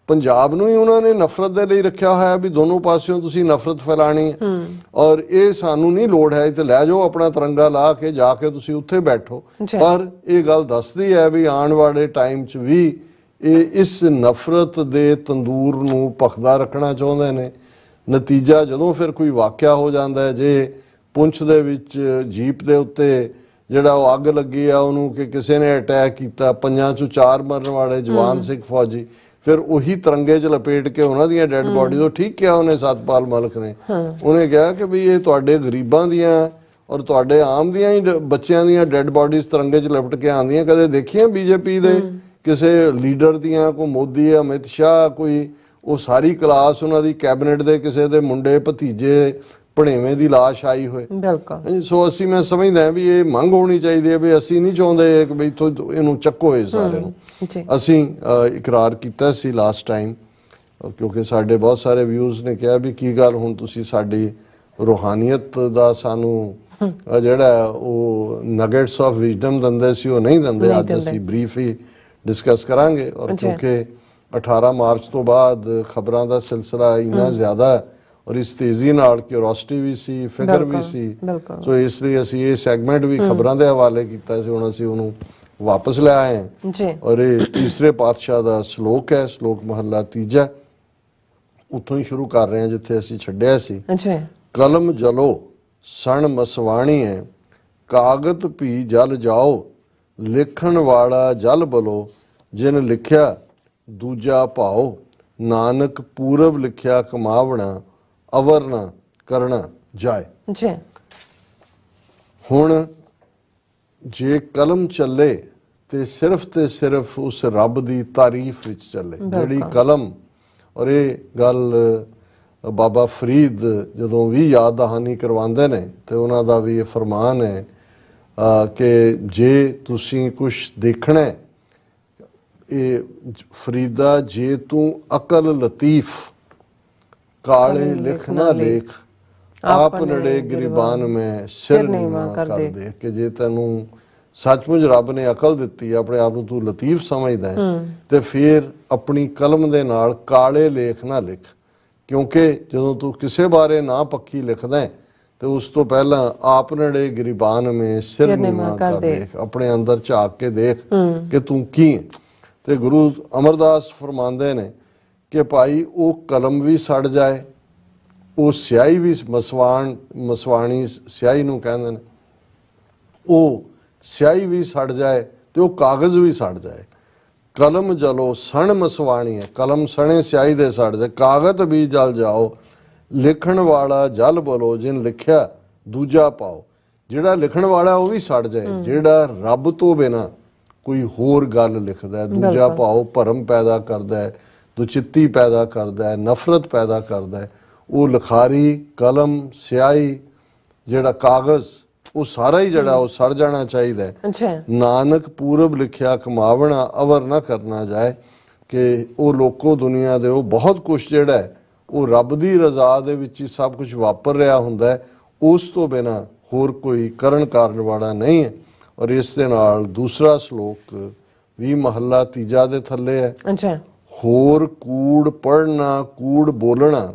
ਪੰਜਾਬ ਨੂੰ ਹੀ ਉਹਨਾਂ ਨੇ ਨਫ਼ਰਤ ਦੇ ਲਈ ਰੱਖਿਆ ਹੋਇਆ ਵੀ ਦੋਨੋਂ ਪਾਸਿਓਂ ਤੁਸੀਂ ਨਫ਼ਰਤ ਫੈਲਾਣੀ ਹੈ ਔਰ ਇਹ ਸਾਨੂੰ ਨਹੀਂ ਲੋੜ ਹੈ, ਤੇ ਲੈ ਜਾਓ ਆਪਣਾ ਤਿਰੰਗਾ ਲਾ ਕੇ ਜਾ ਕੇ ਤੁਸੀਂ ਉੱਥੇ ਬੈਠੋ। ਪਰ ਇਹ ਗੱਲ ਦੱਸਦੀ ਹੈ ਵੀ ਆਉਣ ਵਾਲੇ ਟਾਈਮ 'ਚ ਵੀ ਇਹ ਇਸ ਨਫ਼ਰਤ ਦੇ ਤੰਦੂਰ ਨੂੰ ਭਖਦਾ ਰੱਖਣਾ ਚਾਹੁੰਦੇ ਨੇ। ਨਤੀਜਾ ਜਦੋਂ ਫਿਰ ਕੋਈ ਵਾਕਿਆ ਹੋ ਜਾਂਦਾ ਹੈ, ਜੇ ਪੁੰਛ ਦੇ ਵਿੱਚ ਜੀਪ ਦੇ ਉੱਤੇ ਜਿਹੜਾ ਉਹ ਅੱਗ ਲੱਗੀ ਆ ਉਹਨੂੰ ਕਿ ਕਿਸੇ ਨੇ ਅਟੈਕ ਕੀਤਾ, 5 ਚੋਂ 4 ਮਰਨ ਵਾਲੇ ਜਵਾਨ ਸਿੱਖ ਫੌਜੀ, ਫਿਰ ਉਹੀ ਤਿਰੰਗੇ 'ਚ ਲਪੇਟ ਕੇ ਉਹਨਾਂ ਦੀਆਂ ਡੈੱਡ ਬਾਡੀਜ਼, ਉਹ ਠੀਕ ਕਿਹਾ ਉਹਨੇ ਸਤਪਾਲ ਮਲਿਕ ਨੇ, ਉਹਨੇ ਕਿਹਾ ਕਿ ਵੀ ਇਹ ਤੁਹਾਡੇ ਗਰੀਬਾਂ ਦੀਆਂ ਔਰ ਤੁਹਾਡੇ ਆਮ ਦੀਆਂ ਹੀ ਬੱਚਿਆਂ ਦੀਆਂ ਡੈੱਡ ਬਾਡੀਜ਼ ਤਿਰੰਗੇ 'ਚ ਲਪਟ ਕੇ ਆਉਂਦੀਆਂ। ਕਦੇ ਦੇਖੀਆਂ BJP ਦੇ ਕਿਸੇ ਲੀਡਰ ਦੀਆਂ, ਕੋਈ ਮੋਦੀ, ਅਮਿਤ ਸ਼ਾਹ, ਕੋਈ ਉਹ ਸਾਰੀ ਕਲਾਸ ਉਹਨਾਂ ਦੀ ਕੈਬਨਿਟ ਦੇ ਕਿਸੇ ਦੇ ਮੁੰਡੇ ਭਤੀਜੇ ਭਣੇਵੇਂ ਦੀ ਲਾਸ਼ ਆਈ ਹੋਏ? ਬਿਲਕੁਲ। ਸੋ ਅਸੀਂ, ਮੈਂ ਸਮਝਦਾ ਵੀ ਇਹ ਮੰਗ ਹੋਣੀ ਚਾਹੀਦੀ ਹੈ ਵੀ ਅਸੀਂ ਨਹੀਂ ਚਾਹੁੰਦੇ ਕਿ ਬਈ ਇਹਨੂੰ ਚੱਕੋ ਇਹ ਸਾਰੇ ਨੂੰ। ਅਸੀਂ ਇਕਰਾਰ ਕੀਤਾ ਸੀ ਲਾਸਟ ਟਾਈਮ, ਕਿਉਂਕਿ ਸਾਡੇ ਬਹੁਤ ਸਾਰੇ ਵਿਊਜ਼ ਨੇ ਕਿਹਾ ਵੀ ਕੀ ਗੱਲ ਹੁਣ ਤੁਸੀਂ ਸਾਡੀ ਰੂਹਾਨੀਅਤ ਦਾ ਸਾਨੂੰ ਜਿਹੜਾ ਉਹ ਨਗੇਟਸ ਆਫ ਵਿਜ਼ਡਮ ਦਿੰਦੇ ਸੀ ਉਹ ਨਹੀਂ ਦਿੰਦੇ। ਅੱਜ ਅਸੀਂ ਬਰੀਫ ਹੀ ਡਿਸਕਸ ਕਰਾਂਗੇ। ਔਰ ਕਿਉਂਕਿ 18 ਮਾਰਚ ਤੋਂ ਬਾਅਦ ਖਬਰਾਂ ਦਾ ਸਿਲਸਿਲਾ ਇੰਨਾ ਜ਼ਿਆਦਾ ਹੈ ਔਰ ਇਸ ਤੇਜ਼ੀ ਨਾਲ ਕਿਉਰਿਓਸਿਟੀ ਵੀ ਸੀ, ਫਿਕਰ ਵੀ ਸੀ, ਸੋ ਇਸ ਲਈ ਅਸੀਂ ਇਹ ਸੈਗਮੈਂਟ ਵੀ ਖਬਰਾਂ ਦੇ ਹਵਾਲੇ ਕੀਤਾ ਸੀ। ਹੁਣ ਅਸੀਂ ਉਹਨੂੰ ਵਾਪਸ ਲੈ ਆਏ ਹਾਂ ਔਰ ਇਹ ਤੀਸਰੇ ਪਾਤਸ਼ਾਹ ਦਾ ਸ਼ਲੋਕ ਹੈ, ਸ਼ਲੋਕ ਮਹੱਲਾ 3, ਉੱਥੋਂ ਹੀ ਸ਼ੁਰੂ ਕਰ ਰਹੇ ਹਾਂ ਜਿੱਥੇ ਅਸੀਂ ਛੱਡਿਆ ਸੀ। ਕਲਮ ਜਲੋ ਸਣ ਮਸਵਾਣੀ ਹੈ, ਕਾਗਤ ਭੀ ਜਲ ਜਾਓ, ਲਿਖਣ ਵਾਲਾ ਜਲ ਬਲੋ, ਜਿਨ ਲਿਖਿਆ ਦੂਜਾ ਭਾਓ, ਨਾਨਕ ਪੂਰਬ ਲਿਖਿਆ ਕਮਾਵਣਾ, ਅਵਰ ਨਾ ਕਰਨਾ ਜਾਏ। ਹੁਣ ਜੇ ਕਲਮ ਚੱਲੇ ਤੇ ਸਿਰਫ ਉਸ ਰੱਬ ਦੀ ਤਾਰੀਫ ਵਿੱਚ ਚੱਲੇ, ਜਿਹੜੀ ਕਲਮ। ਔਰ ਇਹ ਗੱਲ ਬਾਬਾ ਫਰੀਦ ਜਦੋਂ ਵੀ ਯਾਦ ਦਹਾਨੀ ਕਰਵਾਉਂਦੇ ਨੇ ਤੇ ਉਹਨਾਂ ਦਾ ਵੀ ਇਹ ਫਰਮਾਨ ਹੈ ਕਿ ਜੇ ਤੁਸੀਂ ਕੁਝ ਦੇਖਣਾ, ਇਹ ਫਰੀਦਾ ਜੇ ਤੂੰ ਅਕਲ ਲਤੀਫ, ਕਾਲੇ ਲਿਖ ਨਾ ਲੇਖ, ਆਪ ਨੜੇ ਗਰੀਬਾਨ ਮੈਂ ਸਿਰ ਨੀਵਾਂ ਕਰ ਦੇ। ਕਿ ਜੇ ਤੈਨੂੰ ਸੱਚਮੁੱਚ ਰੱਬ ਨੇ ਅਕਲ ਦਿੱਤੀ, ਆਪਣੇ ਆਪ ਨੂੰ ਤੂੰ ਲਤੀਫ ਸਮਝਦਾ ਹੈ, ਤੇ ਫਿਰ ਆਪਣੀ ਕਲਮ ਦੇ ਨਾਲ ਕਾਲੇ ਲੇਖ ਨਾ ਲਿਖ। ਕਿਉਂਕਿ ਜਦੋਂ ਤੂੰ ਕਿਸੇ ਬਾਰੇ ਨਾ ਪੱਖੀ ਲਿਖਦਾ ਹੈ ਤੇ ਉਸ ਤੋਂ ਪਹਿਲਾਂ ਆਪ ਨੜੇ ਗਰੀਬਾਨ ਮੈਂ ਸਿਰ ਨੀਵਾਂ ਕਰ ਦੇਖ, ਆਪਣੇ ਅੰਦਰ ਝਾਕ ਕੇ ਦੇਖ ਕਿ ਤੂੰ ਕੀ ਹੈ। ਤੇ ਗੁਰੂ ਅਮਰਦਾਸ ਫਰਮਾਉਂਦੇ ਨੇ ਕਿ ਭਾਈ ਉਹ ਕਲਮ ਵੀ ਸੜ ਜਾਏ, ਉਹ ਸਿਆਹੀ ਵੀ ਮਸਵਾਣੀ ਸਿਆਹੀ ਨੂੰ ਕਹਿੰਦੇ ਨੇ, ਉਹ ਸਿਆਹੀ ਵੀ ਸੜ ਜਾਏ ਤੇ ਉਹ ਕਾਗਜ਼ ਵੀ ਸੜ ਜਾਏ। ਕਲਮ ਜਲੋ ਸਣ ਮਸਵਾਣੀ ਹੈ, ਕਲਮ ਸਣੇ ਸਿਆਹੀ ਦੇ ਸੜ ਜਾਏ, ਕਾਗਜ਼ ਵੀ ਜਲ ਜਾਓ ਲਿਖਣ ਵਾਲਾ ਜਲ ਬੋਲੋ ਜਿਨ ਲਿਖਿਆ ਦੂਜਾ ਪਾਓ। ਜਿਹੜਾ ਲਿਖਣ ਵਾਲਾ ਉਹ ਵੀ ਸੜ ਜਾਏ, ਜਿਹੜਾ ਰੱਬ ਤੋਂ ਬਿਨਾ ਕੋਈ ਹੋਰ ਗੱਲ ਲਿਖਦਾ ਹੈ, ਦੂਜਾ ਭਾਵ ਭਰਮ ਪੈਦਾ ਕਰਦਾ ਹੈ, ਦੁਚਿੱਤੀ ਪੈਦਾ ਕਰਦਾ ਹੈ, ਨਫ਼ਰਤ ਪੈਦਾ ਕਰਦਾ ਹੈ, ਉਹ ਲਿਖਾਰੀ ਕਲਮ ਸਿਆਹੀ ਜਿਹੜਾ ਕਾਗਜ਼ ਉਹ ਸਾਰਾ ਹੀ ਜਿਹੜਾ ਉਹ ਸੜ ਜਾਣਾ ਚਾਹੀਦਾ ਹੈ। ਅੱਛਾ, ਨਾਨਕ ਪੂਰਬ ਲਿਖਿਆ ਕਮਾਵਣਾ ਅਵਰ ਨਾ ਕਰਨਾ ਜਾਏ, ਕਿ ਉਹ ਲੋਕੋ ਦੁਨੀਆ ਦੇ ਉਹ ਬਹੁਤ ਕੁਛ ਜਿਹੜਾ ਹੈ ਉਹ ਰੱਬ ਦੀ ਰਜ਼ਾ ਦੇ ਵਿੱਚ ਹੀ ਸਭ ਕੁਝ ਵਾਪਰ ਰਿਹਾ ਹੁੰਦਾ ਹੈ, ਉਸ ਤੋਂ ਬਿਨਾ ਹੋਰ ਕੋਈ ਕਰਨ ਕਾਰਨ ਵਾਲਾ ਨਹੀਂ ਹੈ। ਔਰ ਇਸ ਦੇ ਨਾਲ ਦੂਸਰਾ ਸ਼ਲੋਕ ਵੀ ਮਹੱਲਾ ਤੀਜਾ ਦੇ ਥੱਲੇ ਹੈ। ਅੱਛਾ, ਹੋਰ ਕੂੜ ਪੜਨਾ ਕੂੜ ਬੋਲਣਾ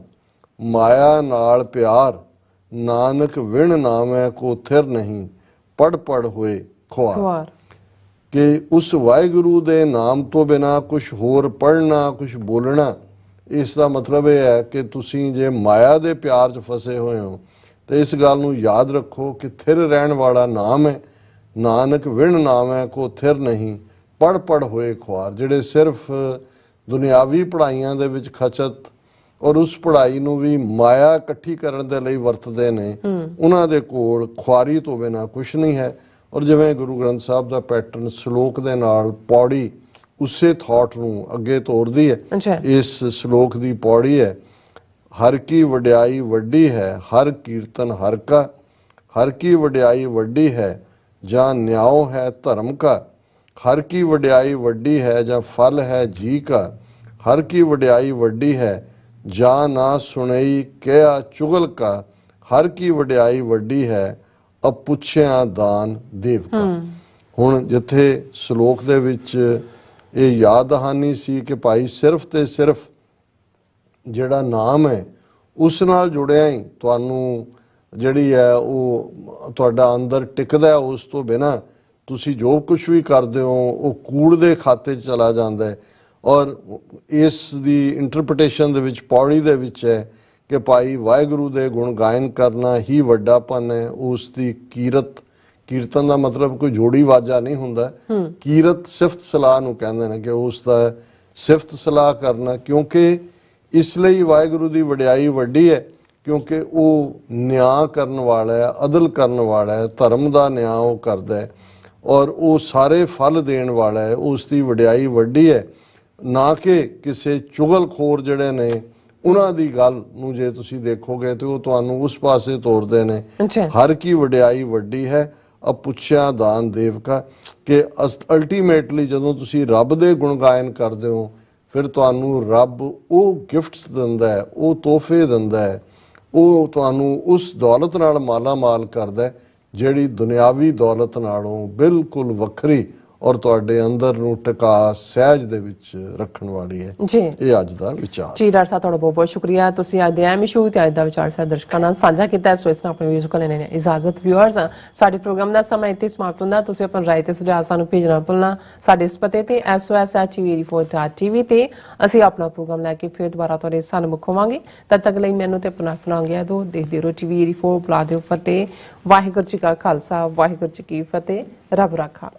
ਮਾਇਆ ਨਾਲ ਪਿਆਰ, ਨਾਨਕ ਵਿਣ ਨਾਮੈ ਕੋ ਥਿਰ ਨਹੀਂ, ਪੜ ਪੜ ਹੋਏ ਖੁਆਰ। ਕਿ ਉਸ ਵਾਹਿਗੁਰੂ ਦੇ ਨਾਮ ਤੋਂ ਬਿਨਾ ਕੁਝ ਹੋਰ ਪੜਨਾ ਕੁਝ ਬੋਲਣਾ, ਇਸ ਦਾ ਮਤਲਬ ਇਹ ਹੈ ਕਿ ਤੁਸੀਂ ਜੇ ਮਾਇਆ ਦੇ ਪਿਆਰ 'ਚ ਫਸੇ ਹੋਏ ਹੋ ਤੇ ਇਸ ਗੱਲ ਨੂੰ ਯਾਦ ਰੱਖੋ ਕਿ ਥਿਰ ਰਹਿਣ ਵਾਲਾ ਨਾਮ ਹੈ। ਨਾਨਕ ਵਿਣ ਨਾਮ ਹੈ ਕੋ ਥਿਰ ਨਹੀਂ, ਪੜ ਪੜ ਹੋਏ ਖੁਆਰ। ਜਿਹੜੇ ਸਿਰਫ ਦੁਨਿਆਵੀ ਪੜ੍ਹਾਈਆਂ ਦੇ ਵਿੱਚ ਖਚਤ ਔਰ ਉਸ ਪੜ੍ਹਾਈ ਨੂੰ ਵੀ ਮਾਇਆ ਇਕੱਠੀ ਕਰਨ ਦੇ ਲਈ ਵਰਤਦੇ ਨੇ, ਉਹਨਾਂ ਦੇ ਕੋਲ ਖੁਆਰੀ ਤੋਂ ਬਿਨਾ ਕੁਛ ਨਹੀਂ ਹੈ। ਔਰ ਜਿਵੇਂ ਗੁਰੂ ਗ੍ਰੰਥ ਸਾਹਿਬ ਦਾ ਪੈਟਰਨ ਸ਼ਲੋਕ ਦੇ ਨਾਲ ਪੌੜੀ ਉਸੇ ਥਾਟ ਨੂੰ ਅੱਗੇ ਤੋਰਦੀ ਹੈ। ਇਸ ਸ਼ਲੋਕ ਦੀ ਪੌੜੀ ਹੈ, ਹਰ ਕੀ ਵਡਿਆਈ ਵੱਡੀ ਹੈ ਹਰ ਕੀਰਤਨ ਹਰ ਕਾ, ਹਰ ਕੀ ਵਡਿਆਈ ਵੱਡੀ ਹੈ ਜਾਂ ਨਿਆਓ ਹੈ ਧਰਮ ਕਾ, ਹਰ ਕੀ ਵਡਿਆਈ ਵੱਡੀ ਹੈ ਜਾਂ ਫਲ ਹੈ ਜੀ ਕਾ, ਹਰ ਕੀ ਵਡਿਆਈ ਵੱਡੀ ਹੈ ਜਾਂ ਨਾ ਸੁਣਈ ਕਿਆ ਚੁਗਲ ਕਾ, ਹਰ ਕੀ ਵਡਿਆਈ ਵੱਡੀ ਹੈ ਅਪੁੱਛਿਆ ਦਾਨ ਦੇਵ ਕਾ। ਹੁਣ ਜਿੱਥੇ ਸ਼ਲੋਕ ਦੇ ਵਿੱਚ ਇਹ ਯਾਦ ਦਹਾਨੀ ਸੀ ਕਿ ਭਾਈ ਸਿਰਫ ਤੇ ਸਿਰਫ ਜਿਹੜਾ ਨਾਮ ਹੈ ਉਸ ਨਾਲ ਜੁੜਿਆ ਹੀ ਤੁਹਾਨੂੰ ਜਿਹੜੀ ਹੈ ਉਹ ਤੁਹਾਡਾ ਅੰਦਰ ਟਿਕਦਾ ਹੈ, ਉਸ ਤੋਂ ਬਿਨਾ ਤੁਸੀਂ ਜੋ ਕੁਝ ਵੀ ਕਰਦੇ ਹੋ ਉਹ ਕੂੜ ਦੇ ਖਾਤੇ 'ਚ ਚਲਾ ਜਾਂਦਾ ਹੈ। ਔਰ ਇਸ ਦੀ ਇੰਟਰਪ੍ਰੀਟੇਸ਼ਨ ਦੇ ਵਿੱਚ ਪੌੜੀ ਦੇ ਵਿੱਚ ਹੈ ਕਿ ਭਾਈ ਵਾਹਿਗੁਰੂ ਦੇ ਗੁਣ ਗਾਇਨ ਕਰਨਾ ਹੀ ਵੱਡਾਪਨ ਹੈ। ਉਸ ਦੀ ਕੀਰਤਨ ਦਾ ਮਤਲਬ ਕੋਈ ਜੋੜੀ ਵਾਜਾ ਨਹੀਂ ਹੁੰਦਾ, ਕੀਰਤ ਸਿਫਤ ਸਲਾਹ ਨੂੰ ਕਹਿੰਦੇ ਨੇ ਕਿ ਉਸ ਦਾ ਸਿਫਤ ਸਲਾਹ ਕਰਨਾ, ਕਿਉਂਕਿ ਇਸ ਲਈ ਵਾਹਿਗੁਰੂ ਦੀ ਵਡਿਆਈ ਵੱਡੀ ਹੈ ਕਿਉਂਕਿ ਉਹ ਨਿਆਂ ਕਰਨ ਵਾਲਾ ਹੈ, ਅਦਲ ਕਰਨ ਵਾਲਾ ਹੈ, ਧਰਮ ਦਾ ਨਿਆਂ ਉਹ ਕਰਦਾ ਹੈ ਔਰ ਉਹ ਸਾਰੇ ਫਲ ਦੇਣ ਵਾਲਾ ਹੈ। ਉਸ ਦੀ ਵਡਿਆਈ ਵੱਡੀ ਹੈ, ਨਾ ਕਿ ਕਿਸੇ ਚੁਗਲਖੋਰ ਜਿਹੜੇ ਨੇ ਉਹਨਾਂ ਦੀ ਗੱਲ ਨੂੰ ਜੇ ਤੁਸੀਂ ਦੇਖੋਗੇ ਤੇ ਉਹ ਤੁਹਾਨੂੰ ਉਸ ਪਾਸੇ ਤੋਰਦੇ ਨੇ। ਹਰ ਕੀ ਵਡਿਆਈ ਵੱਡੀ ਹੈ ਅਪੁੱਛਿਆ ਦਾਨ ਦੇਵ ਕਾ, ਕਿ ਅਲਟੀਮੇਟਲੀ ਜਦੋਂ ਤੁਸੀਂ ਰੱਬ ਦੇ ਗੁਣ ਗਾਇਨ ਕਰਦੇ ਹੋ ਫਿਰ ਤੁਹਾਨੂੰ ਰੱਬ ਉਹ ਗਿਫਟਸ ਦਿੰਦਾ ਹੈ, ਉਹ ਤੋਹਫੇ ਦਿੰਦਾ ਹੈ, ਉਹ ਤੁਹਾਨੂੰ ਉਸ ਦੌਲਤ ਨਾਲ ਮਾਲਾ ਮਾਲ ਕਰਦਾ ਹੈ ਜਿਹੜੀ ਦੁਨਿਆਵੀ ਦੌਲਤ ਨਾਲੋਂ ਬਿਲਕੁਲ ਵੱਖਰੀ ਔਰ ਤੁਹਾਡੇ ਅੰਦਰ ਨੂੰ ਟਿਕਾ ਸਹਿਜ ਦੇ ਵਿੱਚ ਰੱਖਣ ਵਾਲੀ ਹੈ। ਜੀ, ਇਹ ਅੱਜ ਦਾ ਵਿਚਾਰ ਜੀ। ਡਾਕਟਰ ਸਾਹਿਬ ਤੁਹਾਡਾ ਬਹੁਤ ਬਹੁਤ ਸ਼ੁਕਰੀਆ, ਤੁਸੀਂ ਅੱਜ ਦੇ ਐਮ ਇਸ਼ੂ ਤੇ ਅੱਜ ਦਾ ਵਿਚਾਰ ਸਾਡੇ ਦਰਸ਼ਕਾਂ ਨਾਲ ਸਾਂਝਾ ਕੀਤਾ। ਸੋ ਇਸ ਨਾਲ ਆਪਣੇ ਵੀਡੀਓ ਕੋਲ ਲੈਣੇ ਇਜਾਜ਼ਤ। ਵਿਊਅਰਸ, ਸਾਡੇ ਪ੍ਰੋਗਰਾਮ ਦਾ ਸਮਾਂ ਇੱਥੇ ਸਮਾਪਤ ਹੁੰਦਾ। ਤੁਸੀਂ ਆਪਣੀ ਰਾਏ ਤੇ ਸੁਝਾਅ ਸਾਨੂੰ ਭੇਜਣਾ ਭੁੱਲਣਾ। ਸਾਡੇ ਇਸ ਪਤੇ ਤੇ sos@tv84.tv ਤੇ ਅਸੀਂ ਆਪਣਾ ਪ੍ਰੋਗਰਾਮ ਲੈ ਕੇ ਫਿਰ ਦੁਬਾਰਾ ਤੁਹਾਡੇ ਸਨਮੁਖ ਹੋਵਾਂਗੇ। ਤਦ ਤੱਕ ਲਈ ਮੈਨੂੰ ਤੇ ਆਪਣਾ ਸੁਣਾਉਂਗੇ ਦੋ ਦੇਖਦੇ ਰਹੋ TV84। ਬੁਲਾ ਦਿਓ ਫਤਿਹ। ਵਾਹਿਗੁਰੂ ਜੀ ਕਾ ਖਾਲਸਾ, ਵਾਹਿਗੁਰੂ ਜੀ ਕੀ ਫਤਿਹ। ਰੱਬ ਰਾਖਾ।